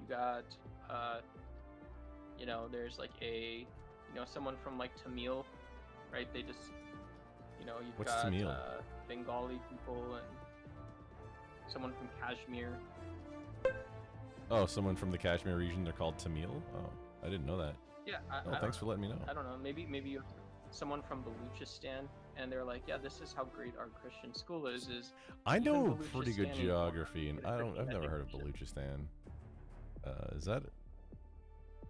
You got, there's like someone from like Tamil, right? They just, you've What's got Tamil? Bengali people and someone from Kashmir. Oh, someone from the Kashmir region. They're called Tamil. Oh, I didn't know that. Yeah, Oh, I don't thanks for know. letting me know. I don't know. Maybe you have someone from Baluchistan, and they're like, yeah, this is how great our Christian school is. I Even know pretty good Balochistan geography, and get a I've Christian never heard of education. Baluchistan. Is that?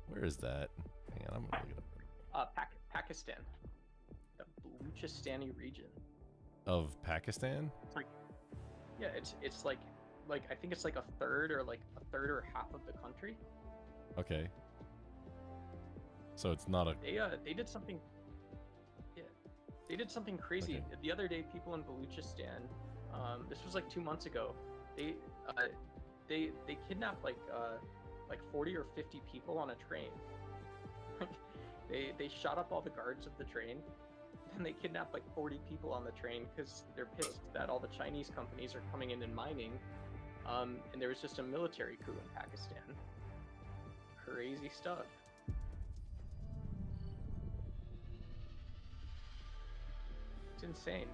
Where is that? Hang on, I'm gonna look it up. Pakistan, the Baluchistani region. Of Pakistan? It's like, yeah, it's like I think it's like a third or half of the country. Okay. So it's not a. They did something. Yeah, they did something crazy Okay. the other day. People in Baluchistan, this was like 2 months ago. They uh, they kidnapped like 40 or 50 people on a train. They shot up all the guards of the train, and they kidnapped like 40 people on the train because they're pissed that all the Chinese companies are coming in and mining. And there was just a military coup in Pakistan. Crazy stuff. It's insane.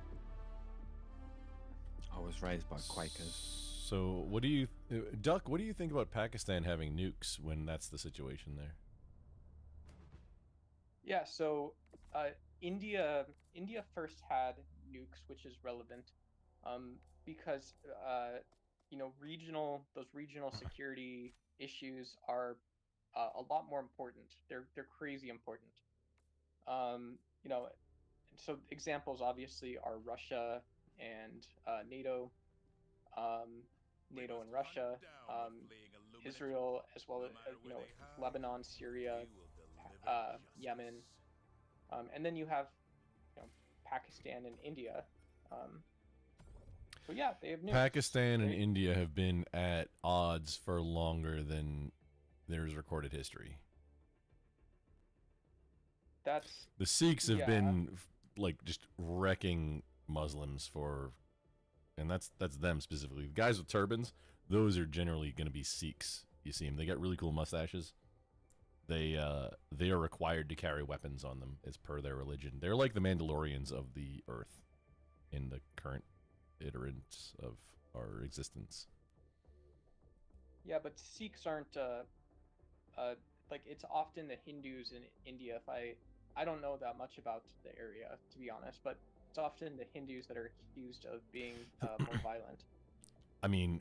I was raised by Quakers. So what do you, Duck? What do you think about Pakistan having nukes when that's the situation there? Yeah, so India first had nukes, which is relevant, because regional security issues are a lot more important. They're crazy important. Um, you know, and so examples obviously are Russia and NATO, um, NATO and Russia, Israel, as well as Lebanon, Syria, Yemen. And then you have, Pakistan and India. Um, so yeah, they have nukes. Pakistan and Right? India have been at odds for longer than there's recorded history. That's The Sikhs have yeah, been like just wrecking Muslims for, and that's them specifically. The guys with turbans, those are generally going to be Sikhs. You see them; they got really cool mustaches. They are required to carry weapons on them as per their religion. They're like the Mandalorians of the Earth in the current iterants of our existence. yeah, but Sikhs aren't like it's often the Hindus in India. If I don't know that much about the area, to be honest, but it's often the Hindus that are accused of being more violent. I mean,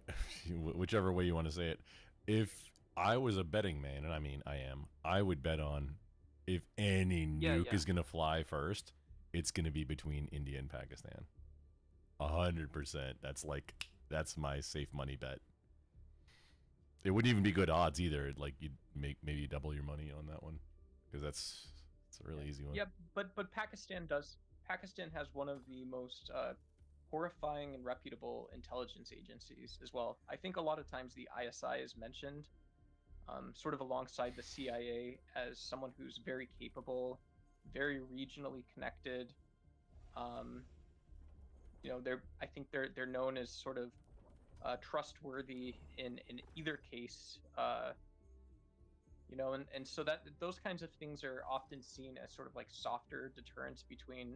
whichever way you want to say it. If I was a betting man, and I mean I am, I would bet on if any nuke Yeah. is gonna fly first, it's gonna be between India and Pakistan. 100%. That's my safe money bet. It wouldn't even be good odds either. Like you'd make maybe double your money on that one, because it's a really easy one. Yeah, but Pakistan has one of the most horrifying and reputable intelligence agencies as well. I think a lot of times the ISI is mentioned sort of alongside the CIA as someone who's very capable, very regionally connected. Um, I think they're known as sort of trustworthy in either case. And so that those kinds of things are often seen as sort of like softer deterrents between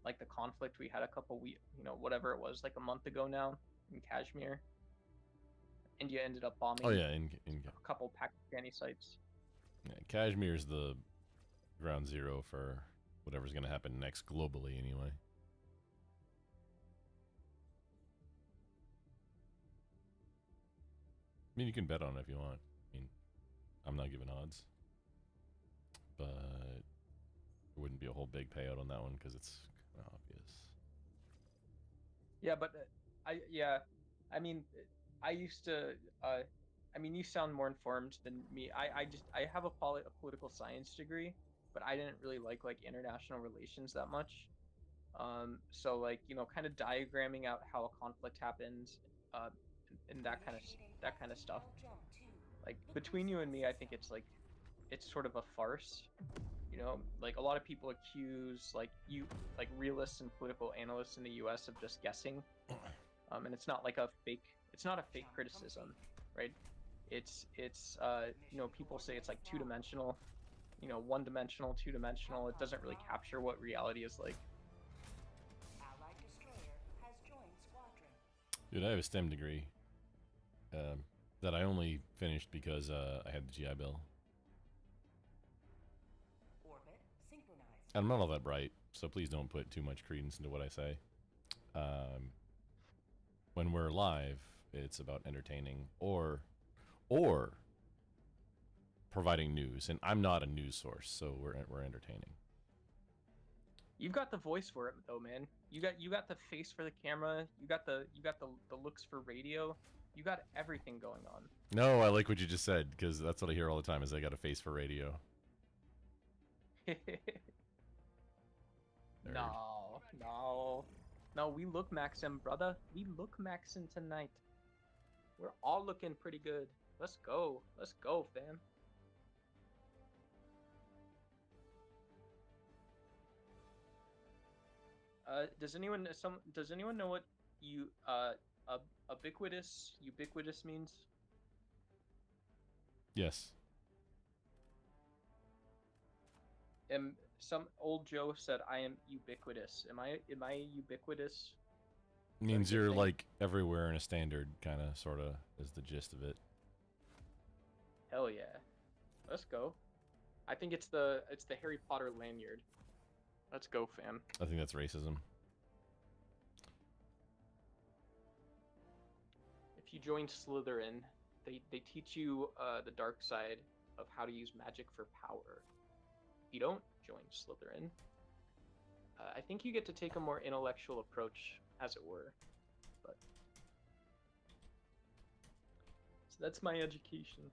like the conflict we had a couple weeks, whatever it was, like a month ago now in Kashmir. India ended up bombing Oh yeah, a couple Pakistani sites. yeah, Kashmir's the ground zero for whatever's gonna happen next globally, anyway. I mean, you can bet on it if you want. I mean, I'm not giving odds, but it wouldn't be a whole big payout on that one because it's kind of obvious. Yeah, but I mean, I used to. I mean, you sound more informed than me. I have a political science degree, but I didn't really like international relations that much. So like kind of diagramming out how a conflict happens, and that kind of stuff. Like between you and me, I think it's sort of a farce. Like a lot of people accuse like realists and political analysts in the US of just guessing. And it's not a fake criticism, right? People say it's like two-dimensional, one-dimensional, two-dimensional. It doesn't really capture what reality is like. Allied destroyer has joined squadron. Dude, I have a STEM degree that I only finished because I had the GI Bill. Orbit synchronized. I'm not all that bright, so please don't put too much credence into what I say. When we're live, it's about entertaining or providing news, and I'm not a news source, so we're entertaining. You've got the voice for it though, man. You got the face for the camera. You got the looks for radio. You got everything going on. No, I like what you just said, because that's what I hear all the time, is I got a face for radio. No, we look Maxim, brother. We look Maxim tonight. We're all looking pretty good. Let's go, fam. Does anyone know what ubiquitous means? Yes. Some old Joe said I am ubiquitous. Am I ubiquitous? Means you're like everywhere in a standard, kind of, sort of, is the gist of it. Hell yeah. Let's go. I think it's the Harry Potter lanyard. Let's go, fam. I think that's racism. If you join Slytherin, they teach you the dark side of how to use magic for power. If you don't join Slytherin, I think you get to take a more intellectual approach, as it were. But so that's my education.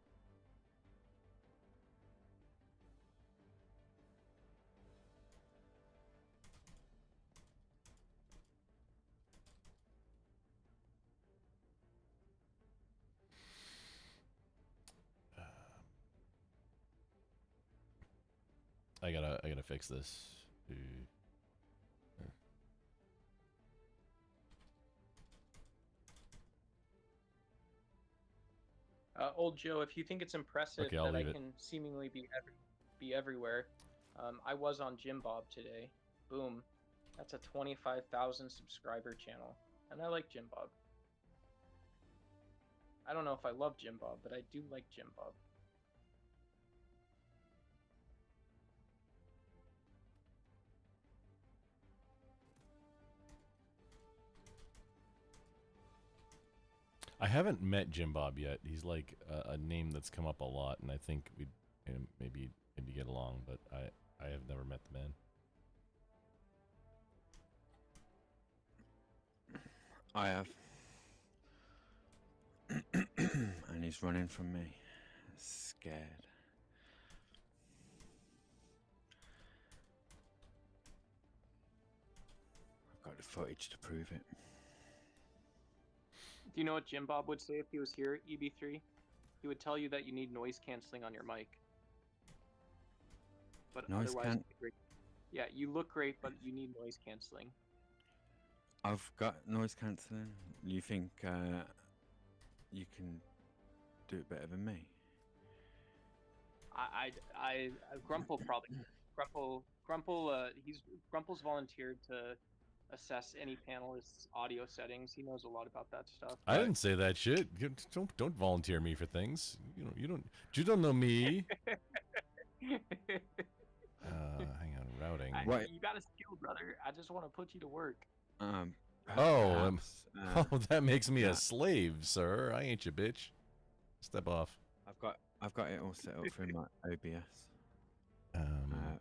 I gotta fix this. Old Joe, if you think it's impressive Okay, that I leave it. can seemingly be everywhere, I was on Jim Bob today. Boom, that's a 25,000 subscriber channel, and I like Jim Bob. I don't know if I love Jim Bob, but I do like Jim Bob. I haven't met Jim Bob yet. He's like a name that's come up a lot, and I think we'd maybe get along, but I have never met the man. I have. And he's running from me. Scared. I've got the footage to prove it. Do you know what Jim Bob would say if he was here, EB3? He would tell you that you need noise canceling on your mic. But Noise otherwise, yeah, you look great, but you need noise canceling. I've got noise cancelling. You think you can do it better than me? Grumple probably. Grumple's volunteered to assess any panelist's audio settings. He knows a lot about that stuff. I didn't say that shit. Don't volunteer me for things. You don't know me. Hang on, routing. You got a skill, brother. I just want to put you to work. Perhaps, that makes me a slave, sir. I ain't your bitch. Step off. I've got it all set up through my OBS.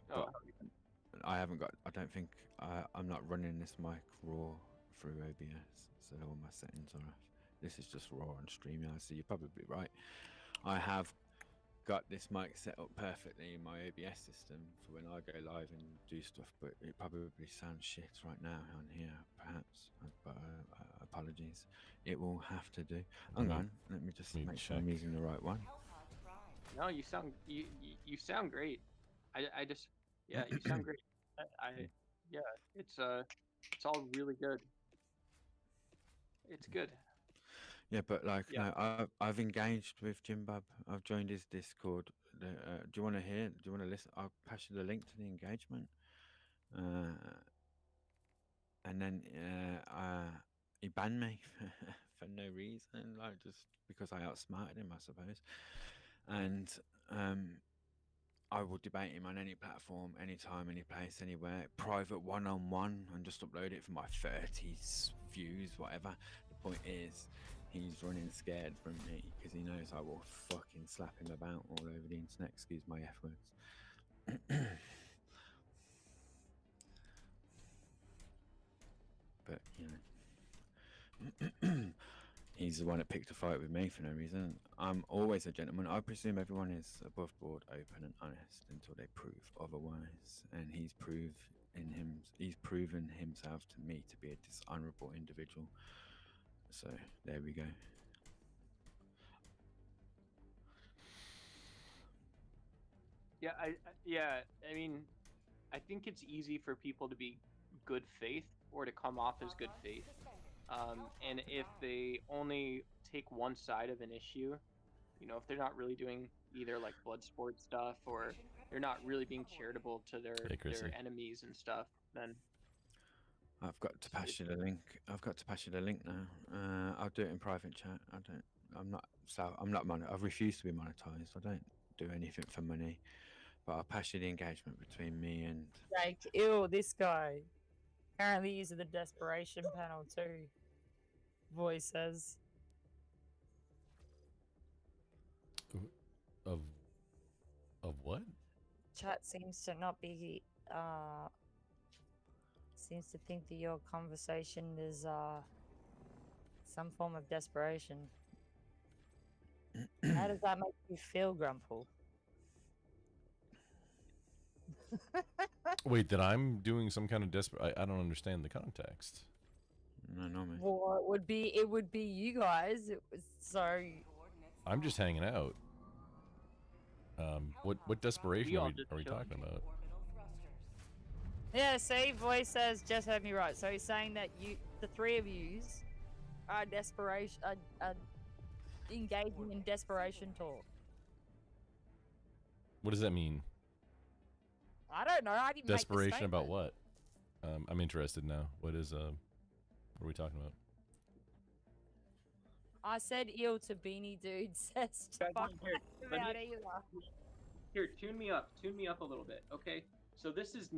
But I haven't got. I don't think I'm not running this mic raw through OBS, so all my settings are off. This is just raw on StreamYard. So you're probably right. I have got this mic set up perfectly in my OBS system for when I go live and do stuff, but it probably sounds shit right now on here, perhaps. But apologies. It will have to do. Hang on, let me just make sure I'm using the right one. No, you sound great. You sound great. It's all really good. It's good. Yeah, but like, Yeah. no, I've engaged with Jim Bob. I've joined his Discord. Do you want to hear? Do you want to listen? I'll pass you the link to the engagement. And then he banned me for no reason, like just because I outsmarted him, I suppose. And I will debate him on any platform, anytime, any place, anywhere, private one-on-one, and just upload it for my 30 views, whatever. The point is, he's running scared from me because he knows I will fucking slap him about all over the internet. Excuse my F words. But you know, he's the one that picked a fight with me for no reason. I'm always a gentleman. I presume everyone is above board, open and honest until they prove otherwise. And he's proven himself to me to be a dishonorable individual. So there we go. Yeah, I mean, I think it's easy for people to be good faith or to come off as good faith. And if they only take one side of an issue, if they're not really doing either like blood sport stuff or they're not really being charitable to their enemies and stuff, then I've got to pass you the link. I've got to pass you the link now. I'll do it in private chat. I'm not I refuse to be monetized. I don't do anything for money. But I'll pass you the engagement between me and... Like, ew, this guy. Apparently using the desperation panel too. Voice says. Of what? Chat seems to not be seems to think that your conversation is some form of desperation. How does that make you feel, Grumple? Wait, that I'm doing some kind of desperate... I don't understand the context. No, man. Well, it would be you guys. It was so... I'm just hanging out. What desperation are we talking about? Yeah, see, Voice says, just heard me right. So he's saying that the three of yous are engaging in desperation talk. What does that mean? I don't know. I didn't Desperation make the about what? I'm interested now. What are we talking about? I said ill to Beanie Dude says to fuck about either. Here, tune me up a little bit, okay? So this is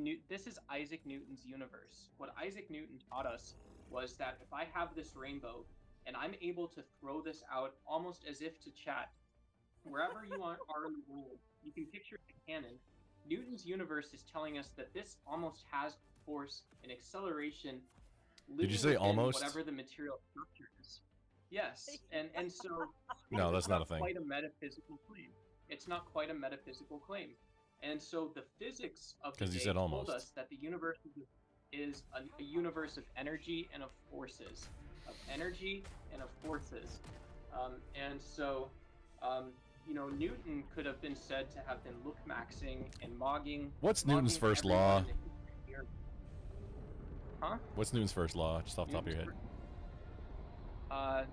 Isaac Newton's universe. What Isaac Newton taught us was that if I have this rainbow and I'm able to throw this out almost as if to chat, wherever you are in the world, you can picture a cannon. Newton's universe is telling us that this almost has force and acceleration. Did you say almost? Whatever the material structure is. Yes, and so no, that's not a thing. Quite a metaphysical claim. It's not quite a metaphysical claim, and so the physics of the day told us that the universe is a universe of energy and of forces, and so Newton could have been said to have been look-maxing and mogging. What's Newton's first law? Huh? What's Newton's first law? Just off the top of your head. I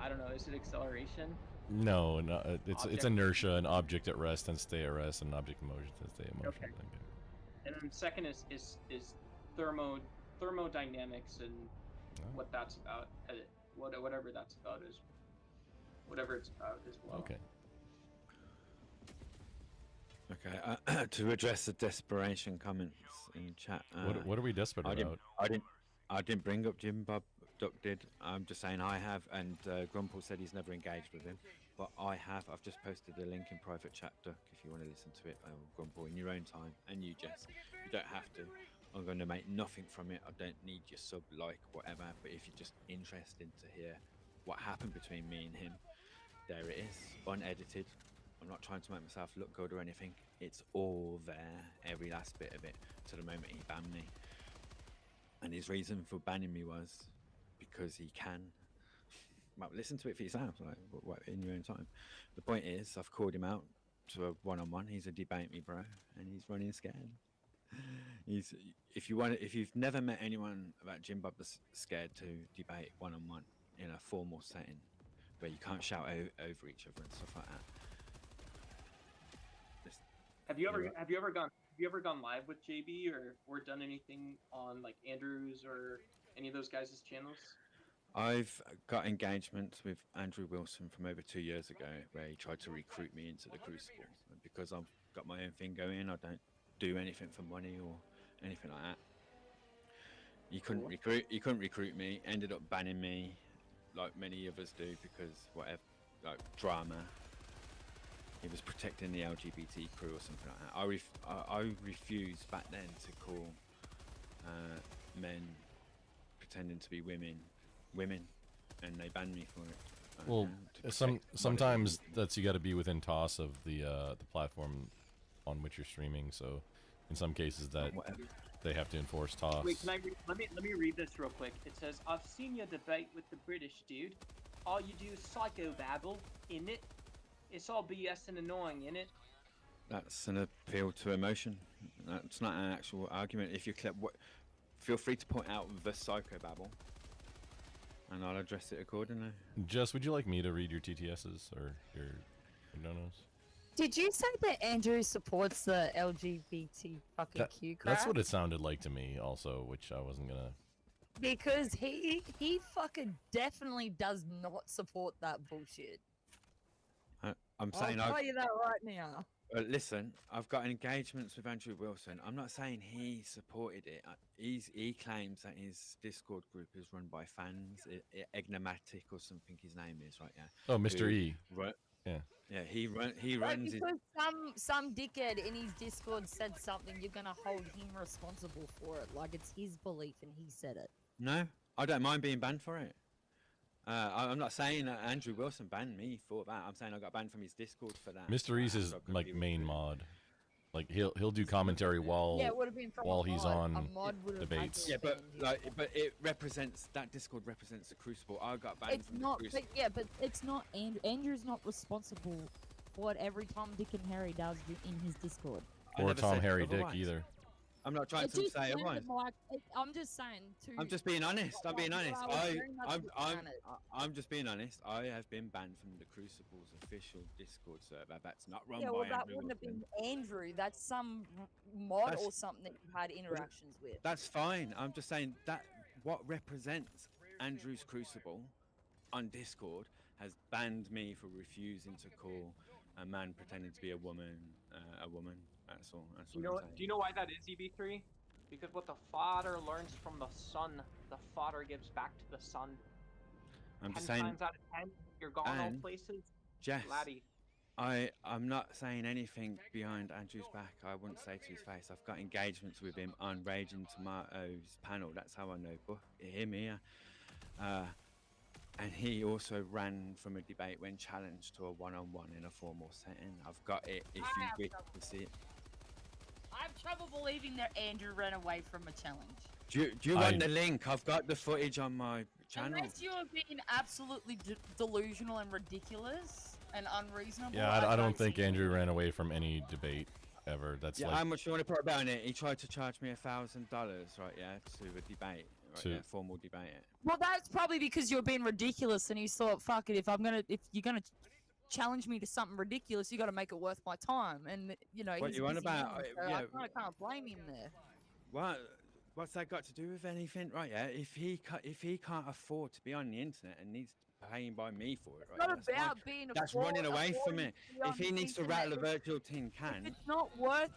don't know. Is it acceleration? No, it's inertia. An object at rest and stay at rest, and an object in motion to stay in motion. Okay. And then second is thermodynamics and what that's about. Whatever that's about is whatever it's about as well. Okay. Okay, to address the desperation comments in chat. What are we desperate about? I didn't bring up Jim Bob. Duck did. I'm just saying I have, and Grumple said he's never engaged with him, but I have. I've just posted the link in private chat, Duck, if you want to listen to it, Grumple, in your own time, and you, Jess. You don't have to. I'm going to make nothing from it. I don't need your sub, like, whatever, but if you're just interested to hear what happened between me and him, there it is, unedited. I'm not trying to make myself look good or anything. It's all there, every last bit of it, to the moment he banned me. And his reason for banning me was because he can. Well, listen to it for yourself, like, in your own time. The point is, I've called him out to a one-on-one. He's a debate me, bro, and he's running scared. If you've never met anyone about Jim Bob that's scared to debate one-on-one in a formal setting, where you can't shout over each other and stuff like that. Have you ever gone live with JB or done anything on like Andrew's or any of those guys' channels? I've got engagements with Andrew Wilson from over 2 years ago where he tried to recruit me into the Crucible. And because I've got my own thing going, I don't do anything for money or anything like that. He couldn't recruit me, ended up banning me like many of us do because whatever, like drama. He was protecting the LGBT crew or something like that. I refused back then to call men pretending to be women, and they banned me for it. Well, sometimes that's you got to be within toss of the platform on which you're streaming. So, in some cases that they have to enforce toss. Wait, can I let me read this real quick. It says, "I've seen your debate with the British dude. All you do is psychobabble, innit? It's all BS and annoying, innit?" That's an appeal to emotion. That's not an actual argument. If you clip, feel free to point out the psychobabble, and I'll address it accordingly. Jess, would you like me to read your TTSs or your donos? Did you say that Andrew supports the LGBT fucking Q crap? That's what it sounded like to me, also, which I wasn't gonna. Because he fucking definitely does not support that bullshit. I'm saying I'll tell you that right now. Listen, I've got engagements with Andrew Wilson. I'm not saying he supported it. He claims that his Discord group is run by fans. Egnomatic or something his name is, right? Yeah. Oh, Mr. E. Right. Yeah. Yeah, he runs his... Because some dickhead in his Discord said something, you're gonna hold him responsible for it. Like it's his belief and he said it. No, I don't mind being banned for it. I'm not saying that Andrew Wilson banned me for that. I'm saying I got banned from his Discord for that. Mr. E's is like main mod. Like he'll do commentary while he's on debates. Yeah, but it represents that Discord represents the Crucible. I got banned from the Crucible. But it's not Andrew. Andrew's not responsible for what every Tom, Dick, and Harry does in his Discord. Or Tom, Harry, Dick either. I'm not trying to say it was. I'm just saying. I'm just being honest. I'm being honest. I'm just being honest. I have been banned from the Crucible's official Discord server. That's not run by Andrew. That wouldn't have been Andrew. That's some mod or something that you had interactions with. That's fine. I'm just saying that what represents Andrew's Crucible on Discord has banned me for refusing to call a man pretending to be a woman a woman. That's all. That's do you know why that is, EB3? Because what the father learns from the son, the father gives back to the son. I'm just 10 saying. times out of 10, you're gone all places. Jess, laddie. I'm not saying anything behind Andrew's back. I wouldn't say to his face. I've got engagements with him on Raging Tomatoes panel. That's how I know him here. And he also ran from a debate when challenged to a one-on-one in a formal setting. I've got it if you wish to see it. I have trouble believing that Andrew ran away from a challenge. Do you want the link? I've got the footage on my channel. Unless you are being absolutely delusional and ridiculous and unreasonable. Yeah, I don't think Andrew ran away from any debate ever. That's yeah. Like... How much you want to put about it? He tried to charge me $1,000, right? Yeah, to a debate. Right, yeah, formal debate. Well, that's probably because you're being ridiculous, and you thought, "Fuck it, if you're gonna challenge me to something ridiculous, you got to make it worth my time." And you know, what you on about? Man, so I can't blame him there. What's that got to do with anything, right? Yeah, if he can't afford to be on the internet and needs paying by me for it, right? It's not about being. That's running away from it. If he needs to rattle a virtual tin can, if it's not worth.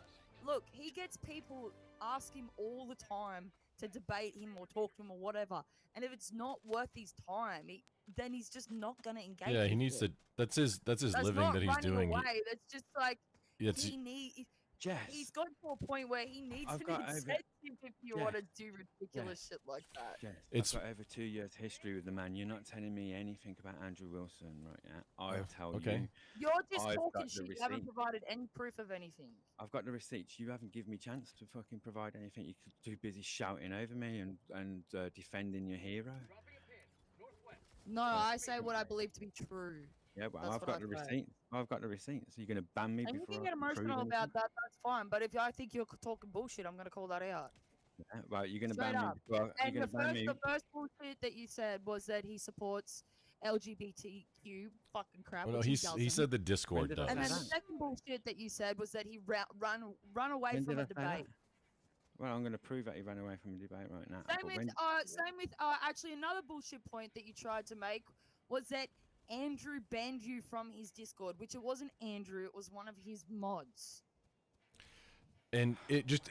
Look, he gets people ask him all the time to debate him or talk to him or whatever, and if it's not worth his time, then he's just not gonna engage. Yeah, he needs to. That's his living that he's doing. Away. That's just like he needs. Jess, he's got to a point where he needs an incentive if you want to do ridiculous shit like that. Jess, I've got over 2 years history with the man. You're not telling me anything about Andrew Wilson, right? Yeah, I'll tell you. You're just talking shit. You haven't provided any proof of anything. I've got the receipts. You haven't given me chance to fucking provide anything. You're too busy shouting over me and defending your hero. No, I say what I believe to be true. Yeah, well, I've got the receipts. I've got the receipts. So you're gonna ban me before? You can get emotional about that. That's fine. But if I think you're talking bullshit, I'm gonna call that out. Yeah, well, you're gonna ban me before. And the first bullshit that you said was that he supports LGBTQ fucking crap. Well, no, which he doesn't. he said the Discord did I does. And then the that? second bullshit that you said was that he run away When from did a I say that? debate. Well, I'm going to prove that he ran away from a debate right now. Same but with, when- actually another bullshit point that you tried to make was that Andrew banned you from his Discord, which it wasn't Andrew, it was one of his mods. And it just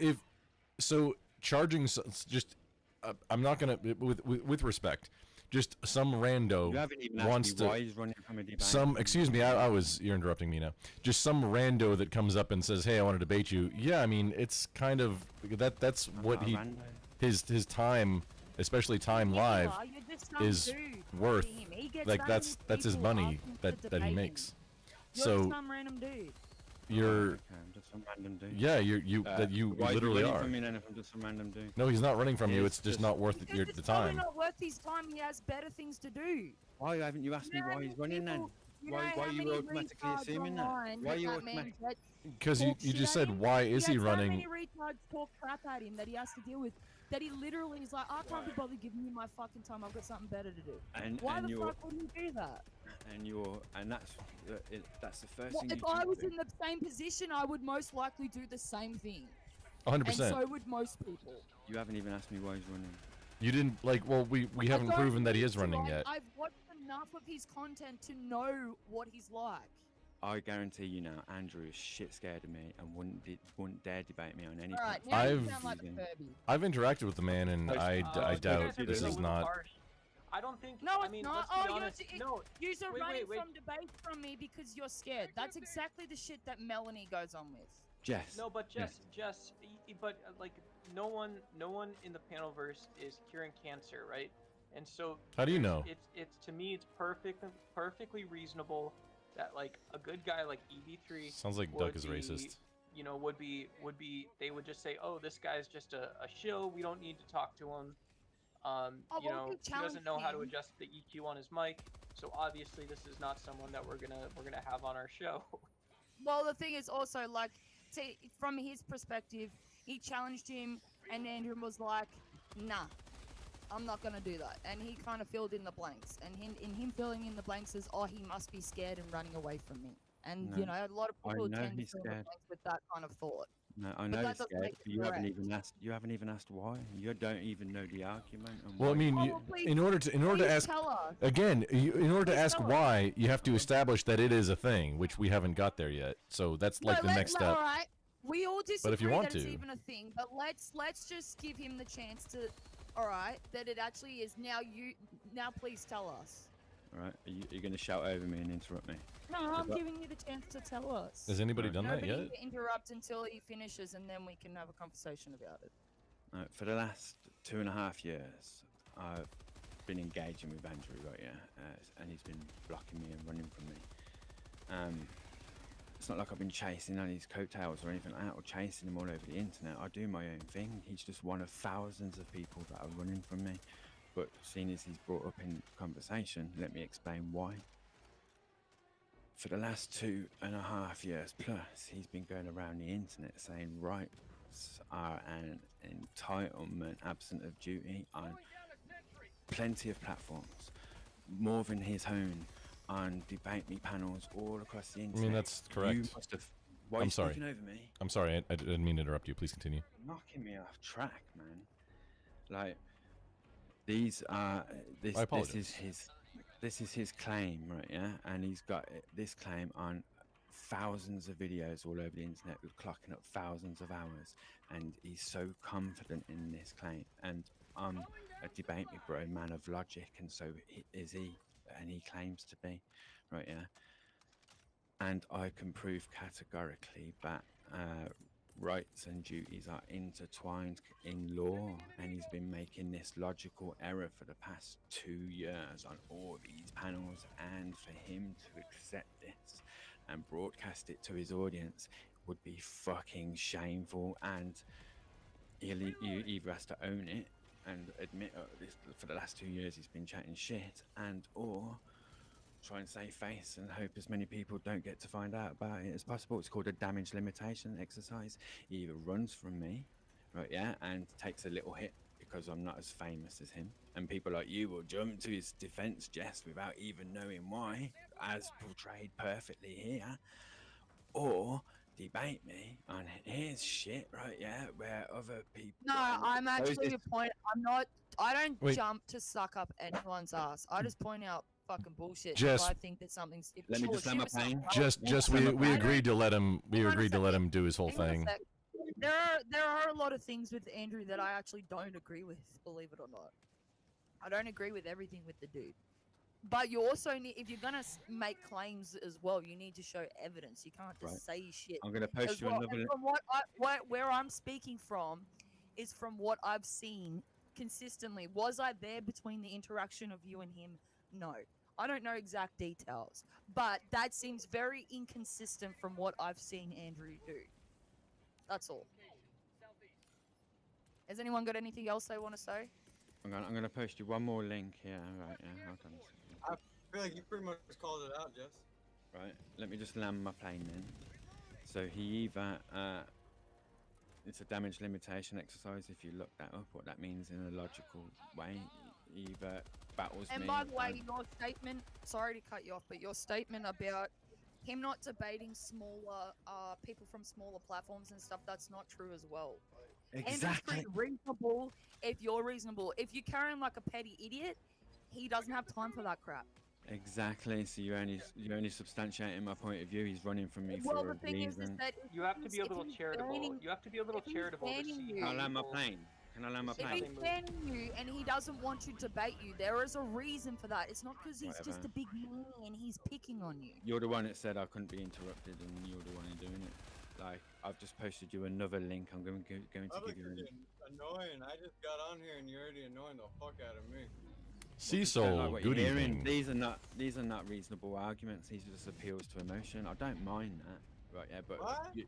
charging just I'm not gonna with respect. Just some rando You haven't even wants asked me to. why he's running from a debate. Excuse me, you're interrupting me now. Just some rando that comes up and says, "Hey, I want to debate you." Yeah, I mean, it's kind of that's what he Rando. his time, especially time live, You're just some is dude to worth him. He gets like so that's many his people money asking to that he debate makes. him. You're So just some random dude. you're Okay, I'm just some random dude. yeah you Why literally is he running are. from me then if I'm just some random dude? No, he's not running from you. It's It's just just- not worth Because the it's probably time. not worth his time. He has better things to do. Why haven't you asked me You know why he's how running many then? people- you Why know are how you many automatically retards assuming that? online Why are that you that man automatic? gets Because you talk shit just at said him? why He is he gets running? So many retards talk crap at him that he has to deal with. That he literally is like, I can't be bothered giving you my fucking time. I've got something better to do. And Why and the you're fuck would he do that? and that's the first Well, thing if you I should was do. in the same position, I would most likely do the same thing. 100%. And so would most people. You haven't even asked me why he's running. You didn't like. Well, we I haven't don't proven that he need is to, running yet. I've watched enough of his content to know what he's like. I guarantee you now, Andrew is shit scared of me and wouldn't dare debate me on any Alright, platform. now you I've- sound like a Kirby. I've interacted with the man, and I You doubt guys are this being a is little not. harsh. I don't think. No, I it's mean, not. let's Oh, be you're honest. j- No, You're wait, running wait. from debate from me because you're scared. That's exactly the shit that Melanie goes on with. Jess. no, but but like no one in the panelverse is curing cancer, right? And so How do you know? It's to me it's perfectly reasonable that like a good guy like EB3 Sounds like would Duck is be, racist. You know, would be they would just say, oh, this guy's just a shill. We don't need to talk to him. Oh, You well, know, we he doesn't know how to challenged him. adjust the EQ on his mic. So obviously, this is not someone that we're gonna have on our show. Well, the thing is also like, see, from his perspective, he challenged him, and Andrew was like, "Nah, I'm not gonna do that." And he kind of filled in the blanks. And in him filling in the blanks is, "Oh, he must be scared and running away from me." And No, you know, a lot of I people know tend to he's fill in the scared. blanks with that kind of thought. No, I But know that he's doesn't scared. make it But you haven't correct. even asked. You haven't even asked why. You don't even know the argument. And Well, I why mean, Oh, you, well, please- in order to Please ask tell us. again, in order to Please ask tell us. why, you have to establish that it is a thing, which we haven't got there yet. So that's like No, the next step. All right. We all disagree if you want that it's to. even a thing, but let's just give him the chance to. All right, that it actually is. Now please tell us. All right, are you going to shout over me and interrupt me? No, I'm But- giving you the chance to tell us. Has anybody done that Nobody yet? interrupt until he finishes, and then we can have a conversation about it. For the last 2.5 years, I've been engaging with Andrew, right? Yeah, and he's been blocking me and running from me. It's not like I've been chasing on his coattails or anything like that, or chasing him all over the internet. I do my own thing. He's just one of thousands of people that are running from me. But seeing as he's brought up in conversation, let me explain why. For the last 2.5 years plus, he's been going around the internet saying rights are an entitlement absent of duty on plenty of platforms, more than his own, on debate me panels all across the I internet. mean, that's correct. You must have. Why are I'm you sorry. speaking over me? I'm sorry, I didn't mean to interrupt you. Please continue. Knocking me off track, man. Like these are this I this is his claim, right? Yeah, and he's got this claim on thousands of videos all over the internet, clocking up thousands of hours, and he's so confident in this claim. And I'm a debate me bro, man of logic, and so is he, and he claims to be, right? Yeah, and I can prove categorically that rights and duties are intertwined in law, and he's been making this logical error for the past 2 years on all these panels, and for him to accept this and broadcast it to his audience would be fucking shameful, and he either has to own it and admit this, for the last 2 years he's been chatting shit, and or try and save face and hope as many people don't get to find out about it as possible. It's called a damage limitation exercise. He either runs from me, right, yeah, and takes a little hit because I'm not as famous as him. And people like you will jump to his defense just without even knowing why, as portrayed perfectly here. Or debate me on his shit, right? Yeah, where other people. No, I'm actually your point. I don't Wait. jump to suck up anyone's ass. I just point out fucking bullshit. Just- if I think that something's. Let me just land my plane. Just we agreed to let him. We Hang on a agreed to let second. him do his whole Hang on a thing. sec. There are a lot of things with Andrew that I actually don't agree with, believe it or not. I don't agree with everything with the dude. But you also need, if you're gonna make claims as well, you need to show evidence. You can't just say shit. I'm gonna post as you well. another. And from where I'm speaking from, is from what I've seen consistently. Was I there between the interaction of you and him? No. I don't know exact details, but that seems very inconsistent from what I've seen Andrew do. That's all. Has anyone got anything else they want to say? I'm gonna post you one more link here. Right, yeah, hold on. I feel like you pretty much called it out, Jess. Right, let me just land my plane then. So he either it's a damage limitation exercise. If you look that up, what that means in a logical way, he either battles And me. by the way, your statement, sorry to cut you off, but your statement about him not debating smaller people from smaller platforms and stuff, that's not true as well. Exactly. Andrew's pretty reasonable if you're reasonable. If you carry him like a petty idiot, he doesn't have time for that crap. Exactly. So you're only substantiating my point of view. He's running from me Well, for the a thing is reason. that You have to be a little charitable. You have to be a little if he's charitable to banning see. you- Can I how land my people- plane? Can I land my if plane? he's banning you and he doesn't want to debate you, there is a reason for that. It's not because he's just Whatever. a big man and he's picking on you. You're the one that said I couldn't be interrupted, and you're the one doing it. Like, I've just posted you another link. I'm going to give you. Annoying. I just got on here and you're already annoying the fuck out of me. Cecil, Like what you're good hearing. evening. These are not reasonable arguments. These are just appeals to emotion. I don't mind that, right? Yeah, but What? like, we're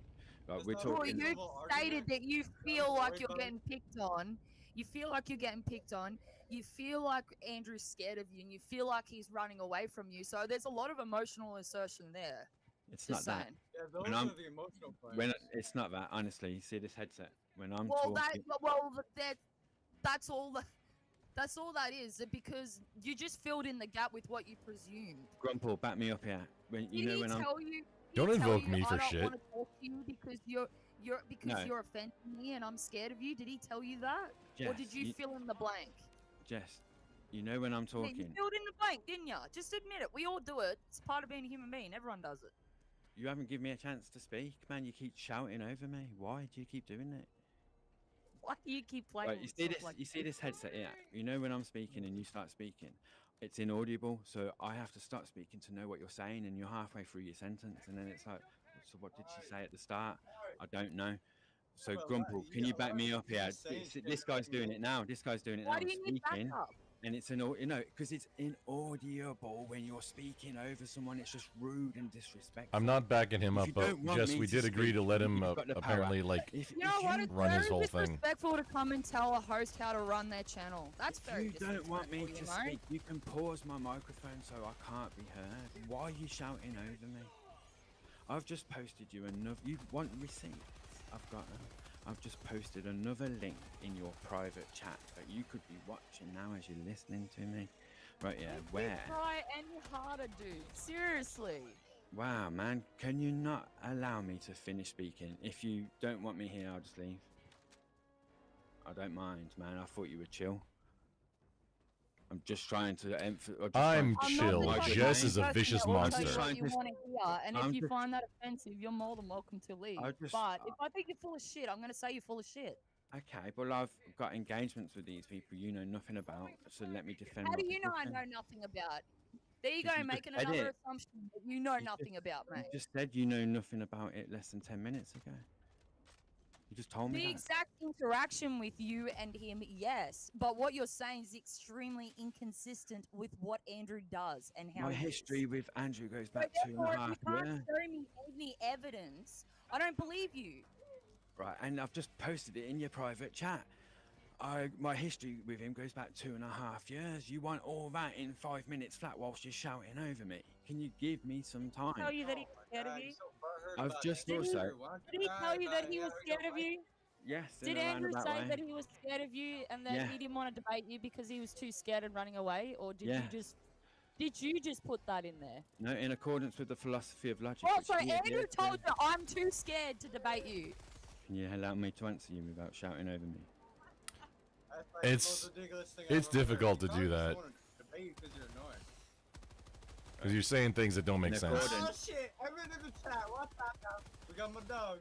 That's not Well, talking. you reasonable stated argument? that you feel like you're getting picked on. You feel like you're getting picked on. You feel like Andrew's scared of you, and you feel like he's running away from you. So there's a lot of emotional assertion there. It's not Just that. saying. Yeah, those When are I'm- the emotional points. When it's not that. Honestly, you see this headset. When I'm Well, talking. that's all. That's all that is. Because you just filled in the gap with what you presumed. Grumple, back me up here. When Did you know he when I'm. tell you? Don't did he tell invoke you, me for I don't shit." want to talk to you because you're No. you're offending me and I'm scared of you. Did he tell you that, or did Jess, you fill in the blank? Jess, you know when I'm Yeah, you talking. filled in the blank, didn't ya? Just admit it. We all do it. It's part of being a human being. Everyone does it. You haven't given me a chance to speak, man. You keep shouting over me. Why do you keep doing it? Why do you keep playing? Right, you with see stuff this? like You see this headset here? You know when I'm speaking and you start speaking, it's inaudible. So I have to start speaking to know what you're saying, and you're halfway through your sentence, and then it's like, so what did she say at the start? I don't know. So Well, Grumple, can you back me up here? He's saying shit This guy's that you- doing it now. This guy's doing it now. Why I'm do you need speaking, backup? and it's because it's inaudible when you're speaking over someone. It's just rude and disrespectful. I'm not backing him If up, you but don't want Jess, me we to did agree speak, to let him you've got the power. apparently like. If You know what? It's run his very whole thing. disrespectful to come and tell a host how to run their channel. That's very If you don't want me disrespectful, to you know? speak, you can pause my microphone so I can't be heard. Why are you shouting over me? I've just posted you another. You want receipts? I've got them. I've just posted another link in your private chat that you could be watching now as you're listening to me. Right, yeah, where? Try any harder, dude. Seriously. Wow, man, can you not allow me to finish speaking? If you don't want me here, I'll just leave. I don't mind, man. I thought you were chill. I'm just trying to emphasize. I'm I'm not chill. the type of Jess is a person vicious that will tell you monster. what you want to hear, and if I'm you just- find that offensive, you're more than welcome to leave. just- But if I think you're full of shit, I'm gonna say you're full of shit. Okay, well, I've got engagements with these people you know nothing about, so let me defend How my do you know I position. know nothing about? There you Because go, you just making said another it. assumption that you know You nothing about, You mate. just said you know nothing about it less than 10 minutes ago. You just told me The that. exact interaction with you and him, yes, but what you're saying is extremely inconsistent with what Andrew does and how My he history is. with Andrew goes So back two and therefore, a if you half can't years. show me any evidence, I don't believe you. Right, and I've just posted it in your private chat. My history with him goes back 2.5 years. You want all that in 5 minutes flat whilst you're shouting over me? Can you give me some Tell time? you that he's scared of God, you. you're so butthurt I've about just it. also- Why don't Did he die tell you about that it? he Yeah, was we scared don't of like you? Yes. Did in a Andrew roundabout say way. that he was scared of you and that Yeah. he didn't want to debate you because he was too scared and running away, or did Yes. you just put that in there? No, in accordance with the philosophy of logic. Oh, which so he Andrew adheres to. told you I'm too scared to debate you. Can you allow me to answer you without shouting over me? That's like the It's- most ridiculous thing it's I've ever heard. difficult You to probably do just that. wanna debate you 'cause you're annoying. Because you're saying things that don't make In sense. accordance- Oh shit! Everyone in the chat, what's up now? We got my dog.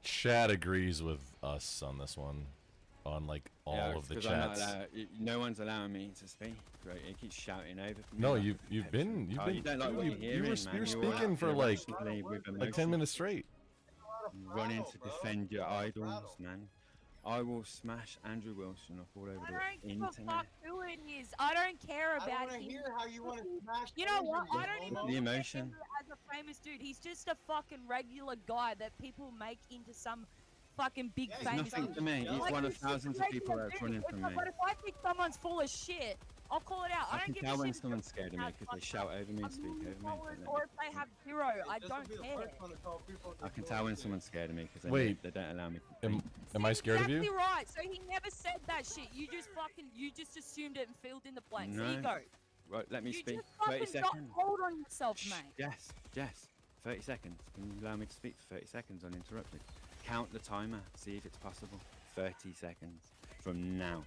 Chat agrees with us on this one, on like all Yeah, of the 'cause I'm not chats. no one's allowing me to speak. Right? He keeps shouting over me. No, like you've a pet. been Oh, you don't like dude, what you, you're you hearing, were man. you're You're all speaking out for there like emotionally with 10 emotions. minutes straight. Running to Bro. defend your You're out of idols, rattle. man. I will smash Andrew Wilson up all over I the don't give a internet. fuck who it is. I don't care I don't about want to him. hear how you want to smash. You know what? Andrew, I don't even homo. The look at emotion. Andrew as a famous dude. He's just a fucking regular guy that people make into some fucking big Yeah, he's famous Nothing dude. to me. He's Like, one of he's just a thousands of people regular that's dude. running from me. But if I think someone's full of shit, I'll call it out. I I don't can give tell a when shit if someone's they're scared of me fucking because they shout over me a and speak million over me. followers Don't or let if they have zero. I This don't will be the care. first one to call people I can tell when someone's scared of me because Wait. they don't allow me to Am, speak. am I scared of exactly you? right. So he never said that shit. You just assumed it and filled in the blanks. There you No. go. Right, let me You speak. just 30 fucking got seconds. hold on yourself, Shh, mate. Jess. 30 seconds. Can you allow me to speak for 30 seconds uninterrupted? Count the timer. See if it's possible. 30 seconds from now.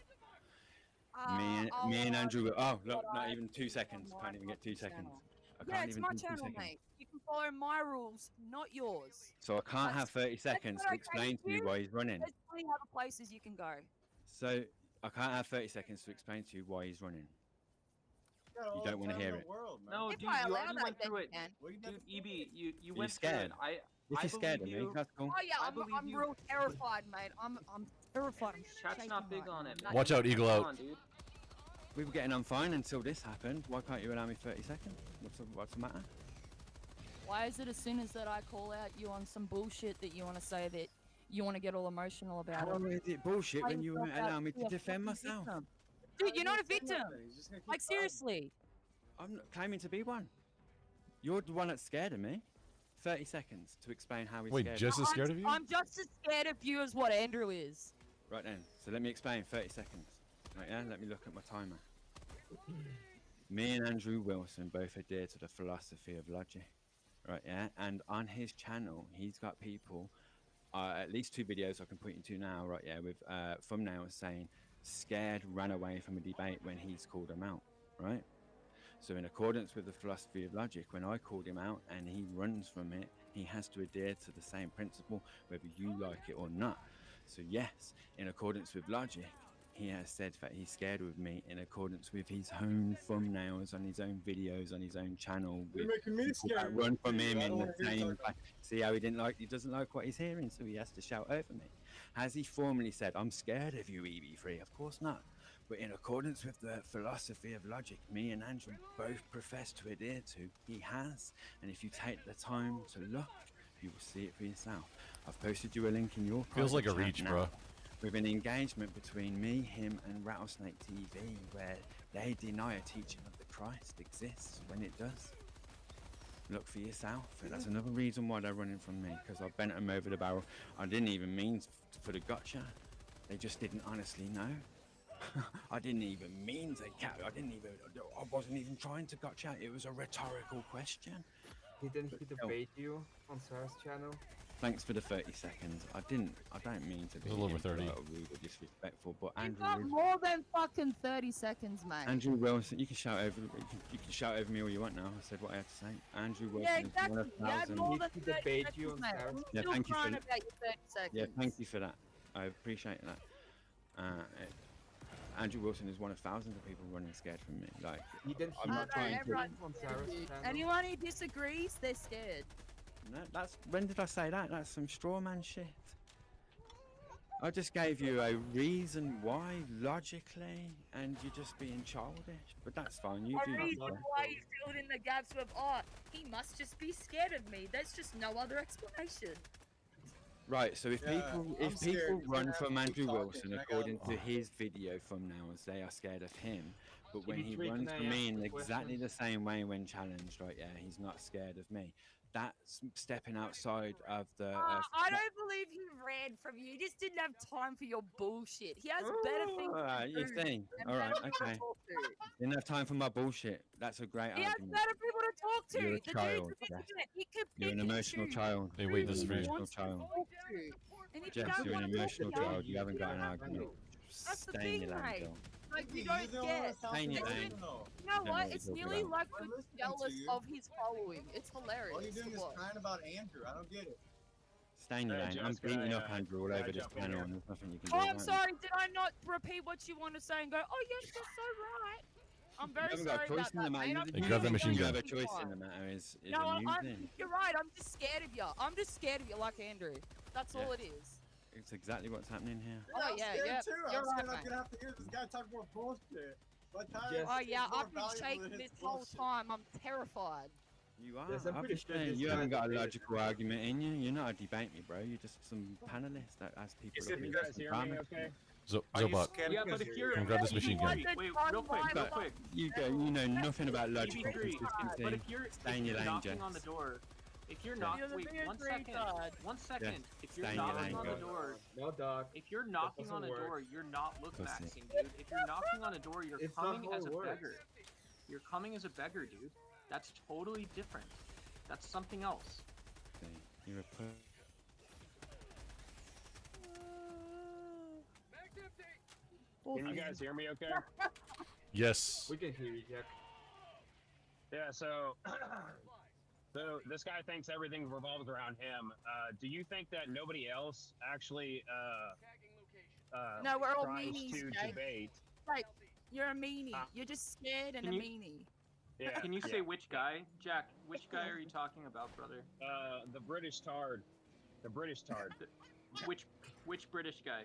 Me and Andrew will. Oh, look, not even 2 seconds. Can't even get 2 seconds. I Yeah, can't it's even my do 2 channel, seconds. mate. You can follow my rules, not yours. So I can't have 30 seconds not to okay explain with to you you. why he's running. There's plenty other places you can go. So I can't have 30 seconds to explain to you why he's running. You don't want to hear it. No, If dude, I you allow already that, went then through you it. can. Dude, EB, you Are you went through scared? it. If I you're scared of believe me, you. that's cool. Oh yeah, I I'm believe you. real terrified, mate. I'm terrified. I'm Chat's shaking not big right on now. it. Not man. Watch out, even- Eagle Come out. on, dude. We were getting on fine until this happened. Why can't you allow me 30 seconds? What's the matter? Why is it as soon as that I call out you on some bullshit that you want to say that you want to get all emotional about How it? is it bullshit Play when you yourself won't out allow me be to a defend fucking myself? victim. Dude, you're not a victim. Like seriously. I'm not claiming to be one. You're the one that's scared of me. 30 seconds to explain how he's Wait, scared. Jess is scared of you? I'm just as scared of you as what Andrew is. Right then, so let me explain. 30 seconds. Right, yeah, let me look at my timer. Me and Andrew Wilson both adhere to the philosophy of logic. Right, yeah, and on his channel, he's got people, at least 2 videos I can put you to now, right, yeah, with thumbnails saying, scared ran away from a debate when he's called him out, right? So in accordance with the philosophy of logic, when I called him out and he runs from it, he has to adhere to the same principle, whether you like it or not. So yes, in accordance with logic, he has said that he's scared with me in accordance with his own thumbnails on his own videos on his own channel. You're With making me people that scared. run from him I in don't the wanna hear you same. talk See how he doesn't like what he's hearing, so he has to shout over me. Has he formally said, "I'm scared of you, EB3"? Of course not. But in accordance with the philosophy of logic, me and Andrew both profess to adhere to, he has. And if you take the time to look, you will see it for yourself. I've posted you a link in your Feels like a private chat reach, now, bro. with an engagement between me, him, and Rattlesnake TV, where they deny a teaching of the Christ exists when it does. Look for yourself. And that's another reason why they're running from me, because I bent them over the barrel. I didn't even mean for the gotcha. They just didn't honestly know. I didn't even mean to I wasn't even trying to gotcha. It was a rhetorical question. Didn't he debate you on Sarah's channel? Thanks for the 30 seconds. I don't mean to be a little over 30. rude or disrespectful, but You've Andrew got more than fucking 30 seconds, mate. Andrew Wilson, you can shout over me all you want now. I said what I have to say. Andrew Wilson Yeah, is exactly. one of You had thousands. more than He 30 debate seconds, you on mate. Sarah's- I'm Yeah, still thank you for crying that. about your 30 seconds. Yeah, thank you for that. I appreciate that. Andrew Wilson is one of thousands of people running scared from me. Like, Didn't I'm he not No, trying to. everyone- on Sarah's channel? Anyone who disagrees, they're scared. No, that's when did I say that? That's some straw man shit. I just gave you a reason why logically, and you're just being childish. But that's fine. You A do. reason that. why you filled in the gaps with, oh, he must just be scared of me. There's just no other explanation. Right, so if Yeah, people I'm if scared people 'cause I run have from to Andrew keep talking, Wilson and I got- according to his video thumbnails, they are scared of him. But when he EB3, runs can I from me ask in a exactly question? the same way when challenged, right? Yeah, he's not scared of me. That's stepping outside of the. I don't believe he ran scared from you. He just didn't have time for your bullshit. He has better things Alright, to you do. think? and Alright, better people to okay. talk to. Didn't have time for my bullshit. That's a great He has argument. better people to talk to. You're a The child, dude's Jess. internet. He could You're an pick and emotional choose child. Hey, wait, who this is he for you. wants to Child. talk to. And if you Jess, don't you're an want to emotional talk to child. him, You haven't got an don't argument. have to. That's the Stay in thing, your lane, mate. girl. Like, you He's don't the one get. that sounds Stay in your like lane. him, though. You know Don't know what? what It's you're nearly talking like I'm you're listening to jealous you. of his following. It's hilarious. All you're doing to is watch. crying about Andrew. I don't get it. Stay in your Hey, lane. Jess, I'm can beating I, up Andrew all can I over this jump in panel, here? and there's nothing you can do Oh, about I'm it. sorry. Did I not repeat what you want to say and go, oh, yes, you're so right? I'm You very haven't got sorry a choice about in the that, matter. mate. Hey, grab that machine You gun. have a choice in the matter is No, amusing. you're right. I'm just scared of you. I'm just scared of you like Andrew. That's all it is. It's exactly what's happening here. Oh, I'm yeah, scared yeah. too. You're I'm right, scared I'm mate. gonna have to hear this guy talk more bullshit. My time Jess- Oh, yeah. is more I've been valuable shaking than this his whole bullshit. time. I'm terrified. You are. Yes, I'm I'm pretty just sure saying, this you guy haven't got a debated logical that. argument in you. You're not a debate me, bro. You're just some panelist that has people. Can you guys hear me okay? Zobot. Yeah, but if you're Come grab this machine gun. wait, real quick. You know nothing about logical BB3, but consistency. if you're Stay in your lane, knocking on the Jess. door, if you're Yeah. not, You're the wait, biggest 1 second, retard. 1 second. Yes, If you're stay in your knocking lane, on the go. door, No, dog. if you're knocking on doesn't a door, work. you're not look Pussy. maxing, dude. If you're knocking on a door, you're It's not coming how as it a works. beggar. You're coming as a beggar, dude. That's totally different. That's something else. Okay, You're a Can you guys hear me okay? Yes. We can hear you, Jack. Yeah, so so this guy thinks everything revolves around him. Do you think that nobody else actually No, we're all tries meanies, to Jake. debate? You're a meanie. You're just scared and a Can you- meanie. Yeah. Can you say which guy? Jack, which guy are you talking about, brother? The British tard? The British tard. Which British guy?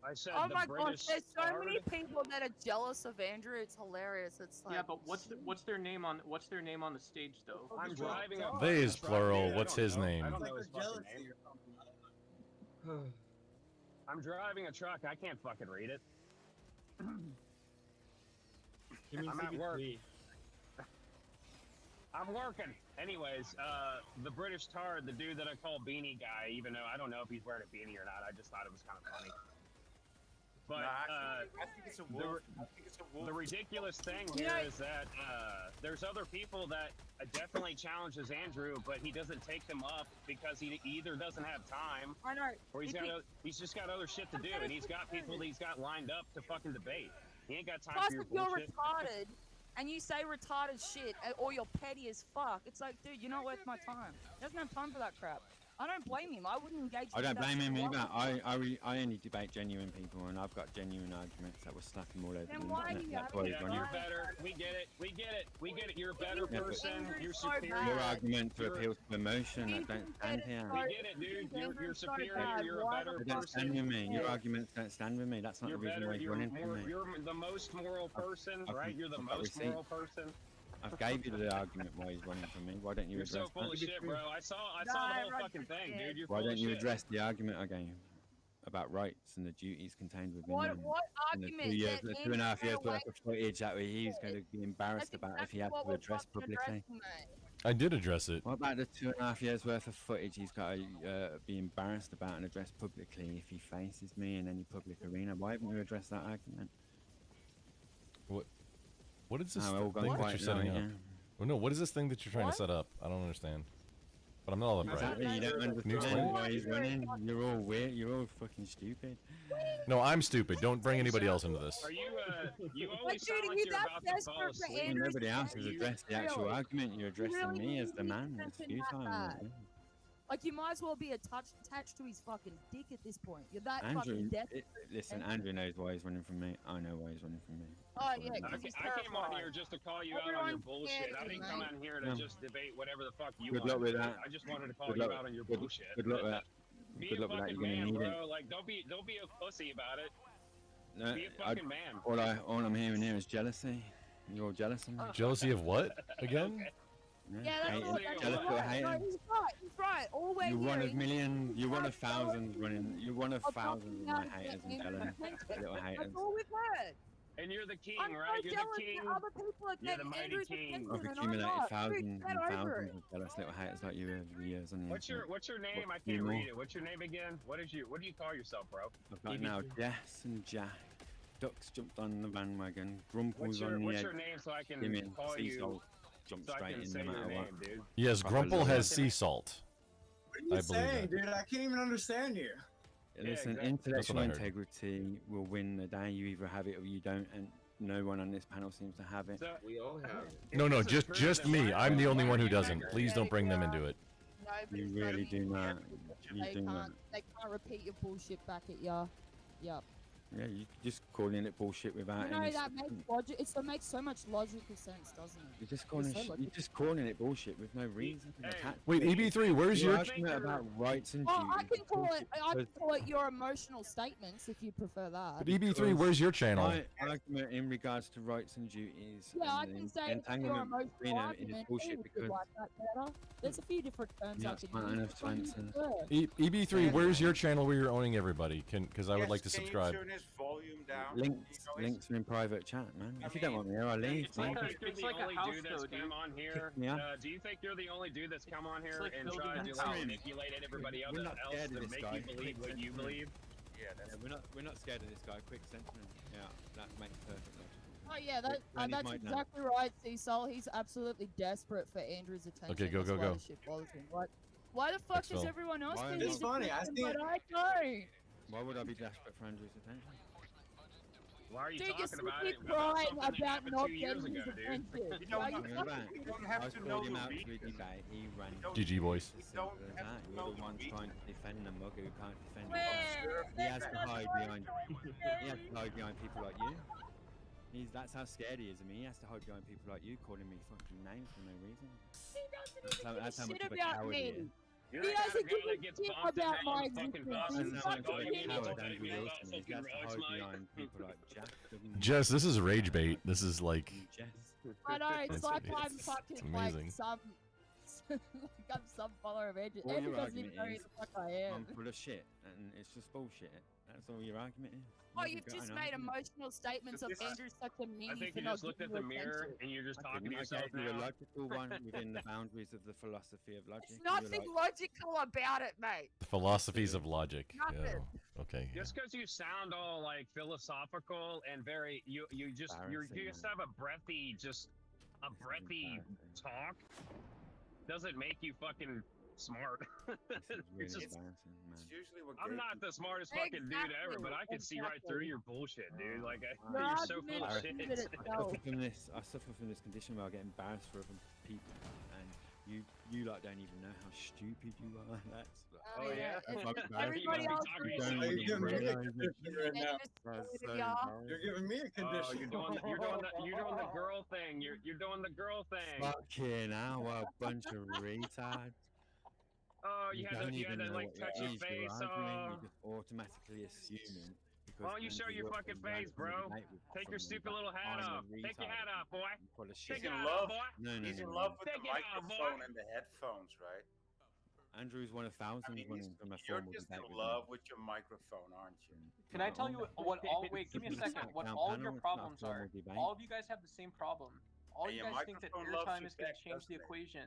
I said Oh the my British gosh, there's so tard. many people that are jealous of Andrew. It's hilarious. It's like Yeah, but what's their name on the stage though? I'm driving a. They is truck, plural. dude. I What's don't his know. name? I It's don't like know they're his fucking jealousy name. or something. I'm driving a truck. I can't fucking read it. He means I'm at work. CB3. I'm working. Anyways, the British tard, the dude that I call Beanie Guy, even though I don't know if he's wearing a beanie or not, I just thought it was kind of funny. But I think it's a wolf. I think it's a wolf. the ridiculous thing You here know- is that there's other people that definitely challenges Andrew, but he doesn't take them up because he either doesn't have time I know. or he's If he- he's just got other shit to do, and he's got people that he's got lined up to fucking debate. He ain't got time Plus, for your if you're bullshit. retarded and you say retarded shit or you're petty as fuck, it's like, dude, you're not worth my time. He doesn't have time for that crap. I don't blame him. I wouldn't engage. I with don't that blame him shit. either. I only debate genuine people, and I've got genuine arguments that will slap him all over Then the why internet. do you That's have why to he's Yeah, running. you're better. We get it. We get it. We get it. You're a better Yeah, but- person. You're So superior. bad. Your argument to You're- appeal to emotion You that don't can stand get it here. started. We get it, dude. You're Andrew's so superior. bad. You're a Why better the They don't fuck stand person. with me. Your Yeah. arguments don't stand with me. That's not You're the reason better. why he's running from me. You're the most moral person, I've- right? You're the I've got most receipts. moral person. I've gave you the argument why he's running from me. Why don't you You're so address full of that? shit, bro. I saw No, the whole I fucking thing, understand. dude. You're Why full don't of you shit. address the argument I gave about rights and the duties contained within What them? And the argument? 2 years, that the Andrew 2.5 years ran away worth of footage that he was from going to be embarrassed That's about if he exactly had what to we're address fucking publicly. addressing, mate. I did address it. What about the 2.5 years worth of footage he's got to be embarrassed about and address publicly if he faces me in any public arena? Why haven't you addressed that argument? What is this Oh, all gone thing that quiet you're setting now, up? yeah. Well, no, what is this thing that you're trying What? to set up? I don't understand. But I'm not all that bright. Exactly, you don't Can you explain? understand why he's running. You're all weird. You're all fucking stupid. No, I'm stupid. Don't bring anybody else into this. Are you? You Like, always sound dude, like you you're that about to fall desperate for asleep. And Andrew's nobody else has you addressed the actual really- argument. You're addressing really me need as to the be man. It's something that futile. bad. Like, you might as well be attached to his fucking dick at this point. You're that Andrew, fucking desperate. listen, Andrew knows why he's running from me. I know why he's running from me. Oh, That's yeah, what I 'cause mean. he's I came on terrified. here just to call you out on your Everyone's bullshit. scared I of didn't you, come mate. on here to Yeah. just debate whatever the fuck you Good want. luck with to do. that. I just wanted to call Good you luck- out on your good- bullshit. good luck with that. Be Good a luck with that. fucking You're gonna man, need it. bro. Like, don't be a pussy about it. No, Be a fucking man. all I'm hearing here is jealousy. You're all jealous of me. Jealousy of what? Again? Yeah, that's Haters. all. That's Jealous all of right. No, haters. he's right. He's right. All we're You're one of hearing million. You're one of That's all- thousands running. You're one of of thousands of talking my about haters and Andrew's jealous attention. little haters. That's all we've heard. And you're the king, I'm so right? You're the jealous king. that other people are You're the getting mighty Andrew's king. attention I've and I'm accumulated not. Dude, thousands get and over thousands it. of jealous little haters like you over the years on the What's internet. your name? I What do you can't read know? it. What's your name again? What do you call yourself, bro? I've got now Jess and Jack. Ducks jumped on the bandwagon. Grumple's on the What's edge. your name so I can Skimming, call sea you? salt, jump So I straight can in say no your matter what. name, dude. Yes, Proper Grumple love. has sea salt. What are you I believe saying, that. dude? I can't even understand you. Listen, exactly. intellectual That's what I heard. integrity will win the day. You either have it or you don't, and no one on this panel seems to have it. So, We all have it. No, this is true, just then me. why- I'm the only why one are who you doesn't. angry? Please don't bring them into it. Nobody's You really voting do for not. Andrew. You do not. They can't repeat your bullshit back at ya. Yep. Yeah, you just calling it bullshit without You know any. that makes logic. It makes so much logical sense, doesn't it? You're just calling. so You're logical. just calling it bullshit with no reason. Hey, attached Wait, to it. EB3, where's Your your? argument about rights and Oh, duties. I can call it. I can because call it your emotional statements if you prefer that. But EB3, where's your channel? My argument in regards to rights and duties. Yeah, I and can the say it's your entanglement emotional between them is argument. He bullshit would because like that better. There's a few different terms Yeah, I it's could fine, use. it's Which one do you fine, prefer? EB3, where's your channel where you're owning everybody? Because I would Yes, like to can subscribe. you turn his volume down? links are in private chat, man. I If you don't mean, want me here, I'll leave. It's like, man. you're It's the like a only house dude that's though, come dude. on here. Me out. Do you think you're the only dude that's come on here like and building tried a to like house. manipulate everybody else We're not scared to of this make guy. you believe what you believe? Yeah, that's We're not scared of this guy. Quick sentiment. Yeah, that makes perfect logical. Oh yeah, that, Randy's that's mic now. exactly right, Cecil. He's absolutely desperate for Andrew's attention. Okay, go, That's go, why go. the shit bothers him. Why the fuck does Phil. everyone else Why get am his It's funny, I attention, think- but I don't? Why would I be desperate for Andrew's attention? Why are you Dude, you're talking about simply it? crying something that about happened not 2 years getting his ago, dude. attention. You don't Like, know- Talking fuck about. you don't I have was to called know him the out to a reason. debate. He ran. don't- GG boys. As don't simple as have that. to You're know the the ones reason. trying to defend the mugger who can't defend Well, himself. He has to that's hide right. behind. He has to hide behind people like you. That's how scared he is of me. He has to hide behind people like you, calling me fucking names for no reason. He doesn't That's how even much give of a a shit about coward he me. is. You're He the kind doesn't of guy give a that gets shit bumped about into my on fucking existence. buses That's He's and how like, much oh, of you a need to coward tell Andrew me about Wilson is. He fucking has to rights, hide mate. behind people like Jack. Jess, this is rage bait. This is like. Jess. I know, it's It's- like I'm it's fucking amazing. like some like I'm some follower of Andrew. All Andrew your doesn't even know who argument the fuck I am. I'm full of shit, and it's just bullshit. That's all your argument is. Oh, haven't you've got just an made argument. emotional statements So of this- Andrew's such a I meanie think for you not just looked at giving the you mirror attention. and you're just I talking to didn't. I yourself gave you a now. logical one within the boundaries of the philosophy of logic. There's You were nothing like, logical about it, mate. The philosophies of logic. Nothing. Yeah. Okay. Yeah. Just because you sound all like philosophical and very you just Embarrassing, just man. have a breathy embarrassing. talk doesn't make you fucking smart. This is really It's just- embarrassing, man. It's usually what I'm gay not people- the smartest fucking dude ever, but I can see right through Exactly. your bullshit, dude. Like Your you're so full argument of shit. proves it itself. I suffer from this condition where I get embarrassed for other people, and you like don't even know how stupid you are. That's Oh, yeah? Everybody You else must be agrees. talking Are you giving me a realize it. condition right now? That's so Yeah. You're giving me a Oh, condition. you're doing the girl thing. You're doing the girl thing. Fucking hell, what a bunch of retards. Oh, you had don't to even know like what touch it your is face. you're arguing, Oh. you're just automatically assuming. because Why don't you show Andrew your Wilson fucking ran face, from the bro? debate with Take your someone stupid that little hat I'm a off. Take your hat retard. off, boy. I'm full of Take shit. He's your in hat off, love. boy. No, no, He's no, in no, love no. with the Take it out, boy. microphone and the headphones, right? Andrew's one of thousands I mean, running from a you're formal just debate in with love me. with your microphone, aren't you? Can I tell you what all? Wait, give me a It's not second. What down all of panel, your it's not a problems formal are? debate. All of you guys have the same problem. All And you your guys think that microphone loves airtime you is going back, to change the doesn't it? equation.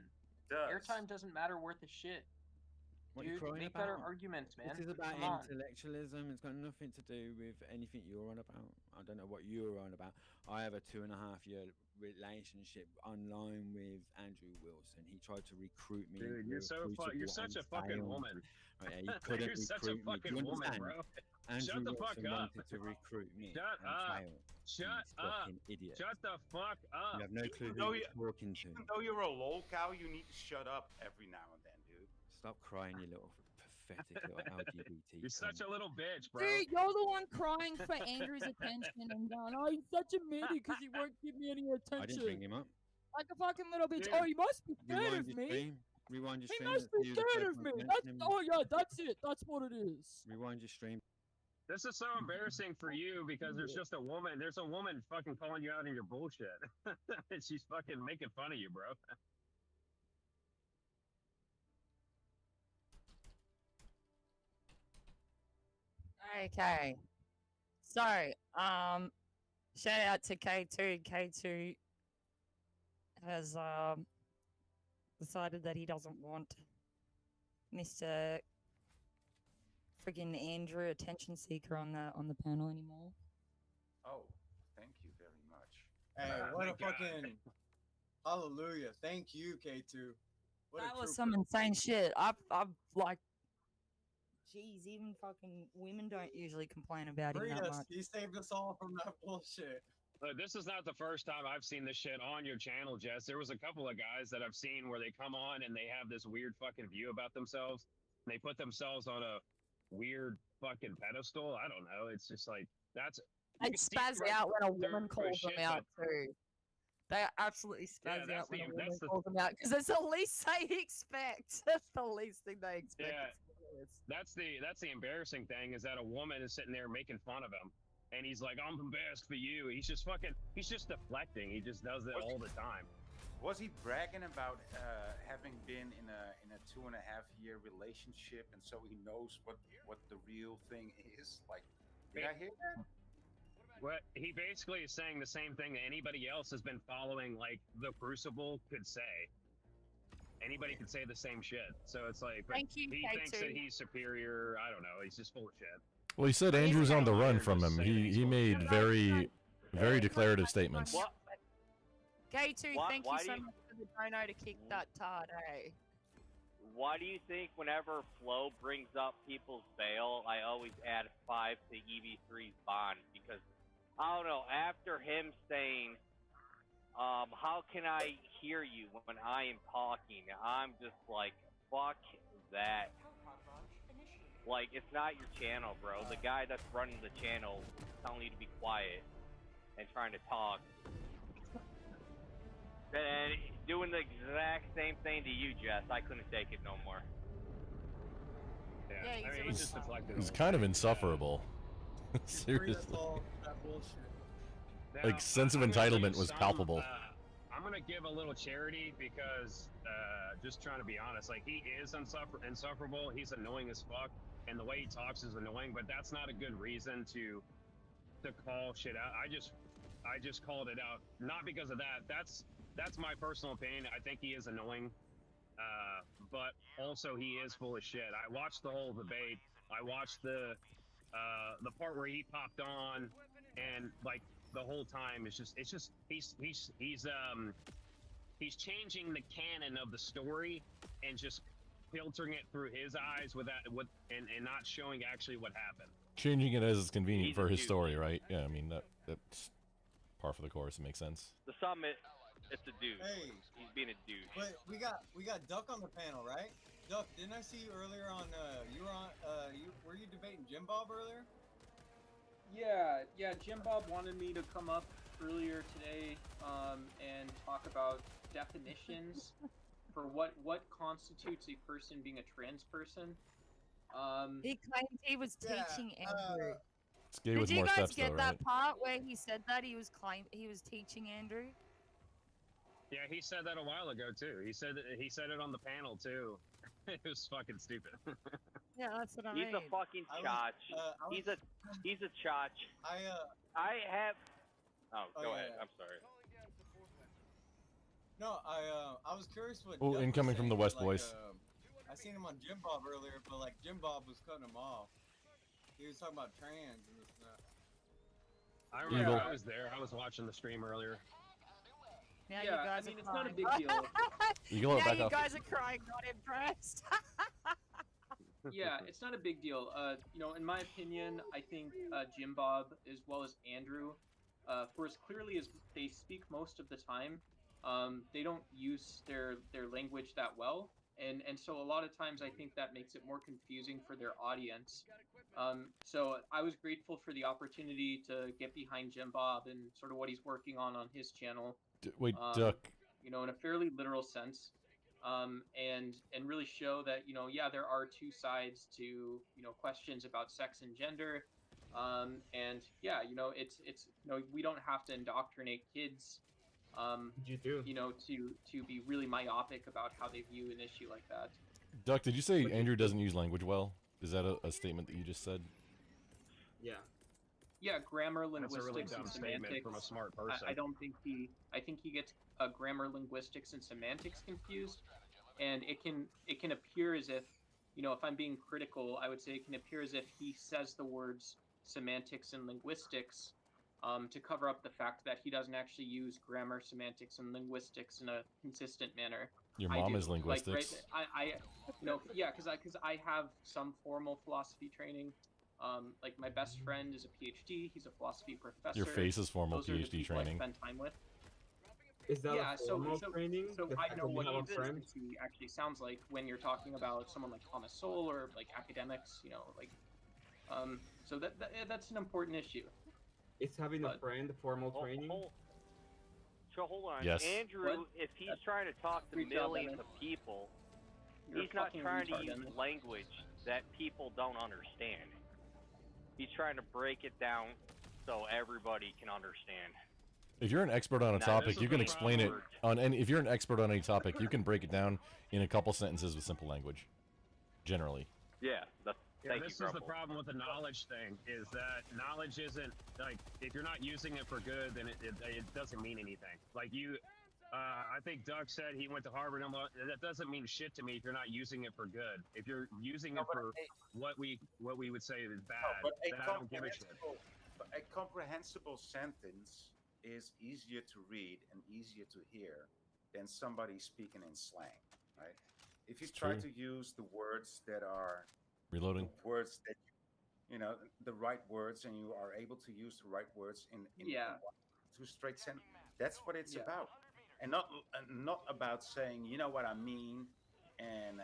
Does. Airtime doesn't matter worth a shit. What are you Dude, crying make better about? arguments, man. This is about Come on. intellectualism. It's got nothing to do with anything you're on about. I don't know what you're on about. I have a 2.5-year relationship online with Andrew Wilson. He tried to recruit me. Dude, We you're were so crucible you're such a and fucking failed. woman. Right, he couldn't You're such a recruit me. Do fucking you woman, understand? bro. Andrew Shut the fuck Wilson up. wanted to recruit me Shut and up. failed. Shut You up. fucking idiot. Shut the fuck up. You have no clue though who you- you're talking to. Even though you're a lol cow, you need to shut up every now and then, dude. Stop crying, you little pathetic little LGBT. You're such a little bitch, bro. Dude, you're the one crying for Andrew's attention and going, oh, he's such a meanie because he won't give me any I didn't bring attention. him up. Like a fucking little bitch. Dude. Oh, he must be scared Rewind of your me. stream. Rewind your He stream. must Let's be see who the scared first of one me. to That's, mention him. oh, yeah, that's it. That's what it is. Rewind your stream. This is so embarrassing for you because there's just a woman. There's a woman fucking calling you out on your bullshit. And she's fucking making fun of you, bro. Okay. So, Shout out to K2. K2 has decided that he doesn't want Mr. friggin' Andrew, attention seeker, on the panel anymore. Oh, thank you very much. Hey, what a Thank God. fucking hallelujah! Thank you, K2. What That a was trooper. some insane shit. I've like, geez, even fucking women don't usually complain about him Freed that us. much. He saved us all from that bullshit. Look, this is not the first time I've seen this shit on your channel, Jess. There was a couple of guys that I've seen where they come on and they have this weird fucking view about themselves. And they put themselves on a weird fucking pedestal. I don't know. It's just like, that's... They you can see spaz right out when a through woman calls them shit, out but- too. They absolutely spaz Yeah, out when a that's woman the- calls them out because it's the least they expect. That's the least thing they expect. Yeah. It's hilarious. That's the embarrassing thing, is that a woman is sitting there making fun of him. And he's like, I'm embarrassed for you. He's just deflecting. He just does it all the time. Was he bragging about having been in a 2.5-year relationship, and so he knows what the real thing is? Like, did I hear that? What he basically is saying the same thing that anybody else has been following, like the Crucible, could say. Anybody could say the same shit. So it's like, but Thank you, he thinks K2. that he's superior. I don't know. He's just full of shit. Well, he said Andrew's on the run from him. He made very declarative statements. What? K2, Why- thank you why so do you- much for the dono to kick that tard, eh? Why do you think whenever Flo brings up people's bail, I always add 5 to EV3's bond? Because, I don't know, after him saying, how can I hear you when I am talking? I'm just like, fuck that. Like, it's not your channel, bro. The guy that's running the channel is telling you to be quiet and trying to talk. And doing the exact same thing to you, Jess. I couldn't take it no more. Yeah, Yeah, I mean, he's just deflected. He's all the kind of time. insufferable. Freed us Seriously. all from that bullshit. Now, Like, sense of I'm gonna entitlement do was some, palpable. I'm gonna give a little charity because, just trying to be honest, like, he is insufferable. He's annoying as fuck, and the way he talks is annoying. But that's not a good reason to call shit out. I just called it out, not because of that. That's my personal opinion. I think he is annoying, but also he is full of shit. I watched the whole debate. I watched the part where he popped on, and like the whole time it's just he's changing the canon of the story and just filtering it through his eyes and not showing actually what happened. Changing it as it's convenient He's for a his douche. story, right? Yeah, I mean that's par for the course. It makes sense. The summit, it's a douche. Hey. He's being a douche. But we got Duck on the panel, right? Duck, didn't I see you earlier on? You were on. Were you debating Jim Bob earlier? Yeah, Jim Bob wanted me to come up earlier today and talk about definitions for what constitutes a person being a trans person. He claimed he was Yeah, teaching Andrew. It's gay Did with you more guys steps, get though, that right? part where he said that he was teaching Andrew? Yeah, he said that a while ago too. He said it on the panel too. It was fucking stupid. Yeah, that's what I He's mean. a fucking I was- chotch. He's a chotch. I have. Oh, Oh, go yeah, ahead. yeah. I'm sorry. No, I was curious what. Oh, Duck was incoming from the saying, West, like, boys. I seen him on Jim Bob earlier, but like Jim Bob was cutting him off. He was talking about trans and this and that. I remember Eagle. I was there. I was watching the stream earlier. Now Yeah, you guys I mean, are it's not a crying. big deal. You can let it Now back you off. guys are crying, not impressed. Yeah, it's not a big deal. In my opinion, I think Jim Bob, as well as Andrew, for as clearly as they speak most of the time, they don't use their language that well, and so a lot of times I think that makes it more confusing for their audience. So I was grateful for the opportunity to get behind Jim Bob and sort of what he's working on his channel. Wait, um, Duck. In a fairly literal sense, and really show that there are two sides to questions about sex and gender, and yeah, it's we don't have to indoctrinate kids, You do. to be really myopic about how they view an issue like that. Duck, did you say Andrew doesn't use language well? Is that a statement that you just said? Yeah. Yeah, grammar, That's a really linguistics, dumb and statement semantics. from a smart person. I don't think I think he gets grammar, linguistics, and semantics confused, and it can appear as if, if I'm being critical, I would say it can appear as if he says the words semantics and linguistics to cover up the fact that he doesn't actually use grammar, semantics, and linguistics in a consistent manner. Your I mom do. is linguistics. Like, yeah, because I have some formal philosophy training. Like my best friend is a PhD. He's a philosophy professor. Your face is formal Those are the PhD people training. I spend time with. Is that Yeah, a formal training? so The I fact know that you what have a friend? consistency actually sounds like when you're talking about someone like Thomas Sowell or like academics. So that's an important issue. Is having a friend formal training? Hold on. Yes. Andrew, if he's trying to talk to Reach out, millions Dennis. of people, You're he's a not fucking trying to retard, use Dennis. language that people don't understand. He's trying to break it down so everybody can understand. If you're an expert on a topic, you can explain it on any. If you're an expert on any topic, you can break it down in a couple sentences with simple language. Generally. Yeah, This is the problem with the knowledge thing, is that knowledge isn't, like, if you're not using it for good, then it doesn't mean anything. Like I think Doug said he went to Harvard, and that doesn't mean shit to me if you're not using it for good. If you're using it for what we would say is bad, then I don't give a shit. A comprehensible sentence is easier to read and easier to hear than somebody speaking in slang, right? If you try to use the words that are reloading, the words that the right words, and you are able to use the right words in two straight sentences, that's what it's about, and not about saying what I mean and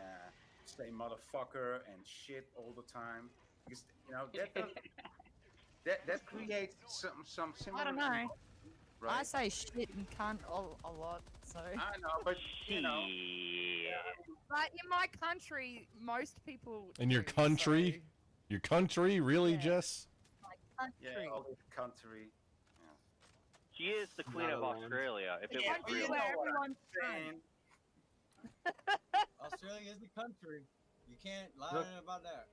say motherfucker and shit all the time, because that creates some similar. I don't know. Right? I say shit and cunt a lot, so. I know, but But in my country, most people. In your do, country? so- Your country? Really, Jess? My country. all this country. She is the queen of Australia. If it was Country real. where everyone's saying. Australia is the country. You can't lie Look. about that.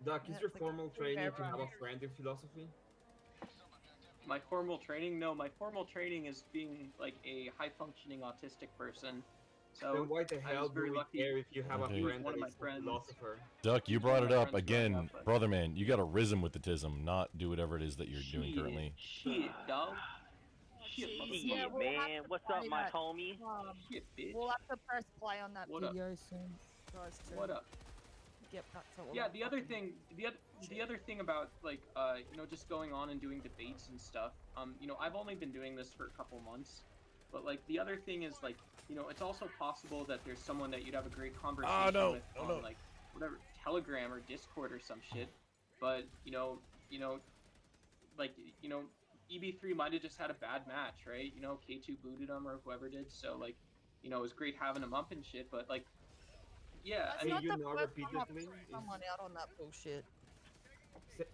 Doc, is your formal training to everyone. have a friend in philosophy? My formal training? No, my formal training is being like a high-functioning autistic person. So Then why the I hell was do very we lucky. care if you have a Okay. friend One that of my is a friends. philosopher? Duck, you One brought of it my up friends brought it again, up, but- brother man. You got a rhythm with the tism, not do whatever it is that you're doing currently. Shit, dog. Shit, Yeah, motherfucker. we'll have Man, to what's play up, my that. homie? Shit, bitch. We'll have to press play on that What up? video soon, guys. To What up? Get back to all Yeah, that the other fucking- thing, the other thing about like just going on and doing debates and stuff. I've only been doing this for a couple months, but like the other thing is like it's also possible that there's someone that you'd have a great conversation with on like whatever Telegram or Discord or some shit, but EB3 might have just had a bad match, right? K2 booted him or whoever did, so like it was great having him up and shit, but like. Yeah, That's Hey, not you the know first time I've repeatedly called someone out on that bullshit.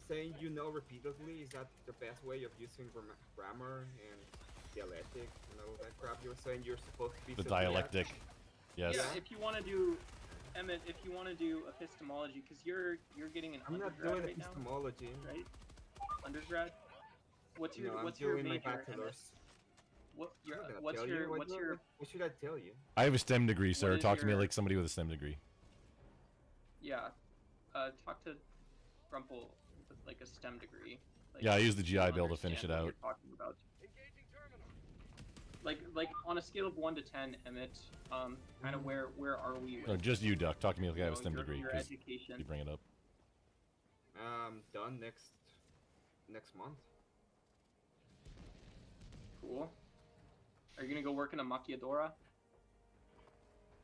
Saying repeatedly, is that the best way of using grammar and dialectic and all that crap? You're saying you're supposed to be The so dialectic. Yes. Yeah, if you want to do, Emmett, if you want to do epistemology, because you're getting an I'm not undergrad doing right now, epistemology. right? Undergrad. What's your No, I'm what's your doing my major? Emmett? bachelor's. What your What did I what's tell your you? what's your What should I tell you? I have a STEM degree, sir. is Talk to me your- like somebody with a STEM degree. yeah? Talk to Grumple with like a STEM degree. Like, Yeah, I used the GI you'll Bill to finish it understand what out. you're talking about. Like on a scale of 1 to 10, Emmett, kind of where are we? No, just you, Duck. Talk to me like I have a STEM your degree, because education. you bring it up. Done next month. Cool. Are you gonna go work in a maquiladora?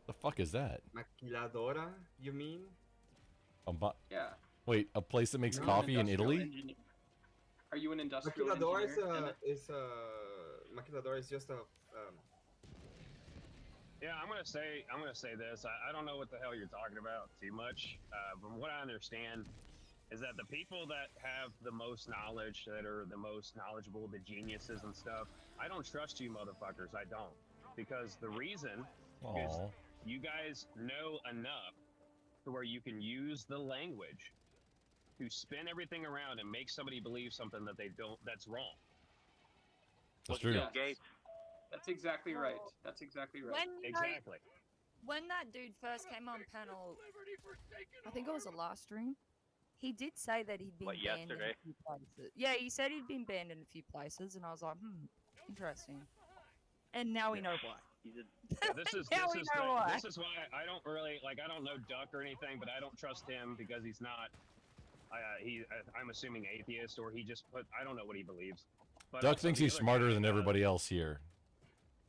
The fuck is that? Maquiladora, you mean? Yeah. Wait, a place that makes You're an coffee in industrial Italy? engineer. Are you an industrial Maquiladora engineer? Maquiladora is just a Yeah, I'm gonna say this. I don't know what the hell you're talking about too much. From what I understand, is that the people that have the most knowledge, that are the most knowledgeable, the geniuses and stuff, I don't trust you motherfuckers. I don't, because the reason is Aw. you guys know enough to where you can use the language to spin everything around and make somebody believe something that they don't. That's wrong. That's true. Yes. That's exactly right. That's exactly right. Exactly. When that dude first came on panel, I think it was the last stream, he did say that he'd been banned in a few places. Yeah, he said he'd been banned in a few places, and I was like, interesting. And now we know why. This is why I don't really I don't know Duck or anything, but I don't trust him because he's not. I'm assuming atheist, or he just put. I don't know what he believes. But Duck thinks he's smarter than everybody else here.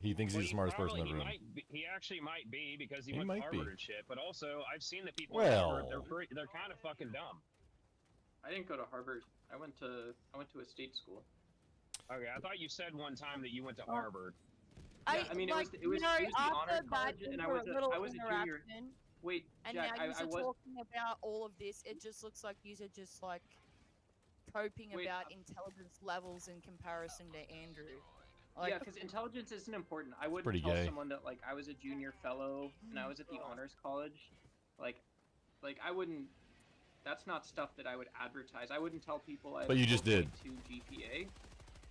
He thinks he's the smartest person in the room. He actually might be because he He went to might be. Harvard and shit. But also, I've seen the people. Well, at Harvard, they're kind of fucking dumb. I didn't go to Harvard. I went to a state school. Okay, I thought you said one time that you went to Harvard. Yeah, I mean, it was the honor college, and I was a junior. Wait, and Jack, now you're I was talking about all of this. It just looks like you're just like coping about intelligence levels in comparison to Andrew. Like, yeah, because intelligence isn't important. I wouldn't pretty tell gay. someone that I was a junior fellow and I was at the honors college. Like I wouldn't. That's not stuff that I would advertise. I wouldn't tell people I. But you just did. 4.2 GPA.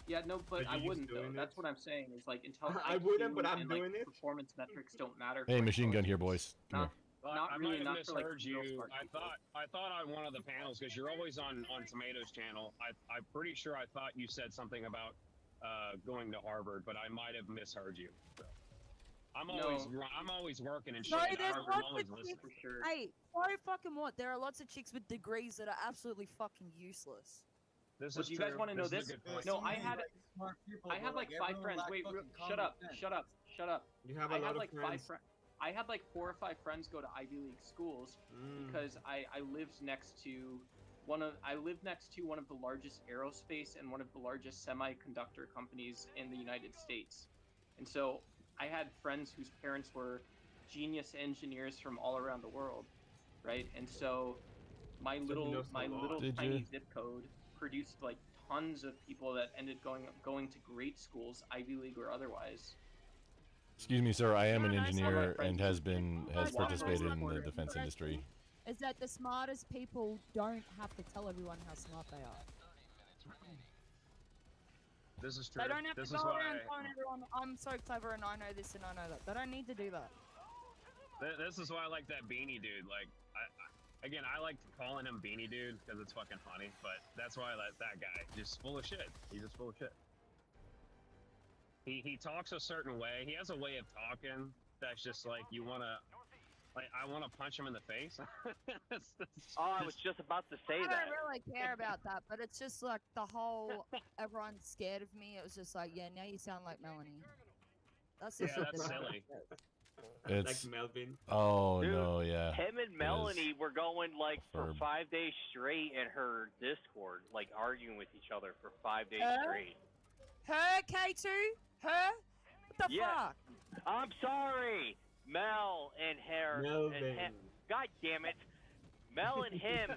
Yeah, no, but I wouldn't though. That's what I'm saying. Is intelligence. I wouldn't, but I'm and, doing it. Performance metrics don't matter. Hey, machine gun here, boys. Come here. Not I really, might have not for misheard you. real smart people. I thought on one of the panels because you're always on Tomatoes channel. I'm pretty sure I thought you said something about going to Harvard, but I might have misheard you. So. I'm always working and shit. No, at there's Harvard. I'm lots always of listening. chicks. Hey, sorry fucking what? There are lots of chicks with degrees that are absolutely fucking useless. This Well, is do you guys true. want to know This this? is a good point. No, I had I had 5 friends. Wait, shut up. You have a I lot had of 5 friends. friends. I had 4 or 5 friends go to Ivy League schools because I lived next to one of the largest aerospace and one of the largest semiconductor companies in the United States. And so I had friends whose parents were genius engineers from all around the world, right? And so my little tiny zip code produced tons of people that ended going to great schools, Ivy League or otherwise. Excuse me, sir. I am an engineer and has participated in the defense industry. Is that the smartest people don't have to tell everyone how smart they are. This is true. They don't have this to is go why. around telling everyone, I'm so clever and I know this and I know that. They don't need to do that. This is why I like that Beanie Dude. Again, I like calling him Beanie Dude because it's fucking funny. But that's why I like that guy. Just full of shit. He's just full of shit. He talks a certain way. He has a way of talking that's just you wanna. I want to punch him in the face. I was just about to say I that. don't really care about that, but it's just the whole everyone's scared of me. It was just yeah, now you sound like Melanie. That's the shit that's that silly. It's like Melvin. Oh Dude, no, yeah. Him and Melanie were going for 5 days straight in her Discord, arguing with each other for 5 days straight. Her K2? Her? What the fuck? I'm sorry. Mel and her. Melvin. God damn it. Mel and him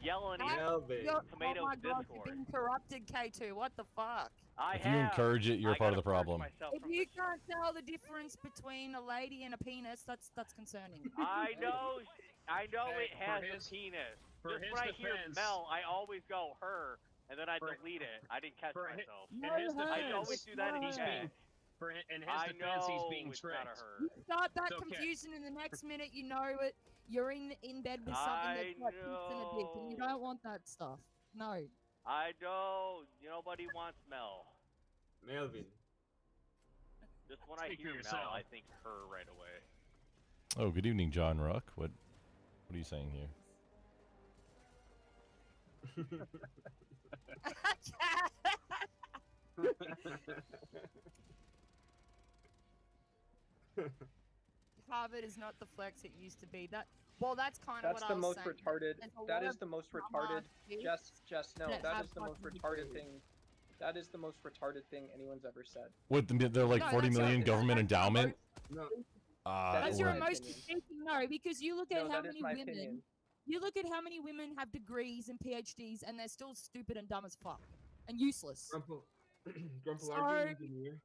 yelling Melvin. at Tomatoes Oh my God, Discord. you've been corrupted, K2. What the fuck? If you encourage it, you're part of the problem. If you can't tell the difference between a lady and a penis, that's concerning. I know Hey, it has for his- a penis. for Just his when I hear defense- Mel, I always go her, and then I delete it. I didn't catch for myself. In his I defense, always do that in he's chat. in his I defense, he's know being it's not a tricked. her. You start that It's okay. confusion, and the next minute you know it. You're in bed with something that's got tits and a dick, and you don't want that stuff. No. I know. Nobody wants Mel. Melvin. Just when I Speak for hear Mel, yourself. I think her right away. Oh, good evening, John Ruck. What are you saying here? Harvard is not the flex it used to be. That's kind of That's what the I was most saying. retarded. There's a That lot is of the most dumb retarded. ass kids Just no. that That have is the most fucking retarded degrees. thing. That is the most retarded thing anyone's ever said. What they're like No, 40 that's million not- government that's not endowment? No. That's your my emotion opinion. speaking, no, because you look at No, how that is many my women. opinion. You look at how many women have degrees and PhDs, and they're still stupid and dumb as fuck and useless. Grumple. Grumple, So- are you an engineer?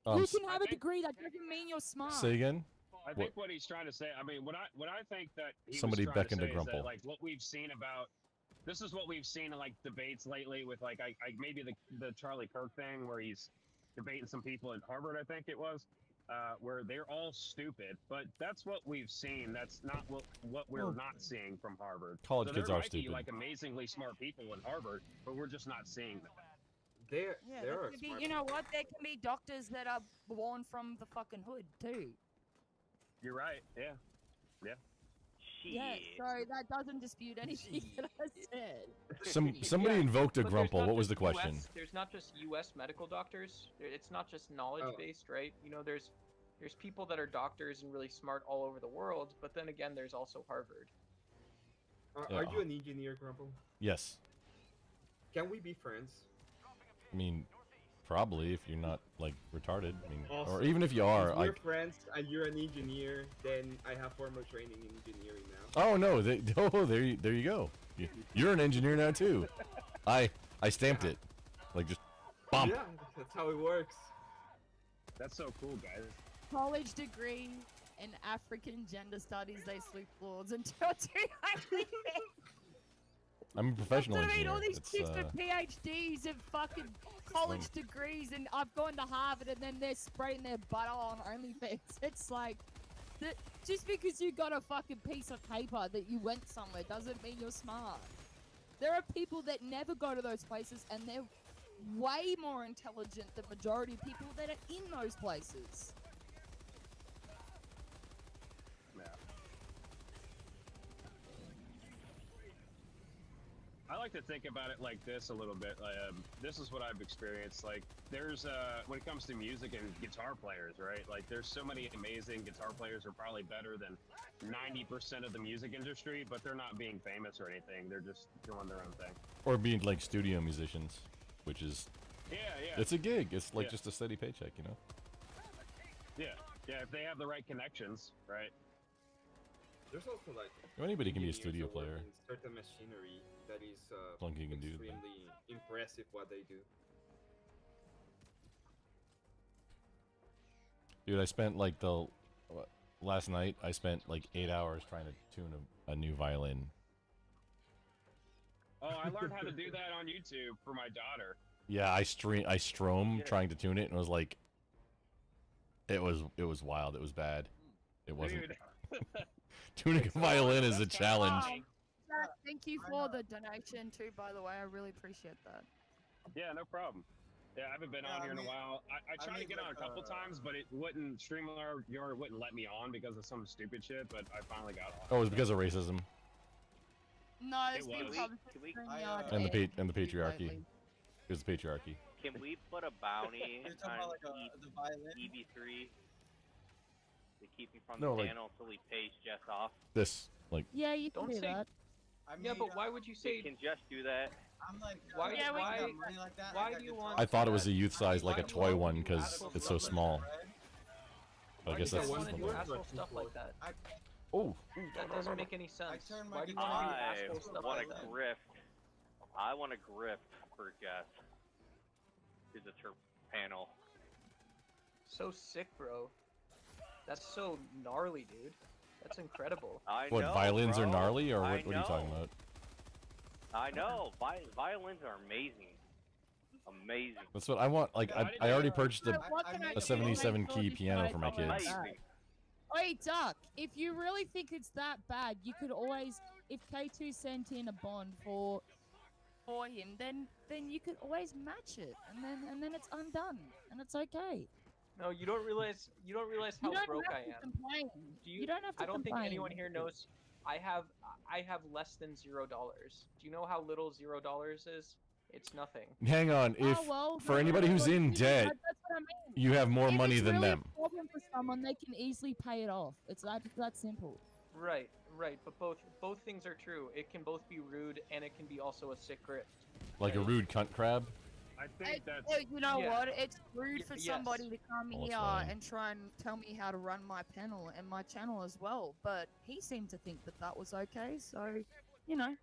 You s- can have a degree, that doesn't mean you're smart. Say again? I think what he's trying to say. I mean, what I think that Somebody was trying beckoned to to say is Grumple. that, like, what we've seen about. This is what we've seen in like debates lately with like I maybe the Charlie Kirk thing where he's debating some people at Harvard, I think it was, where they're all stupid. But that's what we've seen. That's not what we're not seeing from Harvard. College so kids there are might be stupid. like amazingly smart people in Harvard, but we're just not seeing them. There there are can be, smart you know what? There can be doctors that are born from the fucking hood too. You're right. Yeah. Yeah. Yeah, so that doesn't dispute anything that I said. Somebody Yeah, invoked a but there's Grumple. not What was the just question? There's not just U.S. medical doctors. It's not just knowledge based, right? You know, there's people that are doctors and really smart all over the world, but then again, there's also Harvard. Are you an engineer, Grumple? Yes. Can we be friends? I mean, probably if you're not like retarded. I mean, Awesome. or even if you are. If we're Like, friends and you're an engineer, then I have formal training in engineering now. oh no, there you go. You're an engineer now too. I stamped it, like just bump. Yeah, that's how it works. That's so cool, guys. College degree in African gender studies, they sleep lords until 200. I'm a professional That's what I mean, engineer. all these It's, kids with PhDs and fucking college degrees, and I've gone to Harvard, and then they're spraying their butter on OnlyFans. It's like, just because you got a fucking piece of paper that you went somewhere doesn't mean you're smart. There are people that never go to those places, and they're way more intelligent than majority of people that are in those places. I like to think about it like this a little bit. This is what I've experienced. Like, there's when it comes to music and guitar players, right? Like, there's so many amazing guitar players who are probably better than 90% of the music industry, but they're not being famous or anything. They're just doing their own thing. or being like studio musicians, which is Yeah. it's a gig. It's like just a steady paycheck, you know. Yeah. If they have the right connections, right? There's also like Anybody can be a engineers studio that work player. in certain machinery that is long as you can do that. extremely impressive what they do. Dude, I spent like last night. I spent like 8 hours trying to tune a new violin. Oh, I learned how to do that on YouTube for my daughter. Yeah, I strom trying to tune it, and it was like, it was wild. It was bad. It wasn't. Tuning a violin is a challenge. Thank you for the donation too, by the way. I really appreciate that. Yeah, no problem. Yeah, I haven't been on here in a while. I tried to get on a couple times, but it wouldn't. Streamlabs wouldn't let me on because of some stupid shit. But I finally got on. Oh, it was because of racism No, it's It been was. published and the patriarchy. It was the patriarchy. Can we put a bounty You're talking about like the violin? EV3 to keep me from No, the like- panel until he pays Jess off? This like Yeah, you can Don't do say- that. I mean, Yeah, but why would you say? Can Jess do that? I'm like, Why- yeah, why- got money like that? why I got do you guitar. want- I thought it was a youth size, like a Why- toy one, why because would you it's so ask for small. Right? I guess Why that's. do you want to do one asshole person stuff for- like that? Oh, That doesn't make any sense. turned my Why do you want to do I asshole stuff want like to that? grift. I want to grift for Jess. Visit her panel. So sick, bro. That's so gnarly, dude. That's incredible. I what know, violins are bro. gnarly, or I what are you talking know. about? I know. Violins are amazing. Amazing. That's what I want. Like I already purchased a 77 I key piano for my kids. Amazing. Wait, Duck, if you really think it's that bad, you could always, if K2 sent in a bond for him, then you could always match it, and then it's undone, and it's okay. No, you don't realize how You don't broke have I to am. complain. Do You don't have to I don't think complain. anyone here knows. I have less than $0. Do you know how little $0 is? It's nothing. Hang on, if Oh, well, for then anybody who's that's in debt, what I mean. you have more If money it's than really them. a problem for someone, they can easily pay it off. It's that simple. Right. But both things are true. It can both be rude and it can be also a sick grift. Like a rude cunt crab. I think that's. You know Yeah. what? It's rude for Yes. somebody to come Well, it's here fine. and try and tell me how to run my panel and my channel as well. But he seemed to think that was okay. So, you know.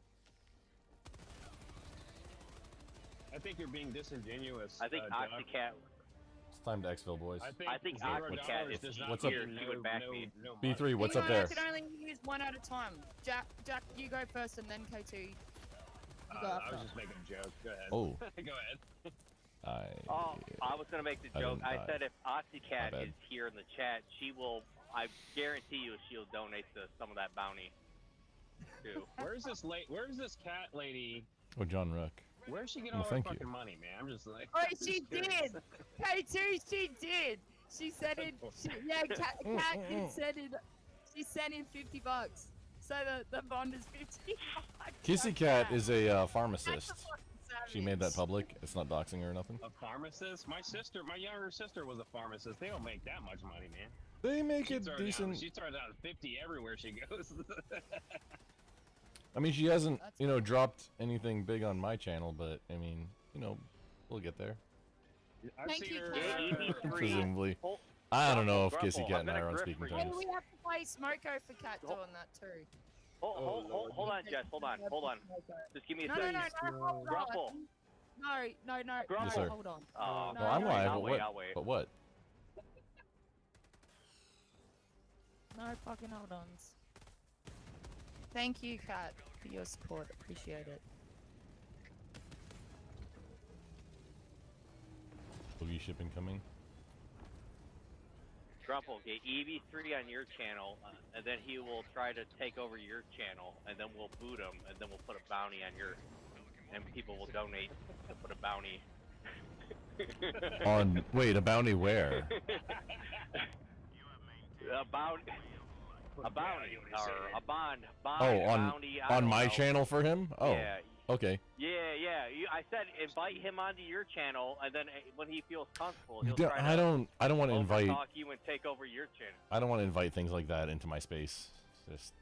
I think you're being disingenuous. I think Doc. Oxycat. Time to exfil, boys. I think Octocat, if she What's up? here, she would back me. B3, what's Hang up on, there? I can only use one at a time. Jack, you go first, and then K2. You go I after. was just making a joke. Go ahead. Oh. Go ahead. I was gonna make the joke. I said if Octocat is here in the chat, she will. I guarantee you, she'll donate to some of that bounty. Too. Where's this cat lady? Oh, John Rook. Where's she getting Well, all her thank fucking you. money, man? I'm just like. Oh, she did. K2, she did. She said it. Cat did send it. She sent in $50. So the bond is $50. Kissy Cat is a pharmacist. She made that public. It's not doxing her or nothing. A pharmacist? My younger sister was a pharmacist. They don't make that much money, man. They make it decent. She starts out at 50 everywhere she goes. I mean, she hasn't, dropped anything big on my channel, but I mean, we'll get there. I've Thank seen you, her. Cat. Presumably. I don't know if Kissy Cat and I are on grip speaking for you. Hey, terms. we have to play Smoko for Cat doing that too. Hold on, Jess. Hold on. Just give me a No, second. hold Grumple. on. No, Yes, sir. hold on. No, I'm live, I'll but wait. But what? No fucking hold ons. Thank you, Kat, for your support. Appreciate it. Boogie ship incoming. Grumple, get EV3 on your channel, and then he will try to take over your channel, and then we'll boot him, and then we'll put a bounty on your, and people will donate to put a bounty. Wait, a bounty where? A bounty, or a bond, bounty. I on don't my know. channel for him? Oh, Yeah. okay. Yeah. I said invite him onto your channel, and then when he feels comfortable, he'll Yeah, try I don't want to invite. talk you and take over your channel. I don't want to invite things like that into my space. Just.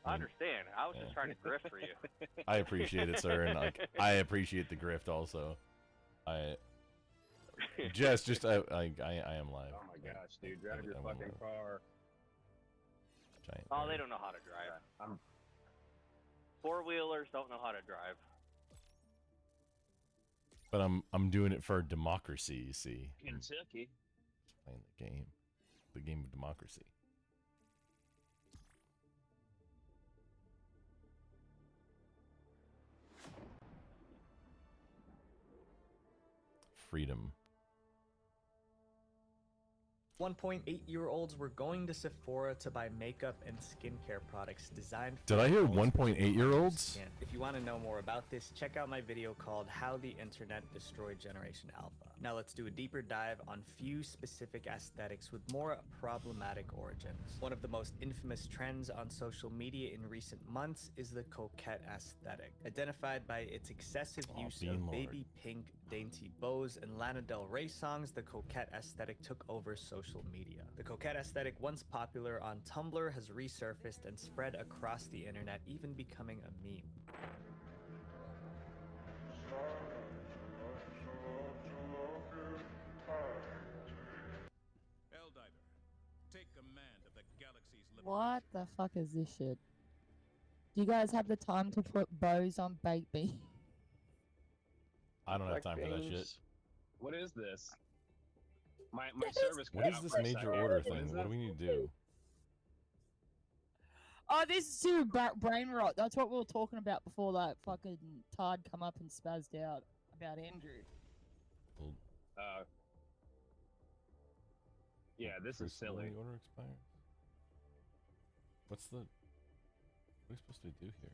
I understand. I was just trying to grift for you. I appreciate it, sir, and I appreciate the grift also. Jess, just I am live. Oh my gosh, dude, drive your fucking car. Giant Oh, bird. they don't know how to drive. Four-wheelers don't know how to drive. But I'm doing it for democracy, you see. Kentucky. Playing the game of democracy. Freedom. 1.8-year-olds were going to Sephora to buy makeup and skincare products designed for Did I hear adults with 1.8-year-olds? skin. If you want to know more about this, check out my video called How the Internet Destroyed Generation Alpha. Now let's do a deeper dive on few specific aesthetics with more problematic origins. One of the most infamous trends on social media in recent months is the coquette aesthetic, identified by its excessive use Bean of Lord. baby pink, dainty bows, and Lana Del Rey songs. The coquette aesthetic took over social media. The coquette aesthetic, once popular on Tumblr, has resurfaced and spread across the internet, even becoming a meme. What the fuck is this shit? Do you guys have the time to put bows on baked beans? I don't have time for that shit. What is this? My service. What is this major order thing? What do we need to do? Oh, this is too brain rot. That's what we were talking about before that fucking Todd come up and spazzed out about Andrew. Yeah, this is silly. The order expires. What are we supposed to do here?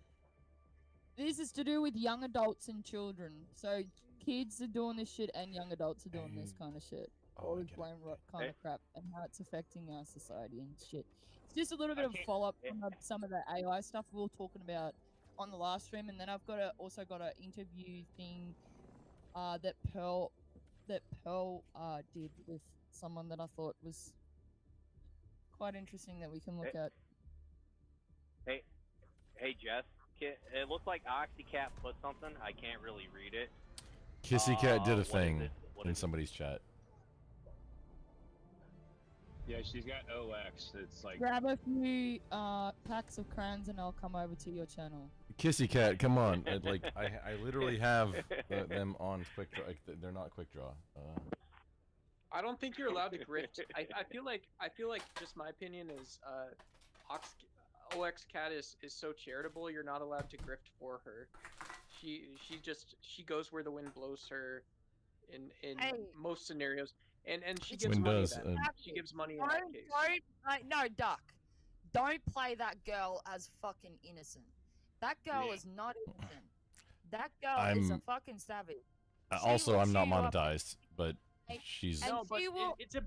This is to do with young adults and children. So kids are doing this shit and young adults are doing this kind of shit. All this brain rot kind of crap and how it's affecting our society and shit. It's just a little bit of follow up from some of the AI stuff we were talking about on the last stream, and then I've got also got an interview thing that Pearl did with someone that I thought was quite interesting that we can look at. Hey, Jess. It looks like Octocat put something. I can't really read it. Kissy Cat did a what is thing it? in somebody's chat. Yeah, she's got OX. It's like. Grab a few packs of crayons and I'll come over to your channel. Kissy Cat, come on! I literally have them on quick draw. They're not quick draw. I don't think you're allowed to grift. I feel like just my opinion is Ox OX Cat is so charitable. You're not allowed to grift for her. She goes where the wind blows her in Hey. most scenarios, and she It's gives Wind money does, then. She gives money in that case. No, Duck. Don't play that girl as fucking innocent. That girl is not innocent. That girl is a I'm- fucking savage. Also, I'm not chew you up. monetized, but she's. And No, but she will, it's a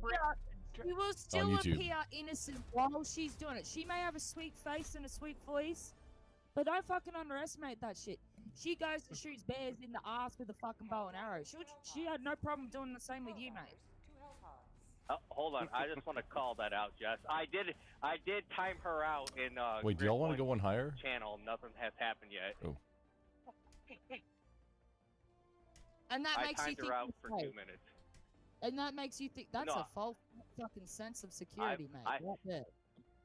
she will still YouTube. appear innocent while she's doing it. She may have a sweet face and a sweet voice, but don't fucking underestimate that shit. She goes and shoots bears in the ass with a fucking bow and arrow. She had no problem doing the same with you, mate. Oh, hold on, I just want to call that out, Jess. I did time her out in Wait, do y'all want to go one higher? channel. Nothing has happened yet. Oh. And that I makes you timed think her out it's for fake. 2 minutes. And that makes you think that's No, a false fucking sense of security, mate. Right there.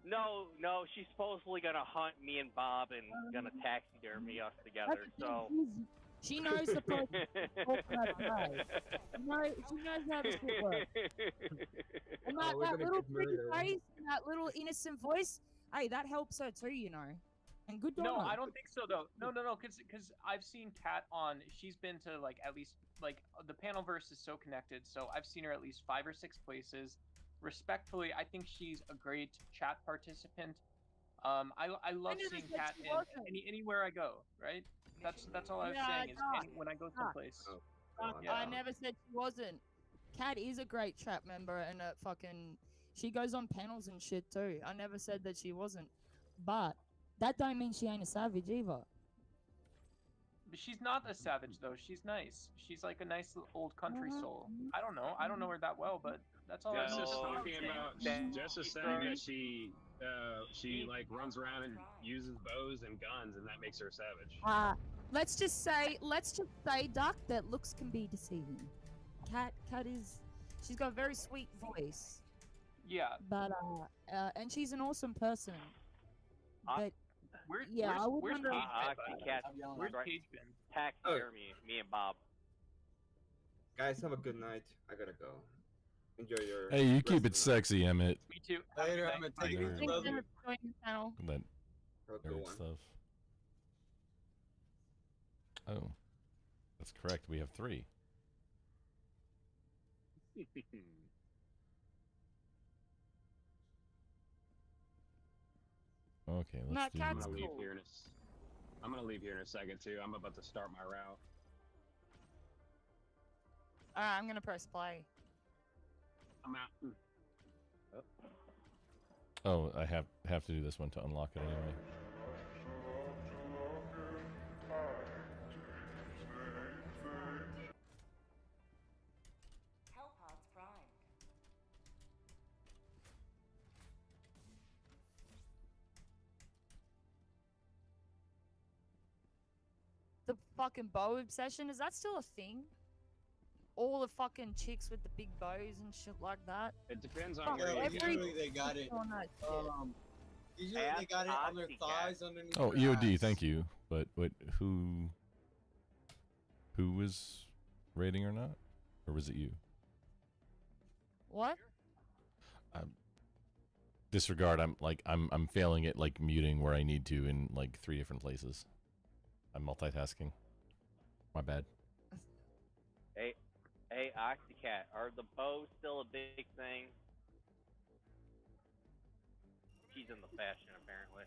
No, she's supposedly gonna hunt me and Bob and gonna taxidermy us together. So She knows the person talking about her. She knows how this shit works. And that, we're that gonna little get pretty murdered. face and that little innocent voice, hey, that helps her too, you know. And good No, on her. I don't think so though. No, because I've seen Kat on. She's been to like at least like the panel verse is so connected. So I've seen her at least 5 or 6 places. Respectfully, I think she's a great chat participant. I love never seeing said Kat she in wasn't. anywhere I go. Right. That's all I was Yeah, saying is Doc. when I go Doc. someplace. Fuck, I never said she wasn't. Kat is a great chat member and a fucking. She goes on panels and shit too. I never said that she wasn't, but that don't mean she ain't a savage either. But she's not a savage though. She's nice. She's like a nice little old country soul. I don't know. I don't know her that well, but that's all Jess I know. is talking about. Jess is saying that she like runs around and uses bows and guns, and that makes her a savage. Let's just say, Duck, that looks can be deceiving. Kat is, she's got a very sweet voice. Yeah. But and she's an awesome person. But where's I would where's wonder. Where's Paige been? Taxidermy, me and Bob. Guys, have a good night. I gotta go. Enjoy your. Hey, you rest keep of it the sexy, Emmett. Me too. Later, I'm gonna take it Later. easy, brother. That night. nerd stuff. Oh, that's correct. We have 3. Okay, let's do. I'm gonna leave here in I'm gonna leave here in a second too. I'm about to start my route. Alright, I'm gonna press play. I'm out. Oh, I have to do this one to unlock it anyway. Hellpods primed. The fucking bow obsession, is that still a thing? All the fucking chicks with the big bows and shit like that. It depends on Fuck, where you every go. Usually they got it. on that shit. Usually they got it on their thighs underneath. Oh, their EOD, ass. thank you. But who was rating or not, or was it you? What? Disregard. I'm failing at like muting where I need to in like 3 different places. I'm multitasking. My bad. Hey, Oxycat, are the bows still a big thing? She's in the fashion, apparently.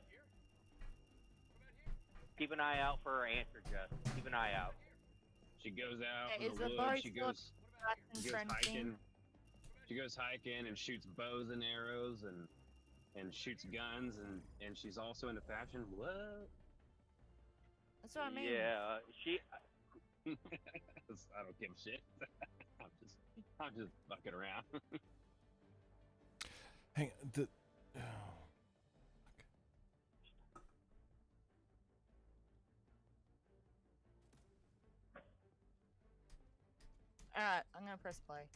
Keep an eye out for her answer, Jess. Keep an eye out. She goes out Hey, in is the the woods. bow She still goes trending? hiking. She goes hiking and shoots bows and arrows and shoots guns and she's also into fashion. What? That's what I mean. Yeah, she. I don't give a shit. I'm just fucking around. Hang on. Alright, I'm gonna press play.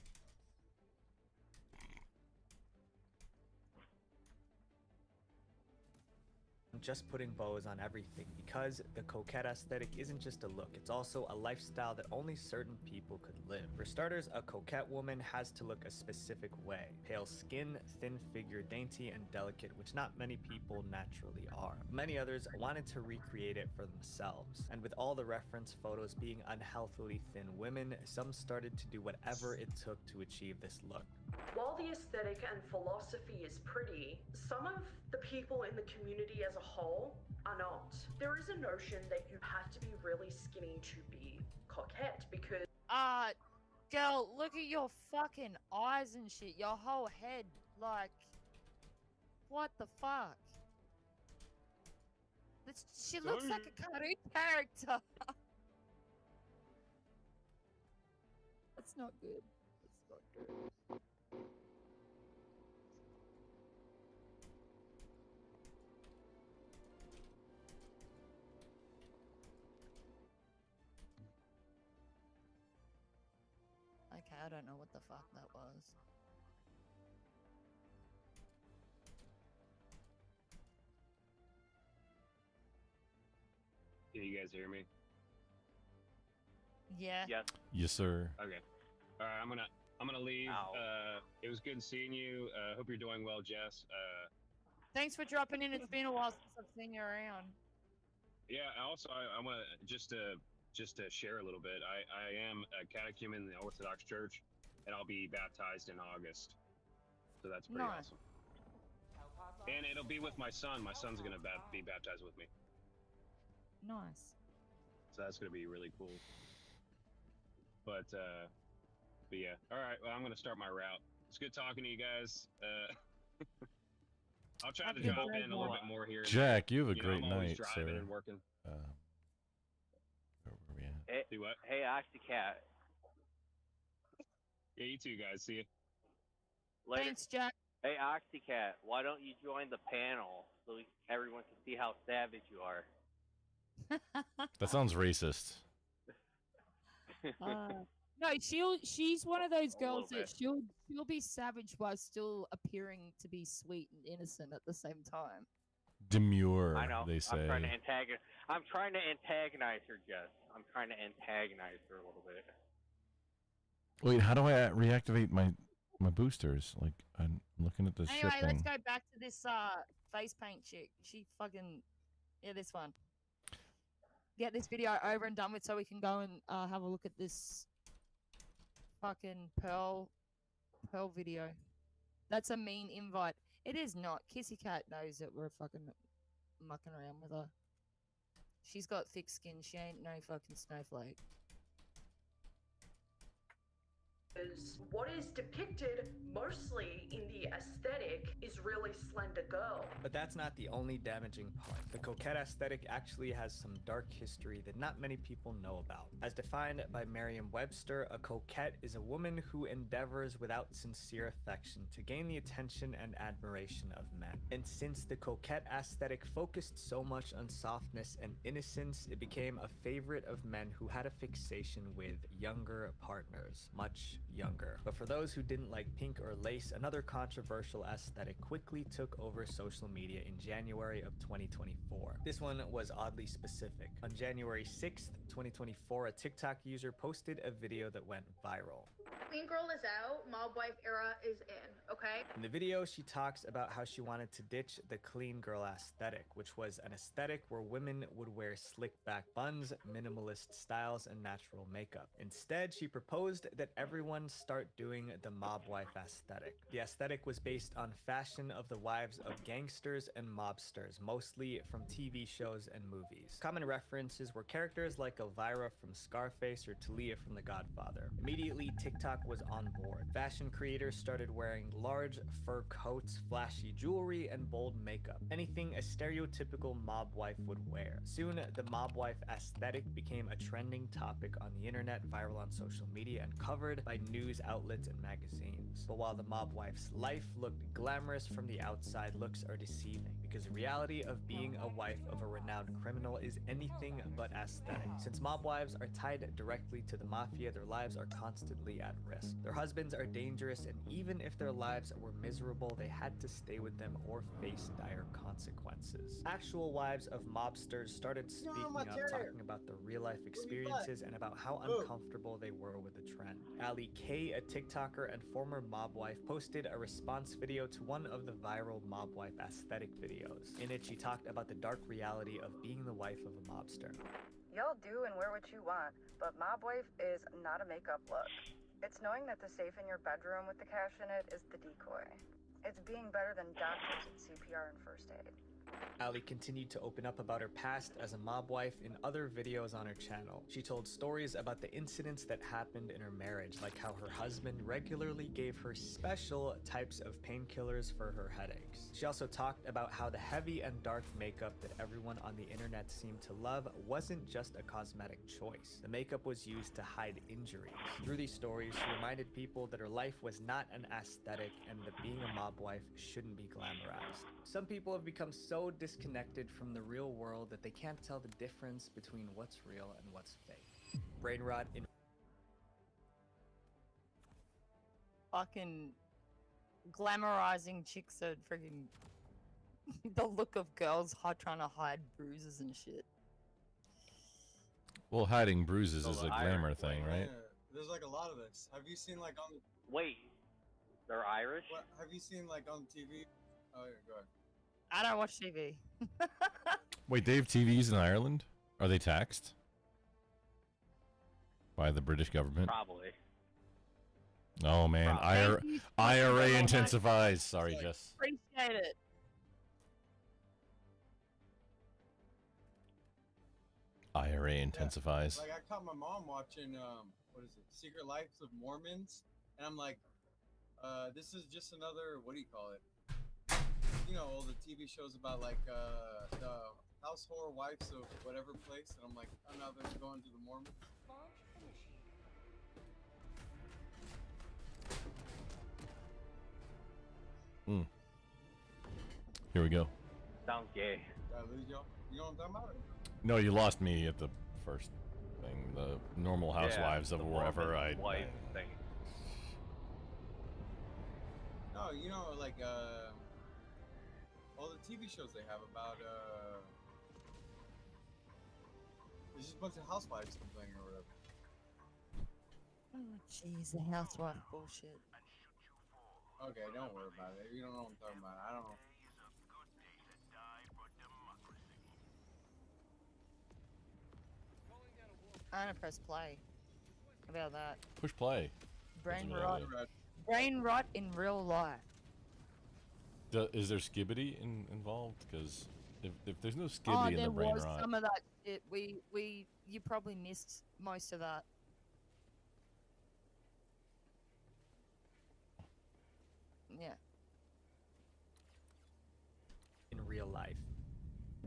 just putting bows on everything, because the coquette aesthetic isn't just a look, it's also a lifestyle that only certain people could live. For starters, a coquette woman has to look a specific way. Pale skin, thin figure, dainty and delicate, which not many people naturally are. Many others wanted to recreate it for themselves. And with all the reference photos being unhealthily thin women, some started to do whatever it took to achieve this look. While the aesthetic and philosophy is pretty, some of the people in the community as a whole are not. There is a notion that you have to be really skinny to be coquette because girl, look at your fucking eyes and shit, your whole head, like, what the fuck? She looks like a cartoon character. That's not good. That's not good. Okay, I don't know what the fuck that was. Can you guys hear me? Yeah. Yes. Yes, sir. Okay. All right, I'm gonna leave. It was good seeing you. Hope you're doing well, Jess. Thanks for dropping in. It's been a while since I've seen you around. Yeah. Also, I want to just to share a little bit. I am a catechumen in the Orthodox Church, and I'll be baptized in August. So that's pretty awesome. And it'll be with my son. My son's gonna be baptized with me. Nice. So that's gonna be really cool. But yeah. All right. Well, I'm gonna start my route. It's good talking to you guys. I'll try to drop in a little bit more here. Jack, you have a know, great I'm always night, driving sir. and working. Where were we at? Hey, Do what? hey, Oxycat. Yeah, you too, guys. See you. Later. Thanks, Jack. Hey, Oxycat, why don't you join the panel so everyone can see how savage you are? That sounds racist. No, she's one of those girls little that she'll be savage while still appearing to be sweet and innocent at the same time. Demure, I know. they say. I'm trying to antagonize her, Jess. I'm trying to antagonize her a little bit. Wait, how do I reactivate my boosters? Like, I'm looking at this Anyway, shit let's thing. go back to this face paint chick. She fucking this one. Get this video over and done with so we can go and have a look at this fucking Pearl video. That's a mean invite. It is not. Kissy Cat knows that we're fucking mucking around with her. She's got thick skin. She ain't no fucking snowflake. What is depicted mostly in the aesthetic is really slender girl. But that's not the only damaging part. The coquette aesthetic actually has some dark history that not many people know about. As defined by Merriam-Webster, a coquette is a woman who endeavors without sincere affection to gain the attention and admiration of men. And since the coquette aesthetic focused so much on softness and innocence, it became a favorite of men who had a fixation with younger partners, much younger. But for those who didn't like pink or lace, another controversial aesthetic quickly took over social media in January of 2024. This one was oddly specific. On January 6th, 2024, a TikTok user posted a video that went viral. Clean girl is out, mob wife era is in, okay? In the video, she talks about how she wanted to ditch the clean girl aesthetic, which was an aesthetic where women would wear slick back buns, minimalist styles, and natural makeup. Instead, she proposed that everyone start doing the mob wife aesthetic. The aesthetic was based on fashion of the wives of gangsters and mobsters, mostly from TV shows and movies. Common references were characters like Elvira from Scarface or Talia from The Godfather. Immediately, TikTok was on board. Fashion creators started wearing large fur coats, flashy jewelry, and bold makeup. Anything a stereotypical mob wife would wear. Soon, the mob wife aesthetic became a trending topic on the internet, viral on social media, and covered by news outlets and magazines. But while the mob wife's life looked glamorous from the outside, looks are deceiving, because the reality of being a wife of a renowned criminal is anything but aesthetic. Since mob wives are tied directly to the mafia, their lives are constantly at risk. Their husbands are dangerous, and even if their lives were miserable, they had to stay with them or face dire consequences. performances. Actual wives of mobsters started speaking up, talking about their real-life experiences and about how uncomfortable they were with the trend. Ali K, a TikToker and former mob wife, posted a response video to one of the viral mob wife aesthetic videos. In it, she talked about the dark reality of being the wife of a mobster. Y'all do and wear what you want, but mob wife is not a makeup look. It's knowing that the safe in your bedroom with the cash in it is the decoy. It's being better than doctors at CPR and first aid. Ali continued to open up about her past as a mob wife in other videos on her channel. She told stories about the incidents that happened in her marriage, like how her husband regularly gave her special types of painkillers for her headaches. She also talked about how the heavy and dark makeup that everyone on the internet seemed to love wasn't just a cosmetic choice. The makeup was used to hide injuries. Through these stories, she reminded people that her life was not an aesthetic and that being a mob wife shouldn't be glamorized. Some people have become so disconnected from the real world that they can't tell the difference between what's real and what's fake. Brain rot in Fucking glamorizing chicks are freaking the look of girls trying to hide bruises and shit. Well, hiding bruises is a glamour thing, right? Yeah, there's like a lot of this. Have you seen like on? Wait, they're Irish? What have you seen like on TV? Oh, yeah, go ahead. I don't watch TV. Wait, they have TVs in Ireland? Are they taxed by the British government? Probably. Oh man, IRA intensifies. Sorry, Jess. Appreciate it. IRA intensifies. Like I caught my mom watching what is it, Secret Lives of Mormons, and I'm like, this is just another, what do you call it? You know, all the TV shows about like the house whore wives of whatever place, and I'm like, oh, now they're going to the Mormons. Here we go. Sounds gay. Did I lose y'all? You know what I'm talking about? No, you lost me at the first thing. The normal housewives of wherever I. Wife thing. No, you know, like all the TV shows they have about there's just a bunch of housewives complaining or whatever. Oh jeez, the housewife bullshit. Okay, don't worry about it. You don't know what I'm talking about. I don't know. I'm gonna press play. How about that? Push play. Brain That's rot. really- Brain rot in real life. Is there skibbity involved? Because if there's no skibbity in the there brain was rot, some of that shit. You probably missed most of that. Yeah. in real life.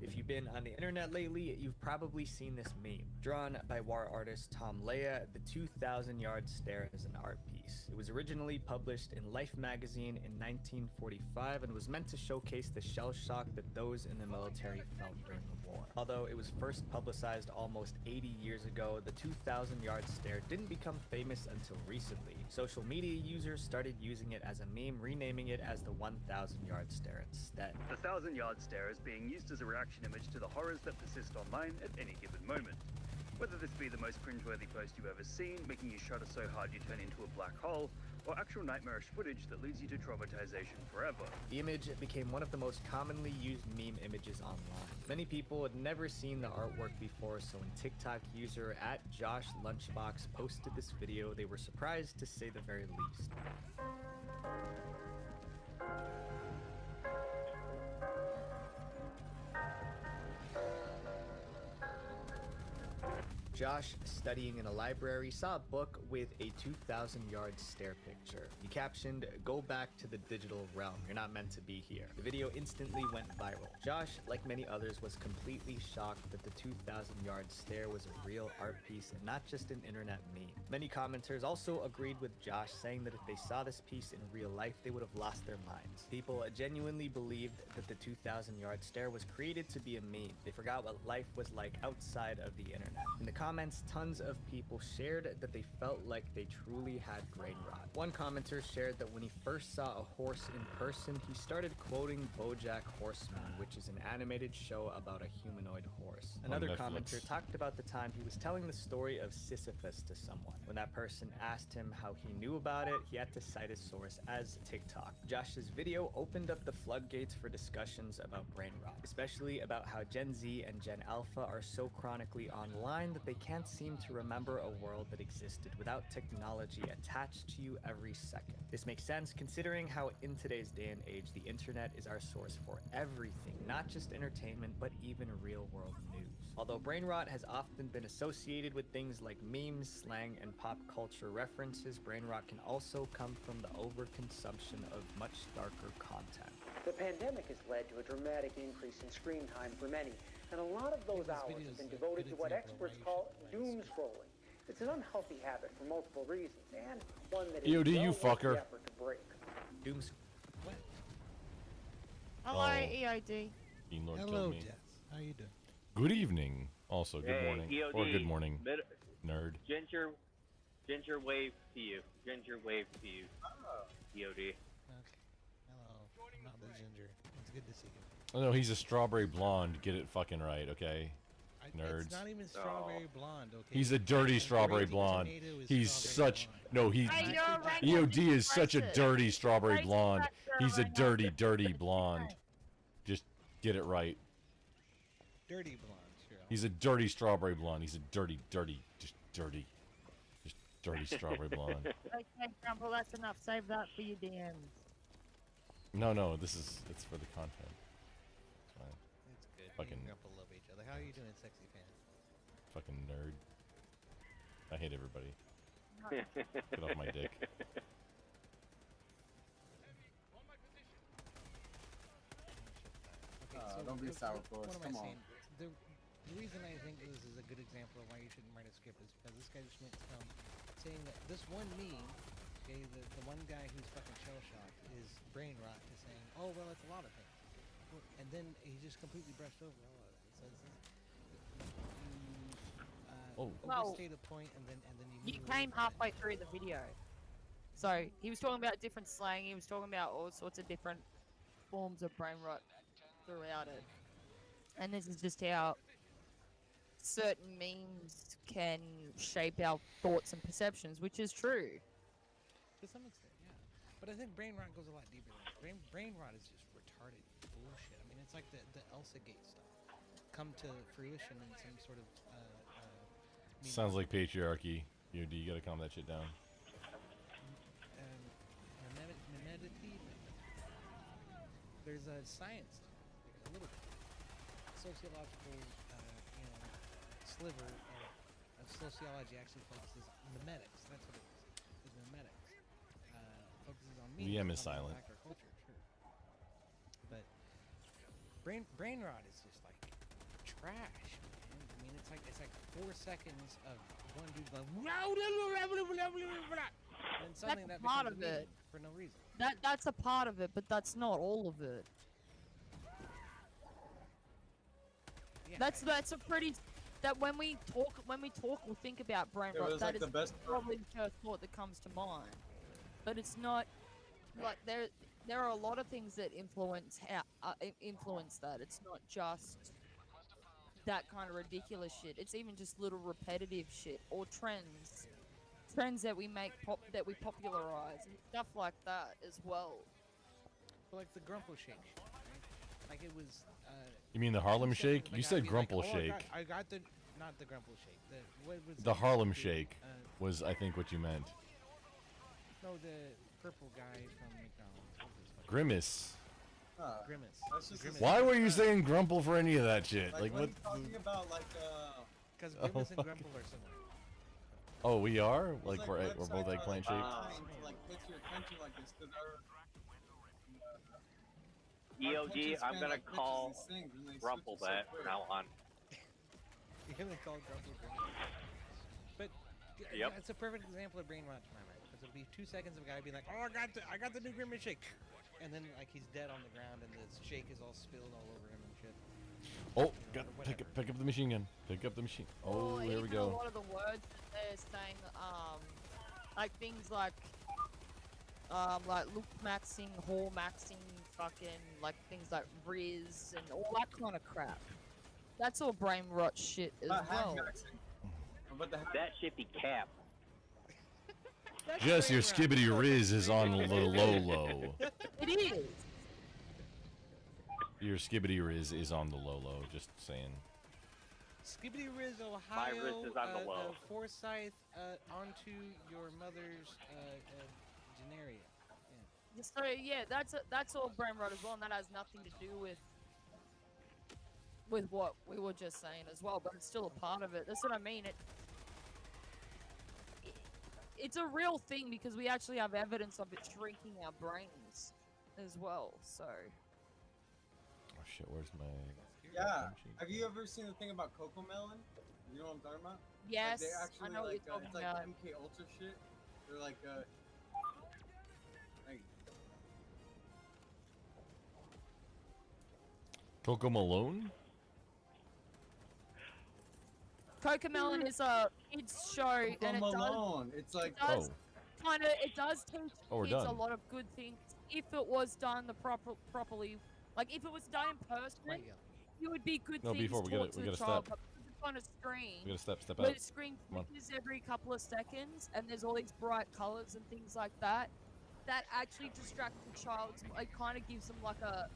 If you've been on the internet lately, you've probably seen this meme. Drawn by war artist Tom Leah, the 2,000-yard stare is an art piece. It was originally published in Life magazine in 1945 and was meant to showcase the shell shock that those in the military felt during the war. Although it was first publicized almost 80 years ago, the 2,000-yard stare didn't become famous until recently. Social media users started using it as a meme, renaming it as the 1,000-yard stare instead. The 1,000-yard stare is being used as a reaction image to the horrors that persist online at any given moment. Whether this be the most cringeworthy post you've ever seen, making you shudder so hard you turn into a black hole, or actual nightmarish footage that leads you to traumatization forever. The image became one of the most commonly used meme images online. Many people had never seen the artwork before, so when TikTok user @JoshLunchbox posted this video, they were surprised to say the very least. Josh, studying in a library, saw a book with a 2,000-yard stare picture. He captioned, "Go back to the digital realm. You're not meant to be here." The video instantly went viral. Josh, like many others, was completely shocked that the 2,000-yard stare was a real art piece and not just an internet meme. Many commenters also agreed with Josh, saying that if they saw this piece in real life, they would have lost their minds. People genuinely believed that the 2,000-yard stare was created to be a meme. They forgot what life was like outside of the internet. In the comments, tons of people shared that they felt like they truly had brain rot. One commenter shared that when he first saw a horse in person, he started quoting BoJack Horseman, which is an animated show about a humanoid horse. Another commenter talked about the time he was telling the story of Sisyphus to someone. When that person asked him how he knew about it, he had to cite his source as TikTok. Josh's video opened up the floodgates for discussions about brain rot, especially about how Gen Z and Gen Alpha are so chronically online that they can't seem to remember a world that existed without technology attached to you every second. This makes sense considering how in today's day and age the internet is our source for everything, not just entertainment, but even real world news. Although brain rot has often been associated with things like memes, slang, and pop culture references, brain rot can also come from the overconsumption of much darker content. The pandemic has led to a dramatic increase in screen time for many, and a lot of those hours have been devoted to what experts call doom scrolling. It's an unhealthy habit for multiple reasons, and one that is EOD, you well worth fucker. the effort to break. Doom Hello, EOD. Lord Hello, killed me. Jess. How you doing? Good evening. Also, good morning. EOD, Or good morning, nerd. Ginger wave to you. Ginger wave to you. EOD. Okay. Hello. I'm not the ginger. It's good to see you. Oh no, he's a strawberry blonde. Get it fucking right, okay? Nerds. It's not even strawberry blonde, okay? He's a dirty strawberry blonde. He's such EOD is such a dirty strawberry blonde. He's a dirty blonde. Just get it right. Dirty blonde, sure. He's a dirty strawberry blonde. He's a dirty strawberry blonde. Okay, Grumple, that's enough. Save that for your DMs. No, it's for the content. It's fine. It's good. Fucking Me and Grumple love each other. How are you doing, sexy fan? fucking nerd. I hate everybody. Get off my dick. Okay, don't be sourpuss. What am Come I on. saying? The reason I think this is a good example of why you shouldn't write a script is because this guy just went from saying that this one meme, okay, the one guy who's fucking shell-shocked is brain rot to saying, oh, well, it's a lot of things. And then he just completely brushed over all of that. So overstate a point and then you came halfway through the video. So he was talking about different slang. He was talking about all sorts of different forms of brain rot throughout it. And this is just how certain memes can shape our thoughts and perceptions, which is true. To some extent, yeah. But I think brain rot goes a lot deeper than that. Brain rot is just retarded bullshit. I mean, it's like the Elsa Gate stuff come to fruition in some sort of Sounds like patriarchy. You gotta calm that shit down. There's a science, a little bit, sociological, sliver of sociology actually focuses on memetics. That's what it is. Is memetics. Focuses on meaning. The M is silent. Culture, sure. But brain rot is just like trash, man. I mean, it's like 4 seconds of one dude going, and suddenly that part becomes of a meme it. for no reason. That's a part of it, but that's not all of it. Yeah, that's a pretty that when we talk or think about brain rot, that is probably the first thought that comes to mind. But it's not like there are a lot of things that influence that. It's not just that kind of ridiculous shit. It's even just little repetitive shit or trends that we make that we popularize and stuff like that as well. But like the Grumple Shake shit, right? Like it was. You mean the Harlem Shake? You said Grumple Shake. I got the not the Grumple Shake. What was The Harlem Shake was, I think, what you meant. No, the purple guy from McDonald's. Grimace. Grimace. Why were you saying Grumple for any of that shit? Like what? talking about Because Grimace and Grumple are similar. Oh, we are? Like we're both eggplant shaped? Like hit your country like this, because EOD, I'm gonna call Grumple that from now on. You're gonna call Grumple Grimace. But Yep. it's a perfect example of brain rot to my mind. Because it'll be 2 seconds of a guy being like, "Oh, I got the new Grimace shake," and then like he's dead on the ground and the shake is all spilled all over him and shit. Oh, Pick up the machine gun. Pick up the machine. Oh, here we A go. lot of the words that they're saying, like things like look maxing, hall maxing, fucking like things like Riz and all that kind of crap. That's all brain rot shit as well. That shit be cap. Just your skibbity riz is on the low. It is. Your skibbity riz is on the low. Just saying. Skibbity Riz, Ohio. My wrist is on the low. Forsyth onto your mother's Genaria. Yeah. So yeah, that's all brain rot as well, and that has nothing to do with what we were just saying as well. But it's still a part of it. That's what I mean. It's a real thing because we actually have evidence of it shrinking our brains as well. So. Oh shit! Where's my? Yeah. Have you ever seen the thing about Coco Melon? You know what I'm talking about? Yes. Like they actually I know what like you're talking it's like about. MK Ultra shit. They're like like Coco Malone? Cocomelon is a kids show, and it's like it does teach Oh, we're kids a done. lot of good things if it was done properly. Like if it was done in person, it would be good No, things before we taught gotta to the child. step. But because it's on a screen, We gotta step where out. the screen Come on. flickers every couple of seconds, and there's all these bright colors and things like that, that actually distracts the child. It kind of gives them like a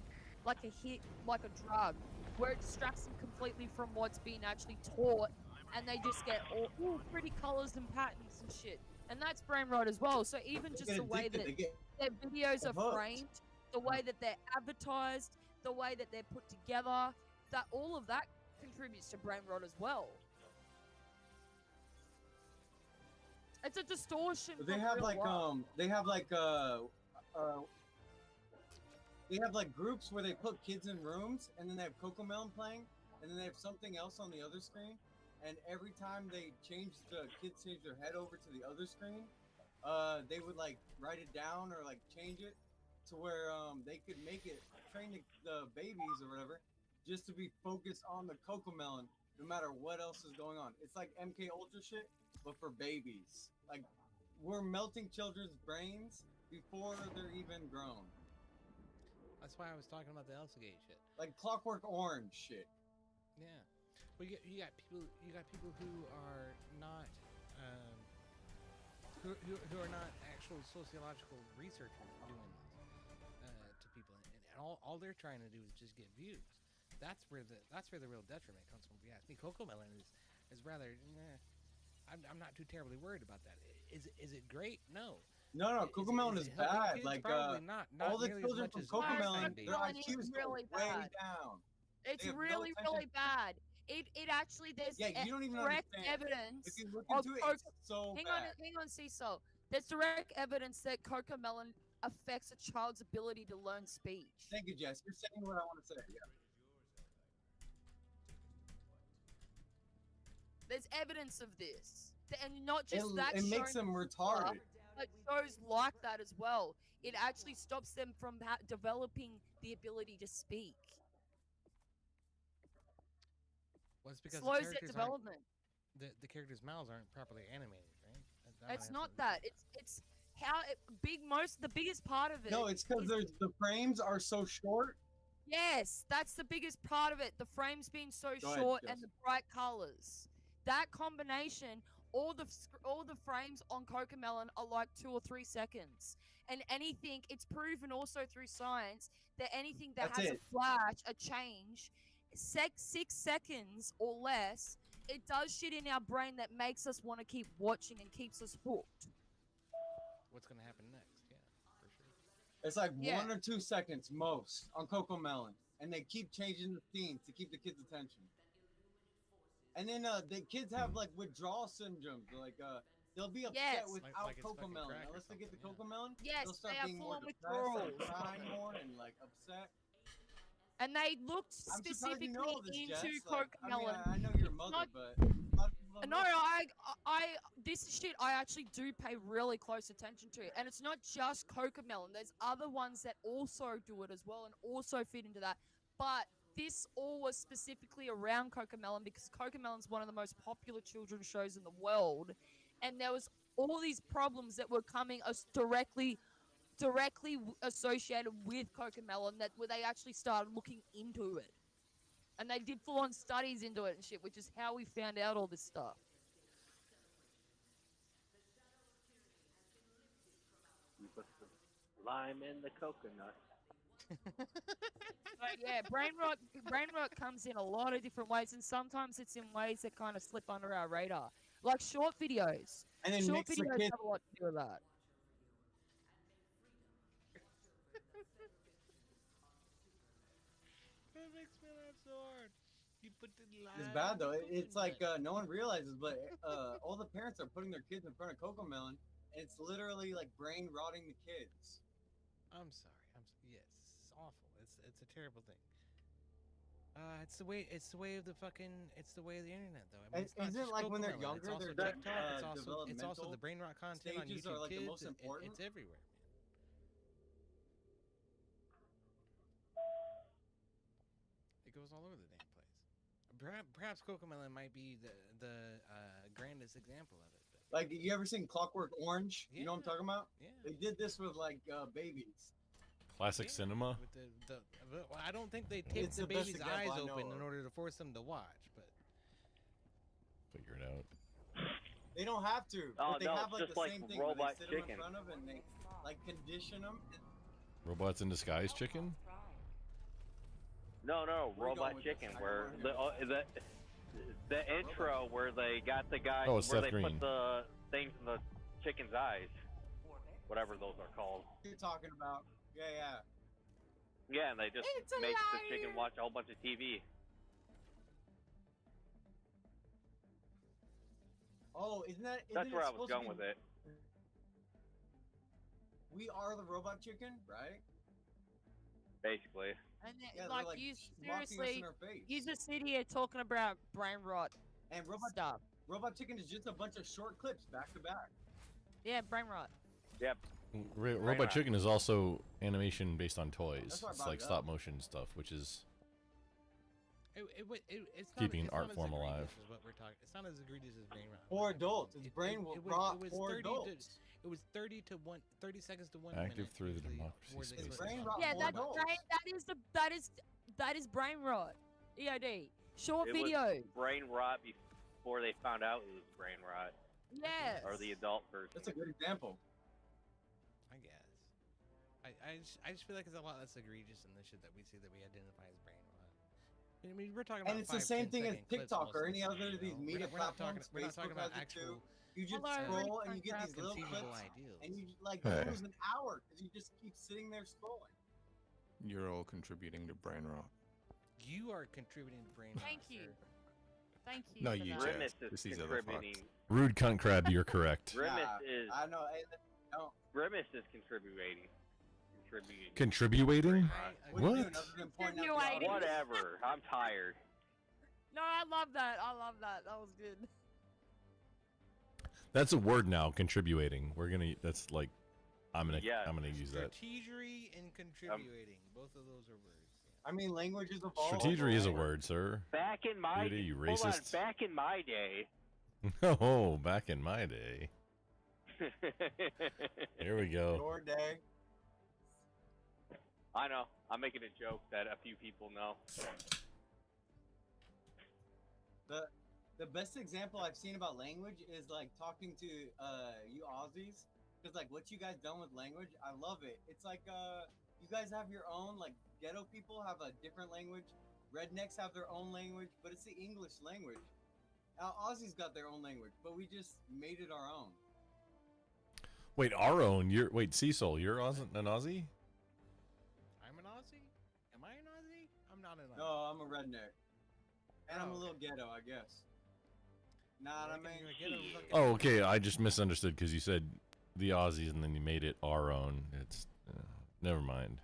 hit, like a drug, where it distracts them completely from what's being actually taught, and they just get all pretty colors and patterns and shit. And that's brain rot as well. So even just the way that their videos are framed, the way that they're advertised, the way that they're put together, that all of that contributes to brain rot as well. It's a distortion. they from have real like life. they have like groups where they put kids in rooms and then they have Coco Melon playing and then they have something else on the other screen, and every time the kids change their head over to the other screen, they would like write it down or like change it to where they could make it train the babies or whatever just to be focused on the Coco Melon no matter what else is going on. It's like MK Ultra shit, but for babies. Like we're melting children's brains before they're even grown. That's why I was talking about the Elsagate shit. Like Clockwork Orange shit. Yeah. Well, you got people who are not who are not actual sociological researchers doing this to people, and all they're trying to do is just get views. That's where the real detriment comes from. If you ask me, Coco Melon is rather. I'm not too terribly worried about that. Is it great? No. No, Coco Melon is bad. Kids? Like Probably not all the nearly as children much from as Coco Coco Melon, Melon their Melon is IQs go really way bad. down. It's They have no really, attention. really bad. It actually there's You don't even direct understand. evidence If you look of into it, Coco. it's so hang bad. on, Cecil. There's direct evidence that Coco Melon affects a child's ability to learn speech. Thank you, Jess. You're saying what I want to say. Yeah. There's evidence of this, and not just that. It makes shown them in retarded. But shows like that as well. It actually stops them from developing the ability to speak. Well, it's because Slows the their development. The characters' mouths aren't properly animated, right? It's not that. It's how the biggest part of it. No, it's because the frames are so short. Yes, that's the biggest part of it. The frames being so Go ahead, short Jess. and the bright colors. That combination, all the frames on Coco Melon are like 2 or 3 seconds. And anything, it's proven also through science that anything that That's has it. a flash, a change, 6 seconds or less, it does shit in our brain that makes us want to keep watching and keeps us hooked. What's gonna happen next? Yeah, for sure. It's like Yeah. 1 or 2 seconds most on Coco Melon, and they keep changing the scenes to keep the kids' attention. And then the kids have like withdrawal syndromes. Like they'll be upset Yes. without Like it's Coco fucking Melon. crack or Unless they get the something, Coco Melon, Yes, they'll start they are being more full-on depressed, like withdrawals. crying more, and like upset. And they looked I'm surprised specifically you know all this, into Jess. Coco Like, I mean, Melon. I know your mother, but a lot of people don't No, know. this shit I actually do pay really close attention to, and it's not just Coco Melon. There's other ones that also do it as well and also fit into that. But this all was specifically around Cocomelon because Cocomelon's one of the most popular children's shows in the world, and there was all these problems that were coming us directly associated with Cocomelon that where they actually started looking into it, and they did full-on studies into it and shit, which is how we found out all this stuff. You put the lime in the coconut. But yeah, brain rot comes in a lot of different ways, and sometimes it's in ways that kind of slip under our radar, like short videos. And then Short mix the videos kids. have a lot to do with that. That makes me laugh so hard. You put the It's bad though. It's like no one realizes, but all the parents are putting their kids in front of Cocomelon, and it's literally like brain rotting the kids. I'm sorry. Yes, it's awful. It's a terrible thing. It's the way of the fucking. It's the way of the internet, though. I mean, it's not Isn't it just like when they're Cocomelon, younger, it's also they're TikTok. It's also developmental the brain rot content on stages YouTube are like Kids. the most important. It's everywhere, man. It goes all over the damn place. Perhaps Cocomelon might be the grandest example of it. But... Like, you ever seen Clockwork Orange? Yeah. You know what I'm talking about? Yeah. They did this with like babies. Classic cinema. With well, I don't think they taped the baby's eyes open in order to force them to watch, but figure it out. They don't have to. Oh, but they no, have it's like just the like same thing Robot where they sit them Chicken. in front of and they like condition them. Robots in Disguise chicken? No, We're Robot going with Chicken, this. where the intro where they got the guy Oh, it's where Seth they Green. put the things in the chicken's eyes, whatever those are called. You're talking about? Yeah. Yeah, and they just It's a make the liar. chicken watch a whole bunch of TV. Oh, isn't That's it where I was supposed to going be- with it. We are the robot chicken, right? Basically. And then, Yeah, they're, like, like, you mocking us seriously, in our face. you just sit here talking about brain rot And stuff. Robot Chicken is just a bunch of short clips back to back. Yeah, brain rot. Yep. Robot Chicken is also animation based on toys. That's why I It's brought like it stop up. motion stuff, which is it's not, keeping an it's art not as form egregious alive. as what we're talking. It's not as egregious as brain rot. For adults. It's brain rot for 30 adults. it was 30 seconds to 1 Active minute. through the usually, democracy where they space. put Brain it rot on. Yeah, for that adults. that is brain rot. EOD. Short It video. was brain rot before they found out it was brain rot. Yes. Or the adult version. That's a good example. I guess. I just feel like it's a lot less egregious than the shit that we see that we identify as brain rot. I mean, we're talking about And it's the 5, same 10 thing as second clips TikTok most or of any the other time, of these you know? media We're not platforms. we're not talking Facebook about has it too. actual. You just Hello, scroll and you get Minecraft these little conceivable clips, ideals. and you like Hey. lose an hour because you just keep sitting there scrolling. You're all contributing to brain rot. You are contributing to brain rot. Thank you. sir. Thank you. No, for you, that. Jazz. Grimace is It's these other contributing. fucks. Rude cunt crab, you're correct. Grimace Nah, is I know. No. Grimace is contributing. Contributing? What? Are you What? doing other than pointing out the Contributing. obvious? Whatever. I'm tired. No, I love that. I love that. That was good. That's a word now, contributing. We're gonna that's like I'm gonna Yes. use that. Strategery and contributing. Both of those are words. I mean, languages evolve. Strategery is a word, sir. Back in my Dude, you hold on, racist. back in my day. Oh, back in my day. Here we go. Your day. I know. I'm making a joke that a few people know. The best example I've seen about language is like talking to you Aussies, because like what you guys done with language, I love it. It's like you guys have your own, like ghetto people have a different language, rednecks have their own language, but it's the English language. Aussies got their own language, but we just made it our own. Wait, our own. Wait, Cecil, you're an Aussie? I'm an Aussie? Am I an Aussie? I'm not an Aussie. No, I'm a redneck, and I'm a little ghetto, I guess. Nah, I mean. Oh, okay. I just misunderstood because you said the Aussies and then you made it our own. It's never mind.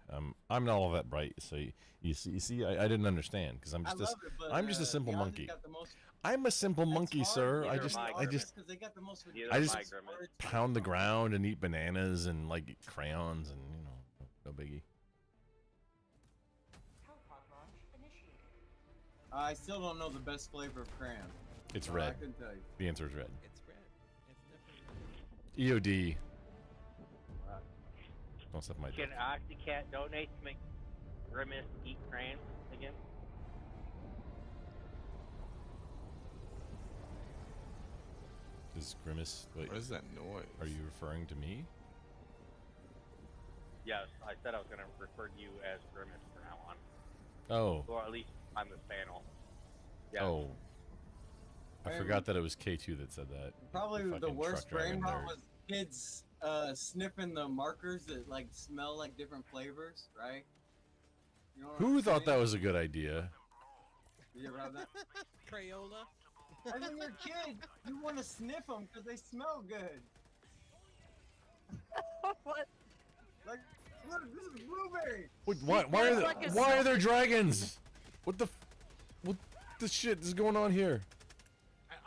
I'm not all that bright, so you see, I didn't understand because I'm just love it, but, I'm just a simple the Aussies monkey. got the most- I'm a simple monkey, hard sir. to I get just my I just because they got the most I just ridiculous words. pound the ground and eat bananas and like eat crayons and no biggie. Telepod launch initiated. I still don't know the best flavor of crayon. It's So red. I couldn't tell you. The answer is red. It's red. It's definitely red. EOD. Don't stuff my Can dick. Octocat donate to make Grimace eat crayons again? Is Grimace? Wait, what is that noise? Are you referring to me? Yes, I said I was going to refer to you as Grimace from now on. Oh. Or at least on this panel. Yeah. Oh. I forgot that it was K2 that said that. Probably the Fucking worst truck driving brain rot nerd. was kids sniffing the markers that like smell like different flavors, right? You know what Who I'm thought that saying? was a good idea? Did you ever have that? Crayola. As when you're a kid, you want to sniff them because they smell good. What? Like, look, this is blueberry. Wait, why are there dragons? What the shit is going on here?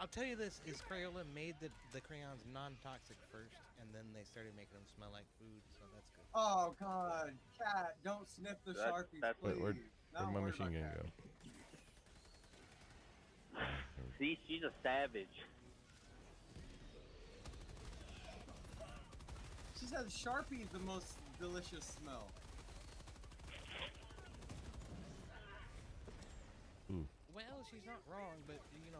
I'll tell you this: is Crayola made the crayons non-toxic first, and then they started making them smell like food, so that's good. Oh God, cat! Don't sniff the Sharpies, please. Wait, where'd Not my worried machine gun about go? See, she's a savage. She said Sharpie is the most delicious smell. Ooh. Well, she's not wrong, but you know,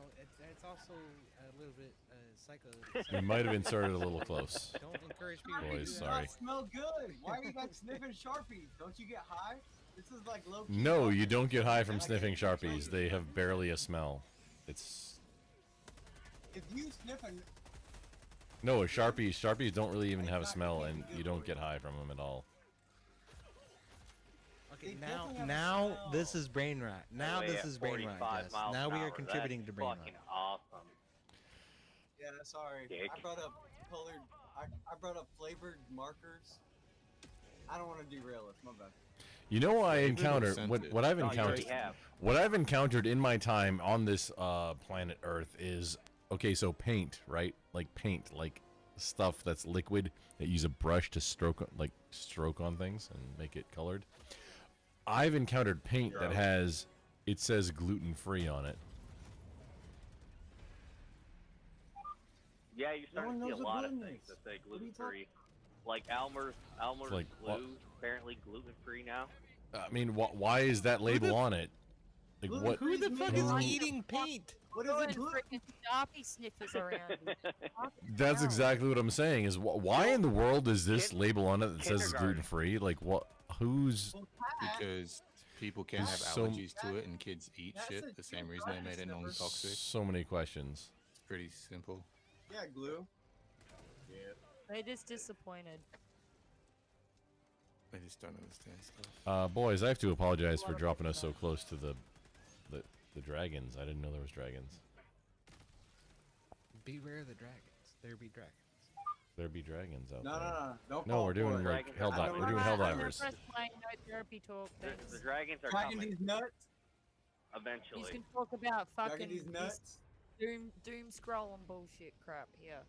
it's also a little bit psycho. You might have inserted a little close. Don't encourage people. Boys, to do that. sorry. Smell good. Why are you guys sniffing Sharpies? Don't you get high? This is like low key. No, you don't get high from sniffing Sharpies. They have barely a smell. It's If you sniff a no, Sharpies don't really even have a smell, and you don't get high from them at all. Okay, now this is brain rot. Now this is brain rot, guys. Now we are contributing to brain rot. Awesome. Yeah, sorry. Dick. I brought up colored. I brought up flavored markers. I don't want to derail us. My bad. You know, I Favorite or encountered scented? what I've No, you encountered. already have. What I've encountered in my time on this planet Earth is okay. So paint, right? Like paint, like stuff that's liquid that use a brush to stroke on things and make it colored. I've encountered paint that has it says gluten-free on it. Yeah, you're starting to see a knows lot what of gluten things is. that say What are you gluten-free. Like Elmer's Like glue, what? apparently gluten-free now. I mean, why is that label on it? Like what? Who the fuck is eating paint? What is it? Freaking Sharpie sniffers around. That's exactly what I'm saying. Is why in the world is this label on it that says it's Kindergarten. gluten-free? Like what? Who's? Because people can't have So- allergies to it, and kids eat shit. The same reason they made it non-toxic. So many questions. It's pretty simple. Yeah, glue. Yeah. They're just disappointed. They just don't understand stuff. Boys, I have to apologize for dropping us so close to the dragons. I didn't know there was dragons. Beware the dragons. There be dragons. There be dragons out No, there. no, no. Don't No, call we're for doing it. like hell. I don't We're doing know. hell I'm gonna divers. press play, no therapy talk. The Thanks. dragons are Dragging coming these nuts. eventually. You can talk about Dragging fucking these nuts. doom scrolling bullshit crap here.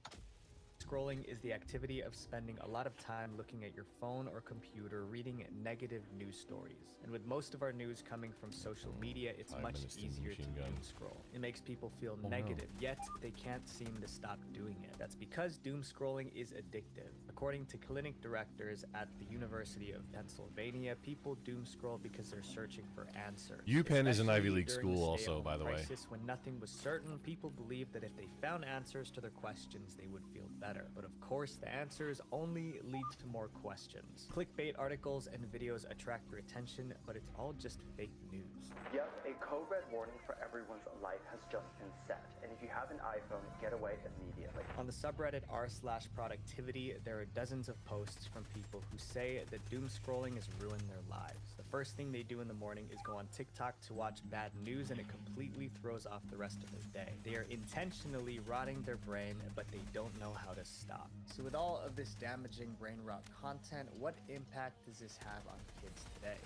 Scrolling is the activity of spending a lot of time looking at your phone or computer reading negative news stories. And with most of our news coming from social media, it's 5 much minutes to easier to machine gun. doom scroll. It makes people feel Oh, no. negative, yet they can't seem to stop doing it. That's because doom scrolling is addictive. According to clinic directors at the University of Pennsylvania, people doom scroll because they're searching for answers. UPenn is an Ivy Especially League during school the also, stay-at-home by the way. crisis, when nothing was certain, people believed that if they found answers to their questions, they would feel better. But of course, the answers only lead to more questions. Clickbait articles and videos attract your attention, but it's all just fake news. Yep, a code red warning for everyone's life has just been set. And if you have an iPhone, get away immediately. On the subreddit r/productivity, there are dozens of posts from people who say that doom scrolling has ruined their lives. The first thing they do in the morning is go on TikTok to watch bad news, and it completely throws off the rest of their day. They are intentionally rotting their brain, but they don't know how to stop. So with all of this damaging brain rot content, what impact does this have on kids today?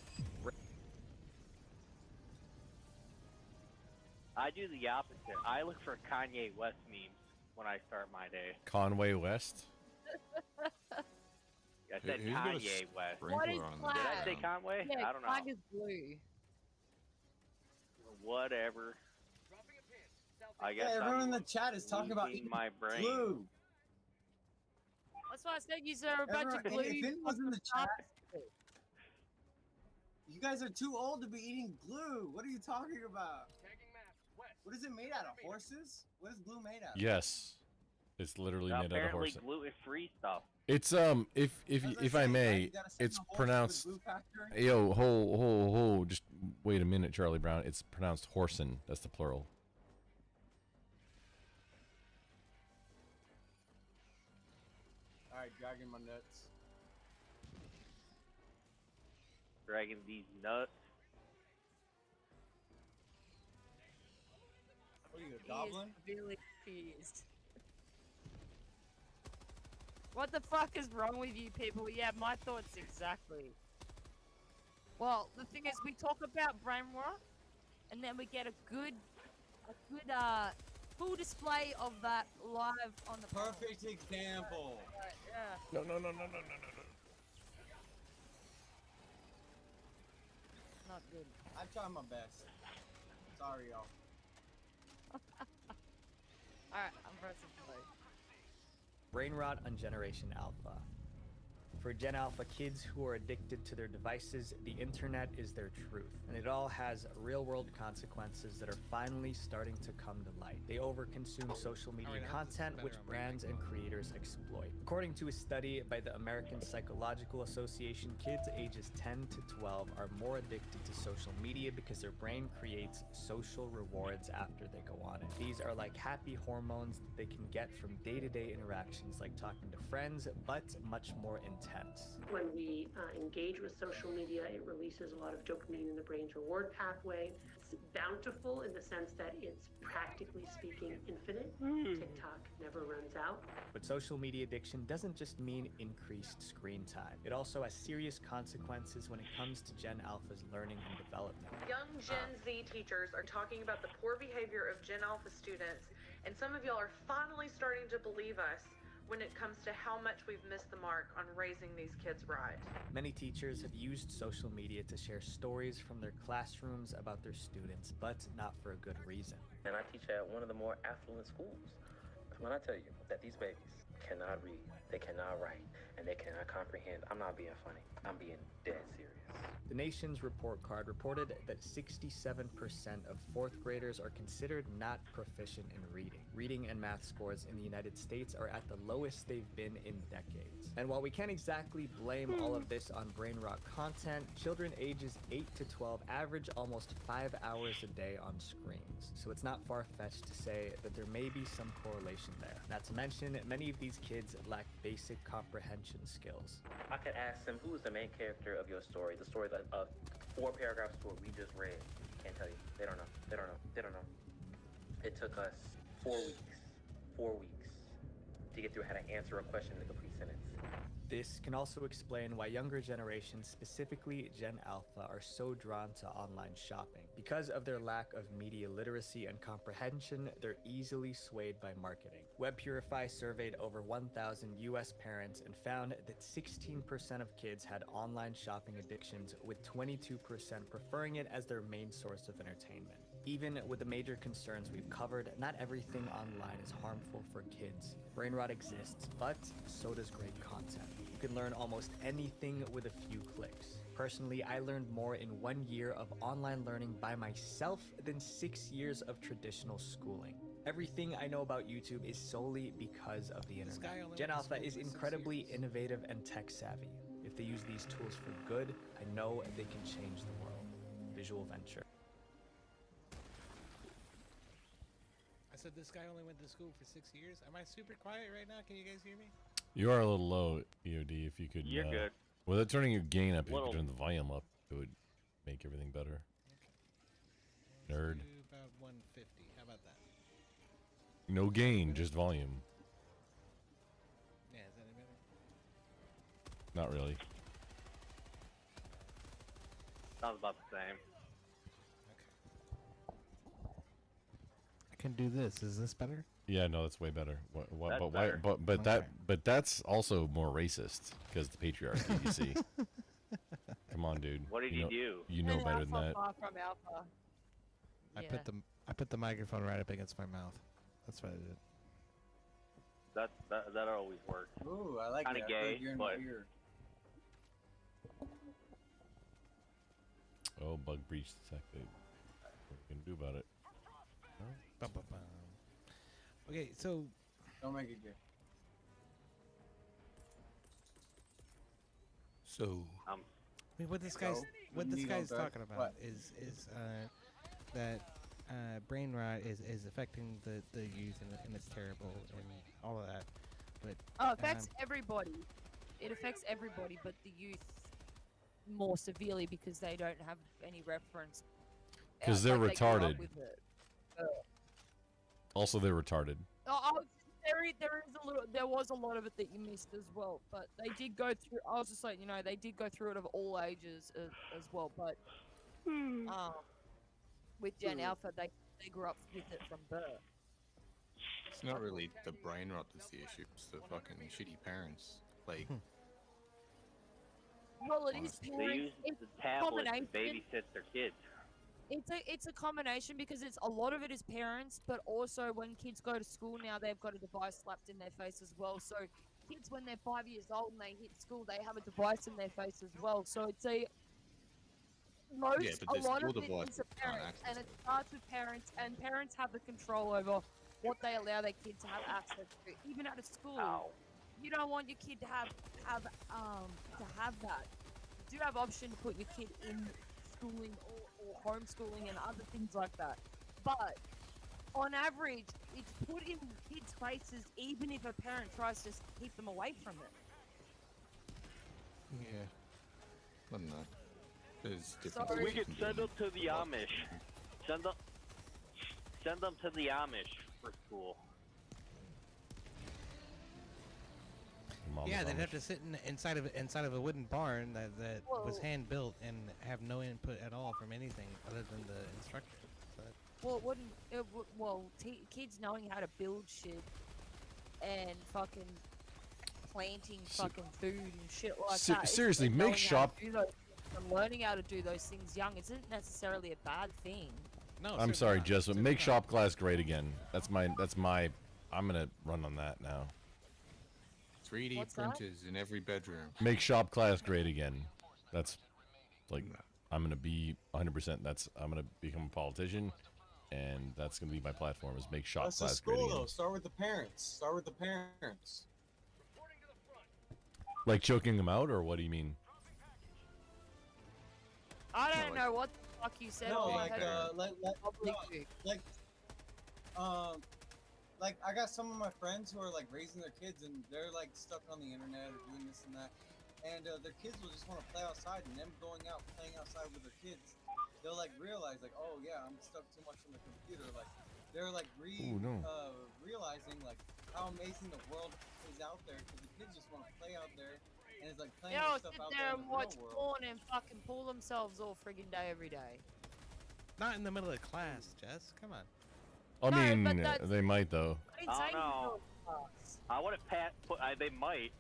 I do the opposite. I look for Kanye West memes when I start my day. Conway West. I said Who's got a Kanye West. What is sprinkler on the flag? Did I say Conway? Yeah, I don't know. flag is blue. whatever. I guess Yeah, everyone in the I'm chat is talking about losing my brain. glue. That's why I said you are a bunch of Everyone, glue. if anyone's in the chat, you guys are too old to be eating glue. What are you talking about? What is it made out of? Horses? What is glue made out of? Yes, it's literally made out of Apparently horse. gluten-free stuff. It's if I may, it's pronounced. Yo, ho, just wait a minute, Charlie Brown. It's pronounced horsen. That's the plural. Alright, dragging my nuts. Dragging these nuts. What are you, a He goblin? is really confused. What the fuck is wrong with you people? Yeah, my thoughts exactly. Well, the thing is, we talk about brain rot, and then we get a good full display of that live on the Perfect example. Right, yeah. No. Not good. I'm trying my best. Sorry, y'all. Alright, I'm pressing play. Brain rot on Generation Alpha. For Gen Alpha kids who are addicted to their devices, the internet is their truth, and it all has real-world consequences that are finally starting to come to light. They overconsume social media content, which brands and creators exploit. According to a study by the American Psychological Association, kids ages 10 to 12 are more addicted to social media because their brain creates social rewards after they go on it. These are like happy hormones that they can get from day-to-day interactions like talking to friends, but much more intense. When we engage with social media, it releases a lot of dopamine in the brain's reward pathway. It's bountiful in the sense that it's practically speaking infinite. TikTok never runs out. But social media addiction doesn't just mean increased screen time. It also has serious consequences when it comes to Gen Alpha's learning and development. Young Gen Z teachers are talking about the poor behavior of Gen Alpha students, and some of y'all are finally starting to believe us when it comes to how much we've missed the mark on raising these kids right. Many teachers have used social media to share stories from their classrooms about their students, but not for a good reason. And I teach at one of the more affluent schools. When I tell you that these babies cannot read, they cannot write, and they cannot comprehend, I'm not being funny. I'm being dead serious. The Nation's report card reported that 67% of fourth graders are considered not proficient in reading. Reading and math scores in the United States are at the lowest they've been in decades. And while we can't exactly blame all of this on brain rot content, children ages 8 to 12 average almost 5 hours a day on screens. So it's not far-fetched to say that there may be some correlation there. Not to mention, many of these kids lack basic comprehension skills. I could ask them, who is the main character of your story? The story of 4 paragraph story we just read. Can't tell you. They don't know. They don't know. They don't know. It took us 4 weeks to get through how to answer a question in a complete sentence. This can also explain why younger generations, specifically Gen Alpha, are so drawn to online shopping. Because of their lack of media literacy and comprehension, they're easily swayed by marketing. WebPurify surveyed over 1,000 US parents and found that 16% of kids had online shopping addictions, with 22% preferring it as their main source of entertainment. Even with the major concerns we've covered, not everything online is harmful for kids. Brain rot exists, but so does great content. You can learn almost anything with a few clicks. Personally, I learned more in 1 year of online learning by myself than 6 years of traditional schooling. Everything I know about YouTube is solely because of the internet. Gen Alpha is incredibly innovative and tech savvy. If they use these tools for good, I know they can change the world. Visual Venture. I said this guy only went to school for 6 years. Am I super quiet right now? Can you guys hear me? You are a little low, EOD. If you could, You're good. Without turning your gain up, if you Little. could turn the volume up, it would make everything better. Nerd. Do about 150. How about that? No gain, just volume. Yeah, is that any better? Not really. Sounds about the same. I can do this. Is this better? Yeah, no, that's way better. What, That's but why? better. But but that's also more racist because the patriarchy. You see. Come on, dude. What did you you know, do? You know And better than alpha that. far from alpha. I Yeah. put the microphone right up against my mouth. That's what I did. That always works. Ooh, I like Kinda it. I gay, put your in but- my ear. Oh, bug breach detected. What are we gonna do about it? Bum, bum, bum. Okay, so Don't make it gay. So, I mean, what this guy's Needle talking dark. about What? is that brain rot is affecting the youth and it's terrible and all of that. But Oh, it affects everybody. It affects everybody, but the youth more severely because they don't have any reference. 'Cause they're they grew up retarded. with it. Also, they're retarded. There was a lot of it that you missed as well, but they did go through. I was just like, they did go through it of all ages as well. But with Gen Alpha, they grew up with it from birth. it's not really the brain rot that's the issue. It's the fucking shitty parents. Like, Well, it is Honestly. They parents. use It's the a tablet to combination. babysit their kids. It's a combination because it's a lot of it is parents, but also when kids go to school now, they've got a device slapped in their face as well. So kids, when they're 5 years old and they hit school, they have a device in their face as well. So it's a but a there's lot still of it is devices the that can't parents, access and it starts with parents, and parents have the control over what they allow their kids to have access to, even out of school. You don't want your kid to have that. You do have option to put your kid in schooling or homeschooling and other things like that. But on average, it's put in kids' faces even if a parent tries to keep them away from it. yeah. I don't know. There's different Sorry. We ways you could can send do them to the Amish. Send them to the Amish for school. Yeah, they'd have to sit inside of a wooden barn that was Whoa. hand built and have no input at all from anything other than the instruction. But Well, it wouldn't. Kids knowing how to build shit and fucking planting fucking food and shit like that. Seriously, and make knowing how to shop. do those things and learning how to do those things young isn't necessarily a bad thing. no, I'm sorry, Jess, but make shop class great again. That's my. I'm gonna run on that now. 3D What's that? printers in every bedroom. Make shop class great again. That's like I'm gonna be 100%. I'm gonna become a politician, and that's gonna be my platform. Is make shop That's the class great school again. though. Start with the parents. Start with the parents. Like choking them out, or what do you mean? I don't know what the fuck you said. No, or like public like I got some of my friends who are like raising their kids and they're like stuck on the internet or doing this and that, and their kids will just want to play outside, and them going out playing outside with their kids, they'll like realize like, oh yeah, I'm stuck too much on the computer. Like they're like realizing like how amazing the world is out there, because the kids just want to play out there, and it's like playing They'll with stuff sit out there there and in the watch real world. porn and fucking pull themselves all friggin' day every day. not in the middle of class, Jess. Come on. I No, mean, but that's- they might though. I didn't say I don't know. I would have they might.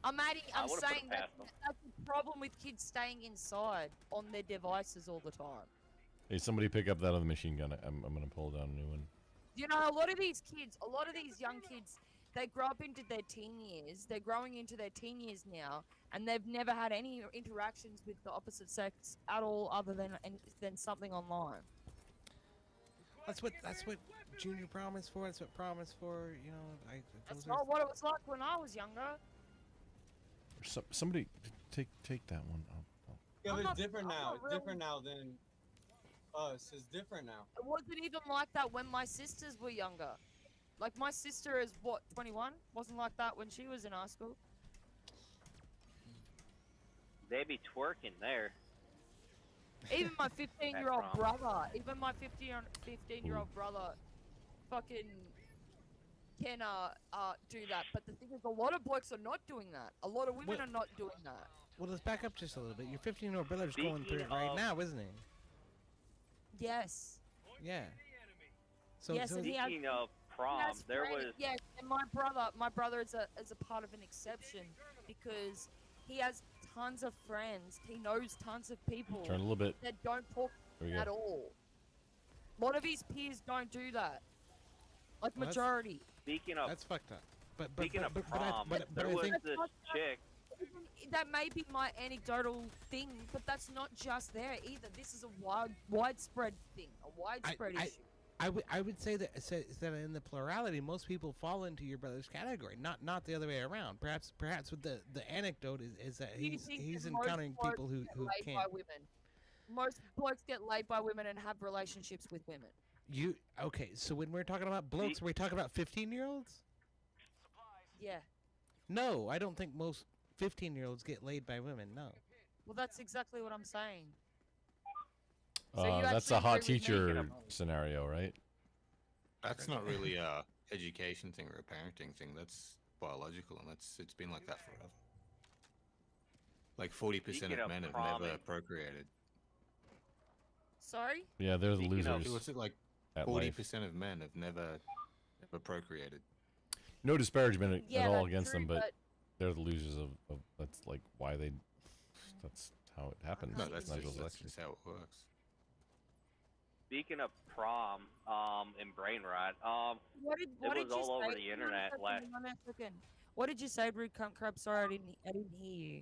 I'm I saying would've put it that past them. that's the problem with kids staying inside on their devices all the time. Hey, somebody pick up that other machine gun. I'm gonna pull down a new one. You know, a lot of these young kids, they grow up into their teen years. They're growing into their teen years now, and they've never had any interactions with the opposite sex at all, other than something online. That's what junior prom is for. That's what prom is for. You know, That's those are not what it was like when I was younger. Somebody take that one. Yeah, I'm but not- it's different I'm now. not It's really- different now than us. It's different now. It wasn't even like that when my sisters were younger. Like, my sister is, what, 21? Wasn't like that when she was in high school. They be twerking there. Even my 15-year-old At prom. brother, even my 15-year-old brother fucking can do that. But the thing is, a lot of blokes are not doing that. A lot of women are not doing that. Well, let's back up just a little bit. Your 15-year-old brother's going through it Speaking right of- now, isn't he? Yes. Yeah. So, Yes, and he has- Speaking of He prom, has there friends- was yes, and my brother is a part of an exception because he has tons of friends. He knows tons of people Turn a little bit. that don't talk There we go. at all. A lot of his peers don't do that. Like Well, that's- majority. Speaking of That's fucked up. But speaking of I- prom, but there I was think this chick. That may be my anecdotal thing, but that's not just there either. This is a widespread thing, a widespread issue. I would say that in the plurality, most people fall into your brother's category, not the other way around. Perhaps with the anecdote is that Do you he's think he's that most encountering blokes people who get laid can't. by women? Most blokes get laid by women and have relationships with women. Okay? So when we're talking about blokes, are we talking about 15-year-olds? Yeah. No, I don't think most 15-year-olds get laid by women. No. Well, that's exactly what I'm saying. So you That's actually a hot agree with me? teacher scenario, right? That's not really a education thing or a parenting thing. That's biological, and it's been like that forever. Like 40% Speaking of of men have prom never and- procreated. Sorry? Yeah, they're the Speaking of- losers. What's it like? at 40% life. of men have never procreated. No disparagement Yeah, at all that's against true, them, but they're the losers of that's like why they. That's how it happens. No, that's natural just, that's selection. just how it works. Speaking of prom, and brain rot, What did it was you all over say? the Hang on a internet second, last. hang on a second. What did you say, Rude Cunt Crab? Sorry, I didn't hear you.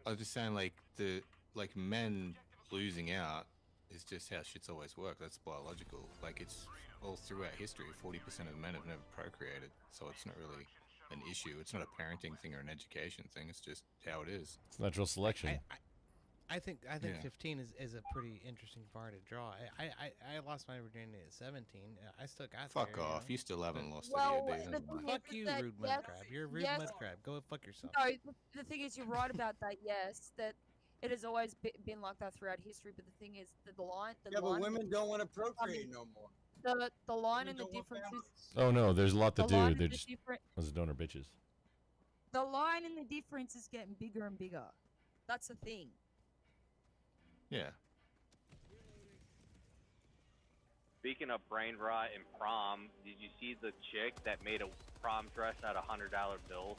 I was just saying, like men losing out is just how shit's always worked. That's biological. Like it's all throughout history. 40% of men have never procreated, so it's not really an issue. It's not a parenting thing or an education thing. It's just how it is. It's natural selection. I think Yeah. 15 is a pretty interesting bar to draw. I lost my virginity at 17. I still got Fuck there, off. You still haven't lost Well, any of the these. thing Fuck is you, that rude mud yes, crab. You're a rude yes, mud crab. Go fuck yourself. No, the thing is, you're right about that. Yes, that it has always been like that throughout history. But the thing is, the line. Yeah, but women don't want to procreate no more. The line Women and the don't want differences. Oh no, there's a lot to The do. line and They're the just different. those donor bitches. The line and the difference is getting bigger and bigger. That's the thing. Yeah. Speaking of brain rot and prom, did you see the chick that made a prom dress out of $100 bills?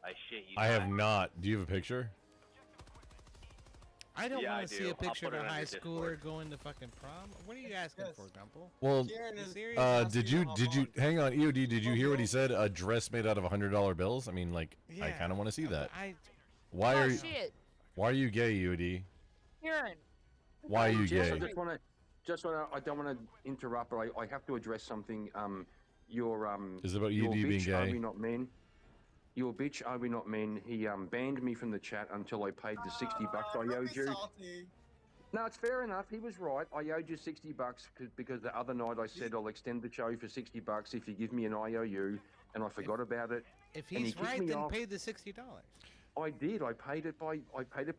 I shit you. I have not. not. Do you have a picture? I don't Yeah, want I to see do. a I'll picture of put a it on high your schooler Discord. going to fucking prom. What are you asking for, Grumple? Well, serious? did you hang on, EOD? Did you hear what he said? A dress made out of $100 bills. I mean, like, I Yeah, kind of want to see that. I Why Oh are you? shit, Why are you gay, EOD? Kieran. Why are you Jess, gay? I just want to. I don't want to interrupt, but I have to address something. Your Is it about your EOD being bitch, Are gay? we not men? Your bitch, are we not men? He banned me from the chat until I paid the $60 I owed you. Salty. No, it's fair enough. He was right. I owed you $60 because the other night I said I'll extend the show for $60 if you give me an IOU, and I forgot about it. If and he he's kicked right, me then off. pay the $60. I did. I paid it by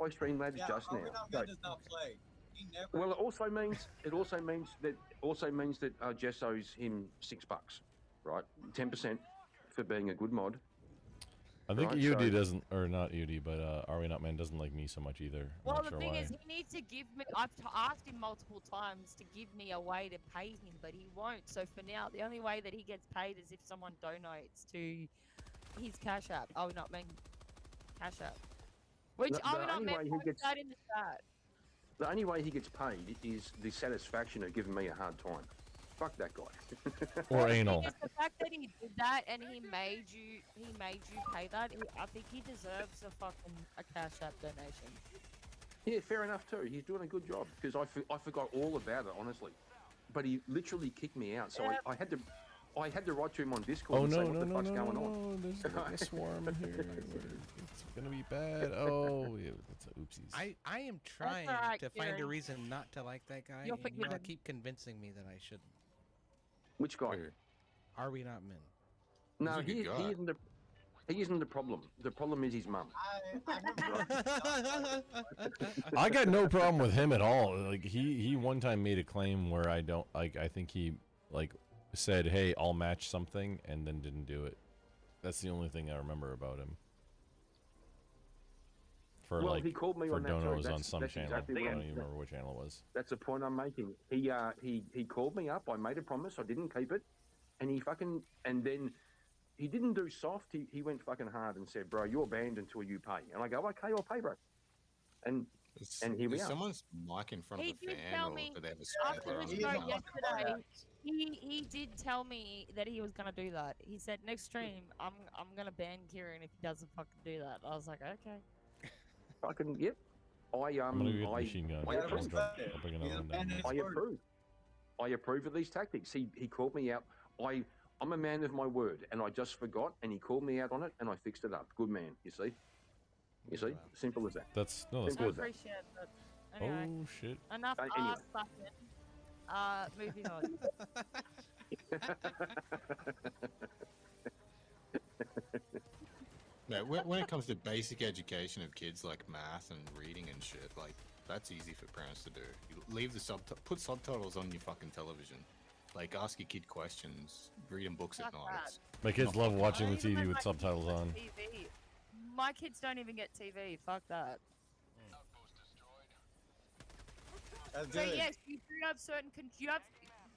Streamlabs Yeah, just Are now. We Not So- Men does not play. He never. well, it also means that Jess owes him $6, right? 10% for being a good mod. I think Right, EOD so- doesn't, or not EOD, but Are We Not Men doesn't like me so much either. I'm Well, not the sure thing why. is, he needs to give me. I've asked him multiple times to give me a way to pay him, but he won't. So for now, the only way that he gets paid is if someone donates to his Cash App. Oh, not mean Cash App. Which The- I the would not only meant way he post gets- that in the chat. The only way he gets paid is the satisfaction of giving me a hard time. Fuck that guy. Or anal. It's the fact that he did that and he made you pay that. I think he deserves a Cash App donation. Yeah, fair enough too. He's doing a good job because I forgot all about it, honestly. But he literally kicked me out, so I had to write to him on Discord Oh and no, say no, what the no, fuck's no, going no, on. no! There's like a swarm here. It's gonna be bad. Oh, yeah, that's a oopsies. I am trying alright, to find a Kieran. reason not to like that guy, You'll and you all forgiven. keep convincing me that I shouldn't. Which guy? Are we not men? No, He's a good guy. he isn't the problem. The problem is his mum. I got no problem with him at all. Like he one time made a claim where I don't like. I think he like said, "Hey, I'll match something," and then didn't do it. That's the only thing I remember about him. For Well, like he called me for on that too. donos on That's- some that's channel. exactly I what don't I'm- even remember what channel it was. That's the point I'm making. He called me up. I made a promise. I didn't keep it, and and then he didn't do soft. He went fucking hard and said, "Bro, you're banned until you pay." And I go, "Okay, I'll pay, bro." And And here we Is are. someone's mic in front He of the did fan, tell or me do they have a after sprinkler the on? show yesterday. He did tell me that he was gonna do that. He said next stream I'm gonna ban Kieran if he doesn't fucking do that. I was like, okay. Fucking yep. I'm gonna go get the machine gun. I I'll approve. bring another one down. I approve. I approve of these tactics. He called me out. I'm a man of my word, and I just forgot, and he called me out on it, and I fixed it up. Good man. You see. You see. Simple as that. That's I simple as that. appreciate that. Anyway, Oh shit. enough Anyway. ass fucking. Moving on. No, when it comes to basic education of kids like math and reading and shit, like that's easy for parents to do. You leave the put subtitles on your fucking television. Like ask your kid questions, read them books at night. It's My kids not love fucking watching the hard. TV with subtitles on. TV. My kids don't even get TV. Fuck that. That's So good. yes, you do have certain. You have.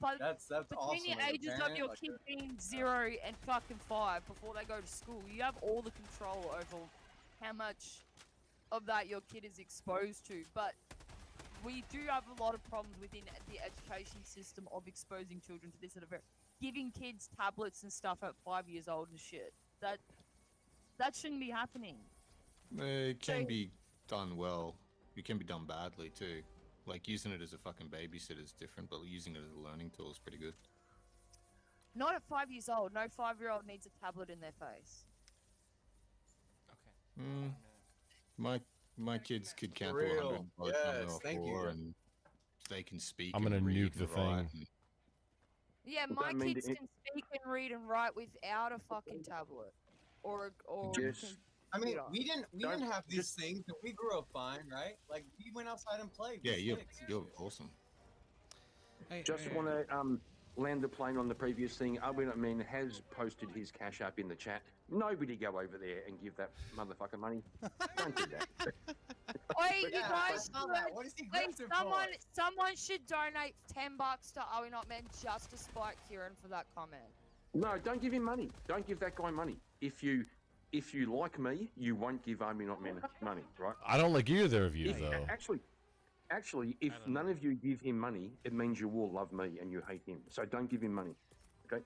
But That's between awesome. the as a ages of parent, your like, kid being 0 and fucking 5 before they go to school, you have all the control over how much of that your kid is exposed to. But we do have a lot of problems within the education system of exposing children to this at a very giving kids tablets and stuff at 5 years old and shit. That shouldn't be happening. It can be done well. It can be done badly too. Like using it as a fucking babysitter is different, but using it as a learning tool is pretty good. Not at 5 years old. No 5-year-old needs a tablet in their face. My kids could count For to real. 100 by the Yes, time they were thank you. 4, and they can speak. I'm and gonna read nuke the and write thing. and- Yeah, Does my that mean kids that can speak and read and write without a fucking tablet or Yes. I mean, computer. we didn't have these things, and we grew up fine, right? Like we went outside and played. Yeah, with you're sticks and you're shit. awesome. Just want to land the plane on the previous thing. Owen, has posted his cash app in the chat. Nobody go over there and give that motherfucker money. Don't do that. Wait, you Yeah, guys, I saw that. What is he wait, grifting for? someone should donate $10 to Are We Not Men just to spite Kieran for that comment. No, don't give him money. Don't give that guy money. If you like me, you won't give Army Not Men money, right? I don't like either of you If- though. Actually, if none of you give him money, it means you all love me and you hate him. So don't give him money, okay?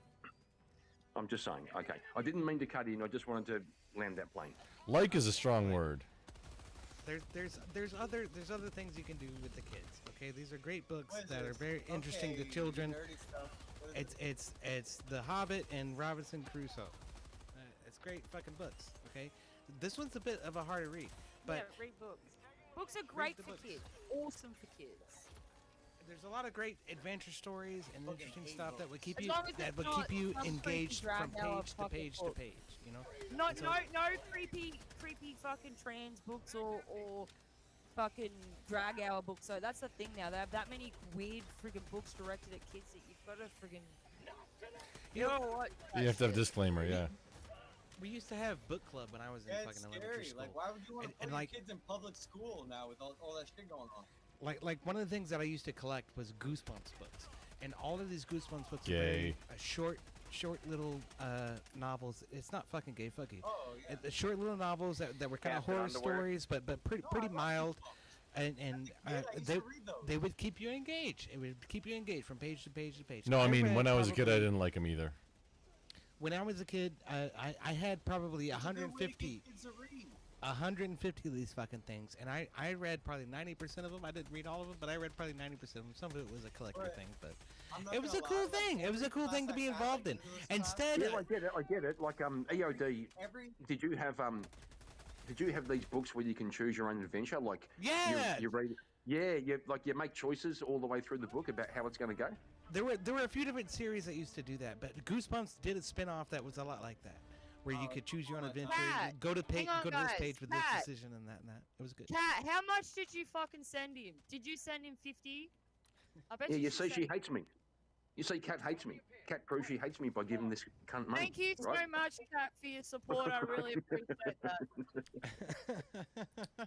I'm just saying. Okay, I didn't mean to cut in. I just wanted to land that plane. Like is a strong word. There's other things you can do with the kids. Okay, these are great books What is that are this? very interesting Okay, to children. nerdy stuff. What is It's The Hobbit and Robinson Crusoe. It's great fucking books. Okay, this one's a bit of a harder read, but Yeah, read books. Books are great the for books. kids. Awesome for kids. there's a lot of great adventure stories and interesting stuff that would keep As you long as it's not some creepy engaged from drag out page to fucking page to book. page. You know. No, And so- no creepy fucking trans books or fucking drag hour books. So that's the thing now. They have that many weird friggin' books directed at kids that you've got to friggin' You know what? You have to have a disclaimer, yeah. We used to have book club when I was in Yeah, fucking it's elementary scary. school. Like, why would you want to And put your like- kids in public school now with all that shit going on? Like one of the things that I used to collect was Goosebumps books, and all of these Goosebumps books Gay. are very short little novels. It's not fucking gay, fuck you. Oh, yeah. The short little novels that were kind of Pants and horror underwear. stories, but pretty mild, and I used to read those. they would keep you engaged. It would keep you engaged from page to page to page. No, I mean read when I was a kid, I probably- didn't like him either. When I was a kid, I had probably It's a good way to 150. get kids to read. 150 of these fucking things, and I read probably 90% of them. I didn't read all of them, but I read probably 90% of them. Some of it was a collector Right. thing, but I'm not it was a gonna cool lie, like, thing. It was a every cool thing to class be I had, involved like, in. business Instead, Yeah, I get it. Like EOD, Every did you have these books where you can choose your own adventure? Like Yeah! you read. Yeah, you make choices all the way through the book about how it's going to go. there were a few different series that used to do that, but Goosebumps did a spin-off that was a lot like that, where you could choose your own adventure. Cat, Go to hang on, this guys, page with Cat. this decision and that. It was good. Kat, how much did you fucking send him? Did you send him 50? I bet Yeah, you should see, she send- hates me. You see, Kat hates me. Kat proves she hates me by giving this cunt money. Thank you so right? much, Kat, for your support. I really appreciate that.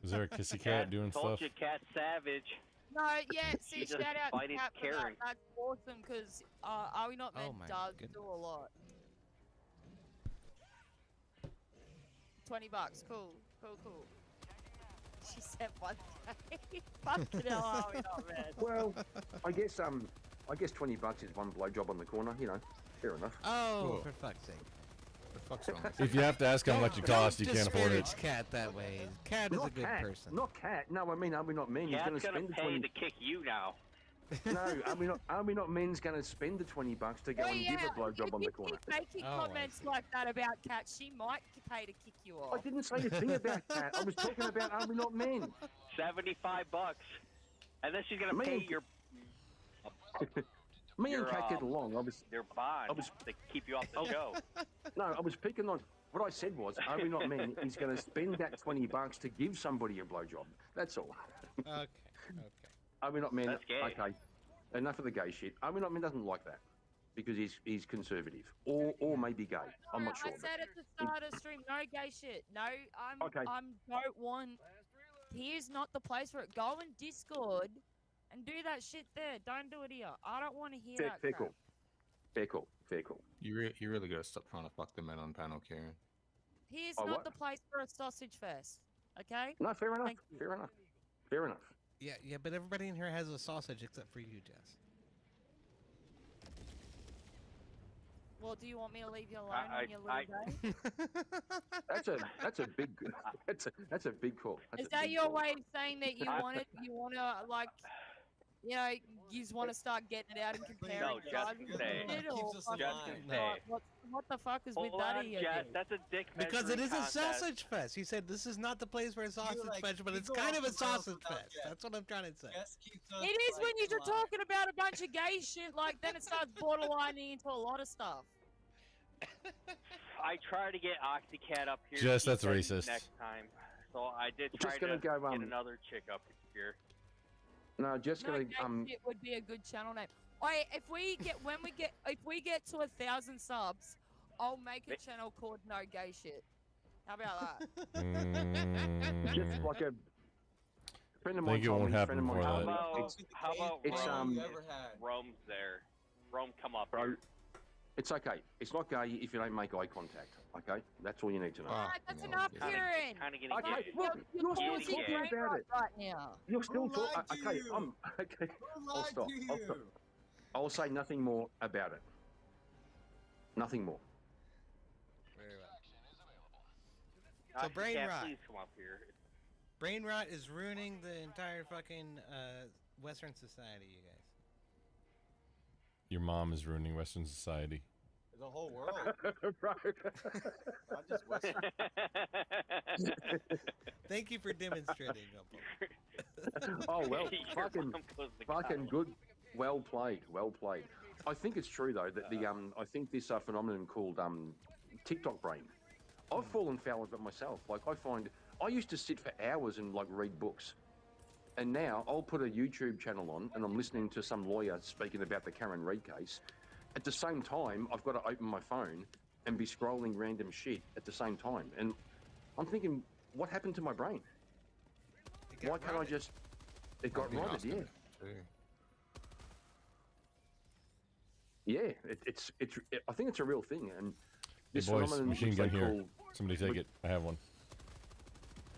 Is there a kissy cat doing Told stuff? you, Cat Savage. No, yeah, see, You just shout out to fighting Kat for that. Karen. That's awesome, because Are We Not Men Oh my does goodness. do a lot. $20, cool. She said one day. Fucking hell, are we not, man? Well, I guess $20 is one blowjob on the corner. You know, fair enough. Oh, for fuck's sake. The fuck's wrong with If you have to ask how much it costs, you can't afford it. Disparage Cat that way. Cat is a good person. Not Cat. No, I mean, are we not men? He's Cat's going to gonna spend the pay 20. to kick you now. No, are we not men's going to spend the $20 to go and give a blowjob on the corner? If you keep making comments like that about Cat, she might pay to kick you off. I didn't say a thing about Cat. I was talking about are we not men? $75, and then she's gonna Me pay and- your Me and your, Cat get along. your bond to keep you off the show. No, I was picking on. What I said was, are we not men? He's going to spend that $20 to give somebody a blowjob. That's all. Okay. Are we not men? That's gay. Okay. Enough of the gay shit. Are we not men? Doesn't like that because he's conservative or maybe gay. I'm not sure. I said at the start of the stream, no gay shit. No, Okay. don't want. Here's not the place for it. Go in Discord and do that shit there. Don't do it here. I don't want to hear that Fair crap. call. Fair call. Fair call. You really got to stop trying to fuck the men on panel, Kieran. Here's Oh, not what? the place for a sausage fest. Okay? No, fair enough. Thank you. Fair enough. Fair enough. Yeah, but everybody in here has a sausage except for you, Jess. Well, do you want me to leave you alone on your little day? That's a big that's a big call. That's Is a that big your call. way of saying that you want to like, you know, you just want to start getting it out and comparing No, just sizes and say. shit, or Keeps us fucking- alive. Just say. what the fuck is with Hold that on, here? Jess. dude? That's a dick Because it measuring is a contest. sausage fest. He said this is not the place for a sausage like, fest, but you it's go kind off of a the rails sausage without fest. Jess. That's what I'm trying to say. Jess keeps us, It is when like, you're alive. talking about a bunch of gay shit, like then it starts borderlining into a lot of stuff. I try to get Oxycat up here. Jess, He that's said racist. Next time, so I did Just try gonna to go, get another chick up here. No, just No, gonna gay shit would be a good channel name. If we get to 1,000 subs, I'll make a channel called No Gay Shit. How about that? just like a friend of mine Think it told won't me. happen Friend of mine before told that. me. How about It's, Rome? you ever had? Rome's there. Rome, come up Bro, here. it's okay. It's not gay if you don't make eye contact. Okay, that's all you need to know. Alright, that's enough, Kieran. Kind of getting Okay, gay. look, you're still Getting talking gay. about it. Right now. You're still Who lied talking. to Okay, you? okay. Who I'll lied stop. to I'll you? stop. I'll say nothing more about it. Nothing more. Very well. So brain Oxycat, rot. please come up here. Brain rot is ruining the entire fucking Western society, you guys. Your mom is ruining Western society. The whole world. Right. Not just Western. Thank you for demonstrating, Gumpo. Oh well, Your fucking, mom goes to fucking college. good. Well played. Well played. I think it's true though that the I think this phenomenon called TikTok brain. I've fallen foul of it myself. Like I find I used to sit for hours and like read books, and now I'll put a YouTube channel on and I'm listening to some lawyer speaking about the Karen Reid case. At the same time, I've got to open my phone and be scrolling random shit at the same time, and I'm thinking, what happened to my brain? Why can't I just? It got rotted, yeah. Yeah, I think it's a real thing, and Hey this boys, phenomenon machine which gun they here. call- Somebody take it. I have one.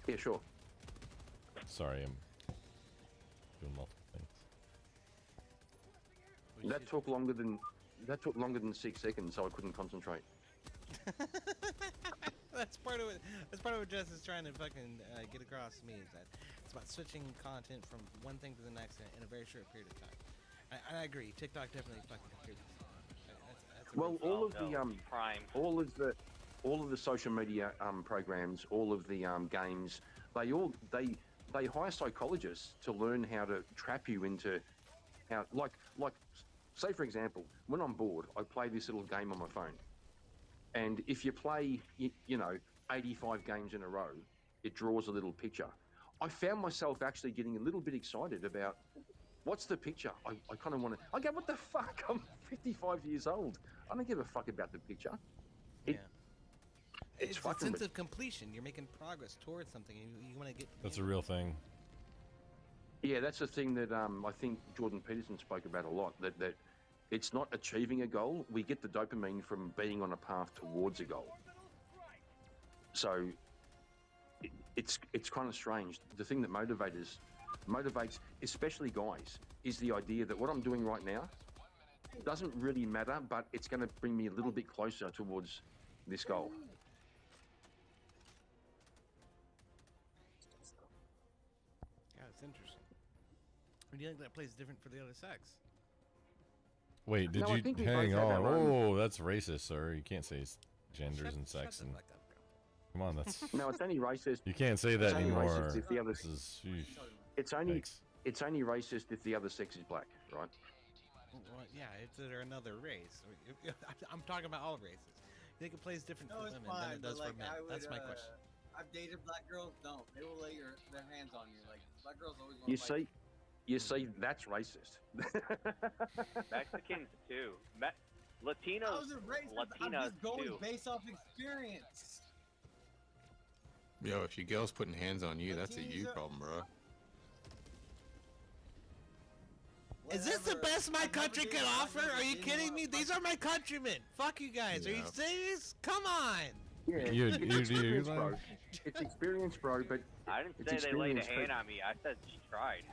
Yeah, sure. Sorry, I'm doing multiple things. That took longer than 6 seconds, so I couldn't concentrate. That's part of it. That's part of what Jess is trying to fucking get across to me, is that it's about switching content from one thing to the next in a very short period of time. I agree. TikTok definitely fucking contributes. That's a Well, real all of thing. the all of the social media programs, all of the games, they hire psychologists to learn how to trap you into how like say for example, when I'm bored, I play this little game on my phone, and if you play 85 games in a row, it draws a little picture. I found myself actually getting a little bit excited about what's the picture. I kind of want to. I go, what the fuck? I'm 55 years old. I don't give a fuck about the picture. It's a fucking sense of completion. You're making progress towards something. You want to get. That's a real thing. Yeah, that's the thing that I think Jordan Peterson spoke about a lot, that it's not achieving a goal. We get the dopamine from being on a path towards a goal. So it's kind of strange. The thing that motivates, especially guys, is the idea that what I'm doing right now doesn't really matter, but it's going to bring me a little bit closer towards this goal. Yeah, it's interesting. Do you think that plays different for the other sex? Wait, did No, I you think we hang both have on? our own- Oh, that's racist, sir. You can't say genders and sex and. Come on, that's. No, it's only racist. You can't say that It's only anymore. racist if the other. This is. It's only. Yikes. It's only racist if the other sex is black, right? Well, yeah, it's another race. I'm talking about all races. I think it plays different No, for it's women fine, than it does but, for like, men. I would, That's my question. I've dated black girls. Don't. They will lay their hands on you. Like black girls always want You to fight. you see, that's racist. Mexicans too. I Latinos. wasn't racist. I'm Latinas just going too. based off experience. Yo, if your girl's putting hands on you, that's a you Latinos are- problem, bro. Is this the best my country can offer? Are you kidding me? These are my countrymen. Fuck you guys. Are you Yeah. serious? Come on. Yeah, it's experience, bro. It's experience, bro. But I didn't it's say they laid a experience, hand but- on me. I said she tried.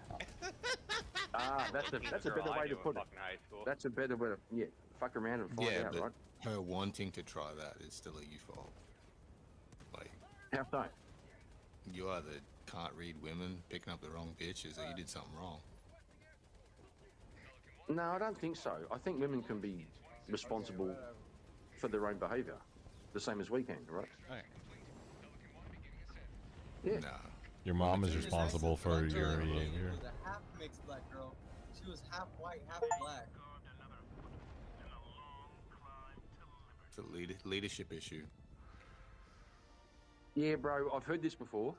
that's a Girl better I way knew to in put it. fucking high school. That's a better way to fuck around and find Yeah, out, but right? her wanting to try that is still a you fault. Like, How so? you either can't read women, picking up the wrong bitches, or you did something wrong. No, I don't think so. I think women can be responsible for their own behaviour, the same as we can, right? Yeah. Nah. Your mom is responsible for your behavior. She was a half mixed black girl. She was half white, half black. It's a leadership issue. Yeah, bro. I've heard this before.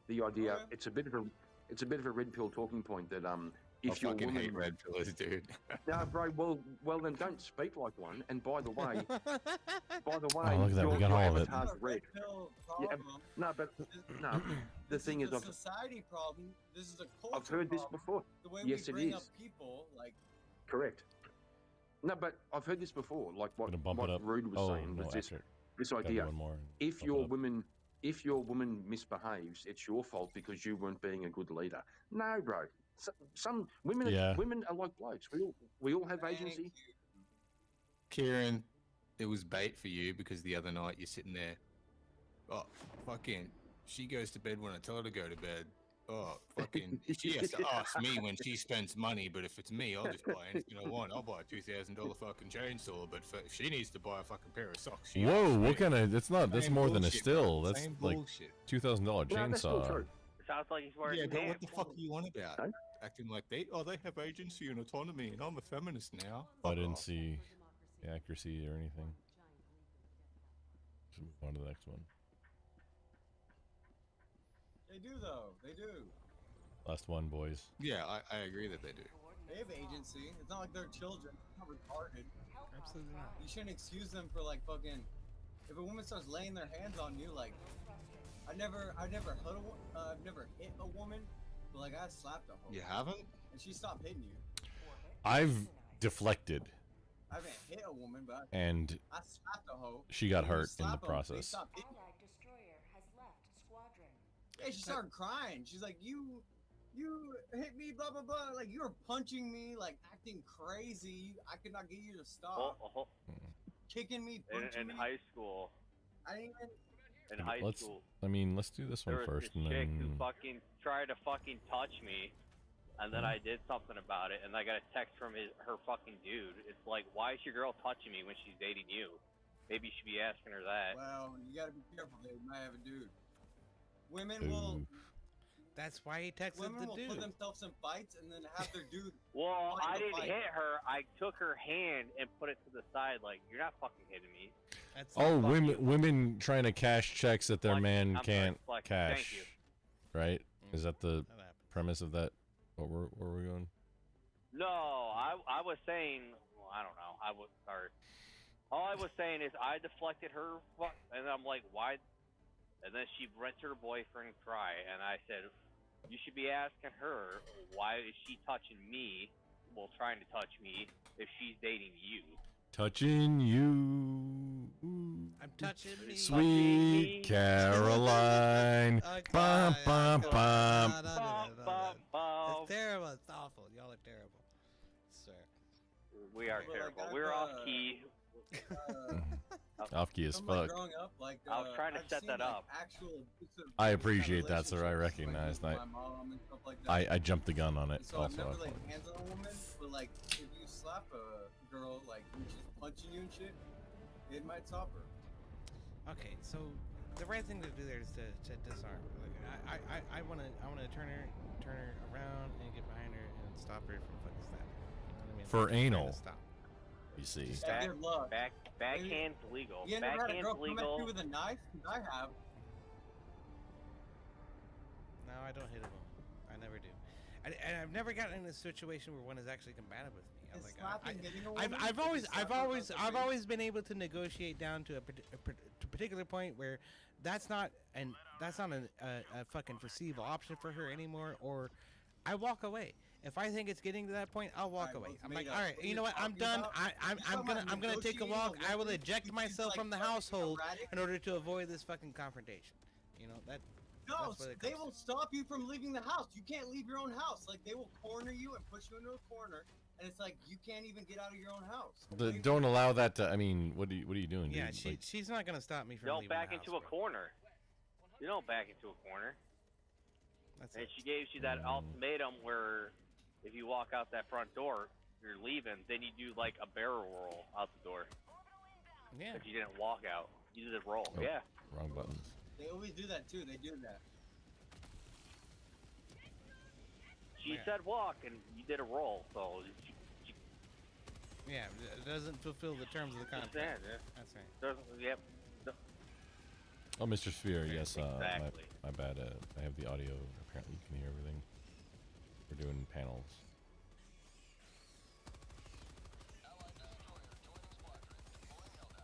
The idea it's a bit of a red pill talking point that if I you're a fucking woman, hate red pillars, dude. No, bro. Well, then don't speak like one. And by the way, Oh, look at that, we got your all of it. avatar's red. Pill Yeah, problem. no, but no. The This thing is, a I've society problem. This is a culture I've heard this problem. before. The way Yes, we it bring is. up people, like Correct. No, but I've heard this before. Like what Gonna bump it up. Rude was Oh, saying no, was this after. this Gotta do idea. one more and If bump it your up. woman misbehaves, it's your fault because you weren't being a good leader. No, bro. Some women Yeah. women are like blokes. We all have agency. Kieran, it was bait for you because the other night you're sitting there. Oh, fucking. She goes to bed when I tell her to go to bed. Oh, fucking. She has to ask me when she spends money, but if it's me, I'll just buy anything I want. I'll buy a $2,000 fucking chainsaw, but if she needs to buy a fucking pair of socks, she Whoa, asks me. what kind of? That's not. That's Same more than a bullshit, still. bro. That's Same like bullshit. $2,000 No, that's still chainsaw. true. Sounds like he's wearing Yeah, but what pants. the fuck are you on about? Acting like they have agency and autonomy, and I'm a feminist now. I Fuck didn't off. see the accuracy or anything. Just move on to the next one. they do though. They do. Last one, boys. Yeah, I agree that they do. They have agency. It's not like they're children. They're not retarded. Absolutely not. You shouldn't excuse them for like fucking. If a woman starts laying their hands on you, like I've never hit a woman, but like I slapped a hoe. You haven't? And she stopped hitting you. I've deflected, I haven't hit a woman, but and I slapped a hoe. she got And you hurt in the slap 'em, they process. stop hitting you. Allied destroyer has left squadron. Yeah, she started crying. She's like, you hit me, blah blah blah. Like you were punching me, like acting crazy. I could not get you to stop. Kicking me, punching In me. high school. I didn't even. In high Let's. school. Let's do this one There was first, this and chick who then. fucking tried to fucking touch me, and then I did something about it, and I got a text from her fucking dude. It's like, why is your girl touching me when she's dating you? Maybe you should be asking her that. Well, you gotta be careful. They might have a dude. Women will. That's why he texted Women the will dude. put themselves in fights and then have their dude. Well, fight I the didn't fight. hit her. I took her hand and put it to the side. Like, you're not fucking hitting me. That's Oh, women trying to cash checks that their man I'm can't sorry, thank cash. you. Right? Is that the premise of that? Where were we going? No, I was saying. Well, I don't know. I was sorry. All I was saying is I deflected her, and I'm like, why? And then she lets her boyfriend cry, and I said, you should be asking her why is she touching me, well, trying to touch me, if she's dating you. Touching you. I'm touching me. Sweet Caroline. Bum, bum, bum. It's terrible. It's awful. Y'all are terrible. Sir. We are terrible. We're off key. Off key as From, like, fuck. growing up, like, I was trying to I've set seen, that like, up. actual abusive I kind of appreciate that, sir. I relationships, recognize like, that. with my mom and stuff like that. I jumped the gun on it. And so I've Also, never laid hands on a woman, but like if you slap a girl like when she's punching you and shit, it might stop her. Okay, so the right thing to do there is to disarm. Like I wanna turn her around and get behind her and stop her from fucking slapping. You know what I mean? For Like, anal. trying to stop. You see. Backhand's legal. You ever had a Backhand's girl come at legal. you with a knife? 'Cause I have. No, I don't hit a woman. I never do. And I've never gotten in a situation where one is actually combative with me. I'm Is like, slapping hitting a woman? I've always been able to negotiate down to a particular point where that's not a fucking foreseeable option for her anymore, or I walk away. If I think it's getting to that point, I'll walk away. I'm like, all right, you know what? I'm done. I'm gonna take a walk. I will eject myself from the household in order to avoid this fucking confrontation. You know that. No, That's what it they comes will stop you from leaving the house. You can't leave your own house. Like they will corner you and push you into a corner, and it's like you can't even get out of your own house. Don't allow that to. I mean, what are you doing? Yeah, dude? she's not gonna stop me from Don't leaving back the house, into a corner. You don't back into a corner. That's and she gave you that ultimatum where if you walk out that front door, you're leaving. Then you do like a barrel roll out the door. Yeah. But you didn't walk out. You did a roll. Oh, Yeah. Wrong buttons. They always do that too. They do that. She said walk, and you did a roll. So. Yeah, it doesn't fulfill the terms of the contract. Yeah. That's right. Yep. Oh, Mr. Sphere, yes. Exactly. My bad. I have the audio. Apparently, you can hear everything. We're doing panels.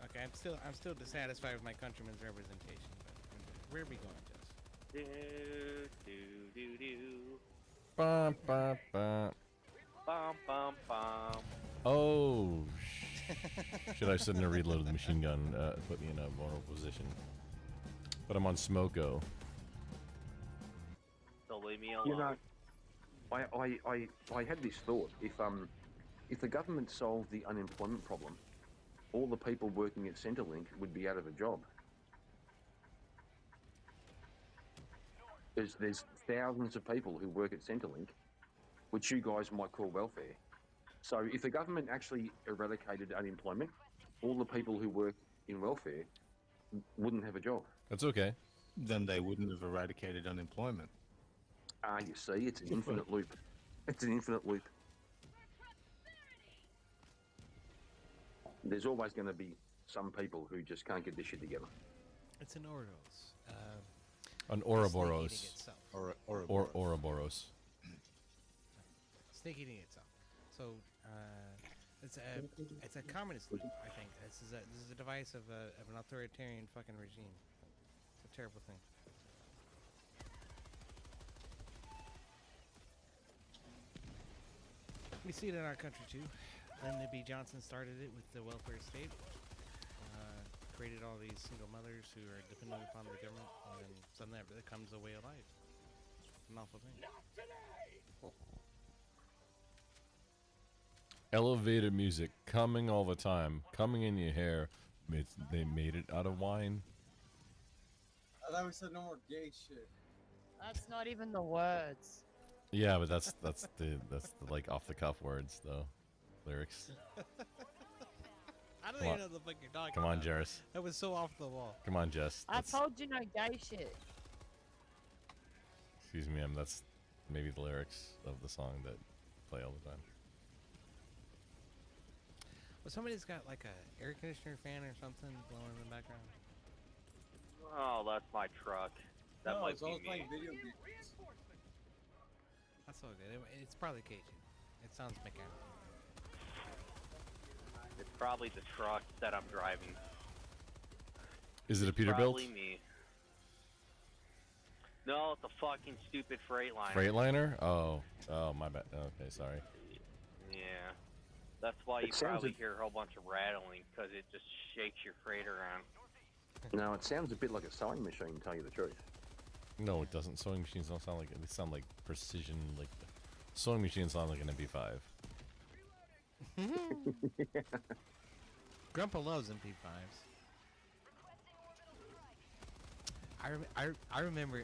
Okay, I'm still dissatisfied with my countrymen's representation. But where are we going, Jess? Bum, bum, bum. Bum, bum, bum. Oh, should I sit in a reload the machine gun? Put me in a vulnerable position. But I'm on Smoko. So leave me alone. You know, I had this thought. If the government solved the unemployment problem, all the people working at Centrelink would be out of a job. There's thousands of people who work at Centrelink, which you guys might call welfare. So if the government actually eradicated unemployment, all the people who work in welfare wouldn't have a job. That's okay. Then they wouldn't have eradicated unemployment. You see, it's an infinite loop. It's an infinite loop. There's always going to be some people who just can't get this shit together. It's an Ouroboros. An Ouroboros. Snake eating itself. Or Ouroboros. Snake eating itself. So it's a communist loop, I think. This is a device of an authoritarian fucking regime. It's a terrible thing. We see it in our country too. Lyndon B. Johnson started it with the welfare state. Created all these single mothers who are dependent upon the government, and then suddenly that becomes a way of life. It's an awful thing. Elevator music coming all the time, coming in your hair. They made it out of wine. I thought we said no more gay shit. That's not even the words. Yeah, but that's the like off the cuff words though, lyrics. I don't Come even on. know the fuck you're talking Come on, about. Jairus. That was so off the wall. Come on, Jess. I told you no gay shit. Excuse me, that's maybe the lyrics of the song that play all the time. Well, somebody's got like a air conditioner fan or something blowing in the background. Oh, that's my truck. That might it's be all me. playing video games. That's all good. It's probably Cajun. It sounds mechanical. It's probably the truck that I'm driving. Is it a Peterbilt? Probably me. No, it's a fucking stupid Freightliner. Freightliner? Oh, my bad. Okay, sorry. Yeah. That's why you It sounds probably like- hear a whole bunch of rattling, because it just shakes your freight around. No, it sounds a bit like a sewing machine, to tell you the truth. No, it doesn't. Sewing machines don't sound like it. They sound like precision. Like sewing machines sound like an MP5. Grandpa loves MP5s. I remember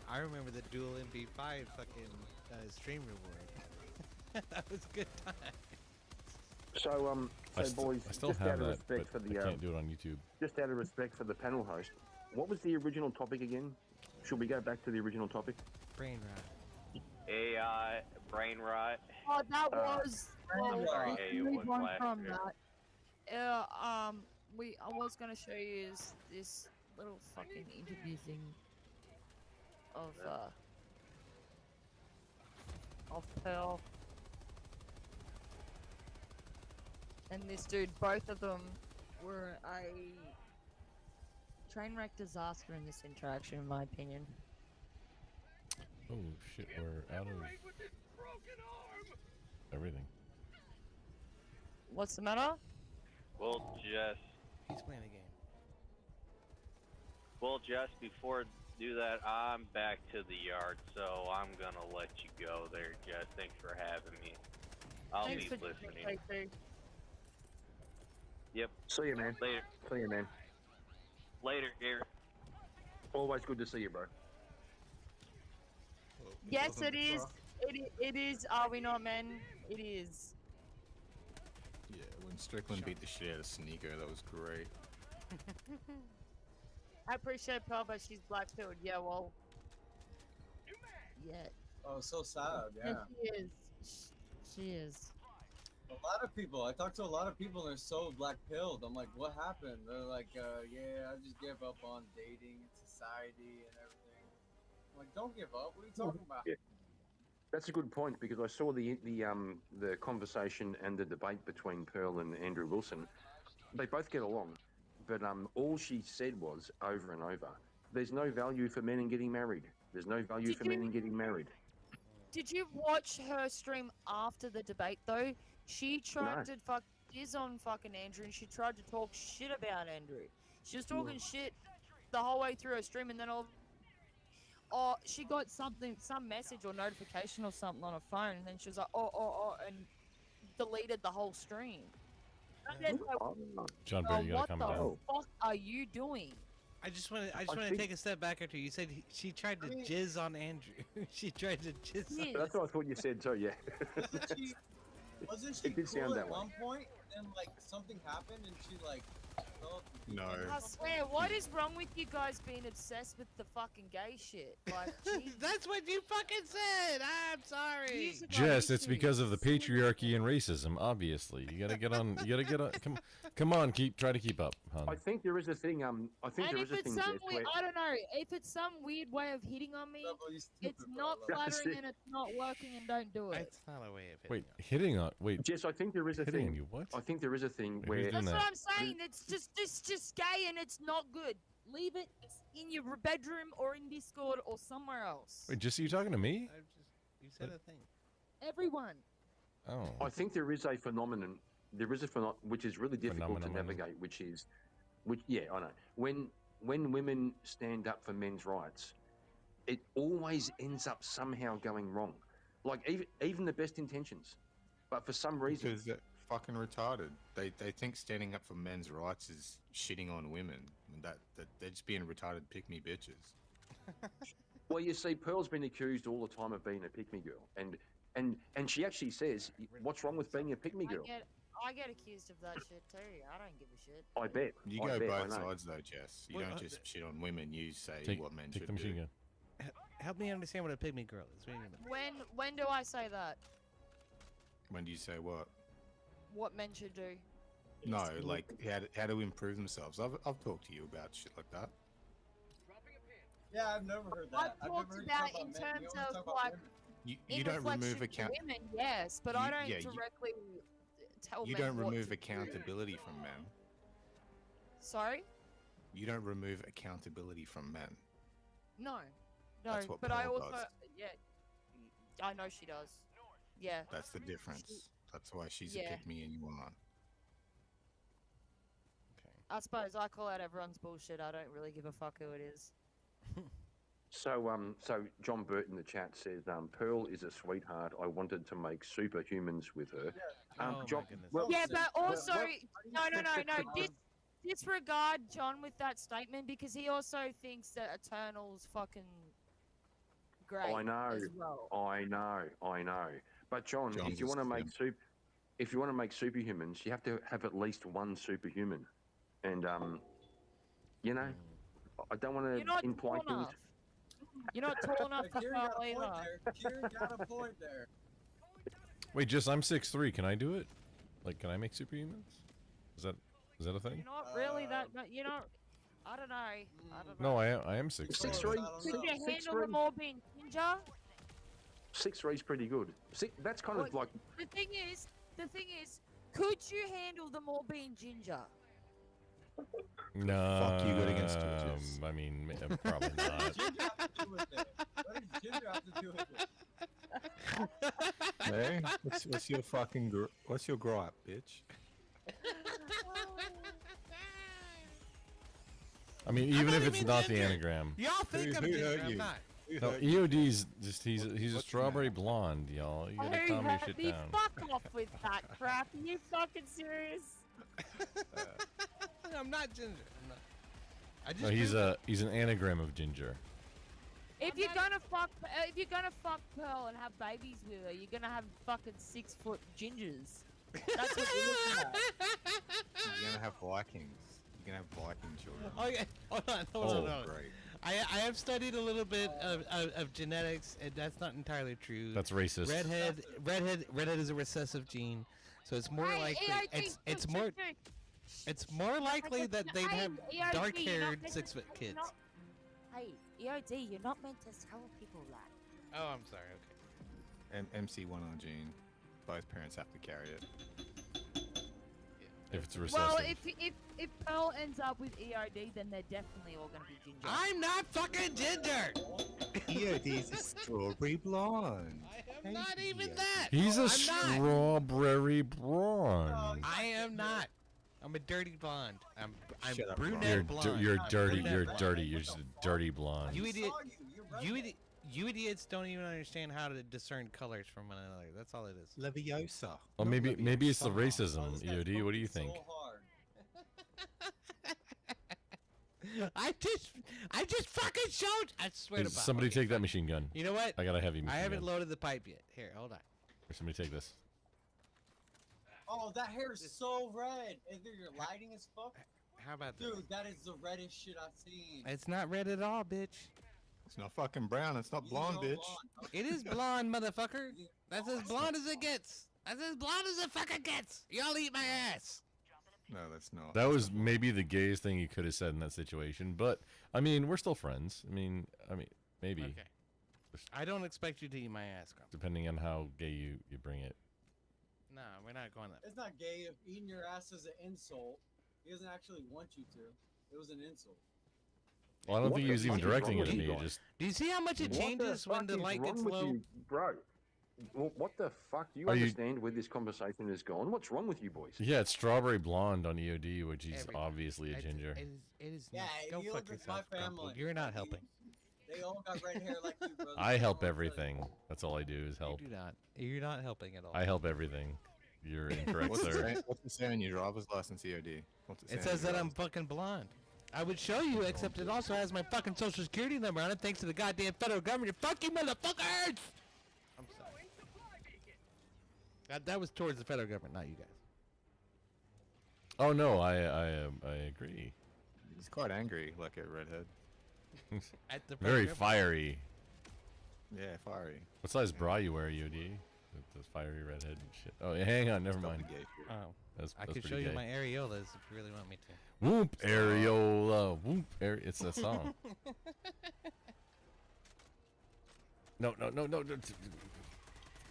the dual MP5 fucking stream reward. That was a good time. So boys, I still just have out of that, respect for but the I can't do it on YouTube. just out of respect for the panel host, what was the original topic again? Should we go back to the original topic? Brain rot. AI, brain rot. Oh, that was. I'm sorry, we it move was on last from year. that. I was gonna show you this little fucking interview thing of Pearl and this dude. Both of them were a train wreck disaster in this interaction, in my opinion. Oh shit, we're out of everything. What's the matter? We'll just. He's playing a game. Well, just before do that, I'm back to the yard, so I'm gonna let you go there, Jess. Thanks for having me. I'll Thanks be for listening. listening. Yep. See you, man. Later. See you, man. Later, here. Always good to see you, bro. Yes, it is. It is. Are we not, men? It is. Yeah, when Strickland beat the shit out of Sneaker, that was great. I appreciate Pearl, but she's black pilled. Yeah, well. Yeah. Oh, so sad. Yeah. She is. She is. A lot of people. I talked to a lot of people, and they're so black pilled. I'm like, what happened? They're like, yeah, I just gave up on dating and society and everything. I'm like, don't give up. What are you talking about? Yeah. That's a good point, because I saw the conversation and the debate between Pearl and Andrew Wilson. They both get along, but all she said was over and over, "There's no value for men in getting married. There's no value for men in getting married." Did you watch her stream after the debate though? She tried to jizz on fucking Andrew, and she tried to talk shit about Andrew. She was talking shit the whole way through her stream, and then she got some message or notification or something on her phone, and then she was like, and deleted the whole stream. And then, John Bear, you gotta come down. What the fuck are you doing? I just want to take a step back after you said she tried to jizz on Andrew. She tried to jizz. Yes. That's what I thought you said too. Yeah. Wasn't she It did cool sound at that way. one point, and then like something happened, and she like fell? No. I swear, what is wrong with you guys being obsessed with the fucking gay shit? Like, Jesus. That's what you fucking said. I'm sorry. Jess, it's because of the patriarchy and racism. Obviously, you gotta get on. You gotta get on. Come on, try to keep up, hon. I think there is a thing. I think And there if is a it's thing. some Jess, weird, where- I don't know. If it's some weird way of hitting on me, it's not flattering and it's not working, and don't do it. It's not a way of Wait, hitting on. Wait, Jess, I think there is a hitting thing. on you. What? I think there is a thing Wait, where. who's doing That's that? what I'm saying. It's just gay and it's not good. Leave it in your bedroom or in Discord or somewhere else. Wait, Jess, are you talking to me? You said a thing. Everyone. Oh. I think there is a phenomenon. There is a phenomenon which is really difficult to Phenomenon. navigate. Yeah, I know. When women stand up for men's rights, it always ends up somehow going wrong. Like even the best intentions, but for some reason. Because they're fucking retarded. They think standing up for men's rights is shitting on women. And that they're just being retarded pick-me bitches. Well, you see, Pearl's been accused all the time of being a pick-me girl, and she actually says, "What's wrong with being a pick-me girl?" I get accused of that shit too. I don't give a shit. I bet. You I go bet, I both know. sides though, Jess. You Well, don't just shit on women. You say what men take should the machine do. gun. Help me understand what a pygmy girl is. What do you mean? When do I say that? When do you say what? What men should do? No, like how to improve themselves. I've talked to you about shit like that. Yeah, I've never heard I've that. I've talked never heard you about talk in about men. terms You always of talk about like women. You in don't reflection remove to account. women, yes, but I don't yeah, directly tell You men don't what remove to accountability from men. do. Sorry? You don't remove accountability from men. No, That's what but I Pearl also does. yeah, I know she does. Yeah. That's the difference. That's why she's Yeah. a pick me and you aren't. I suppose I call out everyone's bullshit. I don't really give a fuck who it is. So John Burt in the chat says, Pearl is a sweetheart. I wanted to make superhumans with her. John, Yeah, but also, no. Disregard John with that statement because he also thinks that Eternal's fucking great. I know, as well. I know. But John, John's if you want to a make scam. if you want to make superhumans, you have to have at least one superhuman. And you know, I don't want You're to not imply tall things. enough. You're not tall enough for Kieran got Pearl a point either. there. Kieran got a point there. Wait, just I'm 6'3". Can I do it? Like, can I make superhumans? Is that a thing? You're not really that. You're not. I don't know. I don't know. No, I am 6'3". 6'3". Could you handle them all being ginger? 6'3" is pretty good. That's kind of like. The thing is, could you handle them all being ginger? No. Fuck you got against gingers. I mean, probably not. What does ginger have to do with it? Hey, what's your fucking what's your gripe, bitch? I mean, even if it's not the anagram. Y'all think I'm ginger, I'm not. No, EOD's just he's a strawberry blonde, y'all. You gotta calm your shit down. Fuck off with that crap. Are you fucking serious? I'm not ginger. I'm not. I just No, he's an anagram of ginger. If you're gonna fuck Pearl and have babies with her, you're gonna have fucking 6-foot gingers. That's what you're looking at. You're gonna have Vikings. You're gonna have Viking children. Oh yeah, hold on. Great. I have studied a little bit of genetics, and that's not entirely true. That's racist. Redhead is a recessive gene, so it's more likely. It's more likely that they'd have dark-haired 6-foot kids. Hey, EOD, you're not meant to tell people that. Oh, I'm sorry. Okay. MC1R gene. Both parents have to carry it. If it's recessive. Well, if Pearl ends up with EOD, then they're definitely all gonna be ginger. I'm not fucking ginger. EOD's a strawberry blonde. I'm not even that. He's a I'm strawberry blonde. I am not. I'm a dirty blonde. I'm Shut up, brunette blonde. You're dirty. Brunette You're blonde. dirty. You're just a dirty blonde. You idiots don't even understand how to discern colors from one another. That's all it is. Leviosa. Well, maybe it's the racism. EOD, what do you think? I just fucking showed. I swear to God. Somebody take that machine gun. You know what? I got a heavy machine I haven't gun. loaded the pipe yet. Here, hold on. Somebody take this. Oh, that hair is so red. Either you're lighting as fuck. How about that? Dude, that is the reddest shit I've seen. It's not red at all, bitch. It's not fucking brown. It's not blonde, bitch. It is blonde, motherfucker. That's as blonde as it gets. That's as blonde as it fucking gets. Y'all eat my ass. No, that's not. That was maybe the gayest thing you could have said in that situation, but I mean, we're still friends. I mean, maybe. Okay. I don't expect you to eat my ass, Grump. Depending on how gay you bring it. No, we're not going that. It's not gay if eating your ass is an insult. He doesn't actually want you to. It was an insult. Well, I don't think he was even directing it at me. Do you see how much it changes when the light gets low? You, bro? What the fuck? Do you understand where this conversation has gone? What's wrong with you boys? Yeah, it's strawberry blonde on EOD, which is obviously a ginger. It is Yeah, go you fuck look like yourself, my Grumple. family. You're not helping. They all got red hair like you, brother. I help everything. That's all I do is help. You do not. You're not helping at all. I help everything. You're incorrect, sir. What's it say on your driver's license, EOD? What's It says that I'm fucking blonde. I would show you, except it also has my fucking social security number on it, thanks to the goddamn federal government. Fuck you, motherfuckers! I'm sorry. That was towards the federal government, not you guys. Oh no, I agree. He's quite angry, like a redhead. At the Very federal government. fiery. Yeah, fiery. What size bra you wear, EOD? The fiery redhead and shit. Oh, yeah, hang on, never mind. Oh, That's I could pretty show you gay. my areolas if you really want me to. Whoop areola, whoop it's a song. No.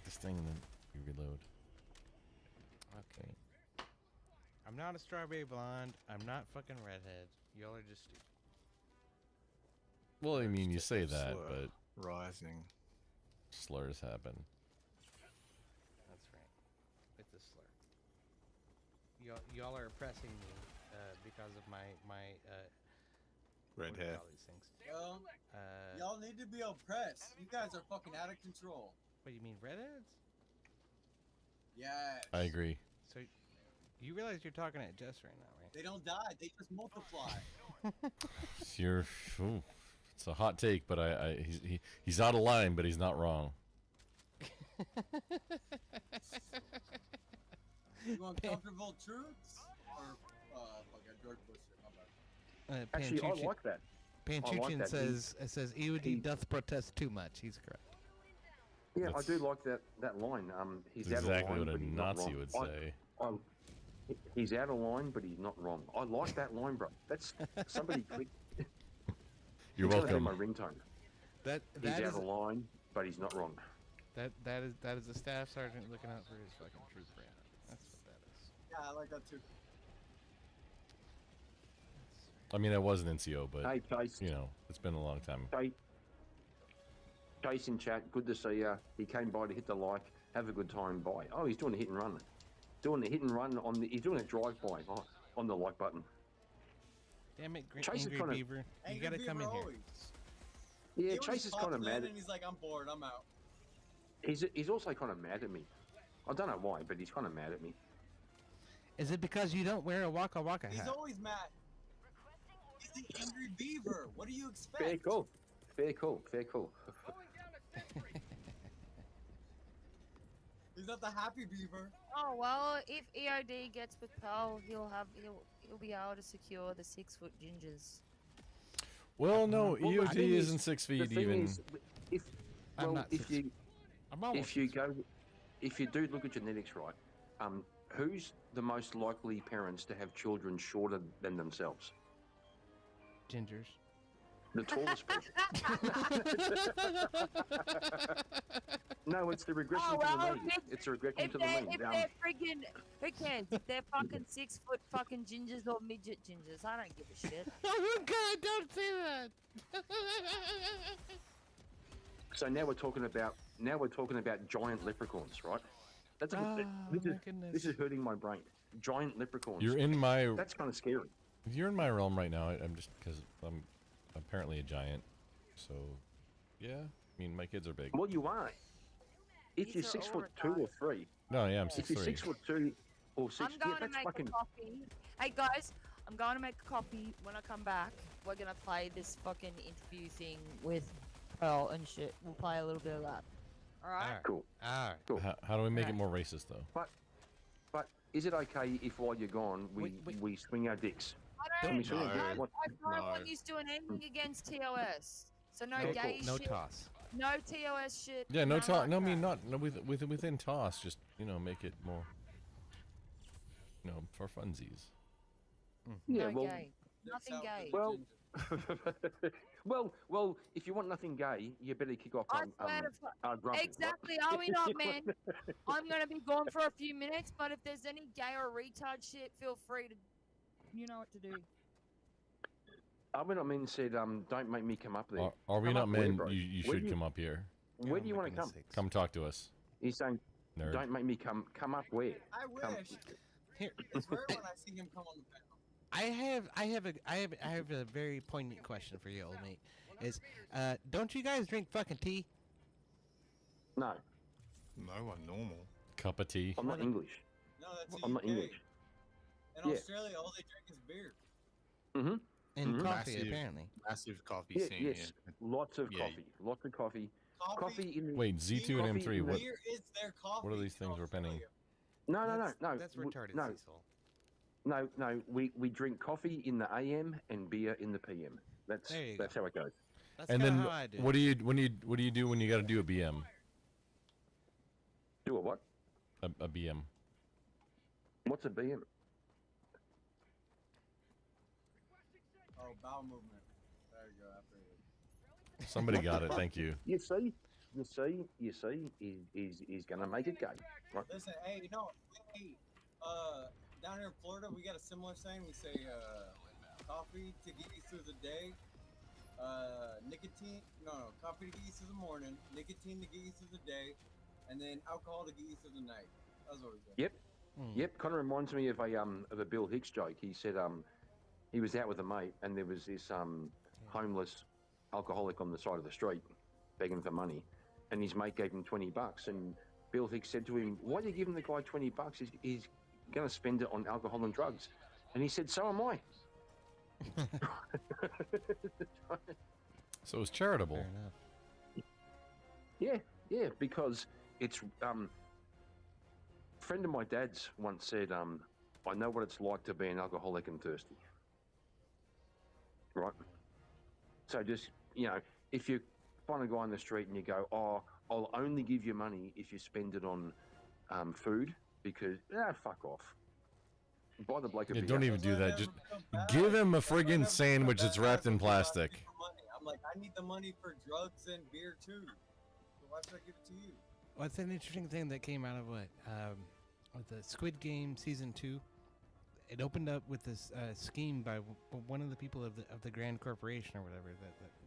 This thing, and then you reload. Okay. I'm not a strawberry blonde. I'm not fucking redhead. Y'all are just stupid. Well, I mean, you say that, Slur. but Rising. slurs happen. That's right. It's a slur. Y'all are oppressing me because of my red what do you hair. call these things? Yo, y'all need to be oppressed. You guys are fucking out of control. What do you mean, redheads? Yes. I agree. So, you realize you're talking at Jess right now, right? They don't die. They just multiply. You're, ooh, it's a hot take, but he's out of line, but he's not wrong. You want comfortable truths? Or, fuck, George Bush shit. My bad. Actually, I like that. Panchuchin says EOD doth protest too much. He's correct. Yeah, I do like that line. He's That's out exactly of line, what but a he's not Nazi wrong. would say. He's out of line, but he's not wrong. I like that line, bro. That's somebody click. You're It's gonna be welcome. my ringtone. He's out of line, but he's not wrong. That is a staff sergeant looking out for his fucking troop brand. That's what that is. Yeah, I like that too. I mean, I was an NCO, but Hey, Chase. you know, it's been a long time. Chase in chat, good to see you. He came by to hit the like. Have a good time. Bye. Oh, he's doing a hit and run. He's doing a drive-by on the like button. Damn it, Chase is Angry kinda- Beaver. You Angry gotta come in Beaver here. always. Yeah, He Chase always is pops kind of in mad. and he's like, I'm bored, I'm out. He's also kind of mad at me. I don't know why, but he's kind of mad at me. Is it because you don't wear a Waka Waka hat? He's always mad. He's the Angry Beaver. What do you expect? Fair call. Fair call. Fair call. He's not the Happy Beaver. Oh well, if EOD gets with Pearl, he'll be able to secure the 6-foot gingers. Well, no, Well, the EOD thing isn't is- 6 the feet thing even. is, if I'm well, not if 6 you I'm almost if you do look at genetics, right? Who's the most likely parents to have children shorter than themselves? Gingers. The tallest person. No, it's the regression Oh to well, the mean. It's a regression if to the they're mean. friggin', who cares? If they're fucking 6-foot fucking gingers or midget gingers, I don't give a shit. Oh God, don't say that. So now we're talking about giant leprechauns, right? That's Oh, this my is goodness. this is hurting my brain. Giant leprechauns. You're in my. That's kind of scary. You're in my realm right now. I'm just because I'm apparently a giant. So, yeah. I mean, my kids are big. Well, you are. If you're These are 6'2" or 3. No, yeah, I'm If you're 6'3". 6'2" or 6, I'm going to that's make fucking. a coffee. Hey guys, I'm going to make a coffee. When I come back, we're gonna play this fucking interview thing with Pearl and shit. We'll play a little bit of that. All right. Cool. Alright. Cool. How do we make it more racist, though? But is it okay if while you're gone we swing our dicks? I Can we don't, swing our dicks? What- I don't want you doing anything against TOS. So no Okay, gay No shit. toss. No TOS shit. Yeah, no none toss. like No, I that. mean not no, within toss. Just make it more. For funsies. Yeah, no well, gay. Nothing gay. well, if you want nothing gay, you better kick off I swear to Grumple, right? exactly. Are we not, man? I'm gonna be gone for a few minutes, but if there's any gay or retard shit, feel free to. You know what to do. Are we not men said, don't make me come up there. Are we Come not up where, men? bro? You Where should do you- come up here. Where do you want to come? Come talk to us. He's saying, Nerd. don't make me come up where? I Come. wish. Here. It's rare when I see him come on the panel. I have a very poignant question for you, old mate. Is don't you guys drink fucking tea? No, No one normal. Cup of tea. I'm not English. No, that's the I'm not UK. English. In Yeah. Australia, all they drink is beer. Mm-hmm. And Mhm. coffee, Massive. apparently. Massive coffee Yeah, scene. yes, lots of Yeah. coffee. Lots of coffee. Coffee. in Wait, Z2 and coffee M3. in- What? Beer is their coffee. What are these things we're penning? No. That's w- retarded, No, Cecil. no. We drink coffee in the AM and beer in the PM. That's There you that's how it goes. That's And kinda then how I do. what do you do when you got to do a BM? Do a what? A BM. What's a BM? Oh, bowel movement. There you go. After it. Somebody got it. Thank you. You see, he's gonna make it gay. Right? Listen, hey, down here in Florida, we got a similar saying. We say, coffee to get you through the day, coffee to get you through the morning, nicotine to get you through the day, and then alcohol to get you through the night. That's what we say. Yep. Yep, kind of reminds me of a Bill Hicks joke. He said he was out with a mate and there was this homeless alcoholic on the side of the street begging for money, and his mate gave him $20, and Bill Hicks said to him, "Why are you giving the guy $20? He's going to spend it on alcohol and drugs." And he said, "So am I." So it's charitable. Yeah, because it's friend of my dad's once said, "I know what it's like to be an alcoholic and thirsty." Right. So just if you find a guy on the street and you go, "Oh, I'll only give you money if you spend it on food," because fuck off. Buy the bloke a beer. Don't even do that. Just give him a friggin' sandwich that's wrapped in plastic. I'm like, I need the money for drugs and beer too. So why should I give it to you? Well, it's an interesting thing that came out of with the Squid Game season 2. It opened up with this scheme by one of the people of the Grand Corporation or whatever,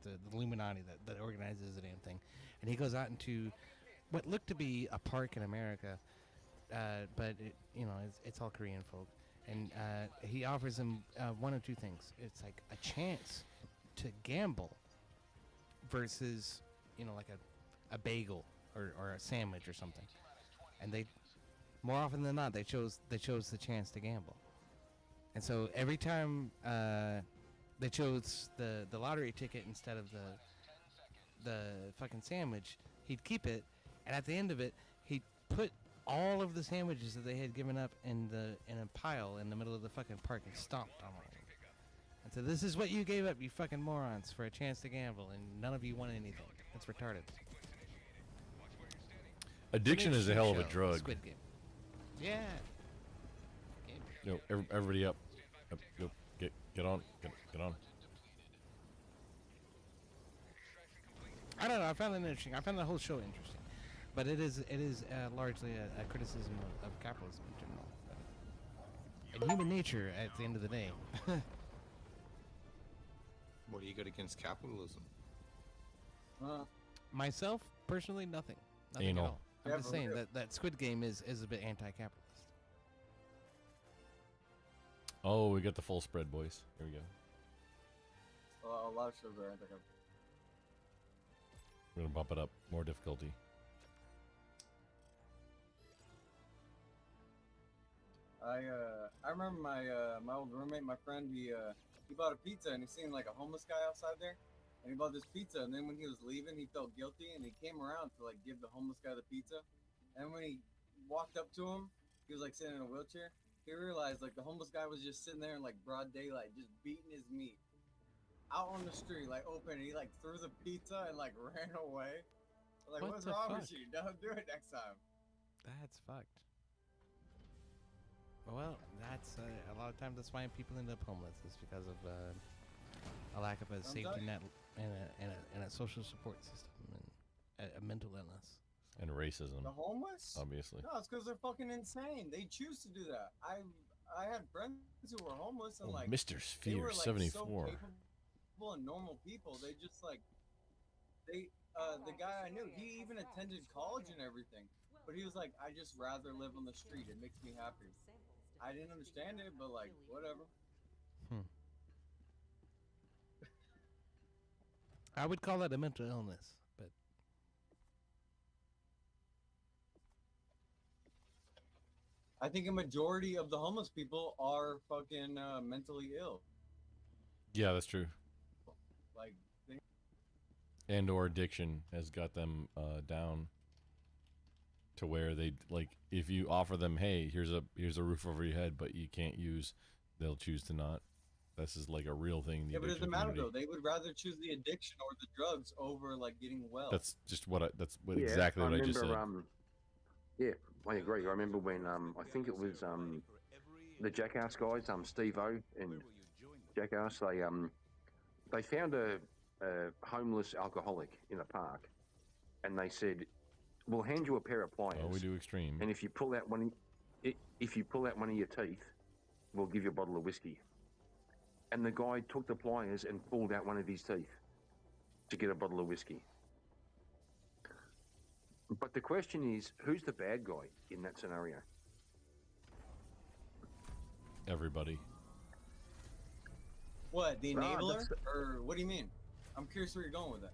the Illuminati that organizes the damn thing, and he goes out into what looked to be a park in America, but it's all Korean folk, and he offers him one of two things. It's like a chance to gamble versus like a bagel or a sandwich or something, and they more often than not they chose the chance to gamble. And so every time they chose the lottery ticket instead of the fucking sandwich, he'd keep it, and at the end of it, he'd put all of the sandwiches that they had given up in a pile in the middle of the fucking park and stomped on them. And so this is what you gave up, you fucking morons, for a chance to gamble, and none of you won anything. It's retarded. Addiction is a hell of a drug. Squid Game. Yeah. Yo, everybody up. Yo, get on. Get on. I don't know. I found it interesting. I found the whole show interesting, but it is largely a criticism of capitalism in general, and human nature at the end of the day. What do you got against capitalism? Myself, personally, nothing. Nothing Anal. at all. I'm just saying that Squid Game is a bit anti-capitalist. Oh, we got the full spread, boys. Here we go. A lot of shows are anti-capitalist. We're gonna bump it up. More difficulty. I remember my old roommate, my friend. He bought a pizza and he seen like a homeless guy outside there, and he bought this pizza. And then when he was leaving, he felt guilty and he came around to like give the homeless guy the pizza. And when he walked up to him, he was like sitting in a wheelchair. He realized like the homeless guy was just sitting there in like broad daylight, just beating his meat out on the street, like open. And he like threw the pizza and like ran away. Like, What what's the wrong fuck? with you? Don't do it next time. That's fucked. Well, that's a lot of times that's why people end up homeless is because of a lack of a safety net and a social support system and a mental illness. And racism. The homeless? Obviously. No, it's because they're fucking insane. They choose to do that. I had friends who were homeless and like Mr. they were, Sphere like, 74. So capable and normal people. They just like the guy I knew, he even attended college and everything. But he was like, I just rather live on the street. It makes me happy. I didn't understand it, but like whatever. I would call that a mental illness, but I think a majority of the homeless people are fucking mentally ill. Yeah, that's true. Like, And or addiction has got them down to where they like if you offer them, hey, here's a roof over your head, but you can't use, they'll choose to not. This is like a real thing in the yeah, but it addiction doesn't matter community. though. They would rather choose the addiction or the drugs over like getting well. That's just what exactly what I just said. Yeah, I agree. I remember when I think it was the Jackass guys, Steve-O and Jackass, they found a homeless alcoholic in a park, and they said, "We'll hand you a pair of pliers. Oh, we do extreme. And if you pull out one of your teeth, we'll give you a bottle of whiskey." And the guy took the pliers and pulled out one of his teeth to get a bottle of whiskey. But the question is, who's the bad guy in that scenario? everybody. What, the No, enabler? that's- Or what do you mean? I'm curious where you're going with that.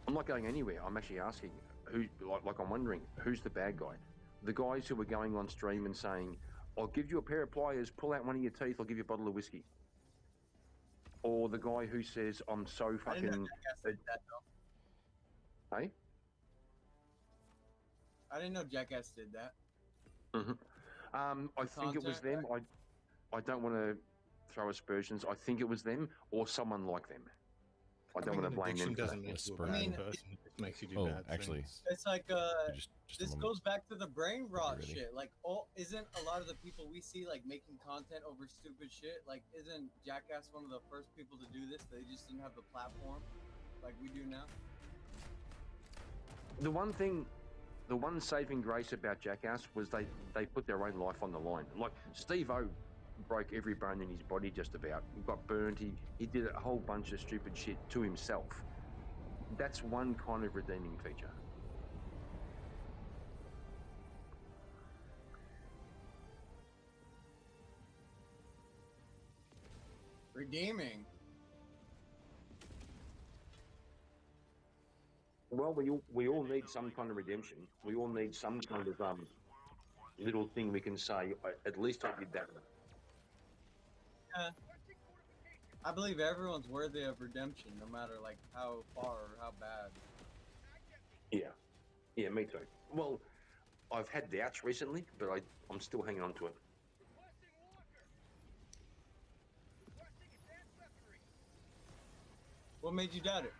I'm not going anywhere. I'm actually asking who. Like I'm wondering who's the bad guy. The guys who are going on stream and saying, "I'll give you a pair of pliers. Pull out one of your teeth. I'll give you a bottle of whiskey." Or the guy who says, "I'm so I didn't know fucking." Jackass did that, though. Hey. I didn't know Jackass did that. I think it was them. Contact? I don't want to throw aspersions. I think it was them or someone like them. I don't want to blame them. Doesn't make you a bad person. It just makes you do bad actually, things. It's like just this goes back to the brain rot shit. Like, isn't a lot of the people we see like making content over stupid shit? Like, isn't Jackass one of the first people to do this? They just didn't have the platform like we do now. The one saving grace about Jackass was they put their own life on the line. Like Steve-O broke every bone in his body just about. He got burned. He did a whole bunch of stupid shit to himself. That's one kind of redeeming feature. Redeeming. Well, we all need some kind of redemption. We all need some kind of little thing we can say. At least I did that. Yeah. I believe everyone's worthy of redemption, no matter like how far or how bad. Yeah, me too. Well, I've had doubts recently, but I'm still hanging on to it. What made you doubt it?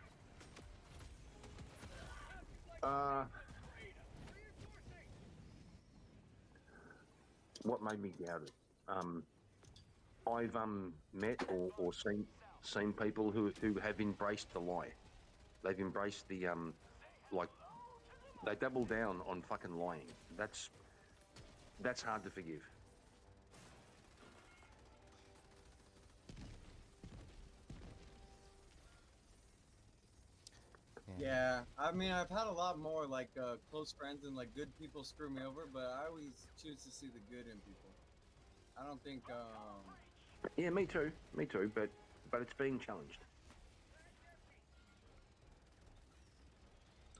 What made me doubt it? I've met or seen people who have embraced the lie. They've embraced the like they double down on fucking lying. That's hard to forgive. Yeah, I mean, I've had a lot more like close friends and like good people screw me over, but I always choose to see the good in people. I don't think. Yeah, me too, but it's being challenged.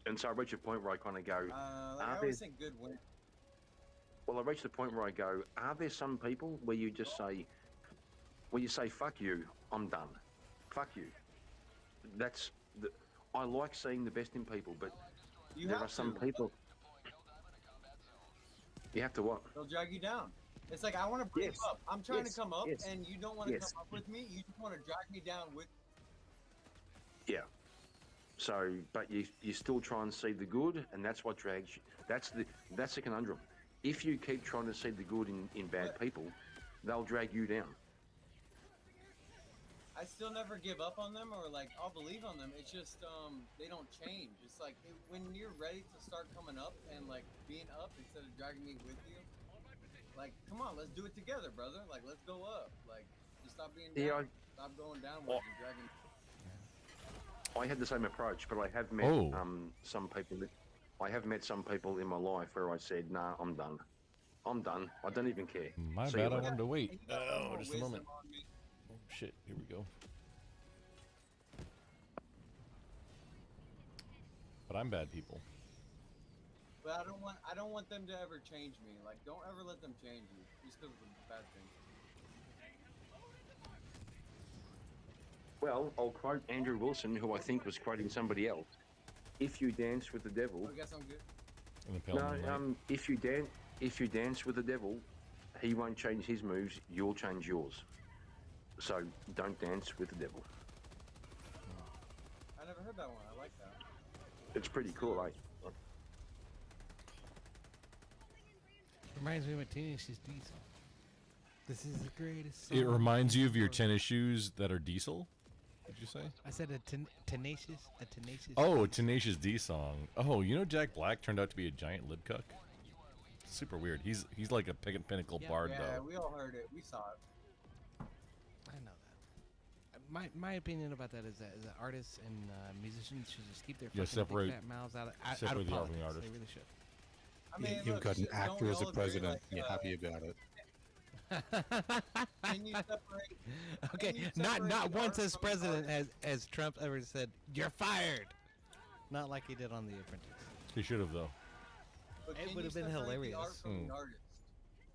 And so I reach a point where I kind of go, I always think good win. Well, I reached the point where I go, are there some people where you just say, fuck you, I'm done. Fuck you. I like seeing the best in people, but there are some people. You have to what? They'll drag you down. It's like, I want to bring you up. I'm trying to come up, and you don't want to come up with me. You just want to drag me down with. Yeah. So, but you still try and see the good, and that's what drags you. That's the conundrum. If you keep trying to see the good in bad people, they'll drag you down. I still never give up on them, or like I'll believe on them. It's just they don't change. It's like when you're ready to start coming up and like being up instead of dragging me with you. Like, come on, let's do it together, brother. Like, let's go up. Like, just stop being down. Stop going downwards and dragging. I had the same approach, but I have met some people. I have met some people in my life where I said, "Nah, I'm done. I'm done. I don't even care." My bad. I wanted to wait. Oh, just a moment. Oh shit! Here we go. But I'm bad people. But I don't want them to ever change me. Like, don't ever let them change you just because of the bad thing. Well, I'll quote Andrew Wilson, who I think was quoting somebody else. If you dance with the devil. I guess I'm good. No, if you dance with the devil, he won't change his moves. You'll change yours. So don't dance with the devil. I never heard that one. I like that. It's pretty cool, eh? Reminds me of a Tenacious D song. This is the greatest song. It reminds you of your tennis shoes that are diesel? Did you say? I said a tenacious. Oh, a Tenacious D song. Oh, you know Jack Black turned out to be a giant lib cuck? Super weird. He's like a pinnacle bard Yeah, though. we all heard it. We saw it. I know that. My opinion about that is that artists and musicians should just keep their fucking big fat mouths out of politics. They really should. I mean, You've look, got an don't actor we as a all agree, president. like, You're happy about it. Can you separate? Okay, Can you not separate not the once art as from the president artist? has Trump ever said you're fired. Not like he did on The Apprentice. He should have though. But It can would you have been separate hilarious. The art from Hmm. the artist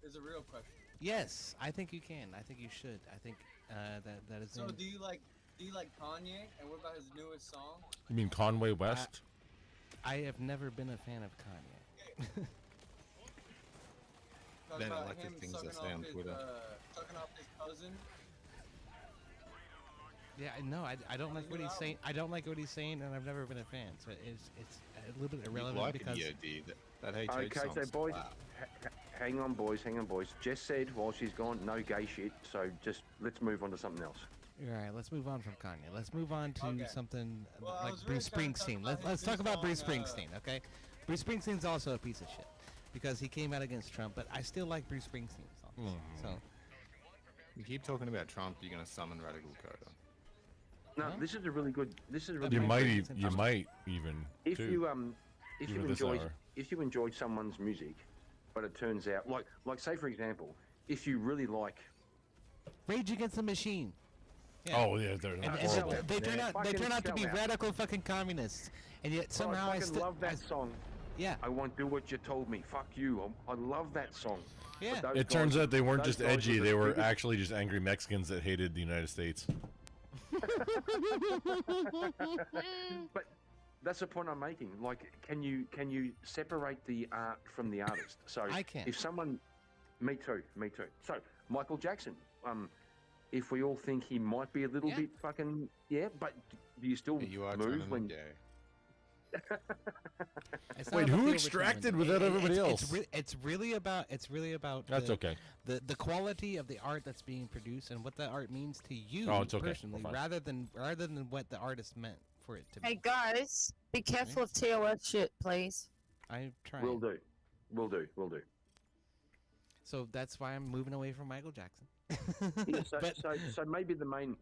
is a real question. Yes, I think you can. I think you should. I think that is. So do you like Kanye? And what about his newest song? You mean Conway West? I have never been a fan of Kanye. Talking Then I about like the him things I sucking say off on his, Twitter. sucking off his cousin. Yeah, no, I don't like what he's saying. I don't like what he's saying, and I've never been a fan. So it's a little bit irrelevant like because. EOD, that HH Okay, so song's boys, wow. hang on, boys. Jess said while she's gone, no gay shit. So just let's move on to something else. All right, let's move on from Kanye. Let's move on to Okay. something Well, I like was really Bruce trying to talk Springsteen. about Let's his talk new about Bruce song, Springsteen, okay? Bruce Springsteen's also a piece of shit because he came out against Trump, but I still like Bruce Springsteen songs. So You keep talking about Trump, you're gonna summon Radical Code. No, Huh? this is a really good. This is a really You good might reason. you might even If too. you if even you at this enjoy hour. if you enjoy someone's music, but it turns out like say for example, if you really like Rage Against the Machine. Oh yeah, they're And horrible. they turn out to be Fucking radical fucking communists, and yet somehow I I fucking still love that song. Yeah. I won't do what you told me. Fuck you. I love that song. Yeah. But those It turns guys- out they weren't those just guys edgy; the they were biggest- actually just angry Mexicans that hated the United States. But that's the point I'm making. Like, can you separate the art from the artist? So I can. If someone, me too. So Michael Jackson, if we all think he might be a little Yeah. bit fucking but do you still You are move turning when? them gay. It's not Wait, about who the extracted overtone. without everybody else? It's really about That's okay. The quality of the art that's being produced and what that art means to you Oh, it's okay. personally, We're fine. rather than what the artist meant for it to be. Hey guys, be careful of TOS shit, please. I'm trying. Will do. So that's why I'm moving away from Michael Jackson. Yeah, so, But- so maybe the main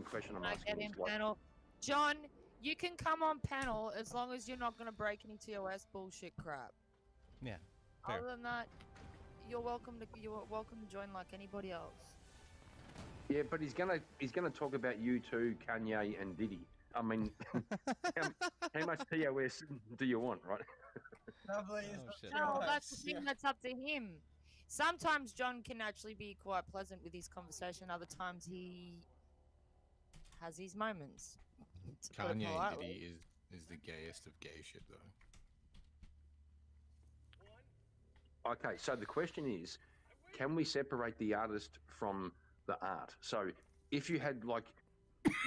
question I'm Can I get asking in is like, panel? John, you can come on panel as long as you're not going to break any TOS bullshit crap. Yeah. Fair. Other than that, you're welcome to join like anybody else. yeah, but he's gonna talk about you too, Kanye and Diddy. I mean, how much TOS do you want, right? Lovely is Oh, the shit. No, choice. that's the thing. That's up to him. Sometimes John can actually be quite pleasant with his conversation. Other times he has his moments. to put it Kanye politely. Diddy is the gayest of gay shit though. Okay, so the question is, can we separate the artist from the art? So if you had like,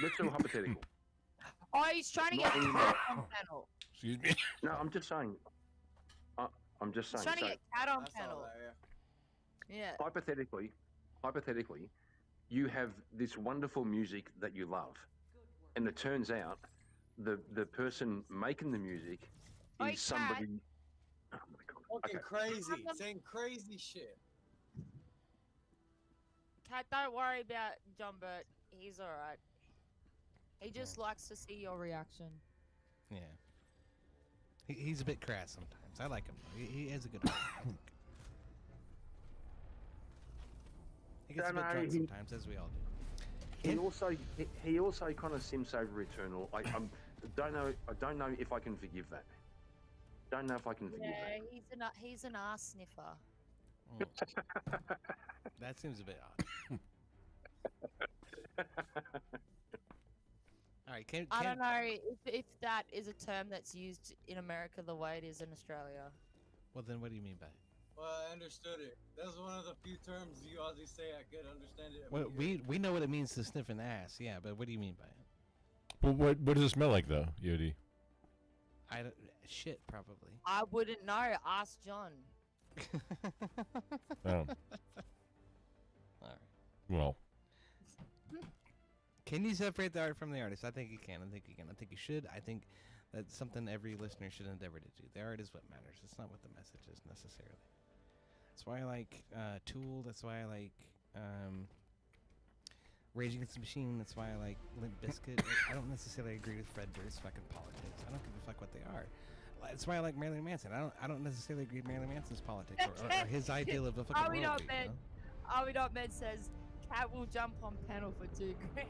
let's do a hypothetical. Oh, he's trying to get Not anymore. Cat on panel. Excuse me. No, I'm just saying. I'm just He's saying. trying to So get Cat on I saw panel. that, yeah. Yeah. hypothetically, you have this wonderful music that you love, and it turns out the person making the music Oi, is somebody. Oh my god. Fucking Okay. crazy, saying crazy shit. Cat, don't worry about John Burt. He's alright. He just likes to see your reaction. Yeah. He's a bit crass sometimes. I like him. He has a good heart. I think. He gets a No, bit no, drunk he- sometimes, as we all do. He also kind of simps over Eternal. I don't know if I can forgive that. Don't know if I can forgive Yeah, he's an ass sniffer. That seems a bit odd. All right, I don't know if that is a term that's used in America the way it is in Australia. Well, then what do you mean by it? Well, I understood it. That's one of the few terms you always say I could understand it. Well, we know what it means to sniff an ass, yeah, but what do you mean by it? But what does it smell like though, Yodi? I don't, shit, probably. I wouldn't know. Ask John. Oh, All right. well, Can you separate the art from the artist? I think you can. I think you can. I think you should. I think that's something every listener should endeavor to do. The art is what matters. It's not what the message is necessarily. That's why I like Tool. That's why I like Rage Against the Machine. That's why I like Limp Bizkit. I don't necessarily agree with Fred Durst's fucking politics. I don't give a fuck what they are. That's why I like Marilyn Manson. I don't necessarily agree with Marilyn Manson's politics or his ideal of a fucking Are we worldview. not, You Ben? know? Are We Not Men says, Cat will jump on panel for $2 grand.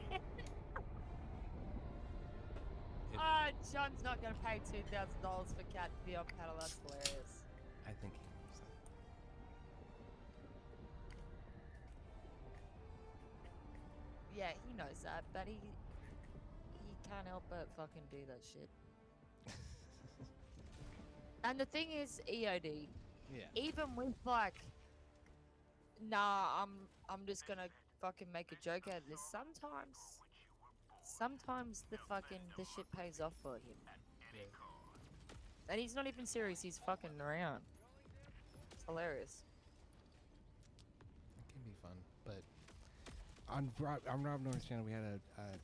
John's not going to pay $2,000 for Cat to be on panel. That's hilarious. I think he knows that. Yeah, he knows that, but he can't help but fucking do that shit. And the thing is, EOD, Yeah. even with like, nah, I'm just gonna fucking make a joke out of this. Sometimes the shit pays off for him. Yeah. And he's not even serious. He's fucking around. It's hilarious. It can be fun, but on Rob North's channel, we had an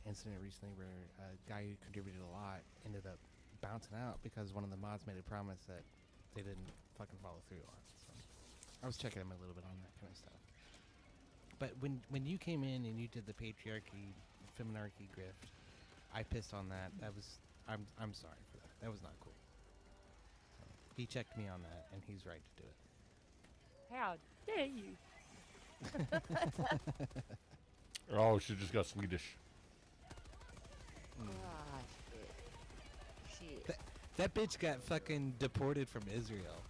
incident recently where a guy who contributed a lot ended up bouncing out because one of the mods made a promise that they didn't fucking follow through on. So I was checking him a little bit on that kind of stuff. But when you came in and you did the patriarchy, feminarchy grift, I pissed on that. I'm sorry for that. That was not cool. So he checked me on that, and he's right to do it. How dare you? Oh, she just got Swedish. Ah, shit. That bitch got fucking deported from Israel.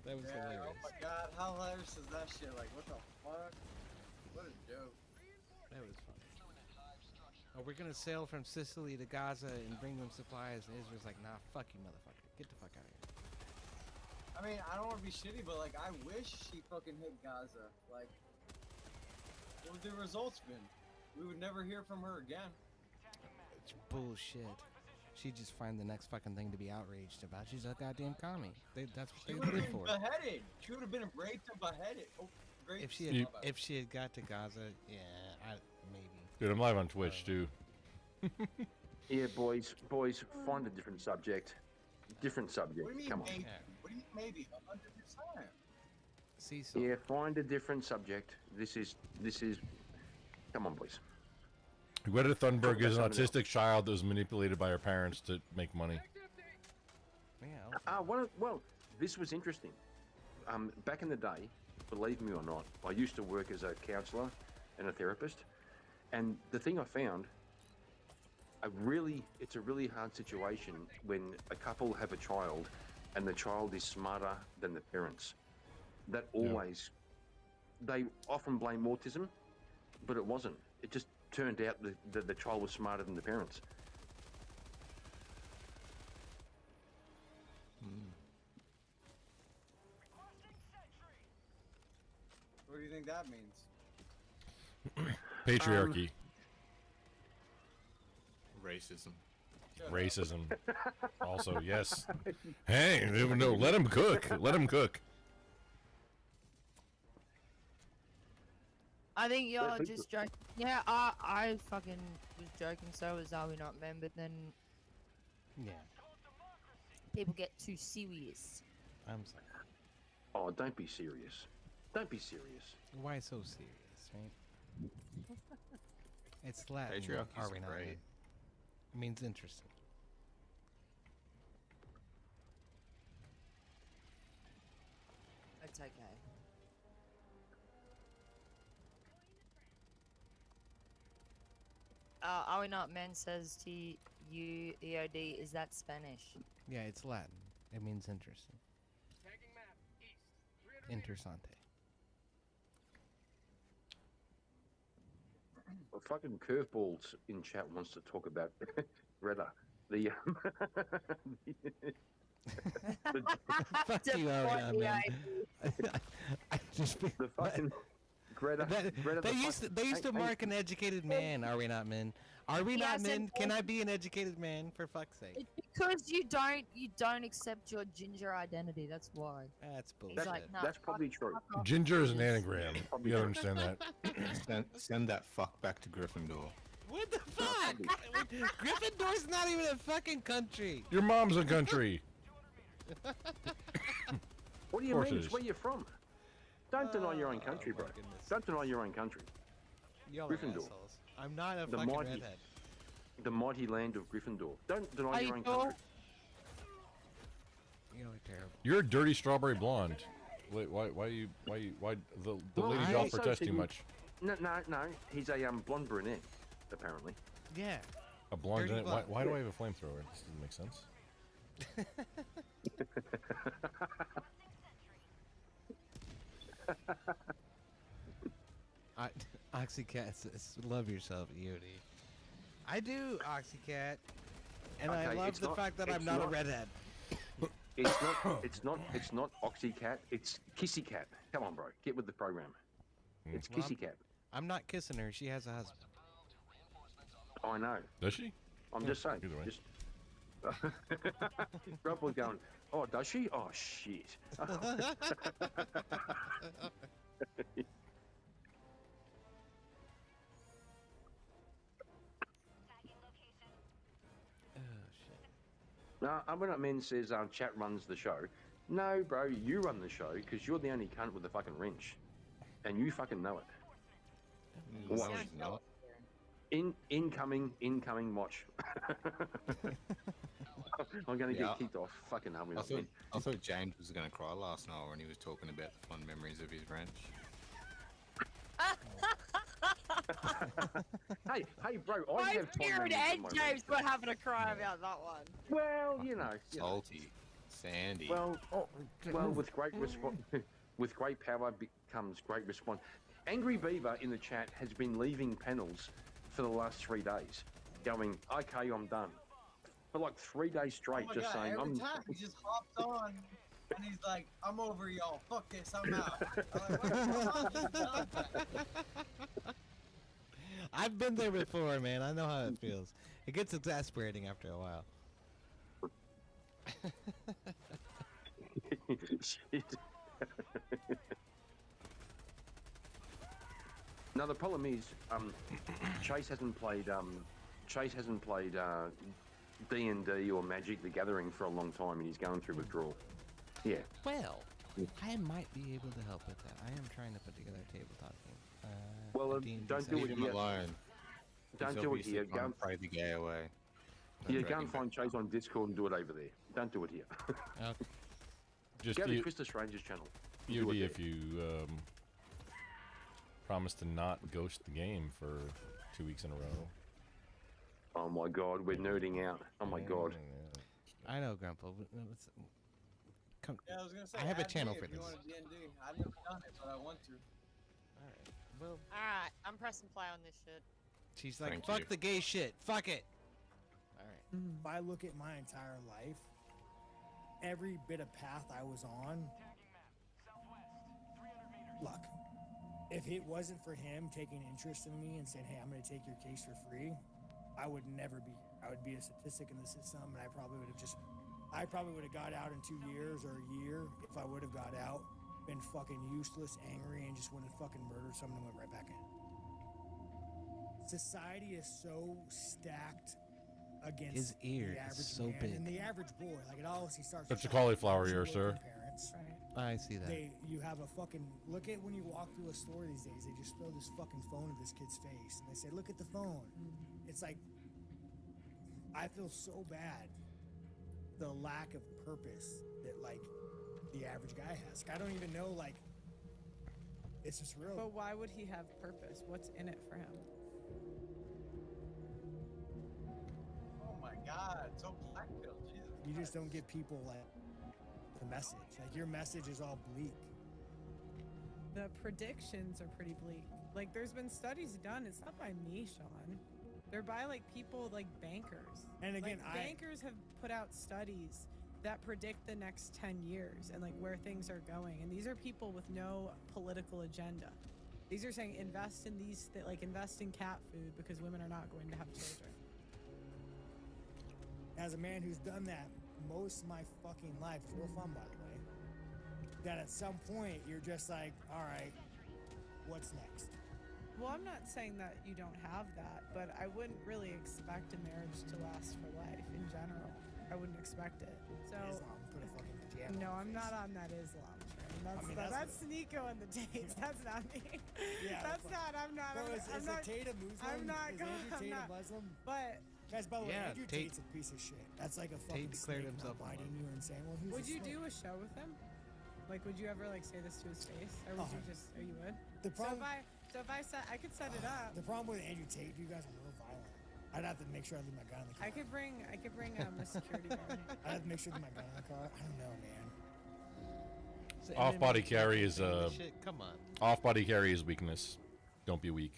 That was hilarious. Oh my god, how hilarious is that shit? Like, what the fuck? What a joke. That was funny. Oh, we're gonna sail from Sicily to Gaza and bring them supplies, and Israel's like, nah, fuck you, motherfucker. Get the fuck out of here. I mean, I don't want to be shitty, but like, I wish she fucking hit Gaza. Like, what would the results been? We would never hear from her again. It's bullshit. She'd just find the next fucking thing to be outraged about. She's a goddamn commie. That's what She they would have live been for. beheaded. She would have been raped and beheaded. Oh, great. If she had got to Gaza, yeah, maybe. Dude, I'm live on Twitch too. Yeah, boys, find a different subject. Different subject. What do you mean Come on. maybe? What do you mean maybe? 100%. See, Yeah, find a different subject. This is. Come on, boys. Greta Thunberg is an autistic child that was manipulated by her parents to make money. Yeah. Well, this was interesting. Back in the day, believe me or not, I used to work as a counsellor and a therapist, and the thing I found, it's a really hard situation when a couple have a child, and the child is smarter than the parents. That always, they often blame autism, but it wasn't. It just turned out that the child was smarter than the parents. What do you think that means? Patriarchy. Racism. Racism. Also, yes. Hey, no, let him cook. Let him cook. I think you're just joking. Yeah, I fucking was joking, so was Are We Not Men, but then Yeah. people get too serious. I'm sorry. Oh, don't be serious. Don't be serious. Why so serious, right? It's Latin. Patriarchy's Are we not? great. Men? It means interesting. It's okay. Are We Not Men says to you, EOD, is that Spanish? Yeah, it's Latin. It means interesting. Interessante. Well, fucking curveballs in chat wants to talk about Greta. The Fuck you, Ariana, man. I just the fucking Greta. They used to mark an educated man. Are we not men? Are we not men? Can I be an educated man for fuck's sake? It's because you don't accept your ginger identity. That's why. That's bullshit. He's like, nah, That's probably true. Ginger is an anagram. You gotta understand that. Send that fuck back to Gryffindor. What the fuck? Gryffindor's not even a fucking country. Your mom's a country. What do you mean? It's where you're from. Don't deny your own country, bro. Don't deny your own country. Y'all are Gryffindor. assholes. I'm not a The fucking mighty- redhead. The mighty land of Gryffindor. Don't deny your own Are you country. You know, terrible. You're a dirty strawberry blonde. Wait, why the Well, ladies I all also protest think too much? No. He's a blonde brunette, apparently. Yeah. A blonde Dirty in it? Why do Yeah. I have a flamethrower? This doesn't make sense. Oxycat says, "Love yourself, Yodi." I do, Oxycat, and I Okay, love it's the not- fact that I'm it's not a not- redhead. It's not Oxycat. It's Kissy Cat. Come on, bro. Get with the program. It's Well, Kissy Cat. I'm not kissing her. She has a husband. I know. Does she? I'm just saying. Either way. Just... Grumple going, oh, does she? Oh, shit. No, Up Men says chat runs the show. No, bro, you run the show because you're the only cunt with the fucking wrench. And you fucking know it. Watch. Incoming, watch. I'm going to Yeah. get kicked off. Fucking hell, I thought James was going to cry last night when he was talking about the fond memories of his wrench. hey, bro, I Both have fond Kieran memories of and my James were having a cry about that one. Well, you know. Salty, sandy. Well, with great with great power comes great response. Angry Beaver in the chat has been leaving panels for the last 3 days, going, "Okay, I'm done." For like 3 days straight, Oh my just God, saying, every "I'm." time he just hops on and he's like, "I'm over y'all. Fuck this. I'm out." I'm like, "What the fuck?" I've been there before, man. I know how it feels. It gets exasperating after a while. Shit. Now the problem is, Chase hasn't played D&D or Magic the Gathering for a long time, and he's going through withdrawal. Yeah. Well, I might be able to help with that. I am trying to put together a tabletop game. Well, a D&D don't do session. it Leave him here. alone. Don't He's do it obviously here. trying Go to pray the gay away. Yeah, Don't go drag and him find Chase on Discord and do it over there. Don't do it here. Okay. Just go to you, Krista Stranger's channel. Do UD, it if you promise to not ghost the game for 2 weeks in a row. Oh my God, we're nerding out. Oh my God. I know, Grumple. Come. Yeah, I was gonna say, I have a add channel me for if you this. want a D&D. I've never done it, but I want to. Alright. Well, Alright, I'm pressing play on this shit. she's like, Thank fuck you. the gay shit. Fuck it. Alright. If I look at my entire life, every bit of path I was on, look, if it wasn't for him taking interest in me and saying, "Hey, I'm going to take your case for free," I would never be here. I would be a statistic in the system, and I probably would have got out in 2 years or a year if I would have got out, been fucking useless, angry, and just went and fucking murdered someone and went right back in. Society is so stacked against His ear the is average so man big. and the average boy. Like it obviously starts. That's a with like cauliflower ear, single sir. income Parents. I see that. You have a fucking look at when you walk through a store these days. They just throw this fucking phone at this kid's face and they say, "Look at the phone." It's like I feel so bad the lack of purpose that like the average guy has. Like, I don't even know like it's just real. But why would he have purpose? What's in it for him? Oh my God, so black pill, Jesus. You just don't give people like the message. Like your message is all bleak. The predictions are pretty bleak. Like there's been studies done. It's not by me, Sean. They're by like people like bankers. And again, like, bankers have put out studies that predict the next 10 years and like where things are going. And these are people with no political agenda. These are saying invest in invest in cat food because women are not going to have children. As a man who's done that most of my fucking life, it's real fun by the way, that at some point you're just like, all right, what's next? Well, I'm not saying that you don't have that, but I wouldn't really expect a marriage to last for life in general. I wouldn't expect it. So Islam, put a fucking pajama no, on I'm your not face. on that Islam train. That's I mean, that's Nico and the Tates. That's not me. Yeah, that's fuck. not. I'm not. Bro, I'm is not. Tate a Muslim? I'm not Is going. Andrew I'm Tate not. a Muslim? But Guys, by the way, Yeah, Andrew Tate- Tate's a piece of shit. That's like a fucking Tate declared snake himself not biting you and saying, "Well, he's would a you snake." do a show with him? Like, would you ever like say this to his face, or would you just? Or you would? The problem. So if I said I could set it up. The problem with Andrew Tate, you guys are real violent. I'd have to make sure I leave my gun in the car. I could bring a security guard. I'd have to make sure I leave my gun in the car. I don't know, man. So Off-body MMA carry is shit, come on. Off-body carry is weakness. Don't be weak.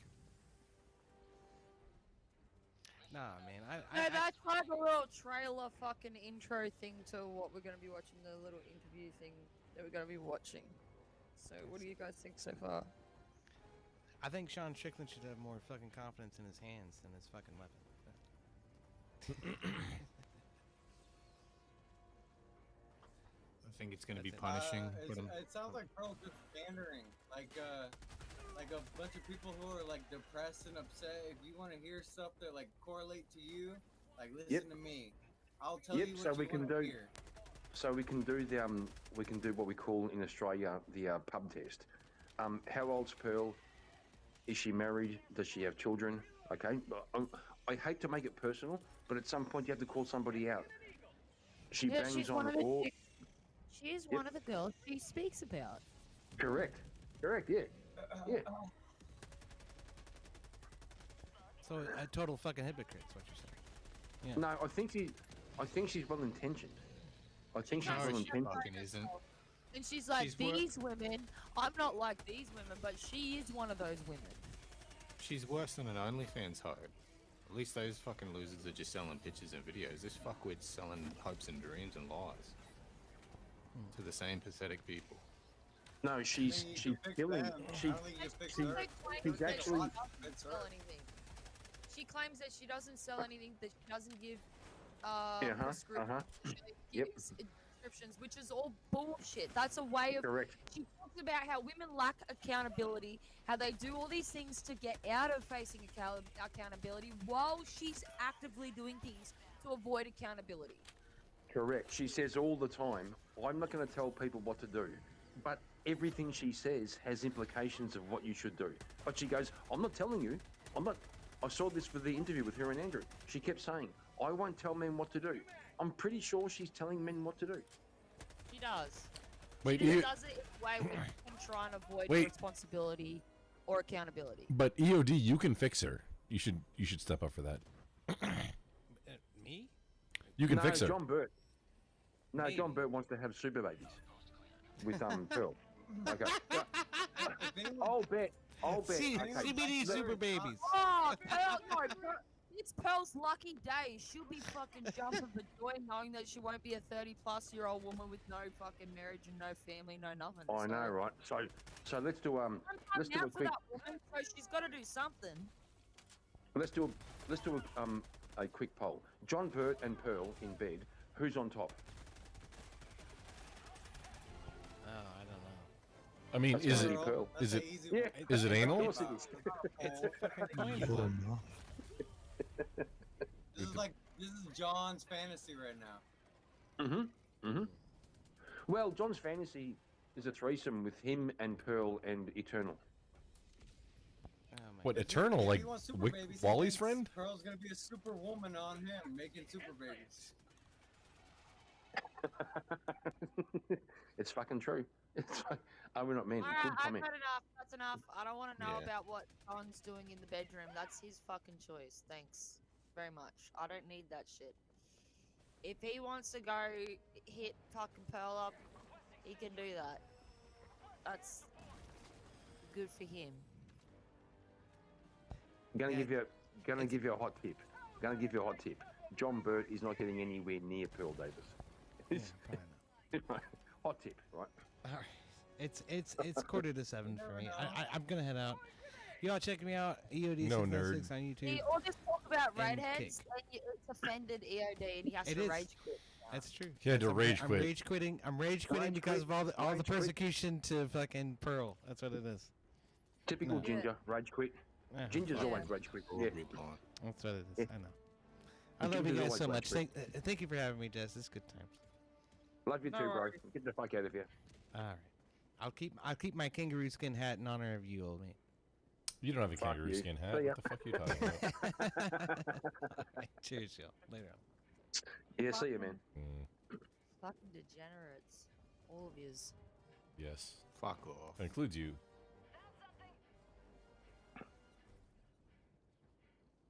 Nah, man. No, that's like a little trailer fucking intro thing to what we're gonna be watching, the little interview thing that we're gonna be watching. So, what do you guys think so far? I think Sean Strickland should have more fucking confidence in his hands than his fucking weapon. I think it's going to be punishing. It sounds like Pearl just pandering, like a bunch of people who are like depressed and upset. If you want to hear stuff that like correlate to you, like listen to me. I'll tell you what you want to hear. So we can do what we call in Australia the pub test. How old's Pearl? Is she married? Does she have children? Okay. I hate to make it personal, but at some point you have to call somebody out. She bangs on the door. She is one of the girls she speaks about. Correct. Yeah. So a total fucking hypocrite is what you're saying. Yeah. No, I think she's well intentioned. I think she's well intentioned. Fucking isn't. And she's like, these women, I'm not like these women, but she is one of those women. She's worse than an OnlyFans hoe. At least those fucking losers are just selling pictures and videos. This fuckwit's selling hopes and dreams and lies to the same pathetic people. No, she's killing. She's actually. She claims that she doesn't sell anything, that she doesn't give descriptions, which is all bullshit. That's a way of. Correct. She talks about how women lack accountability, how they do all these things to get out of facing accountability, while she's actively doing things to avoid accountability. Correct. She says all the time, I'm not going to tell people what to do. But everything she says has implications of what you should do. But she goes, I'm not telling you. I saw this with the interview with her and Andrew. She kept saying, I won't tell men what to do. I'm pretty sure she's telling men what to do. She does. Wait, she does it in a way where you can try and avoid responsibility or accountability. But EOD, you can fix her. You should step up for that. Me? You can fix her. John Burt. No, John Burt wants to have super babies with Pearl. Okay. I'll bet. CBD super babies. Oh, Pearl, no, it's Pearl's lucky day. She'll be fucking jumping for joy knowing that she won't be a 30-plus-year-old woman with no fucking marriage and no family, no nothing. I know, right? So let's do a quick. That woman, so she's got to do something. Let's do a quick poll. John Burt and Pearl in bed. Who's on top? Oh, I don't know. I mean, is it anal? This is John's fantasy right now. Well, John's fantasy is a threesome with him and Pearl and Eternal. What, Eternal? Like Wally's friend? Pearl's gonna be a superwoman on him, making super babies. It's fucking true. We're not men. Alright, I've had enough. That's enough. I don't want to know about what John's doing in the bedroom. That's his fucking choice. Thanks very much. I don't need that shit. If he wants to go hit fucking Pearl up, he can do that. That's good for him. Gonna give you a hot tip. John Burt is not getting anywhere near Pearl Davis. Hot tip, right? All right. It's 7:15 for me. I'm gonna head out. Y'all check me out. EOD6 on YouTube. Or just talk about redheads, and it's offended EOD, and he has to rage quit. That's true. He had to rage quit. I'm rage quitting because of all the persecution to fucking Pearl. That's what it is. Typical Ginger, rage quit. Ginger's always rage quit. Yeah. That's what it is. I know. I love you guys so much. Thank you for having me, Jess. It's good times. Love you too, bro. Get the fuck out of here. All right. I'll keep my kangaroo skin hat in honor of you, old mate. You don't have a kangaroo skin hat. What the fuck are you talking about? Right, cheers, y'all. Later on. Yeah, see you, man. Fucking degenerates. All of yous. Yes. Fuck off. That includes you.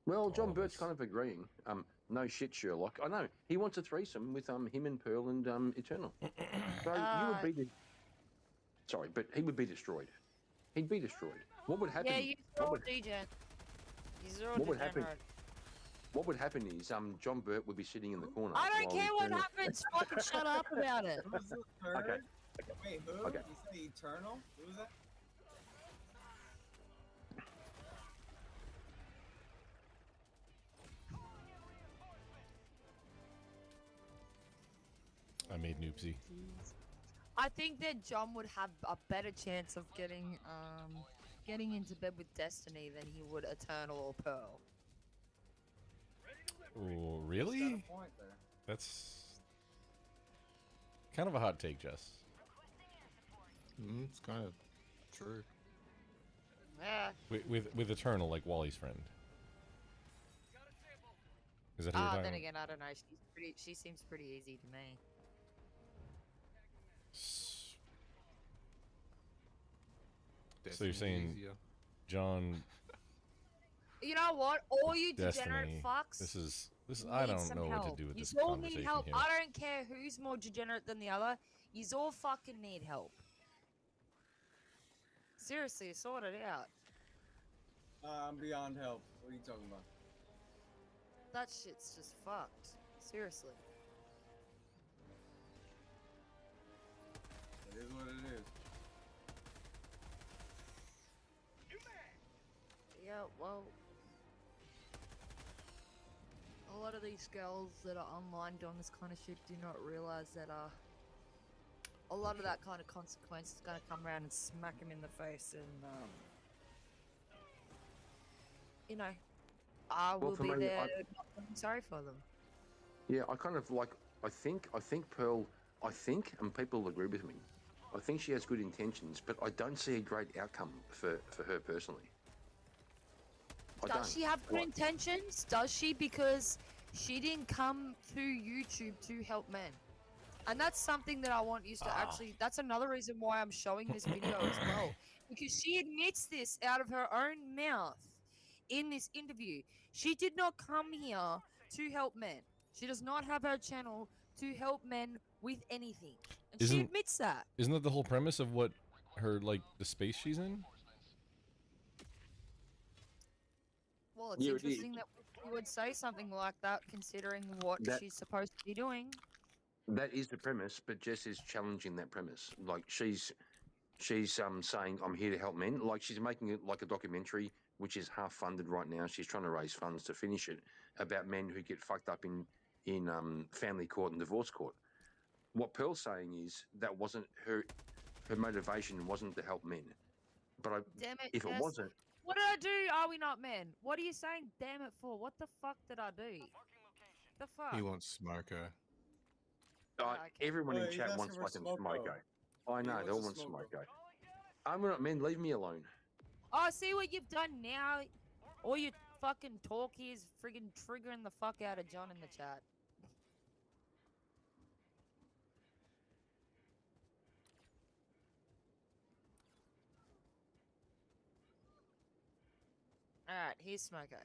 Well, All John of Burt's us. kind of agreeing. No shit, Sherlock. I know he wants a threesome with him and Pearl and Eternal. So you would be sorry, but he would be destroyed. He'd be destroyed. What would happen? Yeah, you're all degen. You're all What would happen? degenerate. What would happen is John Burt would be sitting in the corner. I don't while care what Eternal- happens. Fucking shut up about it. Who's the third? Okay. Wait, who? Okay. You said Eternal? Who's that? I made Noopsy. I think that John would have a better chance of getting into bed with Destiny than he would Eternal or Pearl. Oh, really? That's kind of a hot take, Jess. It's kind of true. Yeah. With Eternal, like Wally's friend. Is that who you're talking Then about? again, I don't know. She seems pretty easy to me. So you're saying John You know what? All you degenerate Destiny? fucks. This is I need don't some know help. what to do with this Yous all conversation need help. here. I don't care who's more degenerate than the other. You all fucking need help. Seriously, sort it out. I'm beyond help. What are you talking about? That shit's just fucked. Seriously. It is what it is. Yeah, well, a lot of these girls that are online doing this kind of shit do not realize that a lot of that kind of consequence is gonna come around and smack them in the face, and you know, I will for be me, there. Not feeling sorry for them. Yeah, I kind of like. I think Pearl. I think, and people will agree with me. I think she has good intentions, but I don't see a great outcome for her personally. Does she have good intentions? Does she? Because she didn't come to YouTube to help men. And that's something that I want you to actually... That's another reason why I'm showing this video as well. Because she admits this out of her own mouth in this interview. She did not come here to help men. She does not have her channel to help men with anything. And she admits that. Isn't that the whole premise of what her, like, the space she's in? Well, it's interesting that we would say something like that, considering what she's supposed to be doing. That is the premise, but Jess is challenging that premise. Like she's saying, "I'm here to help men." Like she's making it like a documentary, which is half funded right now. She's trying to raise funds to finish it about men who get fucked up in family court and divorce court. What Pearl's saying is that wasn't her motivation wasn't to help men. But Damn it, if it Jess. wasn't, What did I do? Are we not men? What are you saying damn it for? What the fuck did I do? The fuck? He wants Smoker. everyone in he's chat asking wants for fucking Smoko. Smoko. I know, they all want wants a Smoko. I'm not men, leave me alone. Oh, see what you've done now? All your fucking talk here is friggin' triggering the fuck out of John in the chat. Alright, here's Smoko.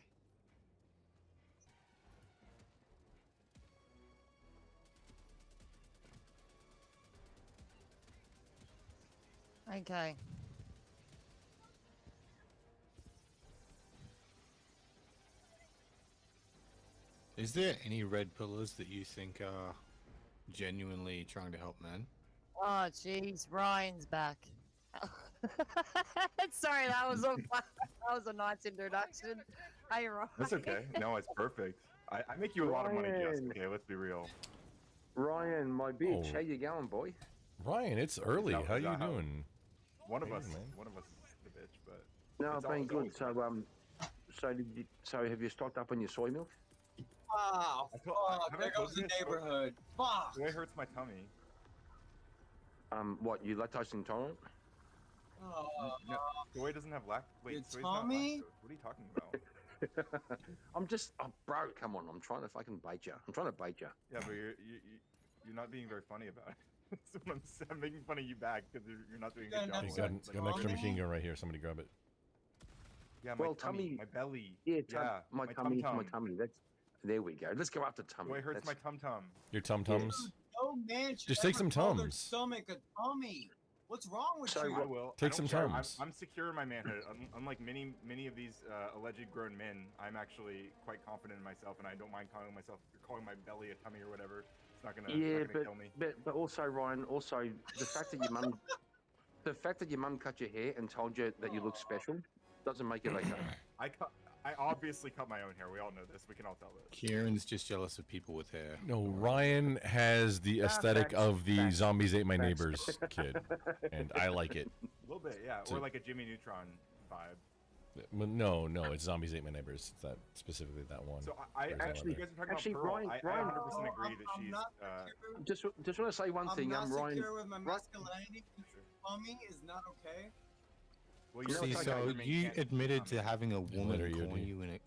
Okay. Is there any red pillars that you think are genuinely trying to help men? Oh, jeez, Ryan's back. Sorry, that was a nice introduction. Hey, Ryan. That's okay. No, it's perfect. I make you a lot of money, yes. Okay, let's be real. Ryan, my bitch, Oh. how you going, boy? Ryan, it's early. Is How that you how- doing? One of Hey, us, man. is the bitch, but No, it's I've been always- good. So have you stocked up on your soy milk? Wow, I told- fuck, haven't there I told goes the you this? neighborhood. Fuck. The way it hurts my tummy. What, you lactose intolerant? No, soy doesn't have Wait, Your soy's not tummy? lactose. What are you talking about? I'm just, bro, come on. I'm trying to fucking bait you. I'm trying to bait you. Yeah, but you're not being very funny about it. That's what I'm making fun of you back because you're not doing a good job. Hey, got an extra machine gun right here. Somebody grab it. Yeah, my Well, tummy, my belly. Yeah, yeah, my tummy, tum-tum. my tummy. There we go. Let's go after tummy. Boy, it hurts That's- my tum-tum. Your tum tums. No man should Just take ever some call their Tums. stomach a tummy. What's wrong with you? I will. Take I some don't care. Tums. I'm secure in my manhood. Unlike many of these alleged grown men, I'm actually quite confident in myself, and I don't mind calling my belly a tummy or whatever. It's not gonna, yeah, it's not gonna kill me. but also Ryan, also the fact that your mum cut your hair and told you that you look special doesn't make it okay. I obviously cut my own hair. We all know this. We can all tell this. Kieran's just jealous of people with hair. No, Ryan has the aesthetic of the Zombies Ate My Neighbors kid, and I like it. A little bit, yeah. So- Or like a Jimmy Neutron vibe. No, it's Zombies Ate My Neighbors. It's that specifically that one. So I There's that actually, one you there. guys are talking about Pearl. I 100% agree that she's. Just want to say one thing. I'm not Ryan. secure with my masculinity. Tummy is not okay. Well, See, so you admitted to having a woman Later, corner you in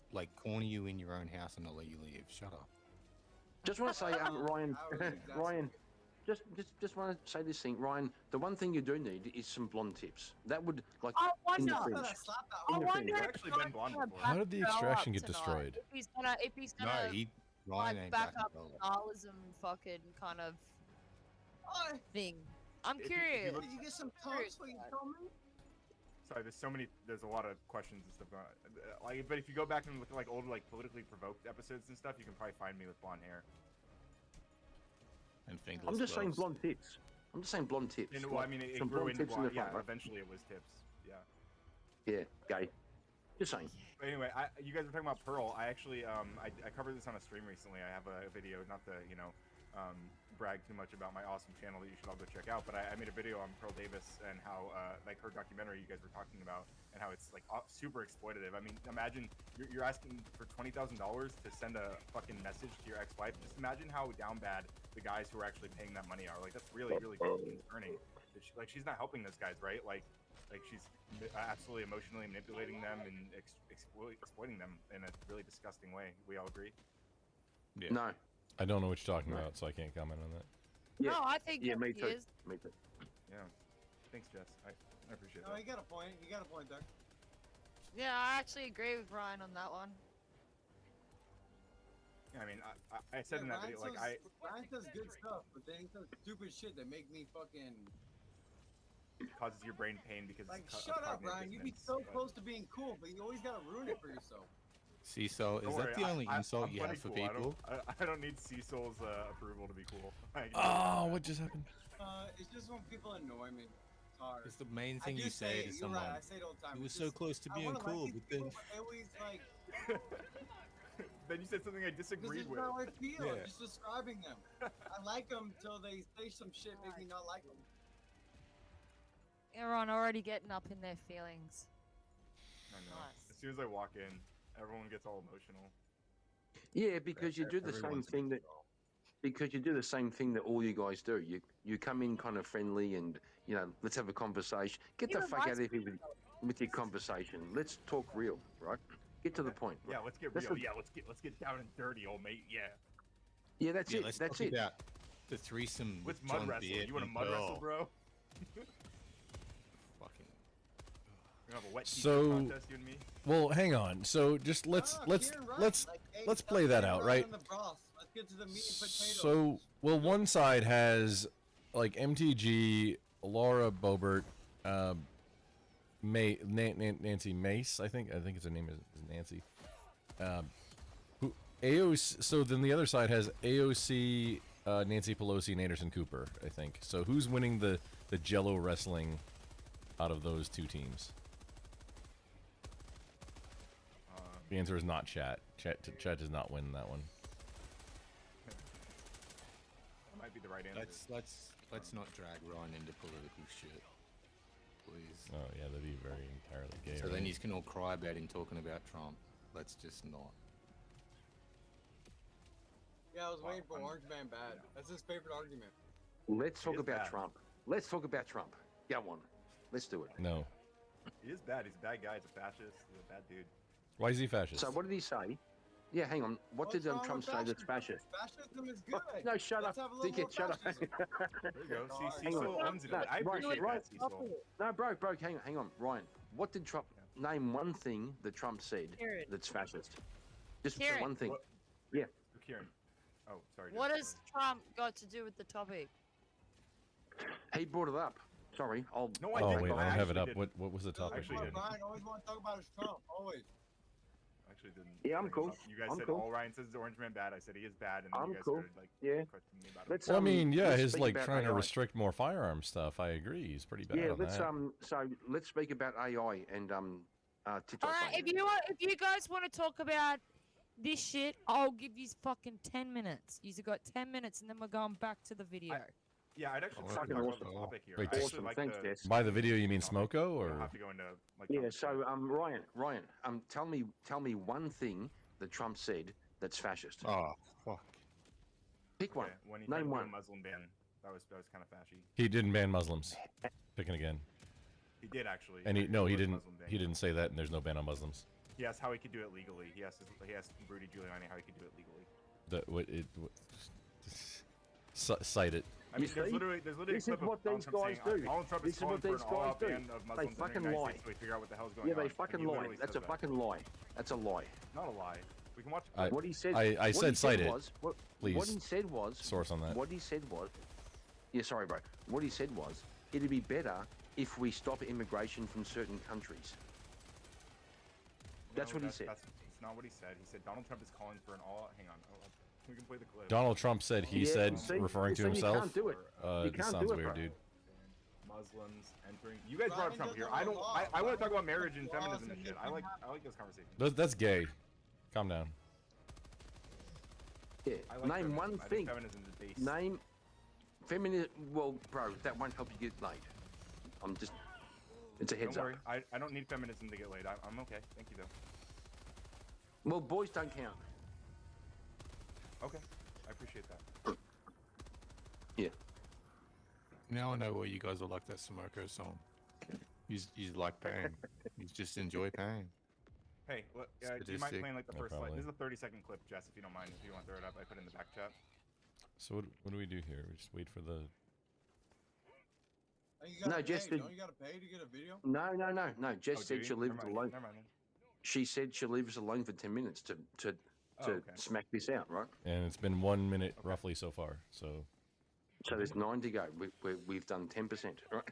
corner you in your own house and not let you leave. Shut up. Just want to say, Ryan, Ryan, just want to say this thing, Ryan. The one thing you do need is some blonde tips. That would like. I in the wonder. fringe. I In the wonder fringe. if actually been blonde gonna before. How did the back extraction Joe get up tonight. destroyed? If he's gonna Ryan like ain't back back up at all. Nihilism fucking kind of thing. I'm If you curious. look- Did you get some Tums when you told me? Sorry, there's a lot of questions and stuff going on. Like, but if you go back and look at like old like politically provoked episodes and stuff, you can probably find me with blonde hair. And fingerless I'm just saying gloves. blonde tips. I'm just saying blonde tips. And, well, I mean, it Some grew blonde into tips in the blonde. Yeah, front, right? eventually it was tips. Yeah. Yeah, gay. Just saying. But anyway, you guys were talking about Pearl. I actually, I covered this on a stream recently. I have a video, not to, brag too much about my awesome channel that you should all go check out, but I made a video on Pearl Davis and how, like her documentary you guys were talking about, and how it's like super exploitative. I mean, imagine you're asking for $20,000 to send a fucking message to your ex-wife. Just imagine how down bad the guys who are actually paying that money are. Like, that's really, really concerning. She's not helping those guys, right? Like she's absolutely emotionally manipulating them and exploiting them in a really disgusting way. We all agree? Yeah. No. I don't know what you're talking about, so I can't comment on that. Yeah. No, I think Yeah, that me he too. is. Me too. Yeah. Thanks, Jess. I appreciate No, that. you got a point. You got a point, Doug. Yeah, I actually agree with Ryan on that one. I mean, I said in that video, like, Ryan says good stuff, but then he says stupid shit that make me fucking causes your brain pain because like. it's Shut up, cognitive Ryan. You be dissonance, so but- close to being cool, but you always gotta ruin it for yourself. Cecil, is Don't that worry, the only insult I'm you plenty have for cool. people? I don't need Cecil's approval to be cool. Oh, what just happened? It's just when people annoy me. It's hard. It's the main I thing do you say it, to you're someone. Right, I say it all the time. You were It's so just- close to I being wanna like cool, these but then people, but they always like. Then you said something I Because disagreed it's with. not how I feel. Yeah. I'm just describing them. I like them till they say some shit make me not like them. Everyone already getting up in their feelings. I know. As soon as I walk in, everyone gets all emotional. Yeah, because you do the same Everyone's thing that. Because you do the same thing that all you guys do. You come in kind of friendly and let's have a conversation. Get the Even fuck my out of here with your conversation. Let's talk real, right? Get to the point. Yeah, let's get That's real. the- Yeah, let's get down and dirty, old mate. Yeah. Yeah, that's it. Let's That's talk it. about the threesome What's with mud John wrestle? Beard You want to and mud wrestle, Pearl. bro? Fucking. We're gonna have a wet t-shirt So, contest, you and me. well, hang on. So just let's play that out, right? Let's get to the meat and potatoes. So, well, one side has like MTG, Laura Boebert, Nancy Mace. I think it's her name is Nancy. Who AOC? So then the other side has AOC, Nancy Pelosi, and Anderson Cooper. I think. So who's winning the Jello wrestling out of those two teams? The answer is not chat. Chat does not win that one. That might be the right answer. Let's not drag Ryan into political shit, please. Oh yeah, that'd be very entirely gay. So right? then you can all cry about him talking about Trump. Let's just not. Yeah, I was waiting for Orange Man bad. That's his favorite argument. Let's talk is about bad. Trump. Let's talk about Trump. Go on. Let's do it. No. He is bad. He's a bad guy. He's a fascist. He's a bad dude. Why is he fascist? So what did he say? Yeah, hang on. What What's did wrong Trump with say that's fascist? Fascism is good. No, shut Let's up. have a little Dickhead, more shut up. fascism. There you go. See, Hang on. Cecil owns it. No, I appreciate right. that, Cecil. No, bro, hang on. Ryan, what did Trump name one thing that Trump said that's fascist? Just Kieran. one thing. What? Yeah. Kieran. Oh, sorry. What Jeff, has Trump got to do with the topic? He brought it up. Sorry, I'll. No, I Oh didn't. wait, I don't have it up. didn't. What was the topic? Actually didn't. Brian always want to talk about his Trump. Always. Actually didn't. Yeah, I'm bring cool. it up. You guys I'm said cool. all Ryan says is Orange Man bad. I said he is bad, and then I'm you guys cool. started like Yeah. questioning me about him. Let's, Well, I mean, yeah, let's his speak like about trying to AI. restrict more firearm stuff. I agree. He's pretty bad Yeah, on let's that. so let's speak about AI and TikTok. All right, if you guys want to talk about this shit, I'll give you fucking 10 minutes. You've got 10 minutes, and then we're going back to the video. Yeah, I'd actually prefer to fucking talk awesome. about the topic here. Wait, I actually awesome. like Thanks, the, Jess. By the video, you mean topic. Smoko, We or don't have to go into like. Yeah. topics. So Ryan, tell me one thing that Trump said that's fascist. Oh, fuck. Pick one. Okay, when he Name tried to do one. a Muslim ban, that was kind of fashy. he didn't ban Muslims? Picking again. He did actually. And he There no, he was didn't. Muslim ban. He didn't say that. And there's no ban on Muslims. He asked how he could do it legally. He asked Rudy Giuliani how he could do it legally. Cite it. I mean, You there's see? literally a This clip is what of Donald these Trump guys saying, do. Donald Trump This is is calling what for an these all-out guys do. ban of They Muslims in the fucking United lie. States so we figure out what the hell's going Yeah, on. they And fucking he lie. literally That's a says that. fucking lie. That's a lie. Not a lie. We can watch. I- What he said. I what said he cite said it. was, what Please. he said was. Source on that. What he said was. Yeah, sorry, bro. What he said was, it'd be better if we stop immigration from certain countries. That's No, what he said. That's not what he said. He said Donald Trump is calling for an all. Hang on. Oh, we can play the clip. Donald Trump said he Yeah, said, see? referring to So you himself. can't do it. You This can't sounds do it, weird, bro. dude. Muslims entering. You guys brought up Ryan Trump here. doesn't I don't. know I law. want to talk about Ryan marriage doesn't and know laws feminism and and shit. I making like this conversation. That's gay. Calm down. Yeah. I like Name feminism. one I thing. think feminism is base. Name feminism. Well, bro, that won't help you get laid. I'm just. It's a heads Don't up. worry. I don't need feminism to get laid. I'm okay. Thank you though. Well, boys don't count. Okay. I appreciate that. Yeah. Now I know why you guys are like that Smoko song. You like pain. You just enjoy pain. Hey, do you mind Sadistic. playing like the Yeah, first slide? probably. This is a 30-second clip, Jess. If you don't mind, if you want to throw it up, I put it in the back chat. So what do we do here? We just wait for the. You gotta No, pay. Jess did- Don't you gotta pay to get a video? No. Jess Oh, do said you? she'll leave Never us mind, alone. Never mind then. She said she'll leave us alone for 10 minutes to okay. smack this out, right? And it's been 1 minute roughly so far. So So there's 9 to go. We've done 10%, right?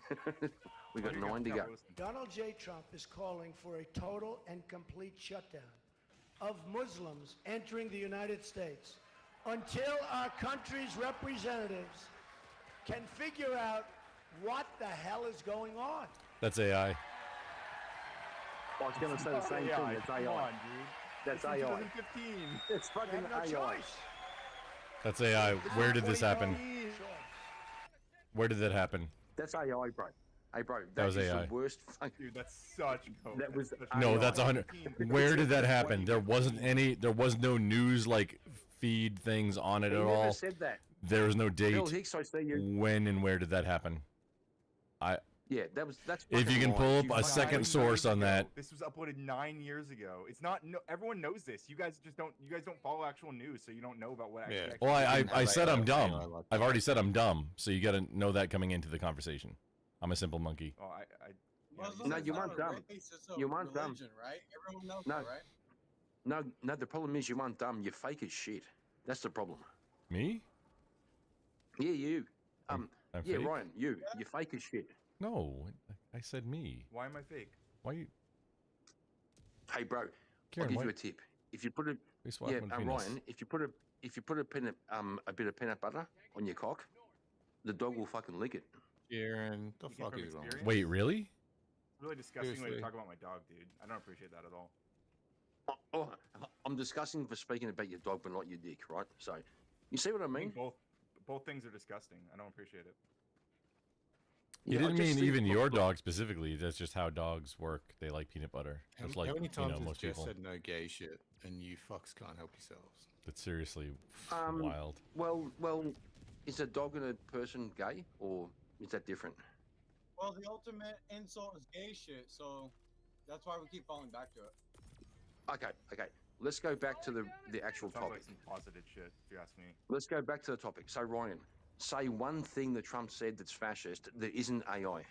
We've got 9 to go. Donald J. Trump is calling for a total and complete shutdown of Muslims entering the United States until our country's representatives can figure out what the hell is going on. that's AI. I was going to say the same thing. It's Come AI. on, dude. That's It's in AI. 2015. It's They fucking have no AI. choice. That's AI. Where did this happen? Where did that happen? That's AI, bro. Hey, bro, That was is AI. the worst. Dude, that's such coke. That was No, AI. that's 100. Where did that happen? There wasn't any. There was no news like feed things on it He at never all. said that. There was no Bill date. Hicks, I see you. When and where did that happen? Yeah, that's. If you fucking can lying. pull up You a fucking- second 9 source years on ago. that. This was uploaded 9 years ago. It's not. No, everyone knows this. You guys just don't. You guys don't follow actual news, so you don't know about what actually. Yeah. actually Well, happened. I said I'm dumb. I like I've already said I'm dumb, so you got to know that coming into the conversation. I'm a simple monkey. Oh, Muslims No, is you not aren't a dumb. race, it's a You aren't dumb. religion, right? Everyone knows No. that, right? No. The problem is you aren't dumb. You're fake as shit. That's the problem. Me? Yeah, you. I'm Yeah, fake? Ryan, you're fake as shit. No, I said me. Why am I fake? Why you? Hey, bro, Kieran, I'll give why- you a tip. If you put a We swap yeah, between us. Ryan, if you put a bit of peanut butter on your cock, the dog will fucking lick it. Kieran, the Speaking fuck from is wrong? experience? Wait, really? It's really disgusting way to Seriously. talk about my dog, dude. I don't appreciate that at all. Oh, I'm discussing for speaking about your dog, but not your dick, right? So, you see what I I mean? think both things are disgusting. I don't appreciate it. You Yeah, I didn't just mean think- even your dog specifically. That's just how dogs work. They like peanut butter. How, Just like how many times has most Jeff people. said no gay shit and you fucks can't help yourselves? That's seriously Um, wild. Well, is a dog and a person gay, or is that different? Well, the ultimate insult is gay shit, so that's why we keep falling back to it. Okay. let's go back to the actual Sounds topic. like some closeted shit, if you ask me. Let's go back to the topic. So Ryan, say one thing that Trump said that's fascist that isn't AI.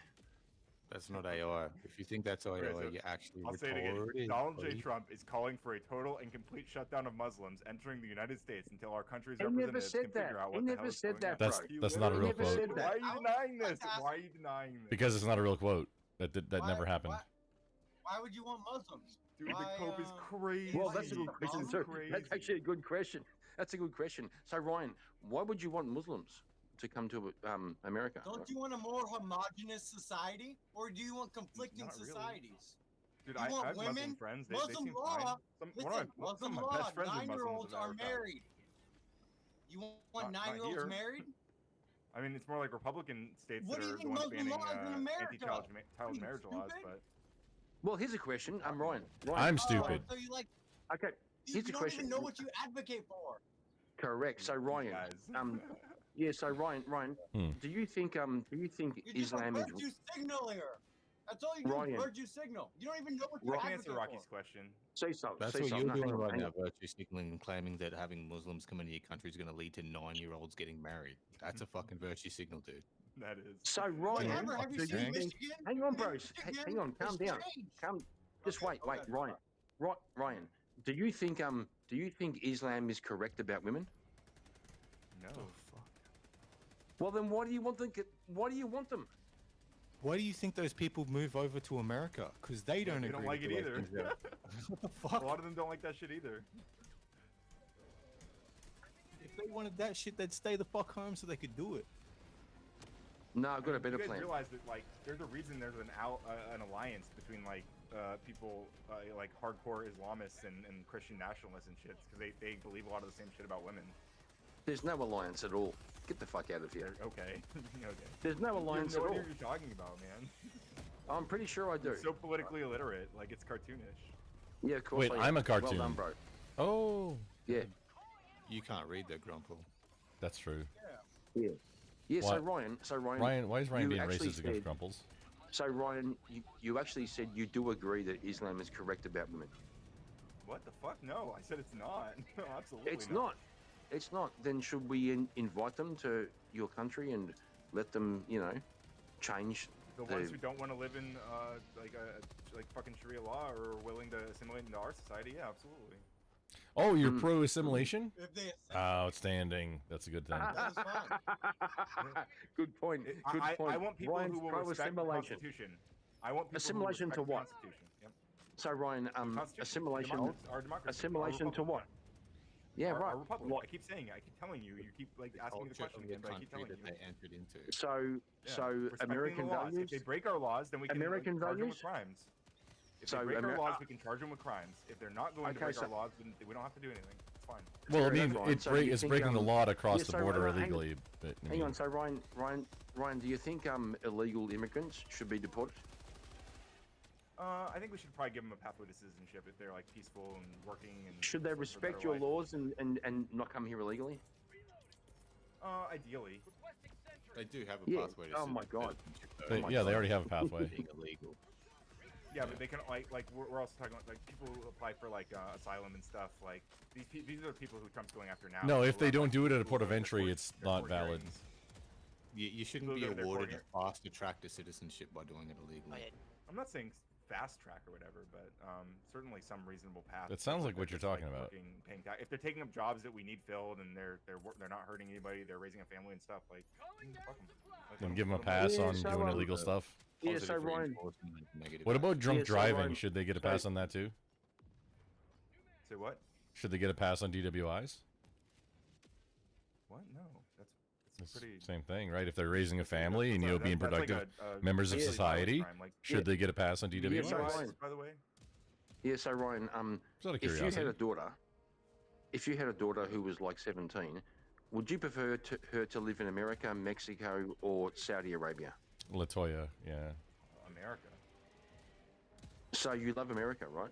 That's not AI. If you think that's AI, Okay, so you're actually I'll say it again. retarded. Donald J. buddy. Trump is calling for a total and complete shutdown of Muslims entering the United States until our country's He never representatives said can figure that. out He what the hell never is said going that, on. bro. That's not a He real never quote. said Why that. are you denying this? Why are you denying this? Because it's not a real quote. That never happened. Why would you want Muslims? Dude, Why, the Pope is crazy. Well, that's a good question too. Crazy. That's actually a good question. That's a good question. So Ryan, why would you want Muslims to come to America? Don't you want a more homogenous society, or do you want conflicting Not really. societies? Dude, You I want have women? Muslim friends. They Muslim seem law. fine. One Listen, of my Muslim best law. friends are Muslims, 9-year-olds as a matter are of fact. married. You want Not 9-year-olds here. married? I mean, it's more like Republican states What that do you are the think ones Muslim banning law is in America? anti-child Are you marriage laws, stupid? but Well, here's a question. I'm Ryan. I'm stupid. So you like? Okay. You Here's a don't question. even know what you advocate for. Correct. So Ryan, yeah. So Ryan, do you think You're just a Islam is virtue signaler. That's all you do. Ryan. Virtue signal. You don't even know what you I Ryan- can advocate answer Rocky's for. question. say so? That's say what so. you're No, hang doing on, right hang now, on. virtue signaling and claiming that having Muslims come into your country is going to lead to 9-year-olds getting married. That's a fucking virtue signal, dude. That is. So Ryan, Whatever. Have you do seen you think- Michigan? hang on, bros. Michigan Hang on. Calm has down. changed. Just wait. Okay. Ryan. Ryan. Do you think Islam is correct about women? No. Well, then why do you want them? Why do you want them? Why do you think those people move over to America? Because they don't They agree don't like with it the way either. things are. What the A fuck? lot of them don't like that shit either. If they wanted that shit, they'd stay the fuck home so they could do it. No, I've got a better You guys plan. realize that like there's a reason there's an alliance between like people like hardcore Islamists and Christian nationalists and shits because they believe a lot of the same shit about women. There's no alliance at all. Get the fuck out of here. Okay. Okay. There's no alliance You at have no all. idea what you're talking about, man. I'm pretty sure I do. It's so politically illiterate, like it's cartoonish. Yeah, of course. Wait, I am. I'm a cartoon. Well done, bro. Oh. Yeah. You can't read the Grumple. That's true. Yeah. Yeah. So Why- Ryan. Ryan, why is Ryan you being actually racist against said- Grumples? So Ryan, you actually said you do agree that Islam is correct about women. What the fuck? No, I said it's not. No, absolutely It's not. It's not. Then should we invite them to your country and let them, change The ones who don't want to live in like fucking Sharia law or are willing to assimilate into our society, yeah, absolutely. Oh, you're pro assimilation? If they Outstanding. That's a good thing. That is fine. Good point. Good I point. want people Ryan's who will pro respect the assimilation. Constitution. I want people Assimilation who to respect the what? Constitution. Yep. So Ryan, Constitution, assimilation. our democracy, Assimilation our to what? Yeah, Our right. republic. What? I keep saying it. I keep telling you. You keep like asking me the question again, but I keep telling you. They entered into. So Respecting American the laws. values. If they break our laws, then we can American charge them values? with crimes. If So they break our Amer- laws, we can charge them with crimes. If they're not going to Okay, break so- our laws, then we don't have to do anything. It's fine. Well, I Fair mean, enough, Ryan. So you it's think, breaking the law to cross yeah, the so, border hang on. illegally. But, I Hang mean, on. So Ryan, do you think illegal immigrants should be deported? I think we should probably give them a pathway to citizenship if they're like peaceful and working and. Should they for a respect better your life. laws and not come here illegally? Ideally. They do have a Yeah. pathway to Oh my God. citizenship, though. they already have a pathway. Being illegal. Yeah, but they can like we're also talking about like people who apply for like asylum and stuff. Like these are the people who Trump's going after now. No, if People they who don't do it at a people port who of go to entry, court- it's their not court valid. hearings. You shouldn't People be go to their awarded court a faster track to citizenship by doing it illegally. I'm not saying fast track or whatever, but certainly some reasonable path. That sounds like They're what you're just, talking about. working, paying tax. If they're taking up jobs that we need filled and they're not hurting anybody, they're raising a family and stuff, like fuck 'em. Like, Then let give them a 'em- pass Yeah, on so, doing illegal stuff. Yeah, so Positive Ryan. reinforcement and negative What about drunk Yeah, so, driving? Ryan, Should they get a so- pass on that too? Say what? Should they get a pass on DWIs? What? No, that's It's pretty. same thing, right? If they're raising a family and being that's like productive a members of really violent society, crime, like- should they get a pass on Yeah, DWIs? so DUIs, Ryan- by the way. Yeah, so Ryan, Just out of if you had curiosity. a daughter, who was like 17, would you prefer her to live in America, Mexico, or Saudi Arabia? Latoya, yeah. America. So you love America, right?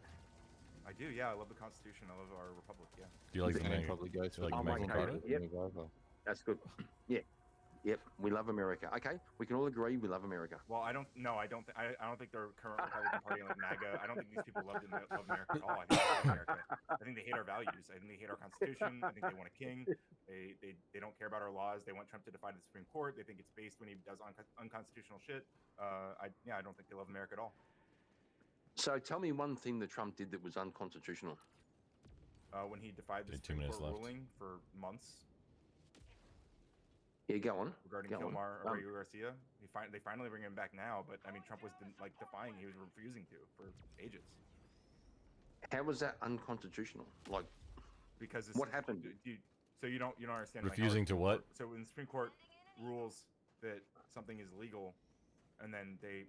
I do, yeah. I love the Constitution. I love our republic, yeah. Do you like the And Meg- probably goes do you like Oh the my Mexican God. Carter? Yep. That's good. Yeah. Yep, we love America. Okay, we can all agree we love America. Well, I don't think the current Republican Party like MAGA. I don't think these people love America at all. I think they hate America. I think they hate our values. I think they hate our Constitution. I think they want a king. They don't care about our laws. They want Trump to defy the Supreme Court. They think it's based when he does unconstitutional shit. I don't think they love America at all. So tell me one thing that Trump did that was unconstitutional. When he defied the 2 Supreme minutes Court left. ruling for months. Yeah, go on. Regarding Go on. Kilmar Abreu Garcia, they finally bring him back now, but I mean Trump was defying. He was refusing to for ages. How was that unconstitutional? Like, because what happened? So you don't understand. Refusing to what? So when the Supreme Court rules that something is legal, and then they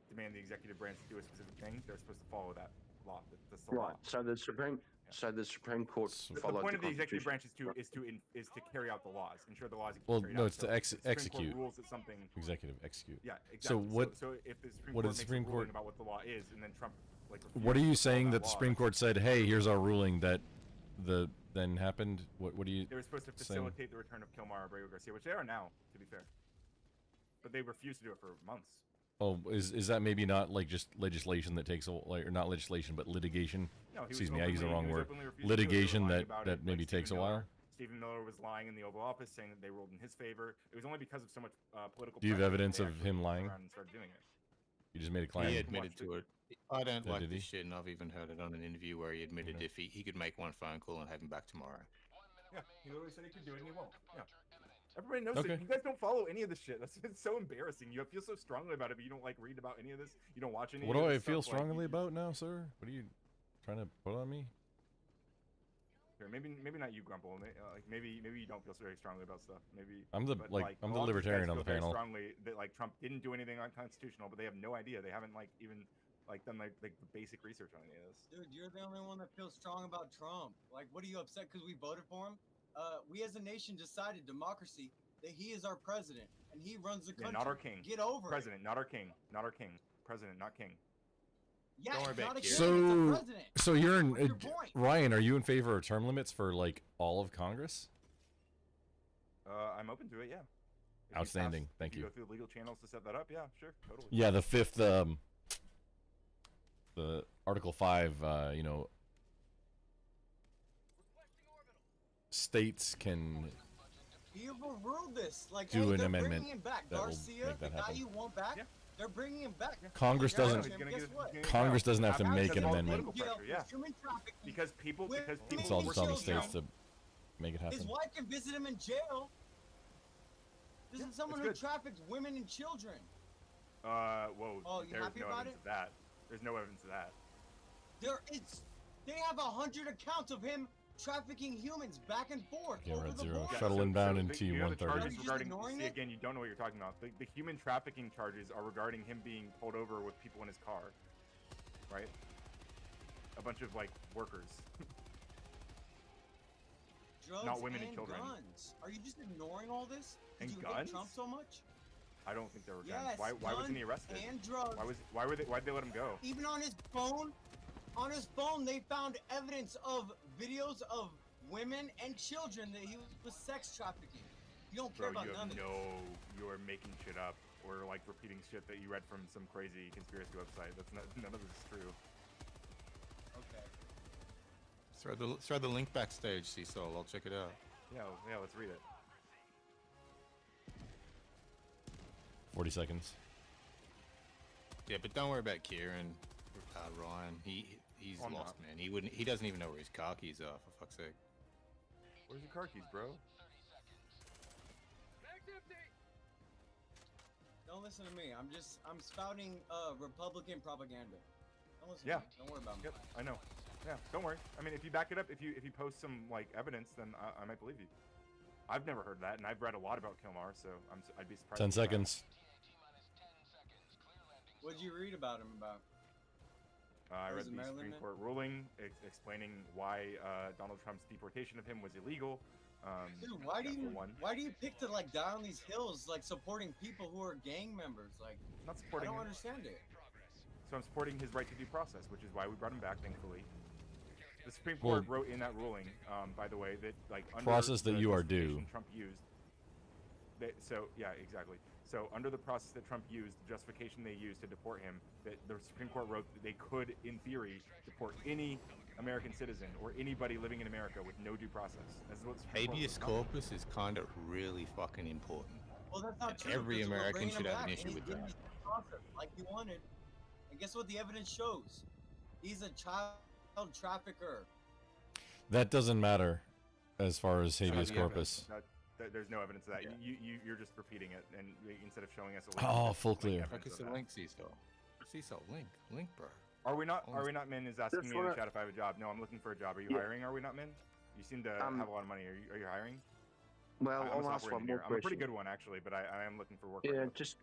demand the executive branch to do a specific thing, they're supposed to follow that law. That's the law. So the Supreme Court The followed point of the executive Constitution. branch is to carry out the laws, ensure the laws. Well, carried no, out. it's to So if the Supreme Court execute. rules that something. Executive execute. Yeah, exactly. So what? So if the Supreme what Court did the makes Supreme a ruling Court? about what the law is, and then Trump What are you refuses to follow saying that the law, Supreme Court said, "Hey, here's our ruling that then happened"? What are you? They were supposed to saying? facilitate the return of Kilmar Abreu Garcia, which they are now, to be fair. But they refused to do it for months. Oh, is that maybe not like just legislation that takes or not legislation but litigation? No, he was Excuse me, I used the openly- wrong he was word. openly refusing to do it. They were Litigation lying that about that it, maybe like takes a Stephen while. Miller. Stephen Miller was lying in the Oval Office, saying that they ruled in his favor. It was only because of so much political. Do you have pressure that evidence they of actually him turned lying? around and started doing it. You just made a claim. He admitted to it. I don't Oh, like did he? this shit, and I've even heard it on an interview where he admitted if he could make one phone call and have him back tomorrow. Yeah, he literally said he could do it, and he won't. Yeah. Everybody knows Okay. it. You guys don't follow any of this shit. It's so embarrassing. You feel so strongly about it, but you don't read about any of this. You don't watch any. What of do this I feel stuff. Like, strongly about now, sir? What are you trying to put on me? Here, maybe not you, Grumple. Maybe you don't feel very strongly about stuff. Maybe I'm the- but, like, I'm a the lot of these guys libertarian on feel the very panel. Strongly that Trump didn't do anything unconstitutional, but they have no idea. They haven't even done the basic research on any of this. Dude, you're the only one that feels strong about Trump. Like, what are you upset because we voted for him? We as a nation decided, democracy, that he is our president and he runs the country. Yeah, not our king. Get over president, not our king. Not our king. President, not king. it. Yeah, Don't worry it's about not a it, king, kid. it's a So president. so you're in What's your point? Ryan? Are you in favor of term limits for like all of Congress? I'm open to it. Yeah. If you Outstanding. pass- Thank if you. Go through the legal channels to set that up. Yeah, sure, totally. Yeah, the fifth, the Article 5, states can He overruled this. Like, do hey, an they're amendment bringing him back. that will Garcia, make that the guy happen. you want back, they're bringing him back. Congress Yeah, doesn't- guess what? Congress doesn't have to Because make an of all the amendment. political pressure, yeah. Human trafficking. Because people It's all just on the states to make it His happen. wife can visit him in jail. This is someone it's who good. traffics women and children. Whoa. Oh, you there's happy no about evidence it? of that. There's no evidence of that. They have 100 accounts of him trafficking humans back and forth Okay, over Red the Zero. border. Shuttle inbound in the T-130. charges Are you just regarding, ignoring see, it? again, you don't know what you're talking about. The human trafficking charges are regarding him being pulled over with people in his car, right? A bunch of workers. Drugs Not women and children. Guns. Are you just ignoring all this? Did And you guns? hate Trump so much? I don't think there were guns. Yes, Why wasn't he guns arrested? and drugs. Why'd they let him go? Even on his phone, they found evidence of videos of women and children that he was sex trafficking. You don't care Bro, about you none have of this. you are making shit up or repeating shit that you read from some crazy conspiracy website. None of this is true. Okay. Throw the link backstage, Seasol. I'll check it out. Yeah, let's read it. 40 seconds. Yeah, but don't worry about Kieran, Ryan. He's I'm lost, not. man. He doesn't even know where his car keys are. For fuck's sake. Where's your car keys, bro? Don't listen to me. I'm spouting Republican propaganda. Don't listen Yeah. to me. Don't worry about me. Yep, I know. Yeah, don't worry. I mean, if you back it up, if you post some evidence, then I might believe you. I've never heard that, and I've read a lot about Kilmar, so I'd be surprised. 10 if you have. seconds. What'd you read about him about? I Was read it the Maryland Supreme man? Court ruling explaining why Donald Trump's deportation of him was illegal. Dude, why do that's you the one. pick to die on these hills supporting people who are gang members? Not supporting I don't him. understand it. So I'm supporting his right to due process, which is why we brought him back, thankfully. The Supreme Well- Court wrote in that ruling, by the way, that under Process that the you are justification due. Trump used. So yeah, exactly. So under the process that Trump used, the justification they used to deport him, that the Supreme Court wrote that they could, in theory, deport any American citizen or anybody living in America with no due process. That's what the Supreme Court Habeas was corpus is kind of really fucking important. Well, that's not And true. every 'cause we're American bringing him should have an back, issue and he's with getting that. his process like he wanted. And guess what the evidence shows? He's a child trafficker. That doesn't matter as far as habeas Yeah, corpus. there's no evidence of that. You're just repeating it, and instead of showing us a link. Oh, full clear. Focus the link, Cecil. Cecil, link, bro. Are we not men is asking That's me in the what chat if I have a job. No, I'm looking for a job. Are you Yeah. hiring? Are we not men? You seem to have a lot of money. Are you hiring? Well, I'm a I'll ask software one more engineer. I'm a pretty question. good one actually, but I am looking for work. Yeah, right now. just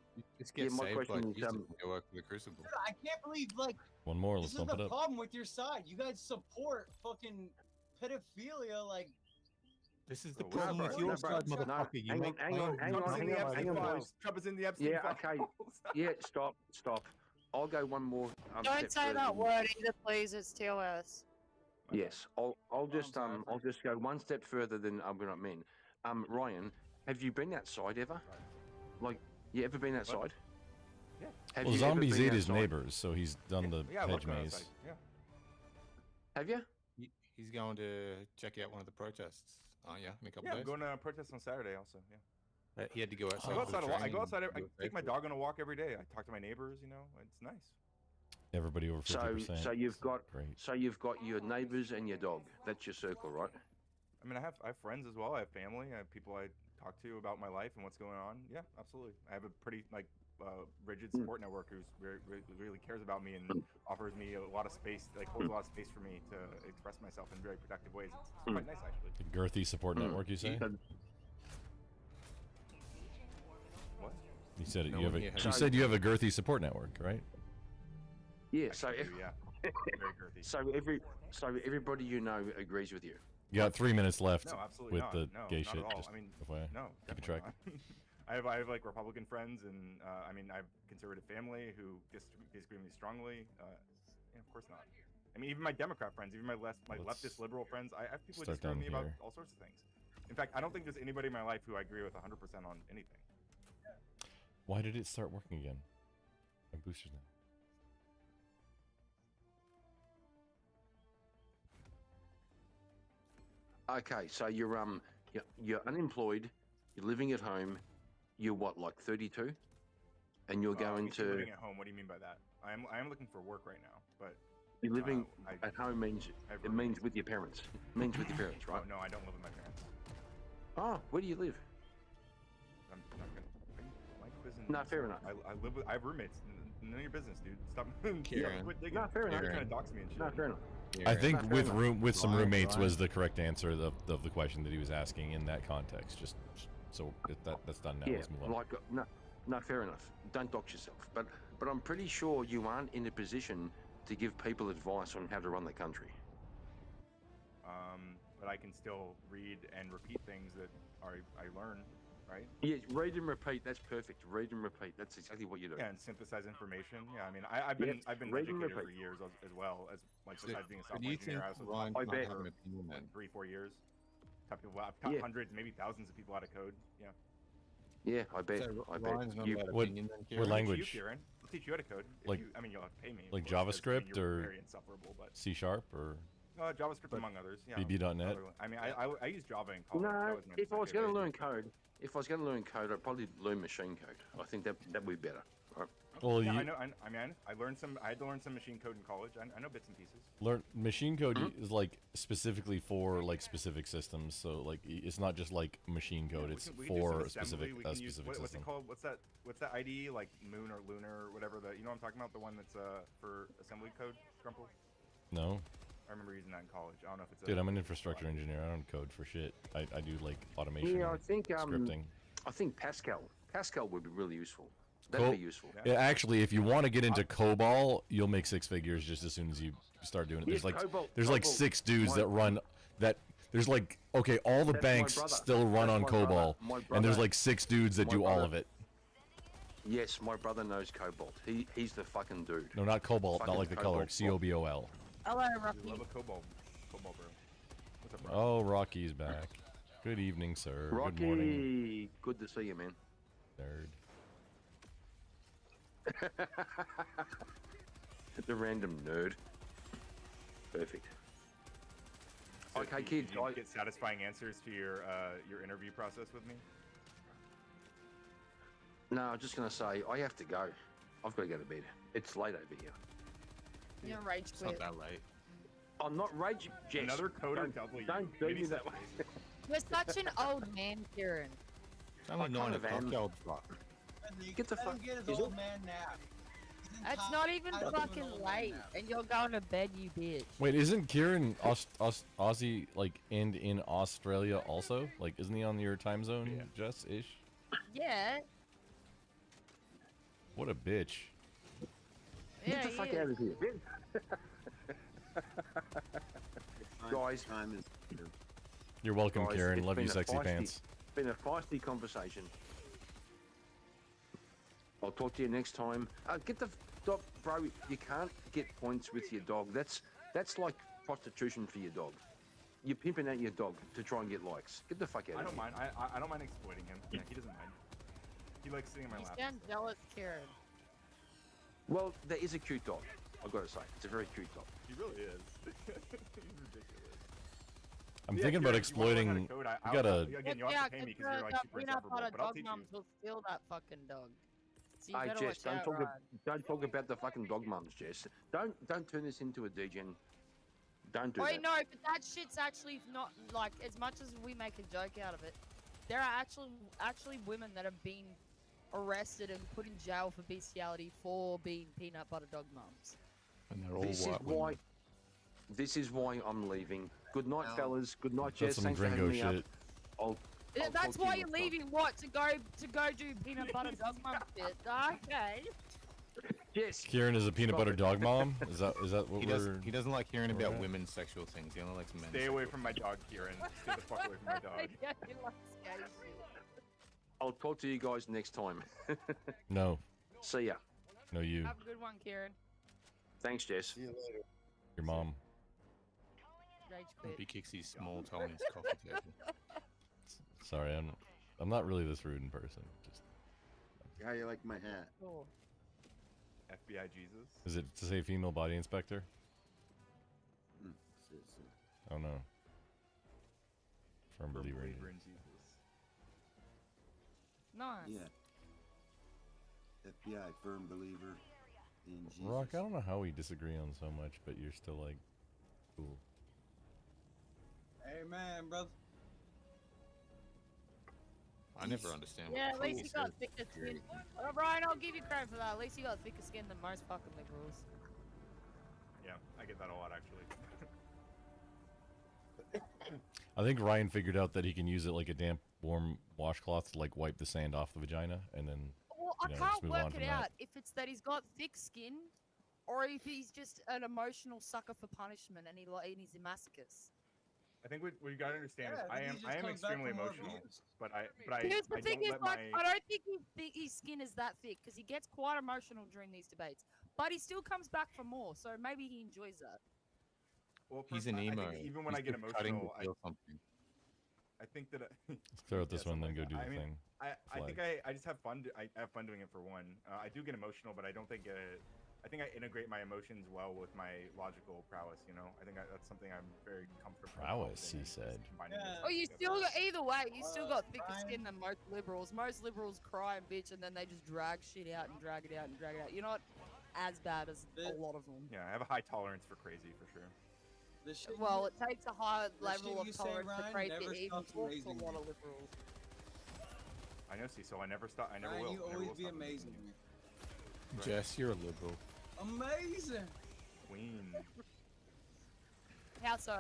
get my saved question like is, Jesus and go work for the Crucible. Dude, I can't believe One more, let's this is bump the it up. problem with your side. You guys support fucking pedophilia, like. This is the Oh, problem with your side, motherfucker. You hang make on, hang on, Epstein boys. files. Trump is in the Epstein Yeah, files. okay. Yeah, stop. I'll go one more. Don't step say further that than- word either, please. It's TOS. Yes, I'll just go one step further than I'm gonna mean. Ryan, have you been outside ever? Like, you ever been outside? Yeah. Have Well, you ever zombies been ate his outside? neighbors, so he's done the Yeah, I love hedge going maze. outside. Yeah. Have you? He's going to check out one of the protests, aren't you? In a couple Yeah, I'm days. going to a protest on Saturday also. Yeah. He had to go outside. I go for the outside a lot. I training go outside. and I do a take my Facebook. dog on a walk every day. I talk to my neighbors. You know, it's nice. Everybody over 50%. So you've got Great. your neighbours and your dog. That's your circle, right? I mean, I have friends as well. I have family. I have people I talk to about my life and what's going on. Yeah, absolutely. I have a pretty rigid support network who's really cares about me and offers me a lot of space, like holds a lot of space for me to express myself in very productive ways. It's quite nice actually. The girthy support network, you say? What? You said it. No You have one a. here has You a- said you have a girthy support network, right? Yeah. So Yeah, very girthy. so everybody you know agrees with you. You got 3 minutes left No, absolutely with not. the No, gay not shit. at all. Just I mean, FYI. no, Keep definitely a track. not. I have like Republican friends, and I mean, I have conservative family who disagree with me strongly. Yeah, of course not. I mean, even my Democrat friends, even my leftist liberal friends, I have people who start disagree with me down about here. all sorts of things. In fact, I don't think there's anybody in my life who I agree with 100% on anything. Why did it start working again? My booster's now. Okay, so you're unemployed, you're living at home, you're what, like 32, and you're When going you say to living at home. What do you mean by that? I am looking for work right now, but you're living I at home means have it means with your parents. It means with your parents, right? oh, no, I don't live with my parents. Oh, where do you live? I'm not gonna. My quizzing. No, fair enough. I live with. I have roommates. None of your business, dude. Stop. Kieran. Quit digging. No, fair enough. You're trying to dox me and shit. No, fair enough. I think fair with enough. some Ryan, roommates Ryan. was the correct answer of the question that he was asking in that context. Just so that's done now. Yeah, Let's move on. like no, fair enough. Don't dox yourself. But I'm pretty sure you aren't in a position to give people advice on how to run the country. But I can still read and repeat things that I learn, right? Yeah, read and repeat. That's perfect. Read and repeat. That's exactly what you do. Yeah, and synthesize information. Yeah, I mean, I've been read and educated for repeat. years as well as like So- besides being a so do software you engineer. I think was Ryan I might bet. have an opinion then? 3-4 years. I've taught Yeah. hundreds, maybe thousands of people how to code. Yeah. Yeah, I bet. So I bet. Ryan's not You- allowed What- opinion then, what Kieran? language? You, Kieran. I'll teach you how to code. Like- I mean, you'll have to pay me. of like course, 'cause, I mean, JavaScript you're or very insufferable, but C# or JavaScript among others. Yeah. VB.net? other- I mean, I used Java in college. That No, was my if I was favorite going to language. learn code, I'd probably learn machine code. I think that would be better. Right? Well, Yeah, you I know. I mean, I learned some. I had to learn some machine code in college. I know bits and pieces. learn machine code is like specifically for like specific systems. So like it's not just like machine code. It's We can do for some a specific assembly. We can use, specific what's it system. called? What's that IDE, like Moon or Lunar or whatever? You know what I'm talking about? The one that's for assembly code, GRUMPLE. No, I remember using that in college. I don't know if it's. dude, I'm an infrastructure engineer. I don't code for shit. I do like automation, Yeah, I and think scripting. I think Pascal would be really useful. Co- That'd be useful. Yeah, actually, if you want to get into COBOL, you'll make 6 figures just as soon as you start doing it. There's Yes, like COBOL- there's like COBOL. 6 dudes My- that run that. There's like okay, all the That's my banks brother. still run That's on my brother. COBOL, My and there's brother- like 6 dudes that my do all brother- of it. Yes, my brother knows Cobalt. He's the fucking dude. No, not Cobalt, not Fucking like the color. Cobalt. COBOL. Hello, I Rocky. love a COBOL, bro. What's up, bro? Oh, Rocky's back. Good evening, sir. Rocky, Good morning, good to see you, man. nerd. The random nerd. Perfect. So Okay, did kids. you get satisfying answers to your interview process with me? No, I'm just gonna say I have to go. I've got to go to bed. It's late over here. You're rage It's quit. not that late. I'm not raging, Jess. Another coder Don't- W. Don't do Maybe me that such way. You're such an old man, Kieran. It's only I 9 kind of o'clock, am. you old fuck. Get the Let fuck. him get his Is old it? man nap. That's not even fucking late, and you're going to bed, you bitch. Wait, isn't Kieran Aussie like and in Australia also? Like, isn't he on your time zone, Jess ish? Yeah. What a bitch. Get Yeah, the fuck he out is. of here. Guys, You're welcome, guys, Kieran. it's Love you, been a sexy feisty- pants. Been a feisty conversation. I'll talk to you next time. Get the dog, bro. You can't get points with your dog. That's like prostitution for your dog. You're pimping out your dog to try and get likes. Get the fuck out I of don't here. mind. I don't mind exploiting him. Yeah, he doesn't mind. He likes sitting in my You lap. sound jealous, Kieran. Well, there is a cute dog. I've got to say, it's a very cute dog. He really is. He's ridiculous. I'm Yeah, thinking Kieran, about if you wanna learn how to exploiting. code, You gotta. Again, you'll have to pay me because you're like super peanut insufferable, butter but I'll dog teach you. mums will steal that fucking dog. So you Hey, better Jess, watch out, Ryan. don't talk about the fucking dog mums, Jess. Don't turn this into a degen. Don't do Wait, that. no, but that shit's actually not like as much as we make a joke out of it. There are actually women that have been arrested and put in jail for bestiality for being peanut butter dog mums. And they're all This is white why. women. This is why I'm leaving. Good night, fellas. Good night, That's Jess. some Thanks for gringo having me shit. up. I'll That's talk to why you you're next time. leaving. What to go do peanut butter dog mum shit? Okay. Yes. Kieran is a peanut Stop butter it. dog mom. Is that what He we're? doesn't like hearing we're about at? women's sexual things. He only likes men's. Stay away sexual from my things. dog, Kieran. Stay the fuck away from my dog. Yeah, he likes gay shit. I'll talk to you guys next time. No, See ya. no, you. Have a good one, Kieran. Thanks, Jess. See you later. Your mom. Rage Hope quit. he kicks his small toe on his coffee table. Sorry, I'm not really this rude in person. Just How you like my hat? Cool. FBI Jesus. is it to say female body inspector? Seriously. Oh no. Firm Firm believer. in believer you. in Jesus. Nice. Yeah. FBI, firm believer in Jesus. Rock, I don't know how we disagree on so much, but you're still like, cool. Amen, brother. I never understand Yeah, at what least you got thicker skin. Ryan, I'll give you credit for that. At least you got thicker skin than most fucking liberals. Yeah, I get that a lot actually. I think Ryan figured out that he can use it like a damp, warm washcloth to like wipe the sand off the vagina, and then Well, I just can't move on work from it that. out if it's that he's got thick skin, or if he's just an emotional sucker for punishment and he's a masochist. I think what you gotta understand Yeah, is I think he just I am comes back extremely for more emotional, views. but I Here's the thing don't is, let like, my I don't think his skin is that thick because he gets quite emotional during these debates, but he still comes back for more. So maybe he enjoys that. well, He's an I emo. think even when He's I get just cutting to emotional, feel something. I think that Let's throw out this yeah, one, then something go do like the that. thing. I think I just have fun. I have fun doing it for one. I do get emotional, but I don't think I think I integrate my emotions well with my logical prowess. You know, I think that's something I'm very comfortable. Prowess, in he and said. combining it Oh, you together. still got either way. You still got thicker Ryan. skin than most liberals. Most liberals cry and bitch, and then they just drag shit out and drag it out and drag it out. You're not as bad as a lot of them. Yeah, I have a high tolerance for crazy for sure. The shit Well, you, it takes a high the level shit of you say, tolerance to Ryan, create never the even stops talk to a amazing lot me. of liberals. I know, Cecil. I never stop. I never Ryan, will. you Never always will be stop amazing amazing to me. Jess, you're a liberal. Amazing. Queen. How so?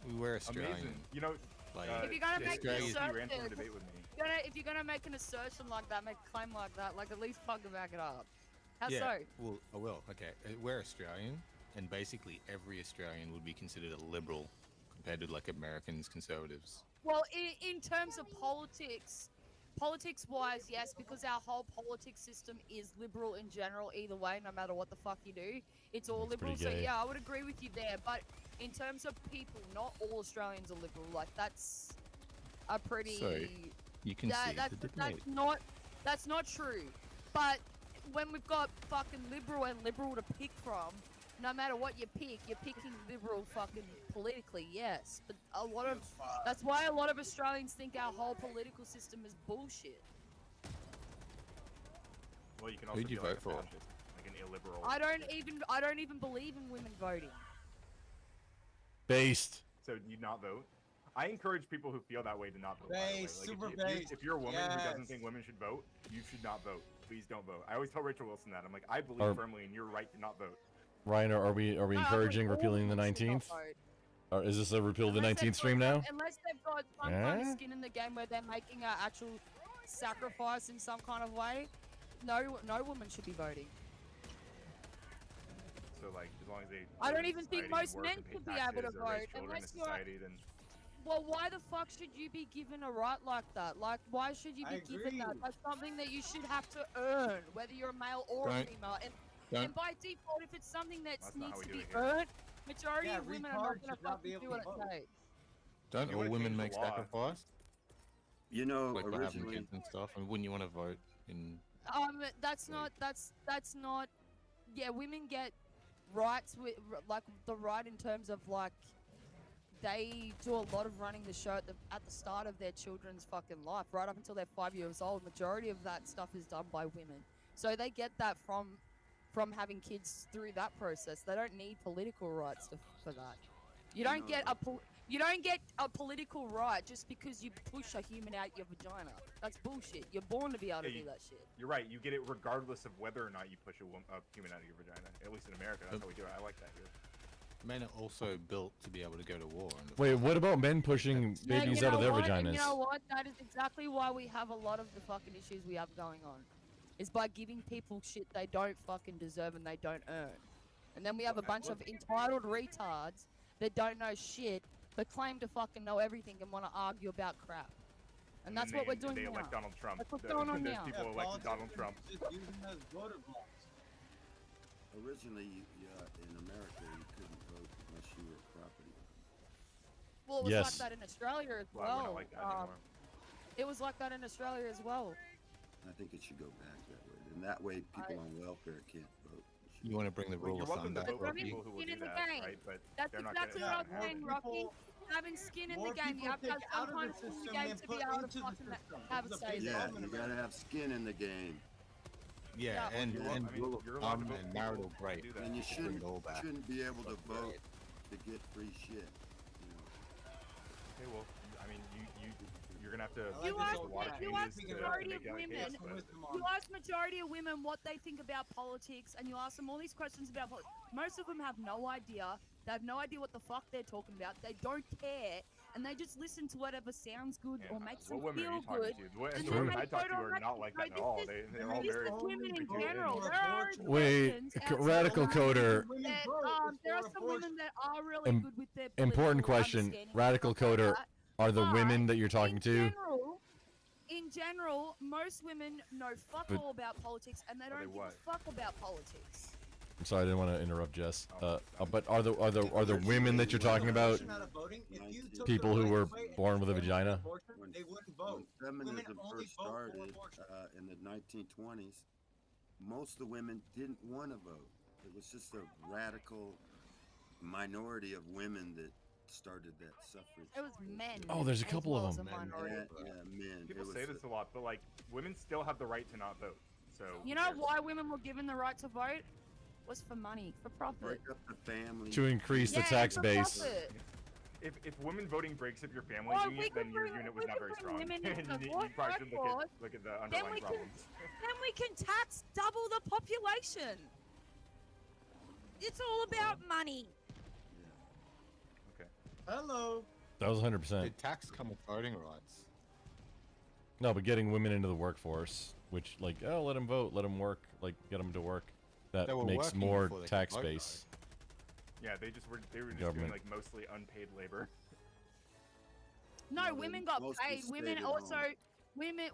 We were Australian. Amazing. You know, Like, If you're gonna make an Australia's- he ran from a assertion, debate with me. if you're gonna make an assertion like that, make a claim like that, like at least fucking back it up. How yeah, so? well, I will. Okay, we're Australian, and basically every Australian would be considered a liberal compared to like Americans, conservatives. Well, in terms of politics-wise, yes, because our whole politics system is liberal in general. Either way, no matter what the fuck you do, it's all liberal. pretty So gay. yeah, I would agree with you there. But in terms of people, not all Australians are liberal. Like that's are pretty. So, you can see that's, the debate. that's not true. But when we've got fucking liberal and liberal to pick from, no matter what you pick, you're picking liberal fucking politically, yes. But that's why a lot of Australians think our whole political system is bullshit. Well, you can also Who'd you be like vote a for? fascist, like an illiberal. I don't even believe in women voting. Based. So you not vote? I encourage people who feel that way to not vote. by the way. Base, Like, super if base. if you're a woman who doesn't Yes. think women should vote, you should not vote. Please don't vote. I always tell Rachel Wilson that. I'm like, I believe Are- firmly in your right to not vote. Ryan, are we No, I encouraging believe all repealing the women should not 19th? vote. Or is this a repeal the Unless they've 19th stream got now? some- Unless they've got some kind of Yeah? skin in the game where they're making an actual sacrifice in some kind of way, no woman should be voting. So like, as long as they. I live don't in even think society and most work men and pay should be able to taxes or raise vote children in unless you're. society, then Well, why the fuck should you be given a right like that? Like, why should you I be given that? agree. That's something that you should have to earn, whether you're a male or a Don't- female. don't- And by default, if it's something that That's not needs how we to do be it here. earned, majority Yeah, of women are retards not going to should not be fucking do able what to it vote. takes. Don't You all wanna women change the make law. sacrifice? You know, Like by having originally, kids and stuff? And wouldn't you want to vote in... That's not. That's not. Yeah, women get rights with like the right in terms of like they do a lot of running the show at the start of their children's fucking life, right up until they're 5 years old. Majority of that stuff is done by women, so they get that from having kids through that process. They don't need political rights for that. You don't get a political right just because you push a human out your vagina. That's bullshit. You're born to be able to Yeah, do that shit. you're right. You get it regardless of whether or not you push a human out of your vagina. At least in America, that's how we do it. I like that here. Men are also built to be able to go to war. And Wait, what about men pushing Yeah, babies you out of know their what? vaginas? And you know what? That is exactly why we have a lot of the fucking issues we have going on. Is by giving people shit they don't fucking deserve and they don't earn. And then we have a bunch of entitled retards that don't know shit but claim to fucking know everything and want to argue about crap. And that's what we're doing They now. elect Donald Trump. That's what's going on There's now. people elected Donald Trump. Just using those voter blocks. originally, in America, you couldn't vote unless you were a property owner. Well, it was Yes. like that in Australia as Well, we're well. not like that anymore. It was like that in Australia as well. I think it should go back that way. And that way, people on welfare can't vote. you want to bring the Well, rule you're of welcome thumb to back, vote for Rocky. people who will Skin do in the that, game. right? But That's they're not exactly gonna, what I was saying, Rocky. People- Having skin in More the game, you people have to have take some out of kind the of skin in the system game than to put be able to into the fucking system. have a This is a say. big there. Yeah, problem you in gotta America. have skin in the game. Yeah, Yeah. and Well, I mean, rule of you're allowed to thumb vote and for marital people break. who do that. And you to bring it all back. shouldn't be able to Fuck vote right. to get free shit. You know. Okay, well, I mean, you're gonna have to. I like You this ask, old a lot of guy. you changes ask to majority make of that women, case, but- you ask majority of women what they think about politics, and you ask them all these questions about politics. Most of them have no idea. They have no idea what the fuck they're talking about. They don't care, and they just listen to whatever sounds good or makes them What women are feel you talking good. to? The and women then I they talk vote to on are that not shit. like No, that at all. They're all this very. is women in controlled general. in. There are Wait, exceptions outside radical of that. coder. There are some women that are really good with their Important political question. understanding and Radical stuff like coder. that. Are the But women that you're talking to? In general, most women know fuck But- all about politics, and they don't give a what? fuck about politics. I'm sorry, I didn't want to interrupt Jess. But are the women that you're talking about people who were born with a vagina? They wouldn't vote. When Women feminism only first vote for started abortion. in the 1920s, most of the women didn't want to vote. It was just a radical minority of women that started that suffrage. It was men. Oh, there's a as couple of well as them. a minority. Yeah, men. People It say was this a lot, but like, women still have the right to not vote. So. You know why women were given the right to vote? Was for money, for profit. break up the family. To increase the Yeah, tax for base. profit. If women voting breaks up your family Well, we unit, could then your bring- unit we was not could very bring strong. women you, into the you work- probably should workforce. look at the Then underlying we can, problems. then we can tax double the population. It's all about money. Okay. Hello. That was 100%. Did tax come with voting rights? No, but getting women into the workforce, which like, oh, let them vote, let them work, like get them to work. That They were makes working more before they could tax vote, though. base. Yeah, they just doing Government. like mostly unpaid labor. No, No, women they got mostly paid. stayed Women at also, home.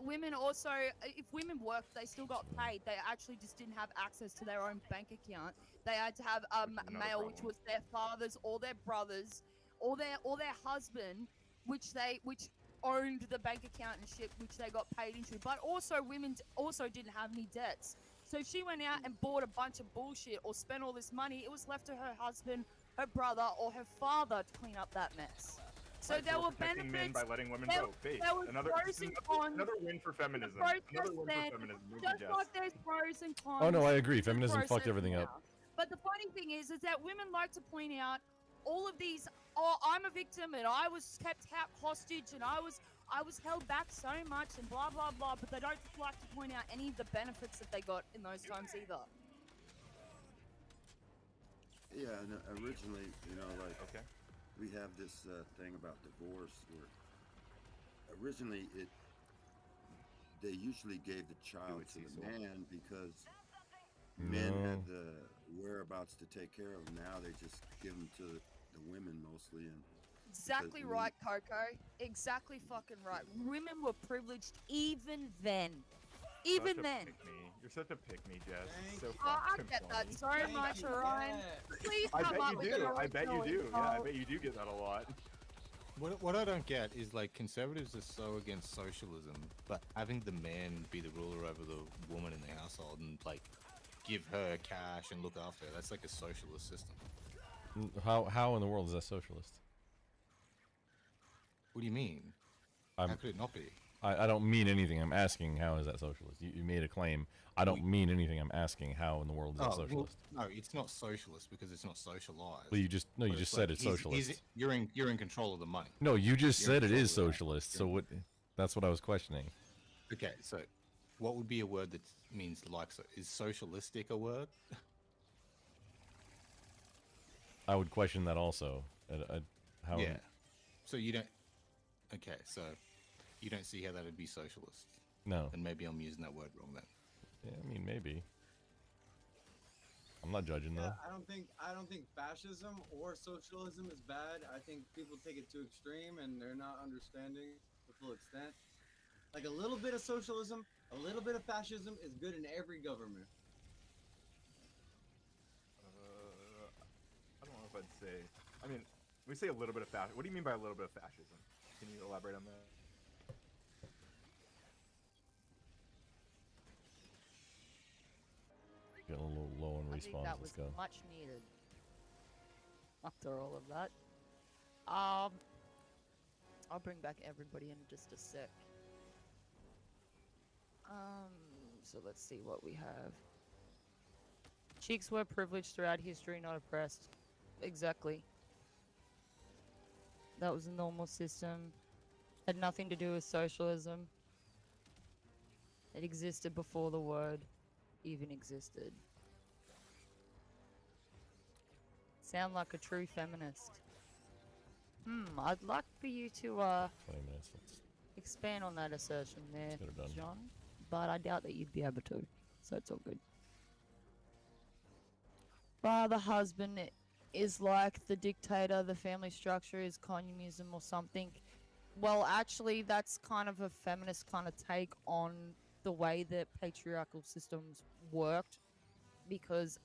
women also, if women worked, they still got paid. They actually just didn't have access to their own bank account. They had to have Which is another male, which problem. was their fathers or their brothers or their husband, which owned the bank account and shit, which they got paid into. But also, women also didn't have any debts. So if she went out and bought a bunch of bullshit or spent all this money, it was left to her husband, her brother, or her father to clean up that mess. So Right, there we're were protecting men benefits. by letting women there, vote. Base. there was Another, pros and cons. another win for feminism. The process Another win then, for feminism. Thank you, just Jess. like there's pros and cons. Oh no, I agree. to the Feminism fucked process everything up. now. But the funny thing is that women like to point out all of these. Oh, I'm a victim, and I was kept hostage, and I was held back so much, and blah blah blah. But they don't like to point out any of the benefits that they got in those times either. Yeah, and originally, like, we have this thing about divorce where originally they usually gave the child to the man because men had the whereabouts to take care of them. Now they just give them to the women mostly, and Exactly right, Coco. Exactly fucking right. Women were privileged even then. Even then. You're such a pick-me, Jess. So I fucking get that funny. so much, Orion. Please I come bet up you with do. an I bet you original do. Yeah, I insult. bet you do get that a lot. What I don't get is like conservatives are so against socialism, but having the man be the ruler over the woman in the household and like give her cash and look after her, that's like a socialist system. How in the world is that socialist? What do you mean? How could it not be? I don't mean anything. I'm asking how is that socialist? You made a claim. I don't mean anything. I'm asking how in the world is that socialist? Well, no, it's not socialist because it's not socialized. Well, you just But said like it's socialist. You're in control of the money. No, you just You're in said it control is of that. socialist. So what? That's what I was questioning. Okay, so what would be a word that means like is socialistic a word? I would question that also. How? Yeah. So you don't. Okay, so you don't see how that would be socialist. No. And maybe I'm using that word wrong then. Yeah, I mean maybe. I'm not judging though. I don't think fascism or socialism is bad. I think people take it too extreme and they're not understanding the full extent. Like a little bit of socialism, a little bit of fascism is good in every government. I don't know if I'd say. I mean, we say a little bit of fascism. What do you mean by a little bit of fascism? Can you elaborate on that? Getting a little low on I think respawns. that Let's was go. much needed. After all of that, I'll bring back everybody in just a sec. So let's see what we have. Chicks were privileged throughout history, not oppressed. Exactly. That was a normal system. Had nothing to do with socialism. It existed before the word even existed. Sound like a true feminist. I'd like for you to 20 minutes. Let's expand on that assertion there, get it done. John. But I doubt that you'd be able to, so it's all good. Father husband is like the dictator, the family structure is communism or something. Well, actually, that's kind of a feminist kind of take on the way that patriarchal systems worked, because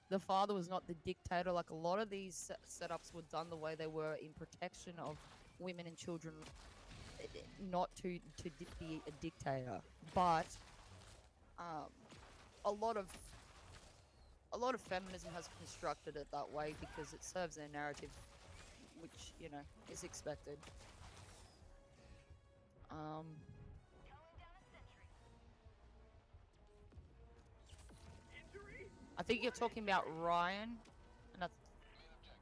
the father was not the dictator. Like a lot of these setups were done the way they were in protection of women and children, not to be a dictator. But a lot of feminism has constructed it that way because it serves their narrative, which, you know, is expected. I think you're talking about Ryan, and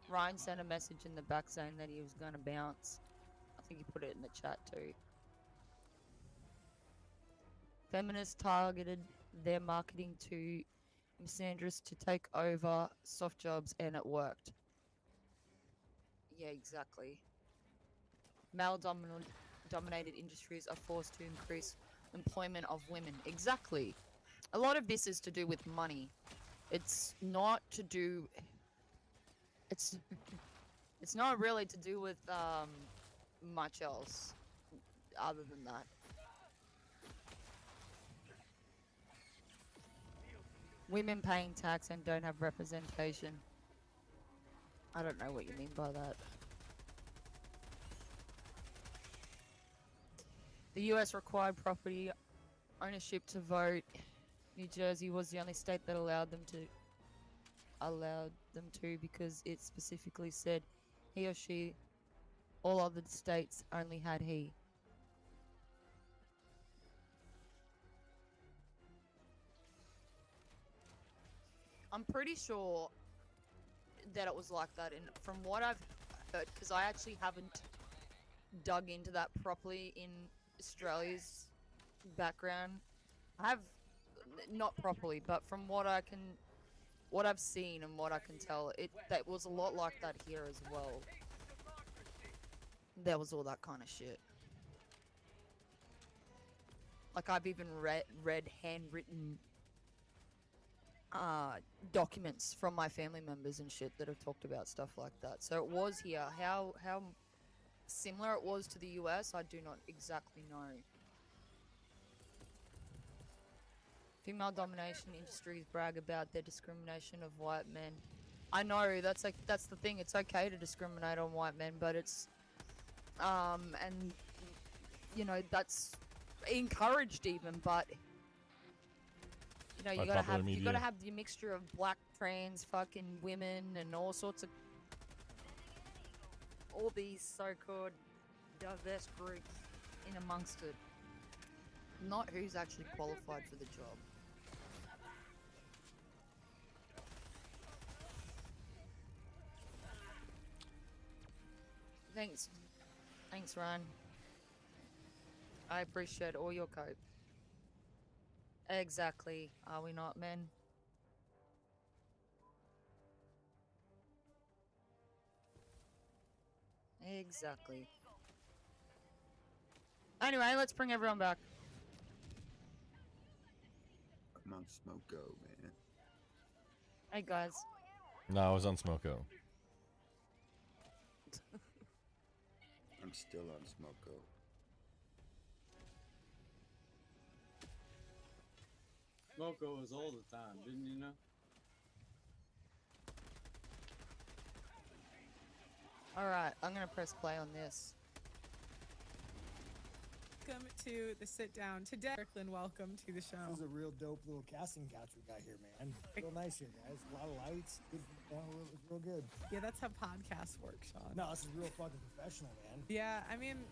Ryan sent a message in the back saying that he was going to bounce. I think he put it in the chat too. Feminists targeted their marketing to misandrous to take over soft jobs, and it worked. Yeah, exactly. Male-dominated industries are forced to increase employment of women. Exactly. A lot of this is to do with money. It's not to do... It's not really to do with much else other than that. Women paying tax and don't have representation. I don't know what you mean by that. The U.S. required property ownership to vote. New Jersey was the only state that allowed them to because it specifically said he or she. All other states only had he. I'm pretty sure that it was like that, and from what I've heard, because I actually haven't dug into that properly in Australia's background. I have not properly, but from what I've seen and what I can tell, that was a lot like that here as well. There was all that kind of shit. Like I've even read handwritten documents from my family members and shit that have talked about stuff like that. So it was here. How similar it was to the US, I do not exactly know. Female domination industries brag about their discrimination of white men. I know, that's the thing. It's okay to discriminate on white men, but it's and you know, that's encouraged even, but you know, you gotta have the mixture of black, trans, fucking women and all sorts of all these so-called diverse groups in amongst it. Not who's actually qualified for the job. Thanks, Ryan. I appreciate all your cope. Exactly. Are we not, men? Exactly. Anyway, let's bring everyone back. I'm on Smoko, man. Hey, guys. No, I was on Smoko. I'm still on Smoko. Smoko was all the time, didn't you know? Alright, I'm gonna press play on this. Welcome to the sit down. Today, Brooklyn, welcome to the show. This is a real dope little casting couch we got here, man. Real nice here, guys. A lot of lights. Good, real good. Yeah, that's how podcasts work, Sean. No, this is real fucking professional, man. Yeah, I mean,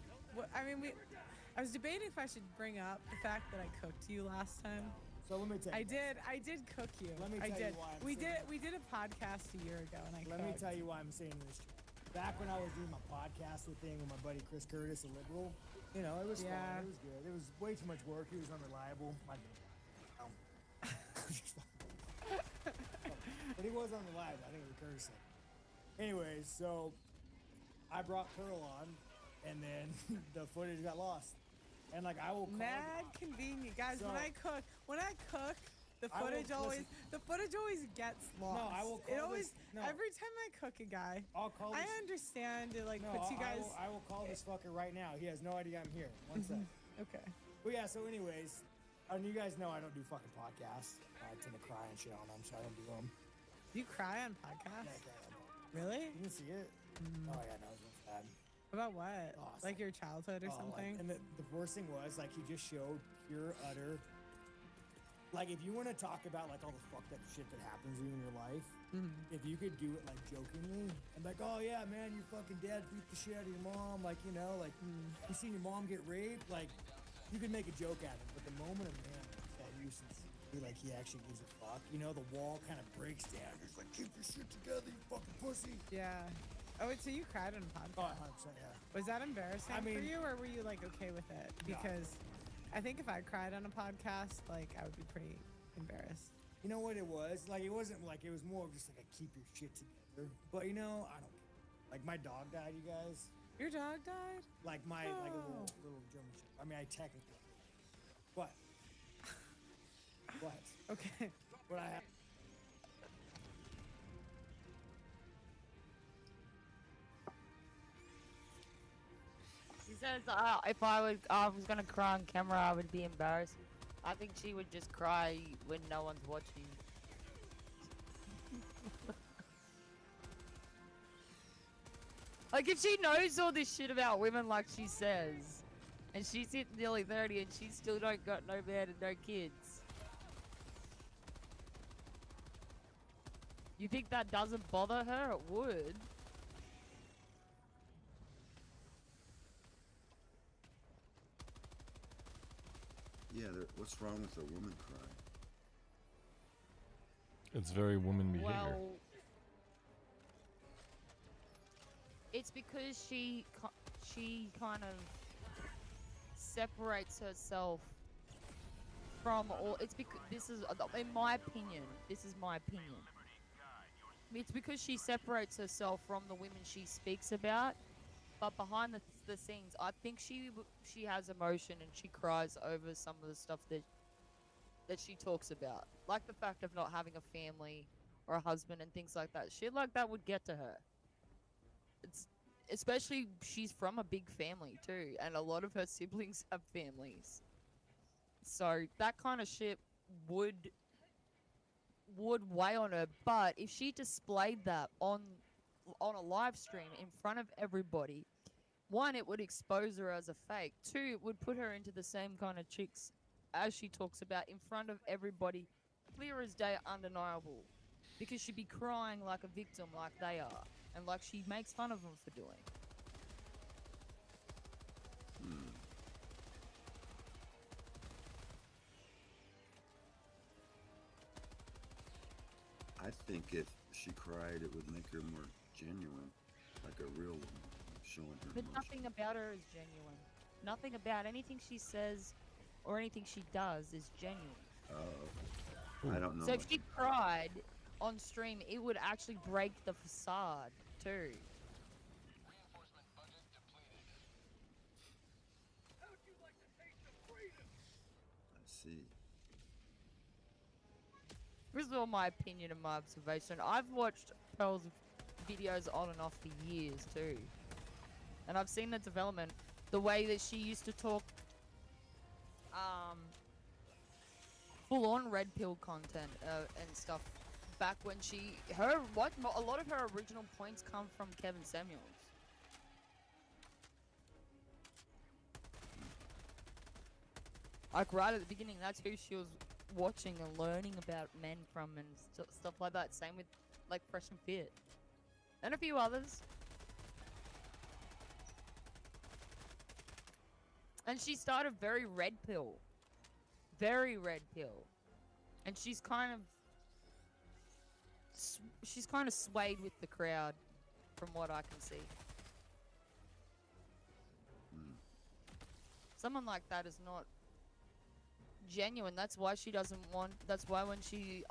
I was debating if I should bring up the fact that I cooked you last time. So let me tell you. I did cook you. Let me tell you why. We did a podcast a year ago, and I Let me cooked. tell you why I'm saying this. Back when I was doing my podcasting thing with my buddy Chris Curtis, a liberal, you know, it was fun. It was good. It was way too much work. He was unreliable. My but he was unreliable. I think it was Curtis said. Anyways, so I brought Pearl on, and then the footage got lost. And like I will call Mad convenient, guys. When I cook, the footage always gets lost. No, I will call every time I cook a guy. I understand it puts you guys. I will call this fucker right now. He has no idea I'm here. One sec. Okay. Well, yeah. So, anyways, you guys know I don't do fucking podcasts. I tend to cry and shit on them, so I don't do them. You cry on podcasts? Yeah, I cry on them. Really? You didn't see it? Oh yeah, no, it was bad. About what? Oh, like your childhood or something? And the worst thing was he just showed pure utter. Like, if you want to talk about all the fucked up shit that happens to you in your life, if you could do it jokingly and oh yeah, man, your fucking dad beat the shit out of your mom, you seen your mom get raped, you could make a joke at him. But the moment a man that you sincerely, he actually gives a fuck, the wall kind of breaks down. He's like, keep your shit together, you fucking pussy. Yeah. Oh, wait, so you cried on a podcast? Oh, 100%, yeah. Was that embarrassing for you, or were you okay with it? Because I think if I cried on a podcast, I would be pretty embarrassed. You know what it was? It wasn't it was more of just a keep your shit together. But I don't care. My dog died, you guys. Your dog died? A little German shit. I mean, I technically. What? What? Okay. But I have. She says if I was gonna cry on camera, I would be embarrassed. I think she would just cry when no one's watching. If she knows all this shit about women like she says, And she's hit nearly 30 and she still don't got no man and no kids. You think that doesn't bother her? It would. Yeah, what's wrong with a woman cry? It's very woman behavior. Well, it's because she kind of separates herself from all. It's because this is, in my opinion, this is my opinion. It's because she separates herself from the women she speaks about, but behind the scenes, I think she has emotion and she cries over some of the stuff that she talks about, like the fact of not having a family or a husband and things like that. Shit like that would get to her. It's especially she's from a big family too, and a lot of her siblings have families. So that kind of shit would weigh on her. But if she displayed that on a live stream in front of everybody, one, it would expose her as a fake. Two, it would put her into the same kind of chicks as she talks about in front of everybody, clear as day, undeniable, because she'd be crying like a victim, like they are, and like she makes fun of them for doing. I think if she cried, it would make her more genuine, like a real woman, showing her But emotion. nothing about her is genuine. Nothing about anything she says or anything she does is genuine. I don't know. So if she cried on stream, it would actually break the facade too. I see. This is all my opinion and my observation. I've watched Pearl's videos on and off for years too. And I've seen the development. The way that she used to talk full-on red pill content and stuff back when a lot of her original points come from Kevin Samuels. Like right at the beginning, that's who she was watching and learning about men from and stuff like that. Same with like Fresh and Fit. And a few others. And she started very red pill. Very red pill. And she's kind of swayed with the crowd from what I can see. Someone like that is not genuine. That's why she doesn't want, that's why when she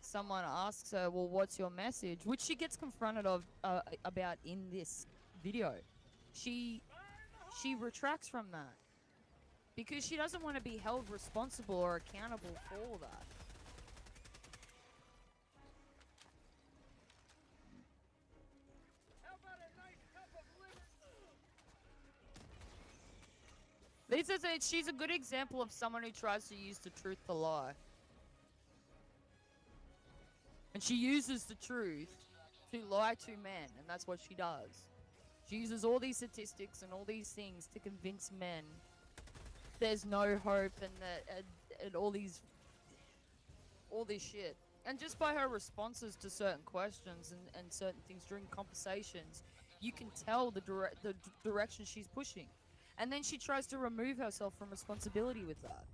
someone asks her, well, what's your message, which she gets confronted about in this video, she retracts from that because she doesn't want to be held responsible or accountable for that. She's a good example of someone who tries to use the truth to lie. And she uses the truth to lie to men, and that's what she does. She uses all these statistics and all these things to convince men there's no hope and all this shit. And just by her responses to certain questions and certain things during conversations, you can tell the direction she's pushing. And then she tries to remove herself from responsibility with that.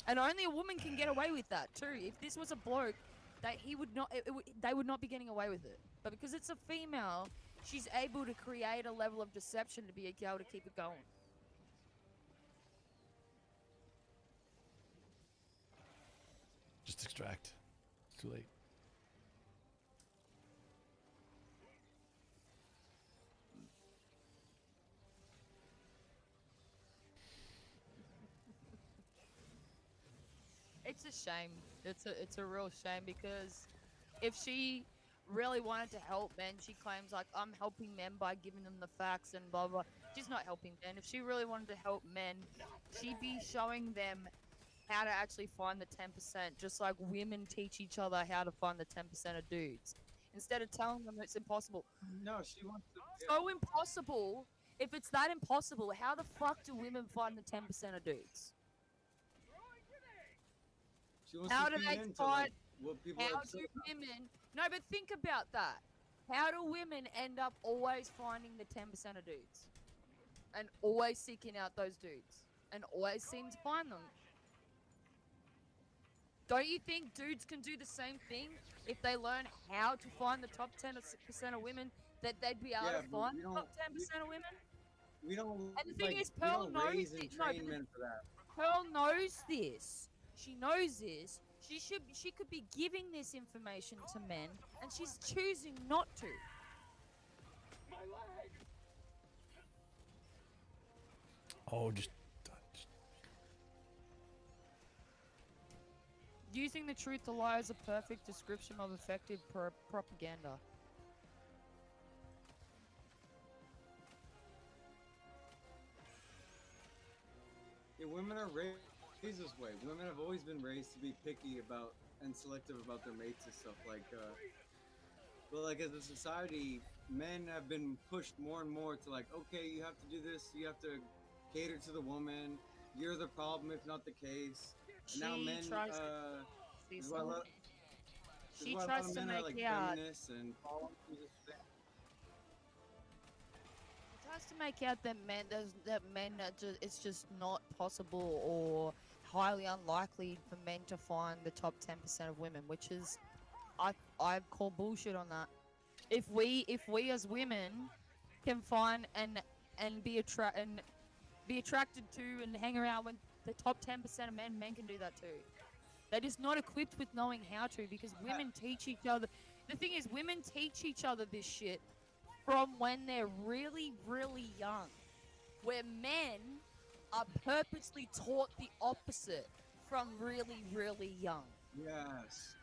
And only a woman can get away with that too. If this was a bloke, they would not be getting away with it. But because it's a female, she's able to create a level of deception to be able to keep it going. Just extract. It's too late. It's a shame. It's a real shame because if she really wanted to help men, she claims like, I'm helping men by giving them the facts and blah blah. She's not helping men. If she really wanted to help men, she'd be showing them how to actually find the 10%, just like women teach each other how to find the 10% of dudes. instead of telling them it's impossible. No, she wants to. So impossible. If it's that impossible, how the fuck do women find the 10% of dudes? She wants How to do feed they into, find? like, what people are How upset do about. women? No, but think about that. How do women end up always finding the 10% of dudes, and always seeking out those dudes, and always seem to find them? Don't you think dudes can do the same thing if they learn how to find the top 10% of women? That they'd be able Yeah, to but find we the don't- top 10% of women? We don't. And the thing like, is, we Pearl don't knows raise and it. No, train but men for that. Pearl knows this. She knows this. She could be giving this information to men, and she's choosing not to. Oh, just Using the truth to lie is a perfect description of effective propaganda. Yeah, women are raised this way. Women have always been raised to be picky about and selective about their mates and stuff. Like, but like as a society, men have been pushed more and more to like, okay, you have to do this. You have to cater to the woman. You're the problem, if not the case. And now She men, tries to see this is why a lot- something. this is She why a lot tries of to men are make like out. feminists and follow through this thing. She tries to make out that men are just, it's just not possible or highly unlikely for men to find the top 10% of women, which is, I call bullshit on that. If we as women can find and be attracted to and hang around with the top 10% of men, men can do that too. They're just not equipped with knowing how to, because women teach each other. The thing is, women teach each other this shit from when they're really, really young. Where men are purposely taught the opposite from really, really young. Yes.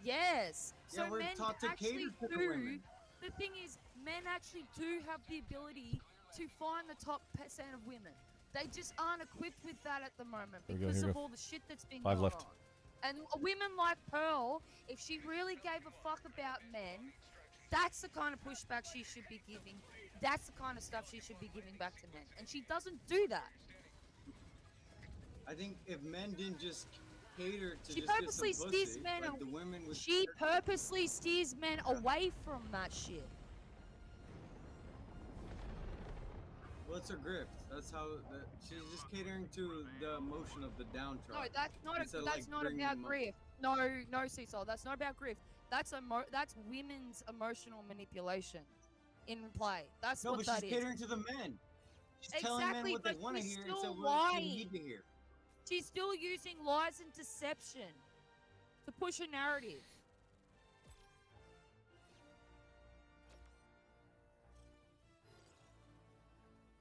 Yes. Yeah, So we're men taught to actually cater to the do. women. The thing is, men actually do have the ability to find the top percent of women. They just aren't equipped with that at the moment Here we go, because here we of go. all the shit that's been 5 going left. on. And women like Pearl, if she really gave a fuck about men, that's the kind of pushback she should be giving. That's the kind of stuff she should be giving back to men. And she doesn't do that. I think if men didn't just cater to She just get purposely some steers pussy, men. like the women would. She purposely steers men away from that shit. Well, it's her grift. That's how she's just catering to the emotion of the downtrodden. No, that's not. instead of, That's like, not bringing about them up. grift. No, Cecil. That's not about grift. That's women's emotional manipulation in play. That's No, what but that she's is. catering to the men. She's telling men Exactly, what they but want to she's hear still instead of what they lying. need to hear. She's still using lies and deception to push a narrative.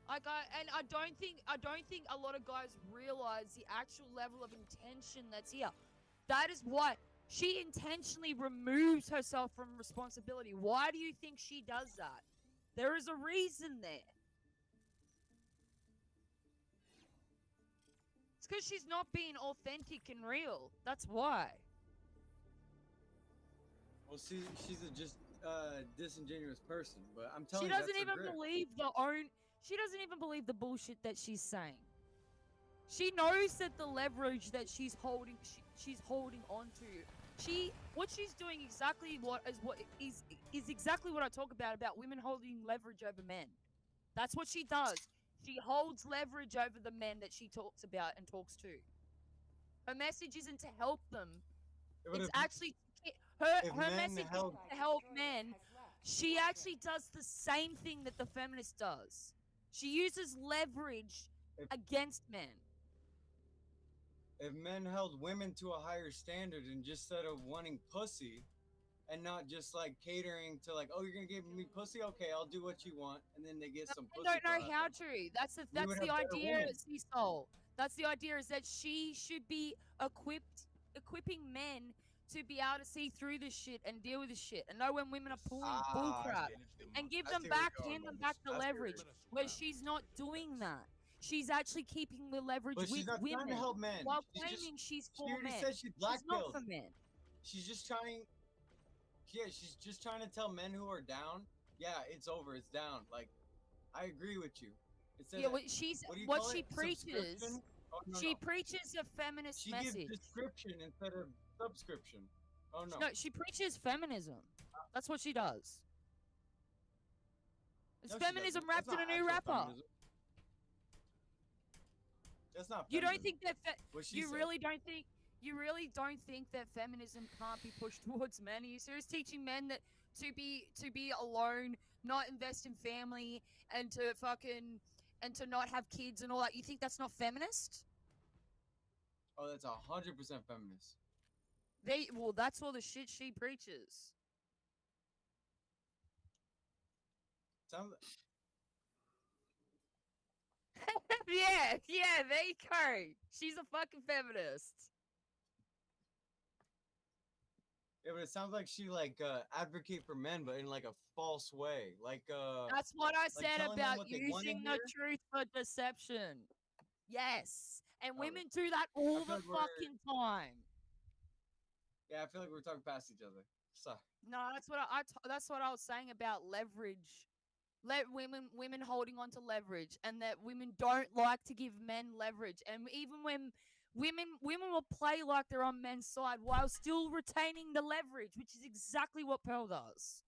I don't think a lot of guys realize the actual level of intention that's here. That is what she intentionally removes herself from responsibility. Why do you think she does that? There is a reason there. It's because she's not being authentic and real. That's why. Well, she's a just disingenuous person, but I'm telling She you, doesn't that's her even grift. believe she doesn't even believe the bullshit that she's saying. She knows that the leverage that she's holding onto. What she's doing exactly is exactly what I talk about women holding leverage over men. That's what she does. She holds leverage over the men that she talks about and talks to. Her message isn't to help them. Yeah, but It's if- actually if her men message held- is to help men. She actually does the same thing that the feminist does. She uses leverage against men. If men held women to a higher standard and just instead of wanting pussy, and not just like catering to like, oh, you're gonna give me pussy, okay, I'll do what you want, and then they get some They pussy. don't know for how nothing. to. That's would the have better idea, women. Cecil. That's the idea, is that she should be equipping men to be able to see through this shit and deal with this shit and know when women are pulling bullcrap and give them back, hand them back the leverage. Where she's not doing that. She's actually keeping the leverage But with she's not women trying to help men. while She's claiming just- she's she for already men. said she's She's not black-pilled. for men. She's just trying. Yeah, she's just trying to tell men who are down, yeah, it's over, it's down. Like, I agree with you. It says Yeah, what do you call she it? preaches. Subscription? Oh, no, She no. preaches a feminist She message. gives description instead of subscription. Oh no. No, she preaches feminism. That's what she does. It's No, she feminism doesn't. wrapped That's in a not new actual rapper. feminism. That's not You feminism. don't think that What she you said. really don't think that feminism can't be pushed towards men? Are you serious? Teaching men that to be alone, not invest in family, and to not have kids and all that. You think that's not feminist? Oh, that's 100% feminist. That's all the shit she preaches. Sounds. yeah, there you go. She's a fucking feminist. Yeah, but it sounds like she advocate for men, but in like a false way. That's what I like said telling them about what they wanna using the hear. truth for deception. Yes, and Oh, women do that all feel the like we're- fucking time. Yeah, I feel like we're talking past each other. Sorry. No, that's what I was saying about leverage. Women holding on to leverage, and that women don't like to give men leverage, and even when women will play like they're on men's side while still retaining the leverage, which is exactly what Pearl does.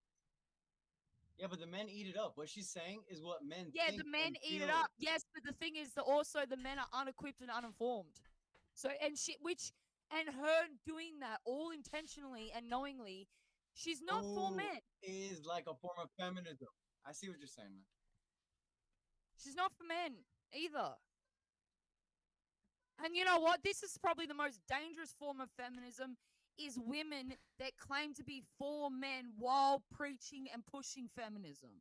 Yeah, but the men eat it up. What she's saying is what men Yeah, think the men and eat feel. it up. Yes, but the thing is that also the men are unequipped and uninformed. So and her doing that all intentionally and knowingly, she's not for men. Is like a form of feminism. I see what you're saying, man. She's not for men either. And you know what? This is probably the most dangerous form of feminism is women that claim to be for men while preaching and pushing feminism.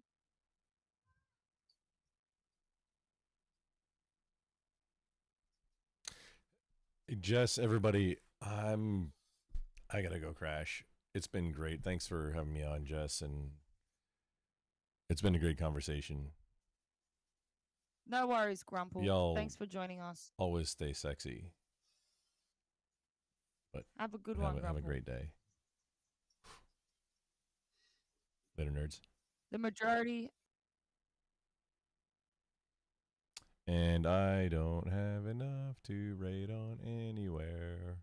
Jess, everybody, I gotta go crash. It's been great. Thanks for having me on, Jess, and it's been a great conversation. No worries, Grumple. Y'all Thanks for joining us. always stay sexy. But Have a good have one, have a Grumple. great day. Later, nerds. The majority. And I don't have enough to rate on anywhere.